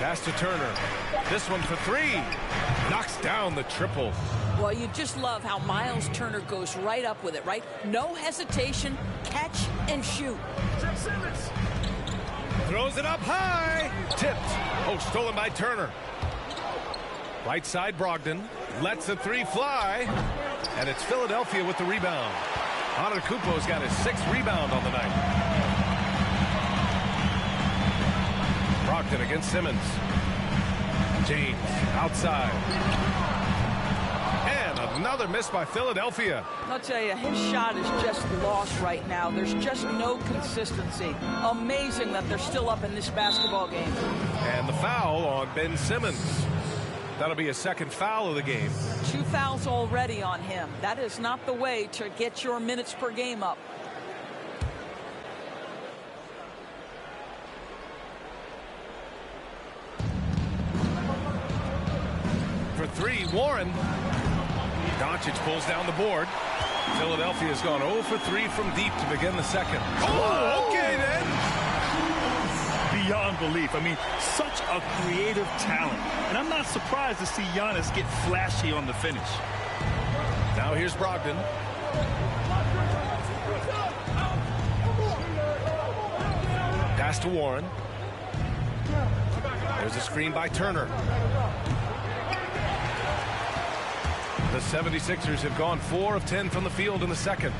Pass to Turner. This one for 3. Knocks down the triple. Well, you just love how Miles Turner goes right up with it, right? No hesitation, catch and shoot. Throws it up high. Tipped. Oh, stolen by Turner. Right side Brogdon. Lets the 3 fly. And it's Philadelphia with the rebound. Antetokounmpo's got his 6th rebound on the night. Brogdon against Simmons. James outside. And another miss by Philadelphia. I'll tell you, his shot is just lost right now. There's just no consistency. Amazing that they're still up in this basketball game. And the foul on Ben Simmons. That'll be a 2nd foul of the game. 2 fouls already on him. That is not the way to get your minutes per game up. For 3, Warren. Doncic pulls down the board. Philadelphia's gone 0 for 3 from deep to begin the second. Oh, okay then. Beyond belief. I mean, such a creative talent. And I'm not surprised to see Giannis get flashy on the finish. Now here's Brogdon. Pass to Warren. There's a screen by Turner. The 76ers have gone 4 of 10 from the field in the second.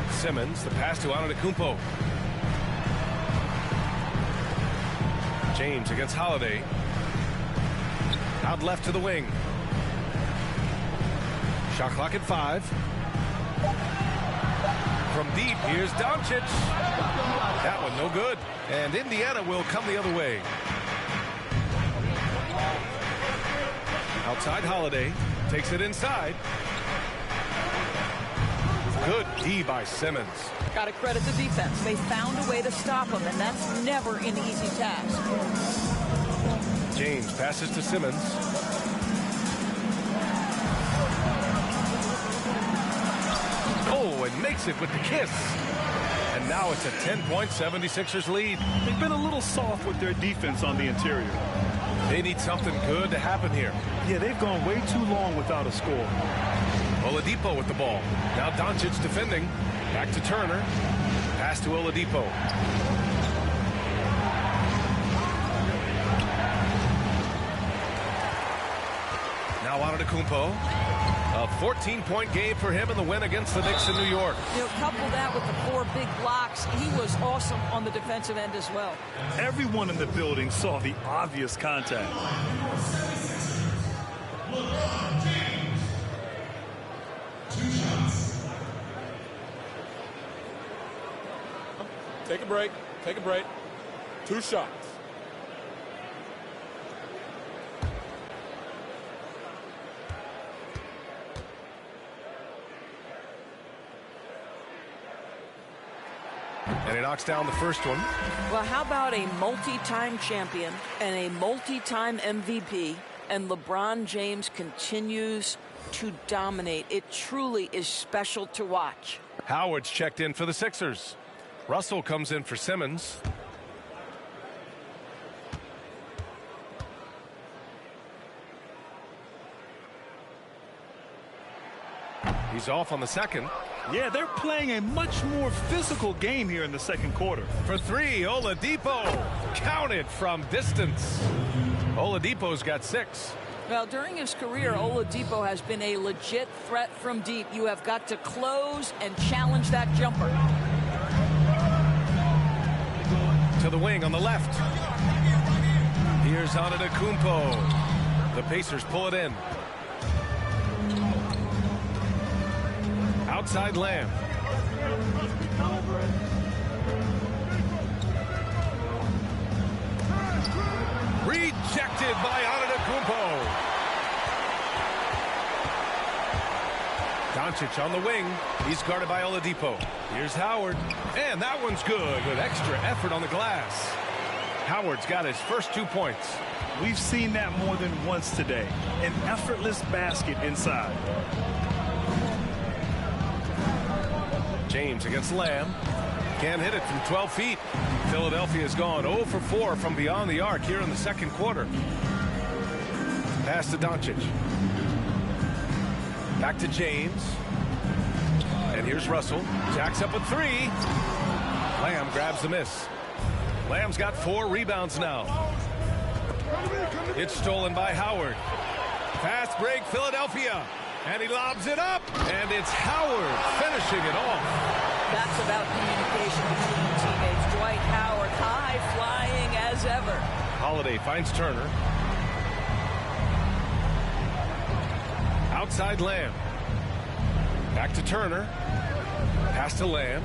Simmons, the pass to Antetokounmpo. James against Holiday. Out left to the wing. Shot clock at 5. From deep, here's Doncic. That one no good. And Indiana will come the other way. Outside Holiday. Takes it inside. Good D by Simmons. Got to credit the defense. They found a way to stop him, and that's never an easy task. James passes to Simmons. Oh, and makes it with the kiss. And now it's a 10-point 76ers lead. They've been a little soft with their defense on the interior. They need something good to happen here. Yeah, they've gone way too long without a score. Oladipo with the ball. Now Doncic defending. Back to Turner. Pass to Oladipo. Now Antetokounmpo. A 14-point game for him in the win against the Knicks in New York. You know, couple that with the 4 big blocks, he was awesome on the defensive end as well. Everyone in the building saw the obvious contact. Take a break. Take a break. 2 shots. And he knocks down the first one. Well, how about a multi-time champion and a multi-time MVP, and LeBron James continues to dominate. It truly is special to watch. Howard's checked in for the Sixers. Russell comes in for Simmons. He's off on the second. Yeah, they're playing a much more physical game here in the second quarter. For 3, Oladipo. Counted from distance. Oladipo's got 6. Well, during his career, Oladipo has been a legit threat from deep. You have got to close and challenge that jumper. To the wing on the left. Here's Antetokounmpo. The Pacers pull it in. Outside Lamb. Rejected by Antetokounmpo. Doncic on the wing. He's guarded by Oladipo. Here's Howard. And that one's good with extra effort on the glass. Howard's got his first 2 points. We've seen that more than once today. An effortless basket inside. James against Lamb. Can't hit it from 12 feet. Philadelphia's gone 0 for 4 from beyond the arc here in the second quarter. Pass to Doncic. Back to James. And here's Russell. Jacks up with 3. Lamb grabs the miss. Lamb's got 4 rebounds now. It's stolen by Howard. Fast break, Philadelphia. And he lobs it up. And it's Howard finishing it off. That's about communication between teammates. Dwight Howard, high flying as ever. Holiday finds Turner. Outside Lamb. Back to Turner. Pass to Lamb.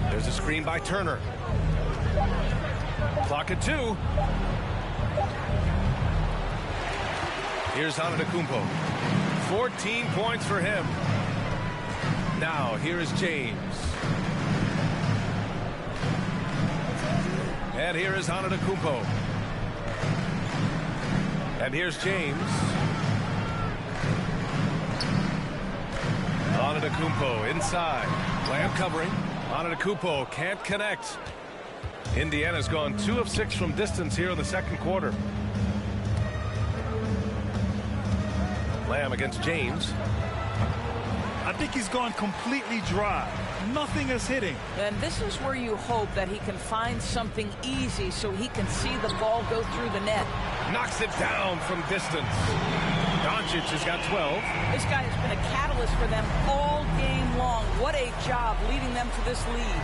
There's a screen by Turner. Clock at 2. Here's Antetokounmpo. 14 points for him. Now, here is James. And here is Antetokounmpo. And here's James. Antetokounmpo inside. Lamb covering. Antetokounmpo can't connect. Indiana's gone 2 of 6 from distance here in the second quarter. Lamb against James. I think he's gone completely dry. Nothing is hitting. And this is where you hope that he can find something easy so he can see the ball go through the net. Knocks it down from distance. Doncic has got 12. This guy has been a catalyst for them all game long. What a job leading them to this lead.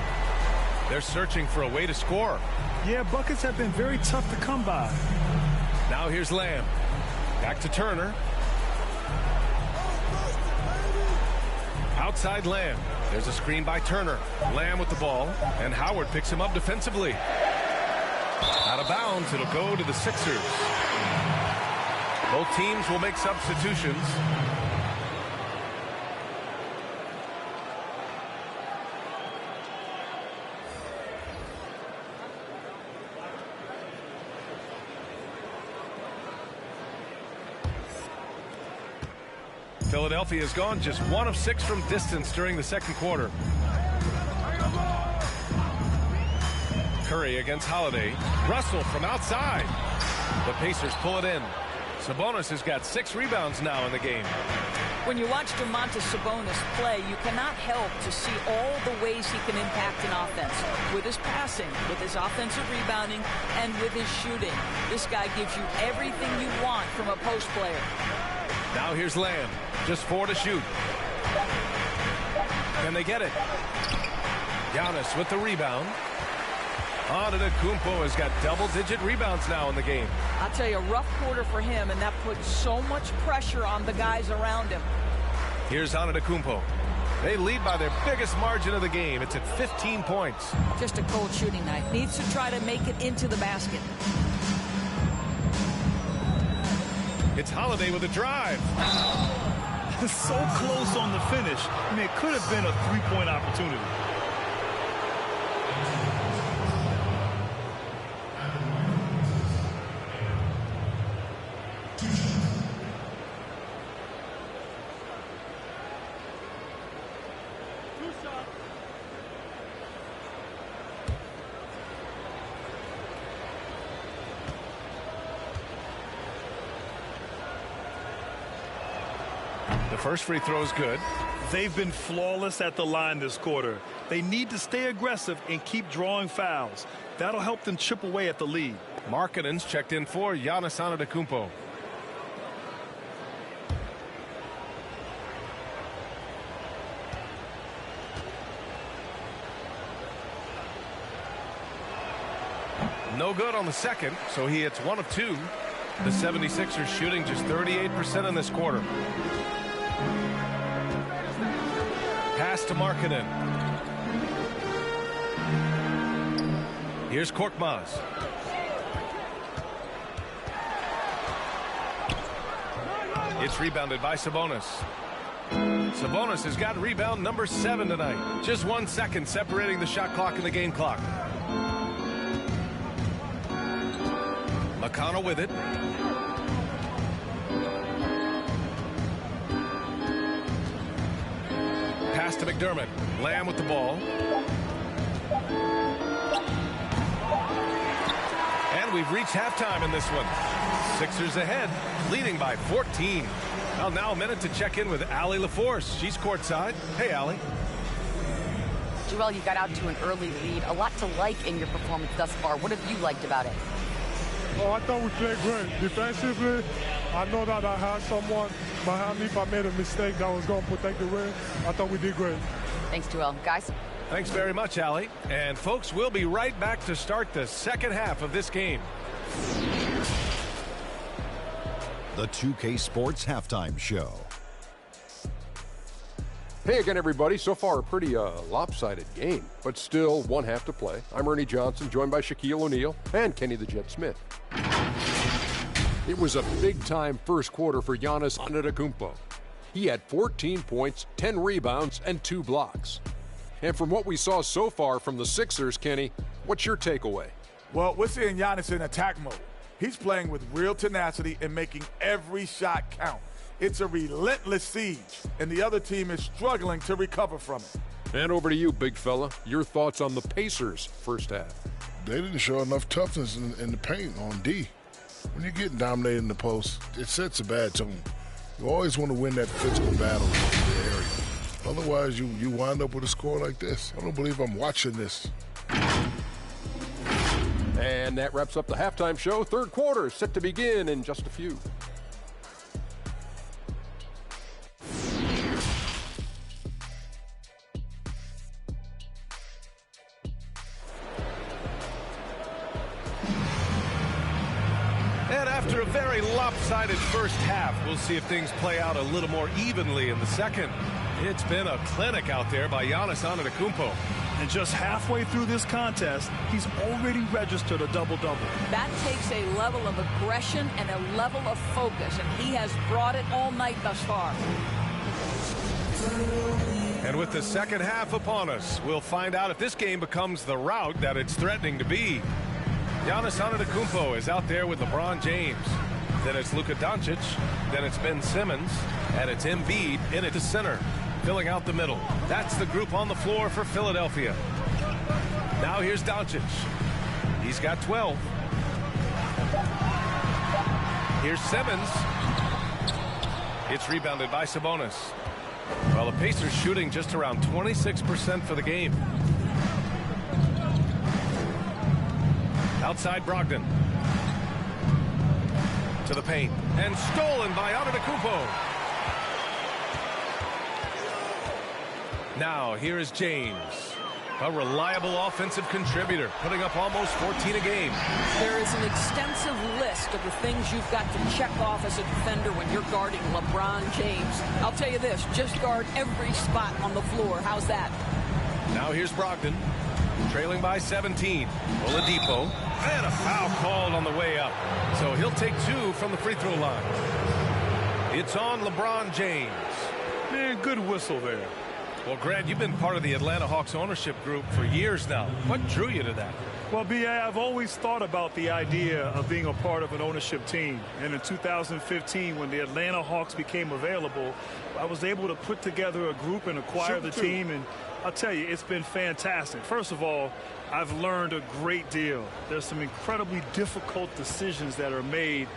They're searching for a way to score. Yeah, buckets have been very tough to come by. Now here's Lamb. Back to Turner. Outside Lamb. There's a screen by Turner. Lamb with the ball, and Howard picks him up defensively. Out of bounds, it'll go to the Sixers. Both teams will make substitutions. Philadelphia has gone just 1 of 6 from distance during the second quarter. Curry against Holiday. Russell from outside. The Pacers pull it in. Sabonis has got 6 rebounds now in the game. When you watch Domantas Sabonis play, you cannot help to see all the ways he can impact an offense. With his passing, with his offensive rebounding, and with his shooting. This guy gives you everything you want from a post player. Now here's Lamb. Just 4 to shoot. Can they get it? Giannis with the rebound. Antetokounmpo has got double-digit rebounds now in the game. I'll tell you, a rough quarter for him, and that puts so much pressure on the guys around him. Here's Antetokounmpo. They lead by their biggest margin of the game. It's at 15 points. Just a cold shooting night. Needs to try to make it into the basket. It's Holiday with a drive. So close on the finish. I mean, it could have been a three-point opportunity. The first free throw is good. They've been flawless at the line this quarter. They need to stay aggressive and keep drawing fouls. That'll help them chip away at the lead. Markkanen's checked in for Giannis Antetokounmpo. No good on the second, so he hits 1 of 2. The 76ers shooting just 38% in this quarter. Pass to Markkanen. Here's Korkmaz. It's rebounded by Sabonis. Sabonis has got rebound number 7 tonight. Just 1 second separating the shot clock and the game clock. McConnell with it. Pass to McDermott. Lamb with the ball. And we've reached halftime in this one. Sixers ahead, leading by 14. Well, now a minute to check in with Allie LaForce. She's courtside. Hey, Allie. Joel, you got out to an early lead. A lot to like in your performance thus far. What have you liked about it? Oh, I thought we played great. Defensively, I know that I had someone behind me if I made a mistake that was going to protect the rim. I thought we did great. Thanks, Joel. Guys? Thanks very much, Allie. And, folks, we'll be right back to start the second half of this game. The 2K Sports Halftime Show. Hey again, everybody. So far, a pretty lopsided game, but still 1 half to play. I'm Ernie Johnson, joined by Shaquille O'Neal and Kenny the Jet Smith. It was a big-time first quarter for Giannis Antetokounmpo. He had 14 points, 10 rebounds, and 2 blocks. And from what we saw so far from the Sixers, Kenny, what's your takeaway? Well, we're seeing Giannis in attack mode. He's playing with real tenacity and making every shot count. It's a relentless siege, and the other team is struggling to recover from it. And over to you, big fella. Your thoughts on the Pacers' first half? They didn't show enough toughness in the paint on D. When you're getting dominated in the post, it sets a bad tone. You always want to win that physical battle in the area. Otherwise, you wind up with a score like this. I don't believe I'm watching this. And that wraps up the halftime show. Third quarter is set to begin in just a few. And after a very lopsided first half, we'll see if things play out a little more evenly in the second. It's been a clinic out there by Giannis Antetokounmpo. And just halfway through this contest, he's already registered a double-double. That takes a level of aggression and a level of focus, and he has brought it all night thus far. And with the second half upon us, we'll find out if this game becomes the rout that it's threatening to be. Giannis Antetokounmpo is out there with LeBron James. Then it's Luka Doncic. Then it's Ben Simmons. And it's Embiid in at the center, filling out the middle. That's the group on the floor for Philadelphia. Now here's Doncic. He's got 12. Here's Simmons. It's rebounded by Sabonis. Well, the Pacers shooting just around 26% for the game. Outside Brogdon. To the paint. And stolen by Antetokounmpo. Now, here is James. A reliable offensive contributor, putting up almost 14 a game. There is an extensive list of the things you've got to check off as a defender when you're guarding LeBron James. I'll tell you this, just guard every spot on the floor. How's that? Now here's Brogdon, trailing by 17. Oladipo, and a foul called on the way up. So he'll take 2 from the free throw line. It's on LeBron James. Man, good whistle there. Well, Grant, you've been part of the Atlanta Hawks ownership group for years now. What drew you to that? Well, B.A., I've always thought about the idea of being a part of an ownership team. And in 2015, when the Atlanta Hawks became available, I was able to put together a group and acquire the team. And I'll tell you, it's been fantastic. First of all, I've learned a great deal. There's some incredibly difficult decisions that are made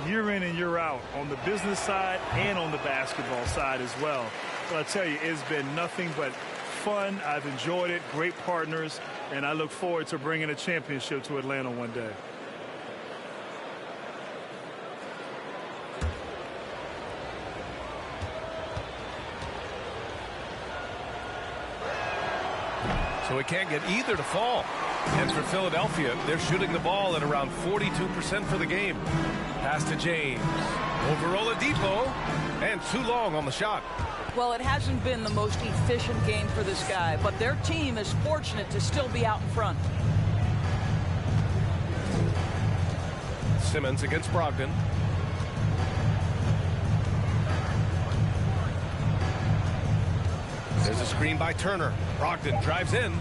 year in and year out on the business side and on the basketball side as well. But I tell you, it's been nothing but fun. I've enjoyed it. Great partners. And I look forward to bringing a championship to Atlanta one day. So he can't get either to fall. And for Philadelphia, they're shooting the ball at around 42% for the game. Pass to James. Over Oladipo. And too long on the shot. Well, it hasn't been the most efficient game for this guy, but their team is fortunate to still be out in front. Simmons against Brogdon. There's a screen by Turner. Brogdon drives in.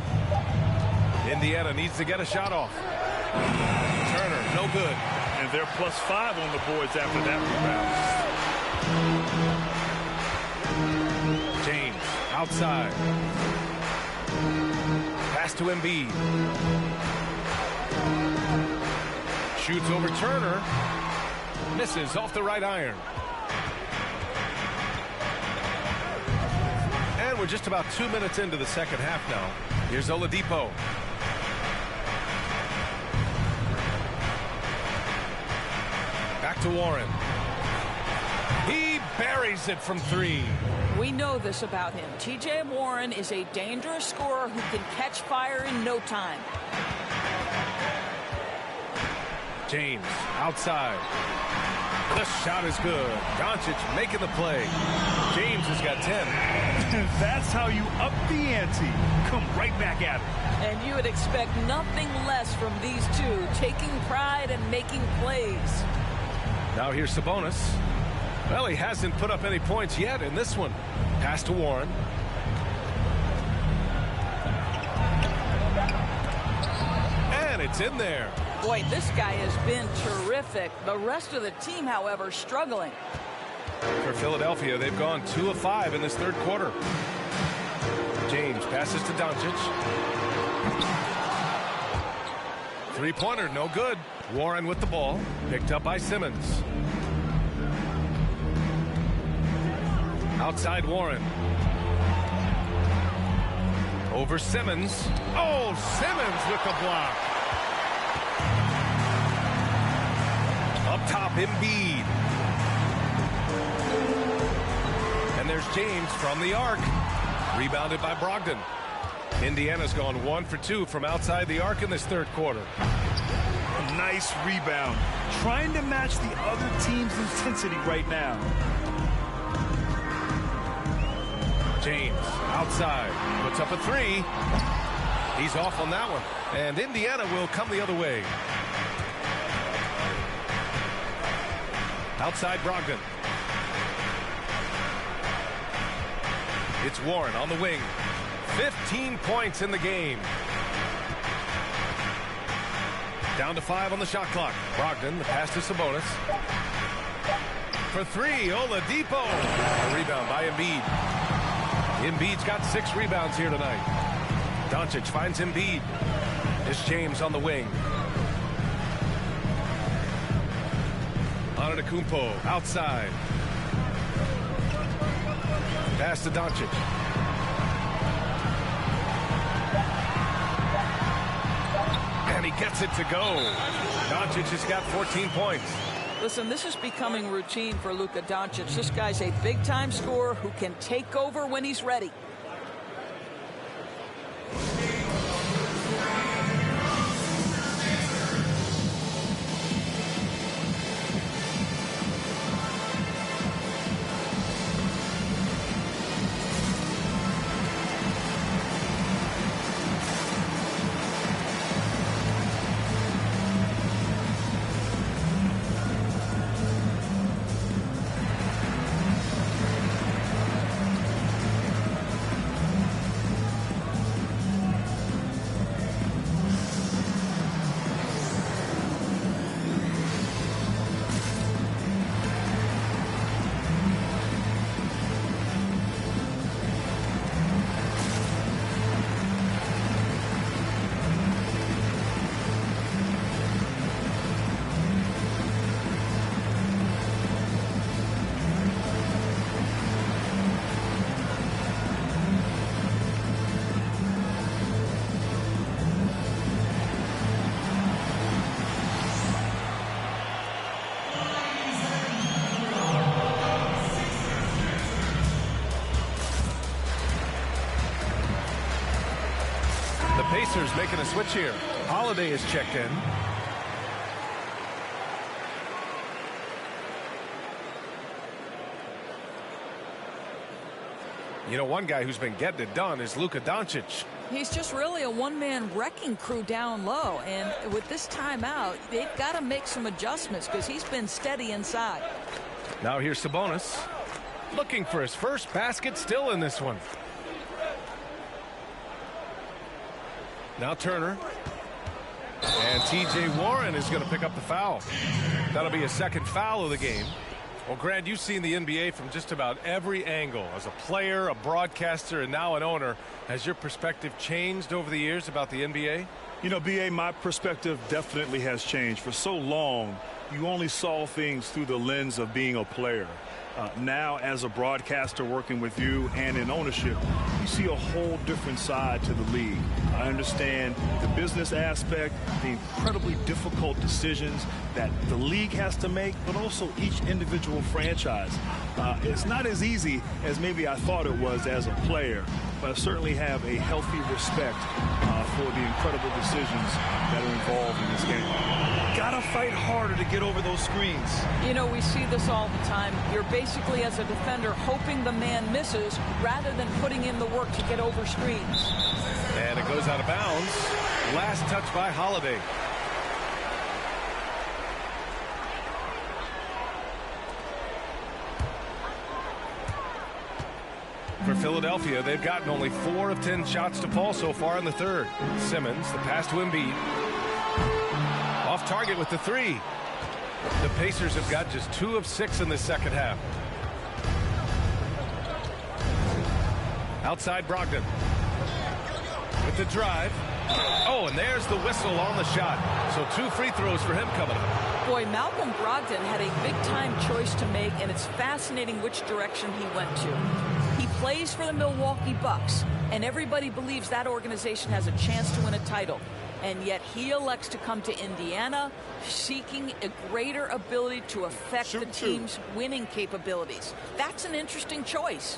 Indiana needs to get a shot off. Turner, no good. And they're +5 on the boards after that rebound. James outside. Pass to Embiid. Shoots over Turner. Misses off the right iron. And we're just about 2 minutes into the second half now. Here's Oladipo. Back to Warren. He buries it from 3. We know this about him. T.J. Warren is a dangerous scorer who can catch fire in no time. James outside. The shot is good. Doncic making the play. James has got 10. That's how you up the ante. Come right back at it. And you would expect nothing less from these two, taking pride and making plays. Now here's Sabonis. Well, he hasn't put up any points yet in this one. Pass to Warren. And it's in there. Boy, this guy has been terrific. The rest of the team, however, struggling. For Philadelphia, they've gone 2 of 5 in this third quarter. James passes to Doncic. Three-pointer, no good. Warren with the ball. Picked up by Simmons. Outside Warren. Over Simmons. Oh, Simmons with the block. Up top, Embiid. And there's James from the arc. Rebounded by Brogdon. Indiana's gone 1 for 2 from outside the arc in this third quarter. A nice rebound. Trying to match the other team's intensity right now. James outside. Puts up a 3. He's off on that one. And Indiana will come the other way. Outside Brogdon. It's Warren on the wing. 15 points in the game. Down to 5 on the shot clock. Brogdon, the pass to Sabonis. for three. Oladipo. A rebound by Embiid. Embiid's got 6 rebounds here tonight. Doncic finds Embiid. It's James on the wing. Antetokounmpo outside. Pass to Doncic. And he gets it to go. Doncic has got 14 points. Listen, this is becoming routine for Luka Doncic. This guy's a big-time scorer who can take over when he's ready. Pacers making a switch here. Holiday is checked in. You know, one guy who's been getting it done is Luka Doncic. He's just really a one-man wrecking crew down low. And with this timeout, they've got to make some adjustments because he's been steady inside. Now here's Sabonis. Looking for his first basket, still in this one. Now Turner. And T.J. Warren is going to pick up the foul. That'll be a second foul of the game. Well, Grant, you've seen the NBA from just about every angle. As a player, a broadcaster, and now an owner. Has your perspective changed over the years about the NBA? You know, B.A., my perspective definitely has changed. For so long, you only saw things through the lens of being a player. Now, as a broadcaster working with you and in ownership, you see a whole different side to the league. I understand the business aspect, the incredibly difficult decisions that the league has to make, but also each individual franchise. It's not as easy as maybe I thought it was as a player, but I certainly have a healthy respect for the incredible decisions that are involved in this game. Gotta fight harder to get over those screens. You know, we see this all the time. You're basically, as a defender, hoping the man misses rather than putting in the work to get over screens. And it goes out of bounds. Last touch by Holiday. For Philadelphia, they've gotten only 4 of 10 shots to fall so far in the third. Simmons, the pass to Embiid. Off target with the 3. The Pacers have got just 2 of 6 in the second half. Outside Brogdon. With the drive. Oh, and there's the whistle on the shot. So 2 free throws for him coming up. Boy, Malcolm Brogdon had a big-time choice to make, and it's fascinating which direction he went to. He plays for the Milwaukee Bucks, and everybody believes that organization has a chance to win a title. And yet he elects to come to Indiana, seeking a greater ability to affect the team's winning capabilities. That's an interesting choice.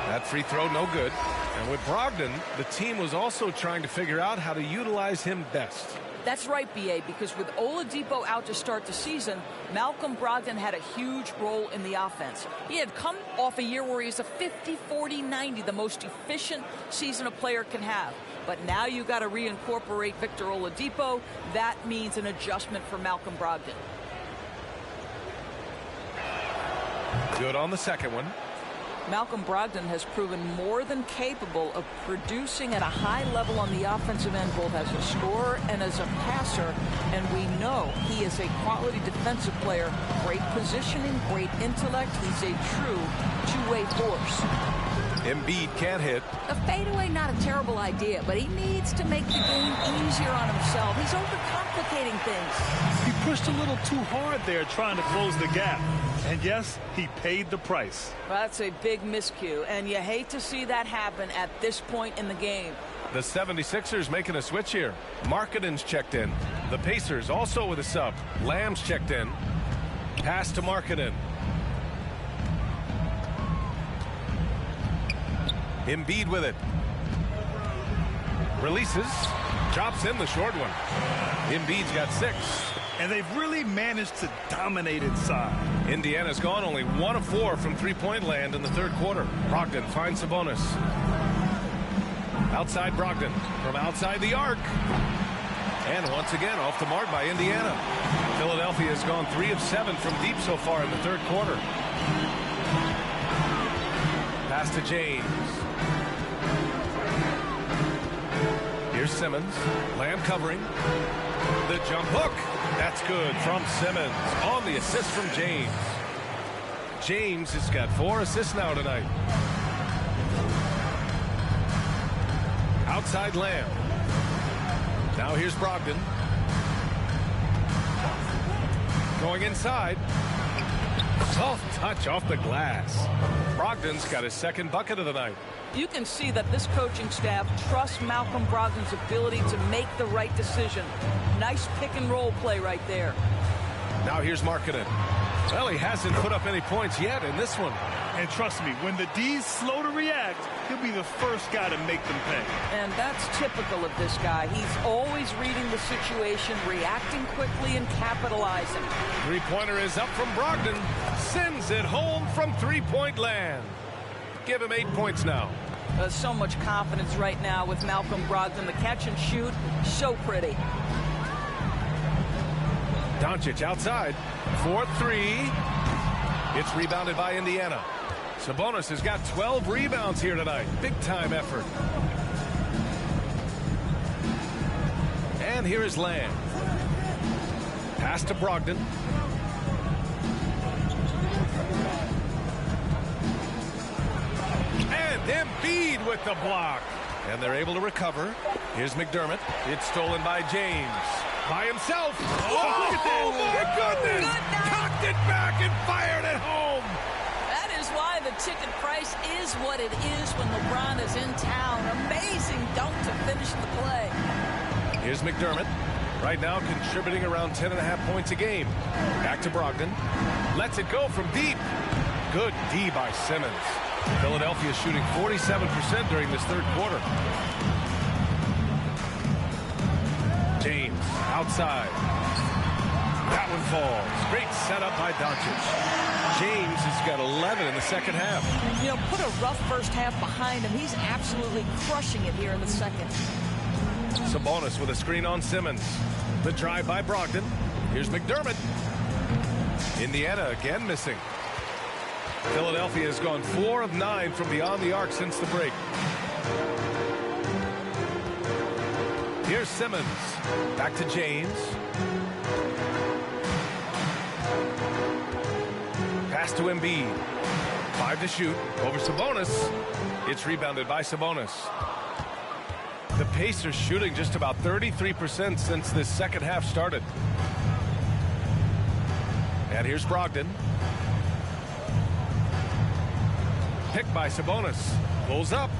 That free throw, no good. And with Brogdon, the team was also trying to figure out how to utilize him best. That's right, B.A., because with Oladipo out to start the season, Malcolm Brogdon had a huge role in the offense. He had come off a year where he was a 50-40-90, the most efficient season a player can have. But now you got to reincorporate Victor Oladipo. That means an adjustment for Malcolm Brogdon. Good on the second one. Malcolm Brogdon has proven more than capable of producing at a high level on the offensive end, both as a scorer and as a passer. And we know he is a quality defensive player. Great positioning, great intellect. He's a true two-way force. Embiid can't hit. A fadeaway, not a terrible idea, but he needs to make the game easier on himself. He's overcomplicating things. He pushed a little too hard there trying to close the gap. And yes, he paid the price. Well, that's a big miscue, and you hate to see that happen at this point in the game. The 76ers making a switch here. Markkanen's checked in. The Pacers also with a sub. Lamb's checked in. Pass to Markkanen. Embiid with it. Releases. Drops in the short one. Embiid's got 6. And they've really managed to dominate inside. Indiana's gone only 1 of 4 from three-point land in the third quarter. Brogdon finds Sabonis. Outside Brogdon from outside the arc. And once again off the mark by Indiana. Philadelphia has gone 3 of 7 from deep so far in the third quarter. Pass to James. Here's Simmons. Lamb covering. The jump hook. That's good from Simmons on the assist from James. James has got 4 assists now tonight. Outside Lamb. Now here's Brogdon. Going inside. Soft touch off the glass. Brogdon's got his second bucket of the night. You can see that this coaching staff trusts Malcolm Brogdon's ability to make the right decision. Nice pick and roll play right there. Now here's Markkanen. Well, he hasn't put up any points yet in this one. And trust me, when the D's slow to react, he'll be the first guy to make them pay. And that's typical of this guy. He's always reading the situation, reacting quickly, and capitalizing. Three-pointer is up from Brogdon. Sends it home from three-point land. Give him 8 points now. So much confidence right now with Malcolm Brogdon. The catch and shoot, so pretty. Doncic outside. 4-3. It's rebounded by Indiana. Sabonis has got 12 rebounds here tonight. Big time effort. And here is Lamb. Pass to Brogdon. And Embiid with the block. And they're able to recover. Here's McDermott. It's stolen by James. By himself. Oh, my goodness. Cocked it back and fired it home. That is why the ticket price is what it is when LeBron is in town. Amazing dunk to finish the play. Here's McDermott. Right now contributing around 10.5 points a game. Back to Brogdon. Lets it go from deep. Good D by Simmons. Philadelphia shooting 47% during this third quarter. James outside. That one falls. Great setup by Doncic. James has got 11 in the second half. You know, put a rough first half behind him. He's absolutely crushing it here in the second. Sabonis with a screen on Simmons. The drive by Brogdon. Here's McDermott. Indiana again missing. Philadelphia has gone 4 of 9 from beyond the arc since the break. Here's Simmons. Back to James. Pass to Embiid. 5 to shoot. Over Sabonis. It's rebounded by Sabonis. The Pacers shooting just about 33% since this second half started. And here's Brogdon. Picked by Sabonis. Pulls up.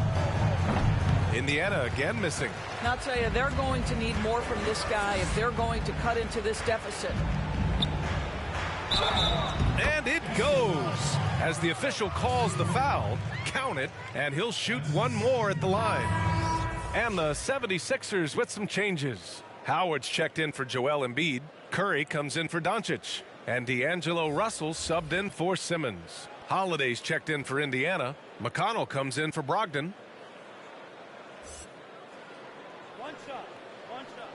Indiana again missing. And I'll tell you, they're going to need more from this guy if they're going to cut into this deficit. And it goes. As the official calls the foul, count it, and he'll shoot one more at the line. And the 76ers with some changes. Howard's checked in for Joel Embiid. Curry comes in for Doncic. And D'Angelo Russell subbed in for Simmons. Holiday's checked in for Indiana. McConnell comes in for Brogdon. One shot. One shot.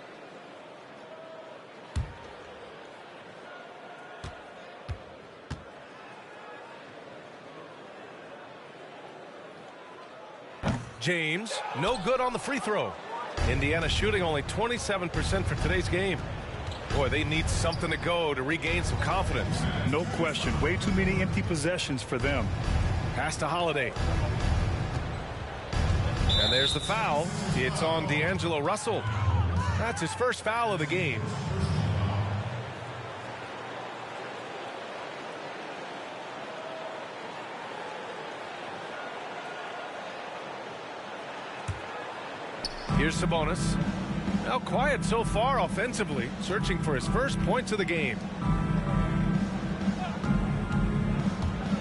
James, no good on the free throw. Indiana shooting only 27% for today's game. Boy, they need something to go to regain some confidence. No question. Way too many empty possessions for them. Pass to Holiday. And there's the foul. It's on D'Angelo Russell. That's his first foul of the game. Here's Sabonis. Now quiet so far offensively, searching for his first points of the game.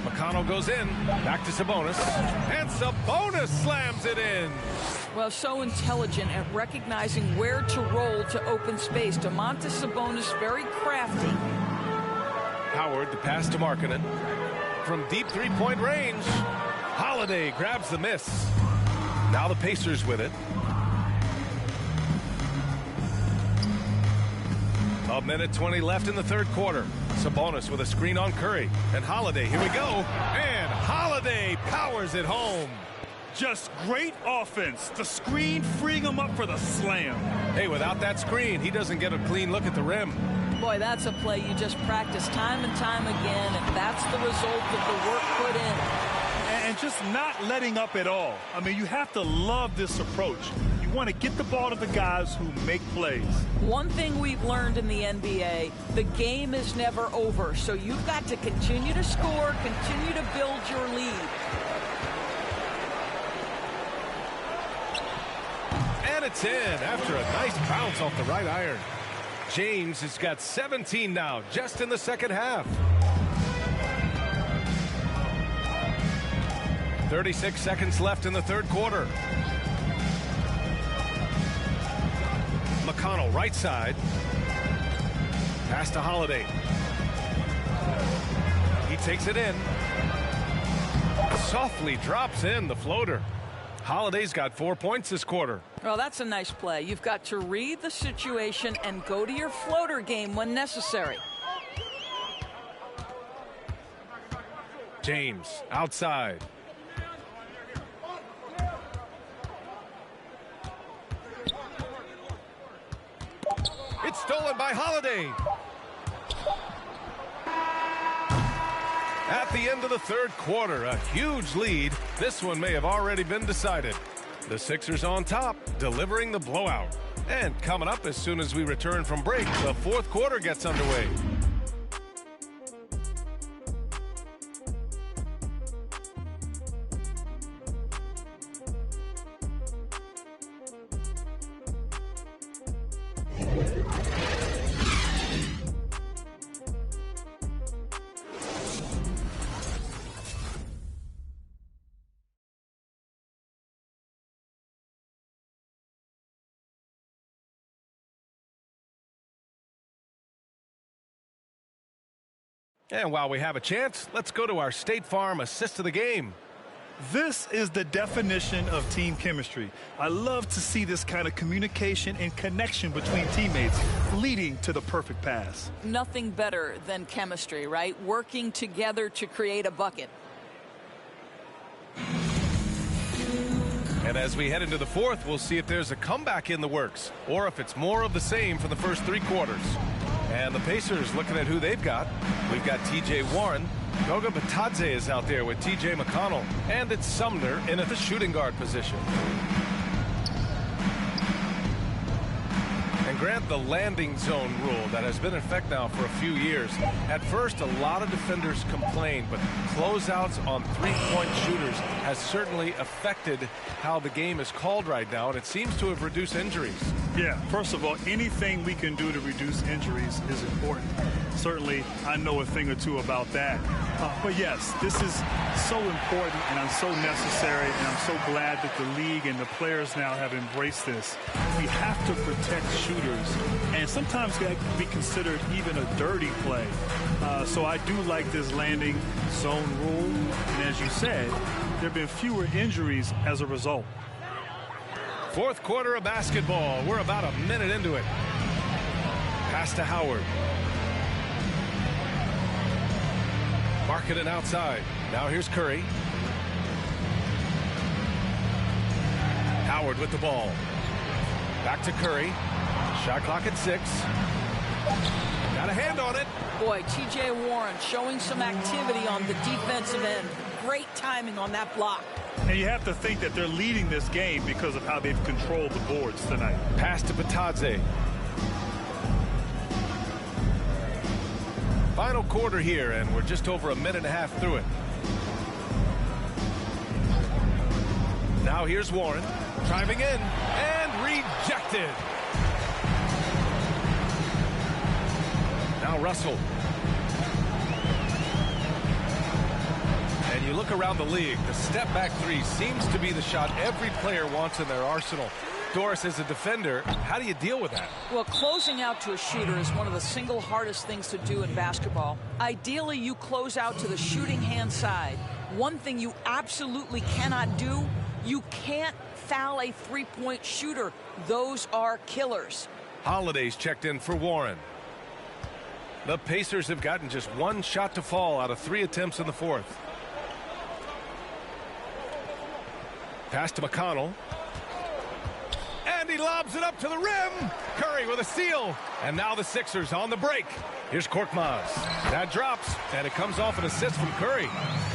McConnell goes in, back to Sabonis, and Sabonis slams it in. Well, so intelligent at recognizing where to roll to open space. Domantas Sabonis, very crafty. Howard, the pass to Markkanen. From deep three-point range, Holiday grabs the miss. Now the Pacers with it. A minute 20 left in the third quarter. Sabonis with a screen on Curry. And Holiday, here we go. And Holiday powers it home. Just great offense. The screen freeing him up for the slam. Hey, without that screen, he doesn't get a clean look at the rim. Boy, that's a play you just practice time and time again, and that's the result of the work put in. And just not letting up at all. I mean, you have to love this approach. You want to get the ball to the guys who make plays. One thing we've learned in the NBA, the game is never over. So you've got to continue to score, continue to build your lead. And it's in after a nice bounce off the right iron. James has got 17 now, just in the second half. 36 seconds left in the third quarter. McConnell, right side. Pass to Holiday. He takes it in. Softly drops in the floater. Holiday's got 4 points this quarter. Well, that's a nice play. You've got to read the situation and go to your floater game when necessary. James, outside. It's stolen by Holiday. At the end of the third quarter, a huge lead. This one may have already been decided. The Sixers on top, delivering the blowout. And coming up as soon as we return from break, the fourth quarter gets underway. And while we have a chance, let's go to our State Farm assist of the game. This is the definition of team chemistry. I love to see this kind of communication and connection between teammates leading to the perfect pass. Nothing better than chemistry, right? Working together to create a bucket. And as we head into the fourth, we'll see if there's a comeback in the works or if it's more of the same for the first three quarters. And the Pacers looking at who they've got. We've got T.J. Warren. Goga Bitadze is out there with T.J. McConnell. And it's Sumner in at the shooting guard position. And Grant, the landing zone rule that has been in effect now for a few years. At first, a lot of defenders complained, but closeouts on three-point shooters has certainly affected how the game is called right now, and it seems to have reduced injuries. Yeah, first of all, anything we can do to reduce injuries is important. Certainly, I know a thing or two about that. But yes, this is so important and so necessary, and I'm so glad that the league and the players now have embraced this. We have to protect shooters, and sometimes that can be considered even a dirty play. So I do like this landing zone rule, and as you said, there have been fewer injuries as a result. Fourth quarter of basketball. We're about a minute into it. Pass to Howard. Markkanen outside. Now here's Curry. Howard with the ball. Back to Curry. Shot clock at 6. Got a hand on it. Boy, T.J. Warren showing some activity on the defensive end. Great timing on that block. And you have to think that they're leading this game because of how they've controlled the boards tonight. Pass to Bitadze. Final quarter here, and we're just over a minute and a half through it. Now here's Warren, driving in, and rejected. Now Russell. And you look around the league, the step-back three seems to be the shot every player wants in their arsenal. Doris, as a defender, how do you deal with that? Well, closing out to a shooter is one of the single hardest things to do in basketball. Ideally, you close out to the shooting hand side. One thing you absolutely cannot do, you can't foul a three-point shooter. Those are killers. Holiday's checked in for Warren. The Pacers have gotten just one shot to fall out of 3 attempts in the fourth. Pass to McConnell. And he lobs it up to the rim. Curry with a steal. And now the Sixers on the break. Here's Korkmaz. That drops, and it comes off an assist from Curry.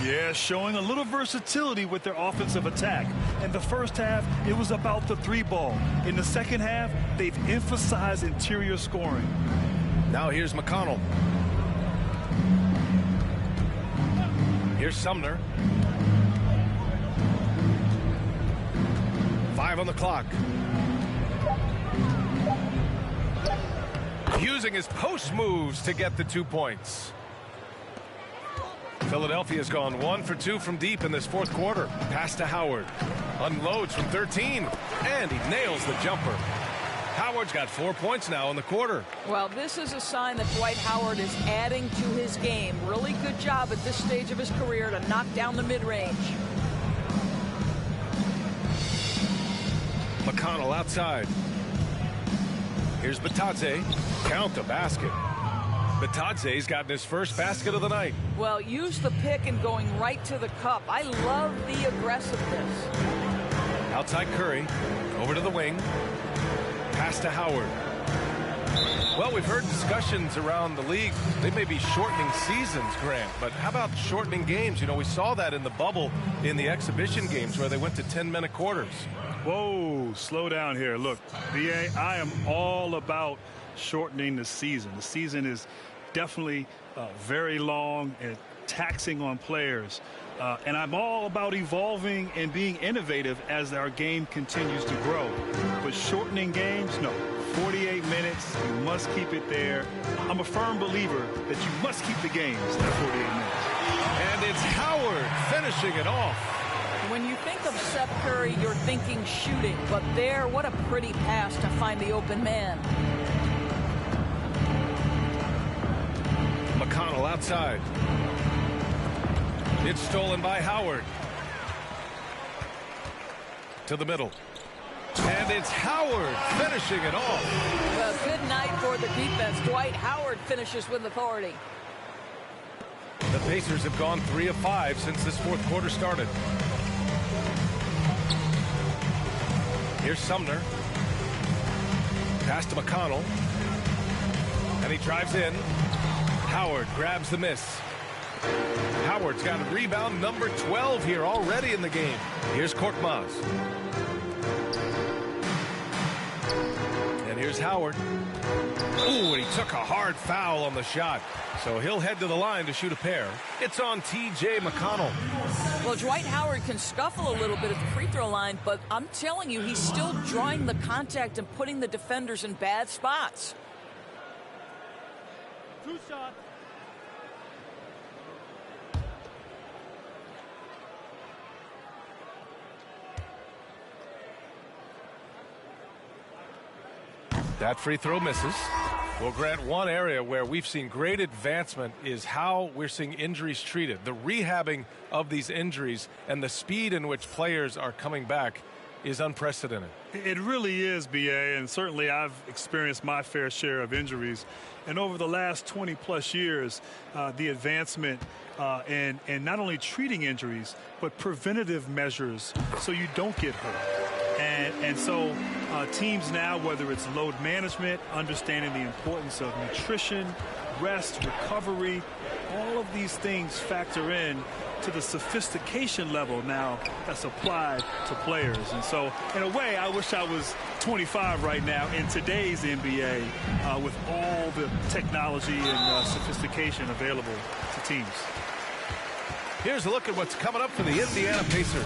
Yeah, showing a little versatility with their offensive attack. In the first half, it was about the three ball. In the second half, they've emphasized interior scoring. Now here's McConnell. Here's Sumner. 5 on the clock. Using his post moves to get the 2 points. Philadelphia's gone 1 for 2 from deep in this fourth quarter. Pass to Howard. Unloads from 13. And he nails the jumper. Howard's got 4 points now in the quarter. Well, this is a sign that Dwight Howard is adding to his game. Really good job at this stage of his career to knock down the mid-range. McConnell outside. Here's Bitadze. Count the basket. Bitadze's gotten his first basket of the night. Well, use the pick and going right to the cup. I love the aggressiveness. Outside Curry. Over to the wing. Pass to Howard. Well, we've heard discussions around the league. They may be shortening seasons, Grant, but how about shortening games? You know, we saw that in the bubble in the exhibition games where they went to 10-minute quarters. Whoa, slow down here. Look, BA, I am all about shortening the season. The season is definitely very long and taxing on players. And I'm all about evolving and being innovative as our game continues to grow. But shortening games, no. 48 minutes, you must keep it there. I'm a firm believer that you must keep the games at 48 minutes. And it's Howard finishing it off. When you think of Seth Curry, you're thinking shooting. But there, what a pretty pass to find the open man. McConnell outside. It's stolen by Howard. To the middle. And it's Howard finishing it off. Well, good night for the defense. Dwight Howard finishes with authority. The Pacers have gone 3 of 5 since this fourth quarter started. Here's Sumner. Pass to McConnell. And he drives in. Howard grabs the miss. Howard's got a rebound number 12 here already in the game. Here's Korkmaz. And here's Howard. Ooh, and he took a hard foul on the shot. So he'll head to the line to shoot a pair. It's on T.J. McConnell. Well, Dwight Howard can scuffle a little bit at the free throw line, but I'm telling you, he's still drawing the contact and putting the defenders in bad spots. 2 shots. That free throw misses. Well, Grant, one area where we've seen great advancement is how we're seeing injuries treated. The rehabbing of these injuries and the speed in which players are coming back is unprecedented. It really is, BA, and certainly I've experienced my fair share of injuries. And over the last 20-plus years, the advancement and not only treating injuries, but preventative measures so you don't get hurt. And so teams now, whether it's load management, understanding the importance of nutrition, rest, recovery, all of these things factor in to the sophistication level now that's applied to players. And so, in a way, I wish I was 25 right now in today's NBA with all the technology and sophistication available to teams. Here's a look at what's coming up for the Indiana Pacers.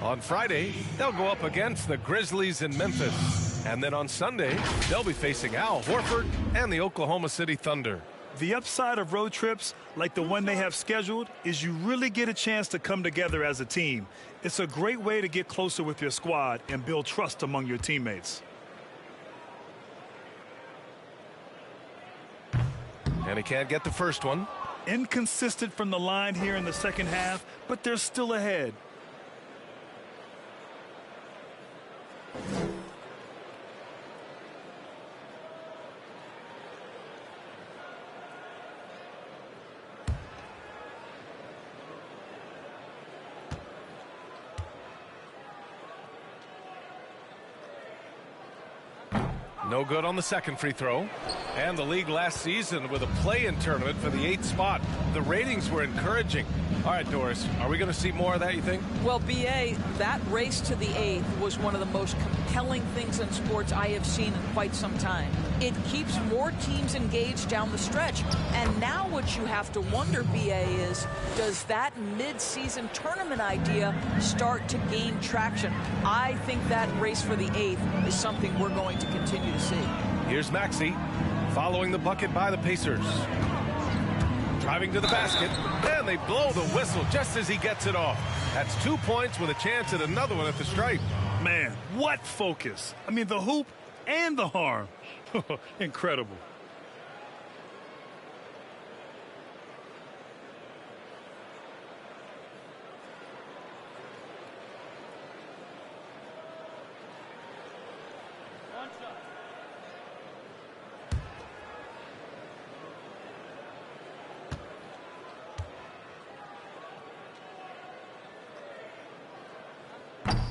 On Friday, they'll go up against the Grizzlies in Memphis. And then on Sunday, they'll be facing Al Horford and the Oklahoma City Thunder. The upside of road trips, like the one they have scheduled, is you really get a chance to come together as a team. It's a great way to get closer with your squad and build trust among your teammates. And he can't get the first one. Inconsistent from the line here in the second half, but they're still ahead. No good on the second free throw. And the league last season with a play-in tournament for the 8th spot. The ratings were encouraging. All right, Doris, are we going to see more of that, you think? Well, B.A., that race to the 8th was one of the most compelling things in sports I have seen in quite some time. It keeps more teams engaged down the stretch. And now what you have to wonder, B.A., is does that mid-season tournament idea start to gain traction? I think that race for the 8th is something we're going to continue to see. Here's Maxey following the bucket by the Pacers. Driving to the basket, and they blow the whistle just as he gets it off. That's 2 points with a chance at another one at the stripe. Man, what focus. I mean, the hoop and the harm. Incredible.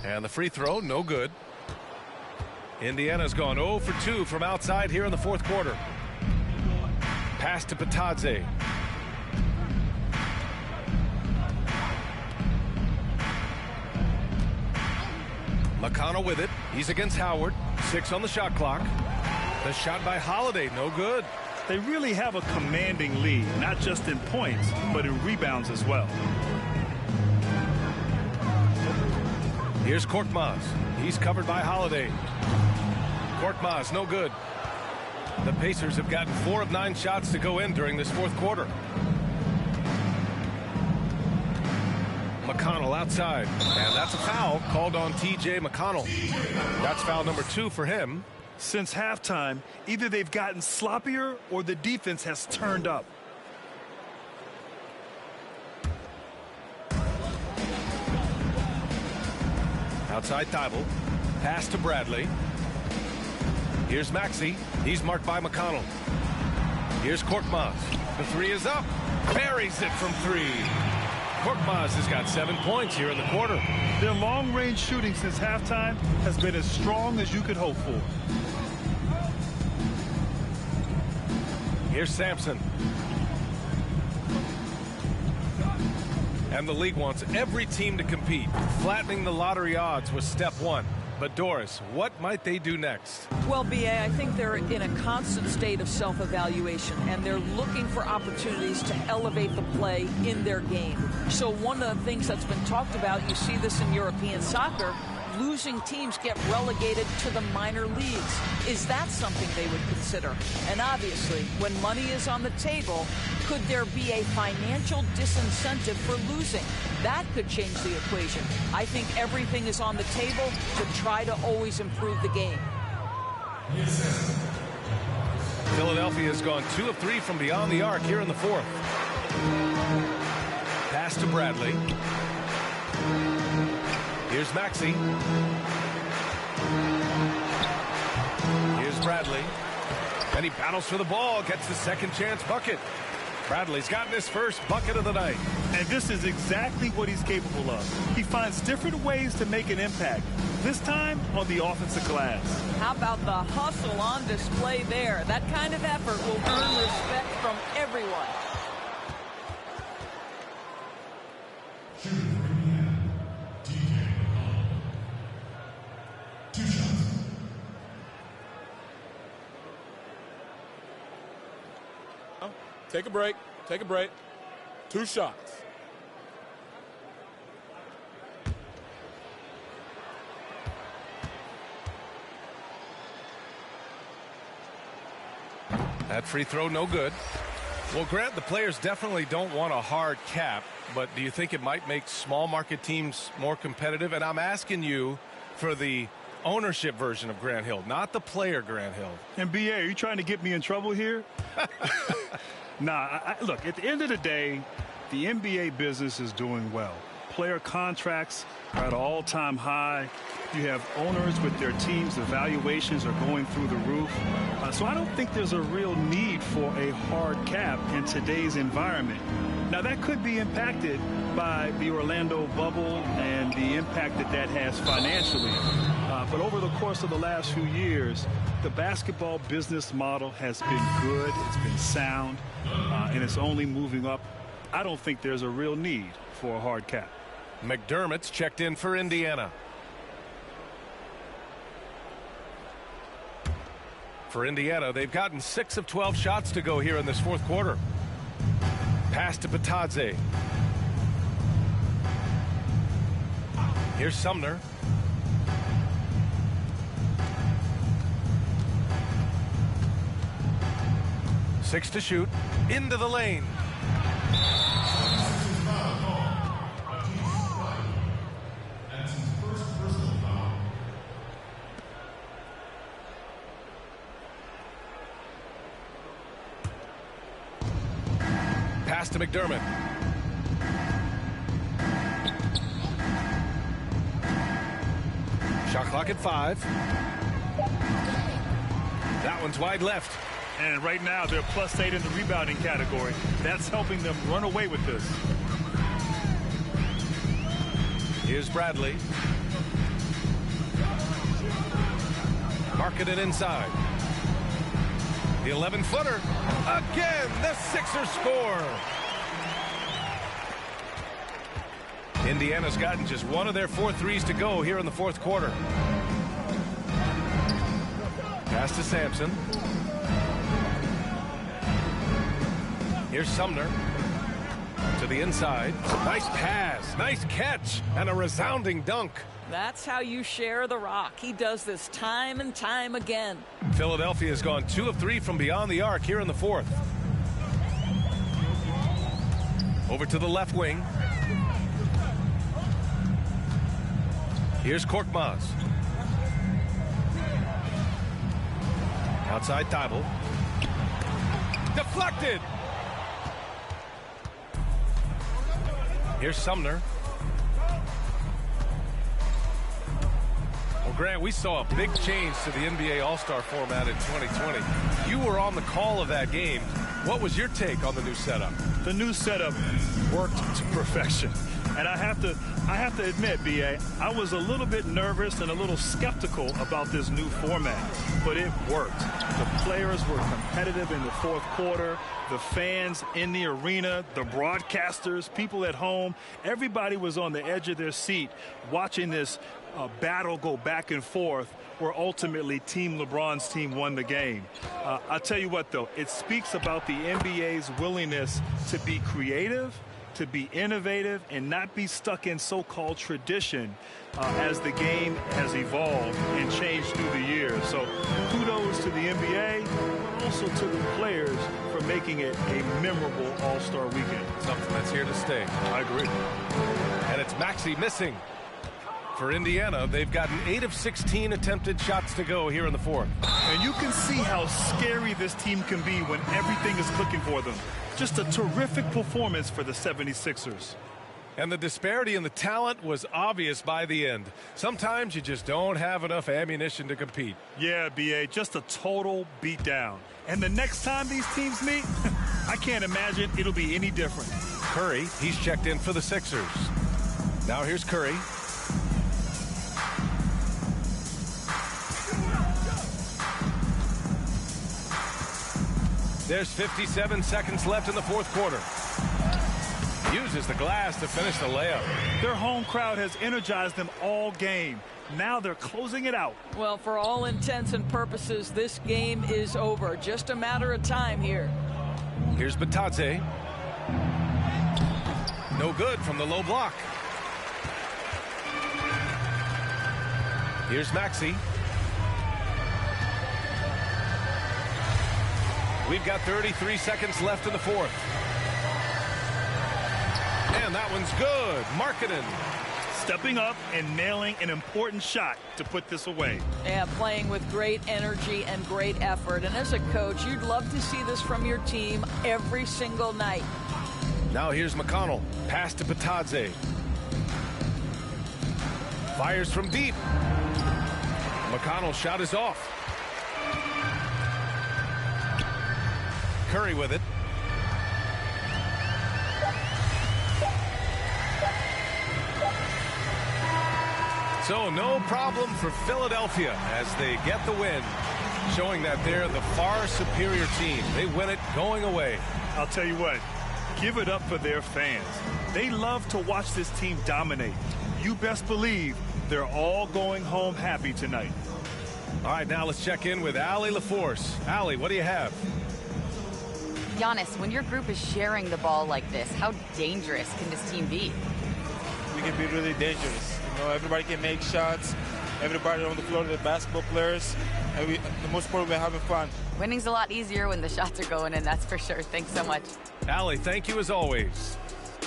And the free throw, no good. Indiana's gone 0 for 2 from outside here in the fourth quarter. Pass to Patadze. McConnell with it. He's against Howard. 6 on the shot clock. The shot by Holiday, no good. They really have a commanding lead, not just in points, but in rebounds as well. Here's Korkmaz. He's covered by Holiday. Korkmaz, no good. The Pacers have gotten 4 of 9 shots to go in during this fourth quarter. McConnell outside. And that's a foul called on T.J. McConnell. That's foul number 2 for him. Since halftime, either they've gotten sloppier or the defense has turned up. Outside Thibault. Pass to Bradley. Here's Maxey. He's marked by McConnell. Here's Korkmaz. The 3 is up. Buries it from 3. Korkmaz has got 7 points here in the quarter. Their long-range shooting since halftime has been as strong as you could hope for. Here's Sampson. And the league wants every team to compete. Flattening the lottery odds was step 1. But Doris, what might they do next? Well, B.A., I think they're in a constant state of self-evaluation, and they're looking for opportunities to elevate the play in their game. So one of the things that's been talked about, you see this in European soccer, losing teams get relegated to the minor leagues. Is that something they would consider? And obviously, when money is on the table, could there be a financial disincentive for losing? That could change the equation. I think everything is on the table to try to always improve the game. Philadelphia has gone 2 of 3 from beyond the arc here in the fourth. Pass to Bradley. Here's Maxey. Here's Bradley. And he battles for the ball, gets the second chance bucket. Bradley's gotten his first bucket of the night. And this is exactly what he's capable of. He finds different ways to make an impact, this time on the offensive glass. How about the hustle on display there? That kind of effort will earn respect from everyone. Take a break. Take a break. 2 shots. That free throw, no good. Well, Grant, the players definitely don't want a hard cap, but do you think it might make small market teams more competitive? And I'm asking you for the ownership version of Grant Hill, not the player Grant Hill. And BA, are you trying to get me in trouble here? Nah, look, at the end of the day, the NBA business is doing well. Player contracts are at an all-time high. You have owners with their teams. The valuations are going through the roof. So I don't think there's a real need for a hard cap in today's environment. Now, that could be impacted by the Orlando bubble and the impact that that has financially. But over the course of the last few years, the basketball business model has been good. It's been sound, and it's only moving up. I don't think there's a real need for a hard cap. McDermott's checked in for Indiana. For Indiana, they've gotten 6 of 12 shots to go here in this fourth quarter. Pass to Batadze. Here's Sumner. Six to shoot. Into the lane. Pass to McDermott. Shot clock at 5. That one's wide left. And right now they're +8 in the rebounding category. That's helping them run away with this. Here's Bradley. Marking it inside. The 11-footer. Again, the Sixers score. Indiana's gotten just one of their 4 threes to go here in the fourth quarter. Pass to Sampson. Here's Sumner. To the inside. Nice pass. Nice catch. And a resounding dunk. That's how you share the rock. He does this time and time again. Philadelphia has gone 2 of 3 from beyond the arc here in the fourth. Over to the left wing. Here's Korkmaz. Outside Thibault. Deflected. Here's Sumner. Well, Grant, we saw a big change to the NBA All-Star format in 2020. You were on the call of that game. What was your take on the new setup? The new setup worked to perfection. And I have to admit, BA, I was a little bit nervous and a little skeptical about this new format, but it worked. The players were competitive in the fourth quarter. The fans in the arena, the broadcasters, people at home, everybody was on the edge of their seat watching this battle go back and forth, where ultimately Team LeBron's team won the game. I'll tell you what, though, it speaks about the NBA's willingness to be creative, to be innovative, and not be stuck in so-called tradition as the game has evolved and changed through the years. So kudos to the NBA, but also to the players for making it a memorable All-Star weekend. Something that's here to stay. I agree. And it's Maxey missing. For Indiana, they've gotten 8 of 16 attempted shots to go here in the fourth. And you can see how scary this team can be when everything is clicking for them. Just a terrific performance for the 76ers. And the disparity in the talent was obvious by the end. Sometimes you just don't have enough ammunition to compete. Yeah, B.A., just a total beatdown. And the next time these teams meet, I can't imagine it'll be any different. Curry, he's checked in for the Sixers. Now here's Curry. There's 57 seconds left in the fourth quarter. Uses the glass to finish the layup. Their home crowd has energized them all game. Now they're closing it out. Well, for all intents and purposes, this game is over. Just a matter of time here. Here's Bitadze. No good from the low block. Here's Maxey. We've got 33 seconds left in the fourth. And that one's good. Markkanen stepping up and nailing an important shot to put this away. Yeah, playing with great energy and great effort. And as a coach, you'd love to see this from your team every single night. Now here's McConnell. Pass to Bitadze. Fires from deep. McConnell's shot is off. Curry with it. So no problem for Philadelphia as they get the win, showing that they're the far superior team. They win it going away. I'll tell you what, give it up for their fans. They love to watch this team dominate. You best believe they're all going home happy tonight. All right, now let's check in with Allie LaForce. Allie, what do you have? Giannis, when your group is sharing the ball like this, how dangerous can this team be? We can be really dangerous. You know, everybody can make shots. Everybody on the floor, the basketball players. And the most part, we're having fun. Winning's a lot easier when the shots are going in, that's for sure. Thanks so much. Allie, thank you as always.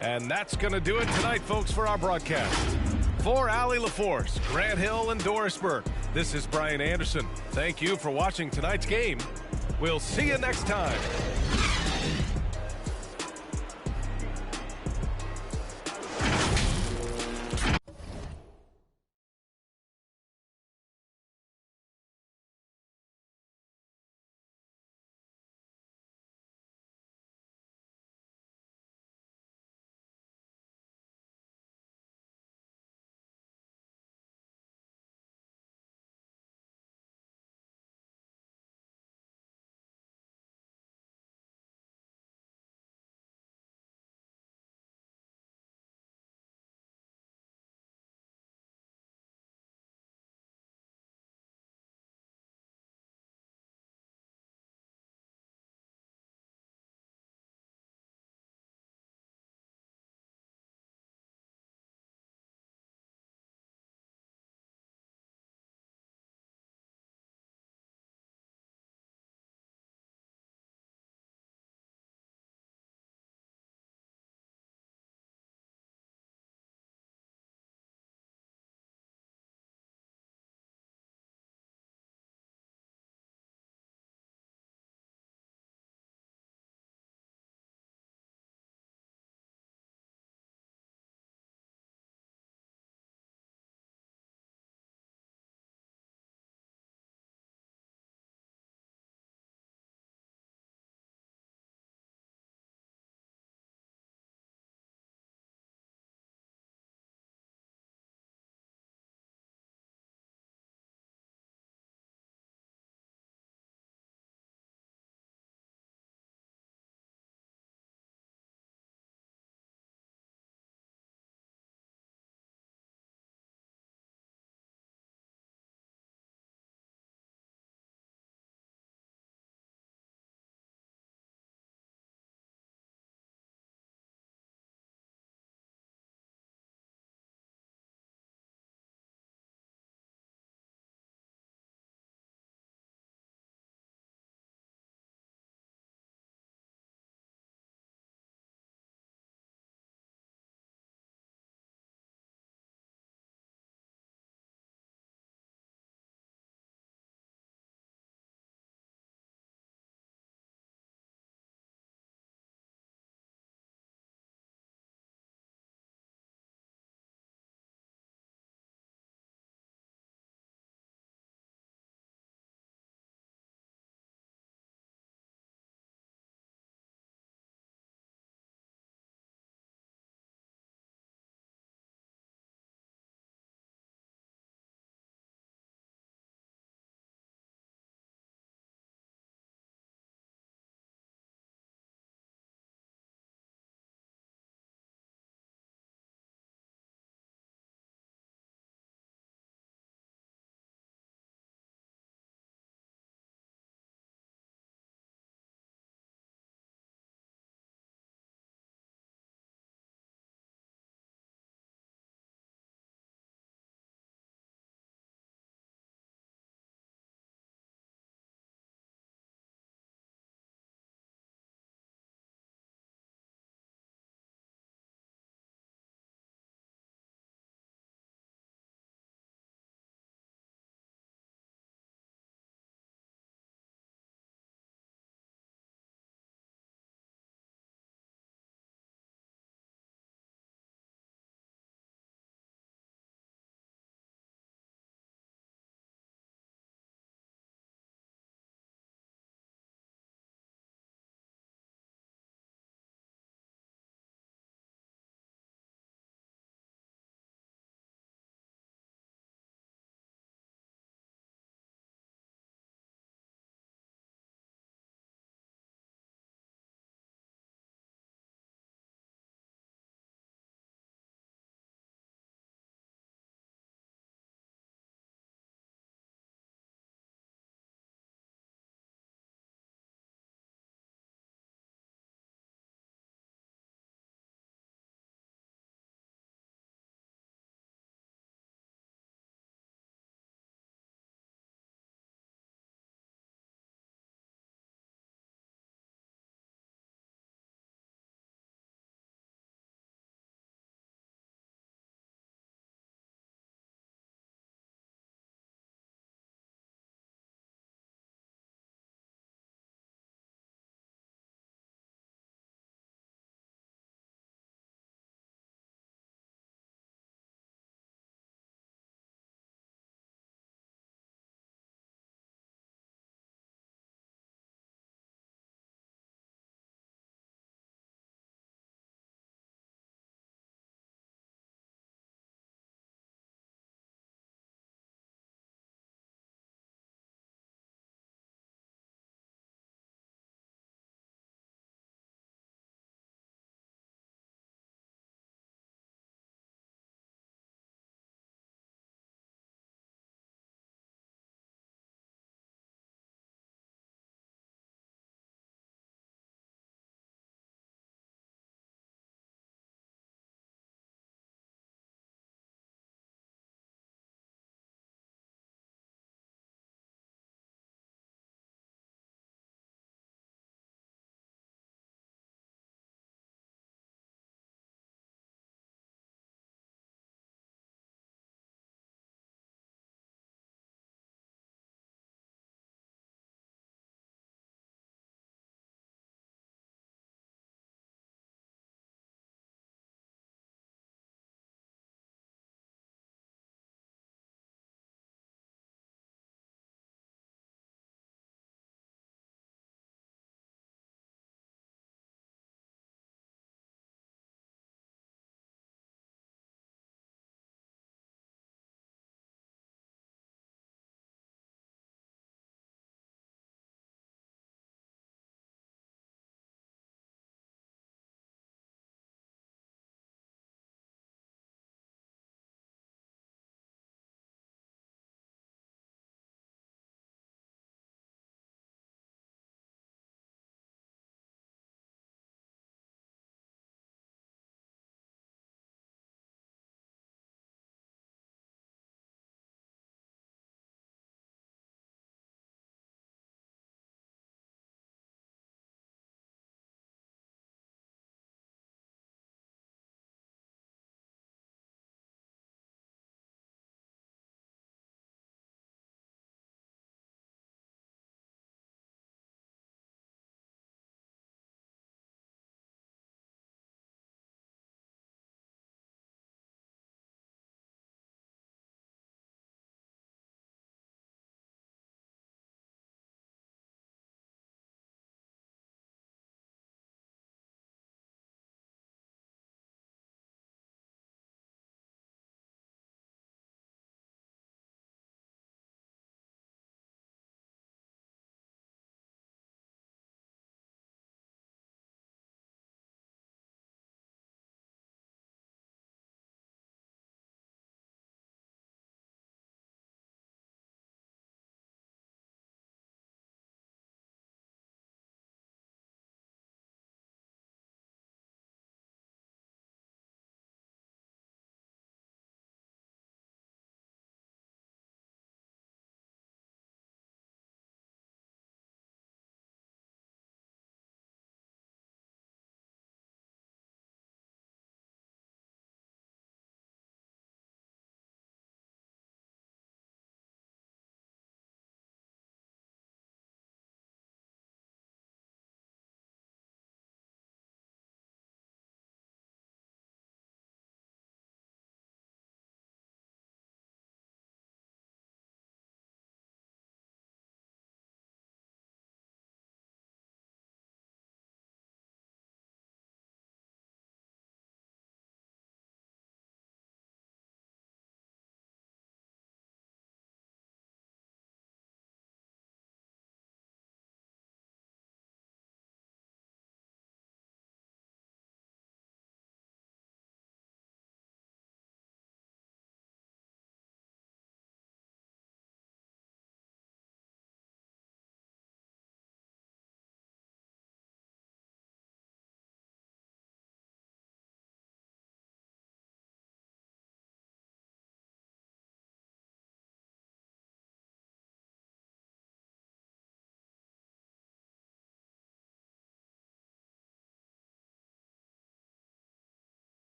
And that's going to do it tonight, folks, for our broadcast. For Allie LaForce, Grant Hill, and Doris Burke, this is Brian Anderson. Thank you for watching tonight's game. We'll see you next time.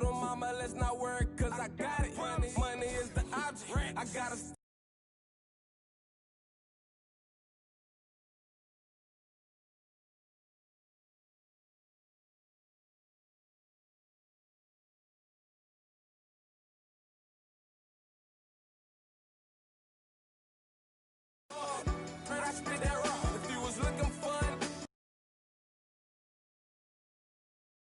Mama, let's not worry, cause I got it. Money is the object. I gotta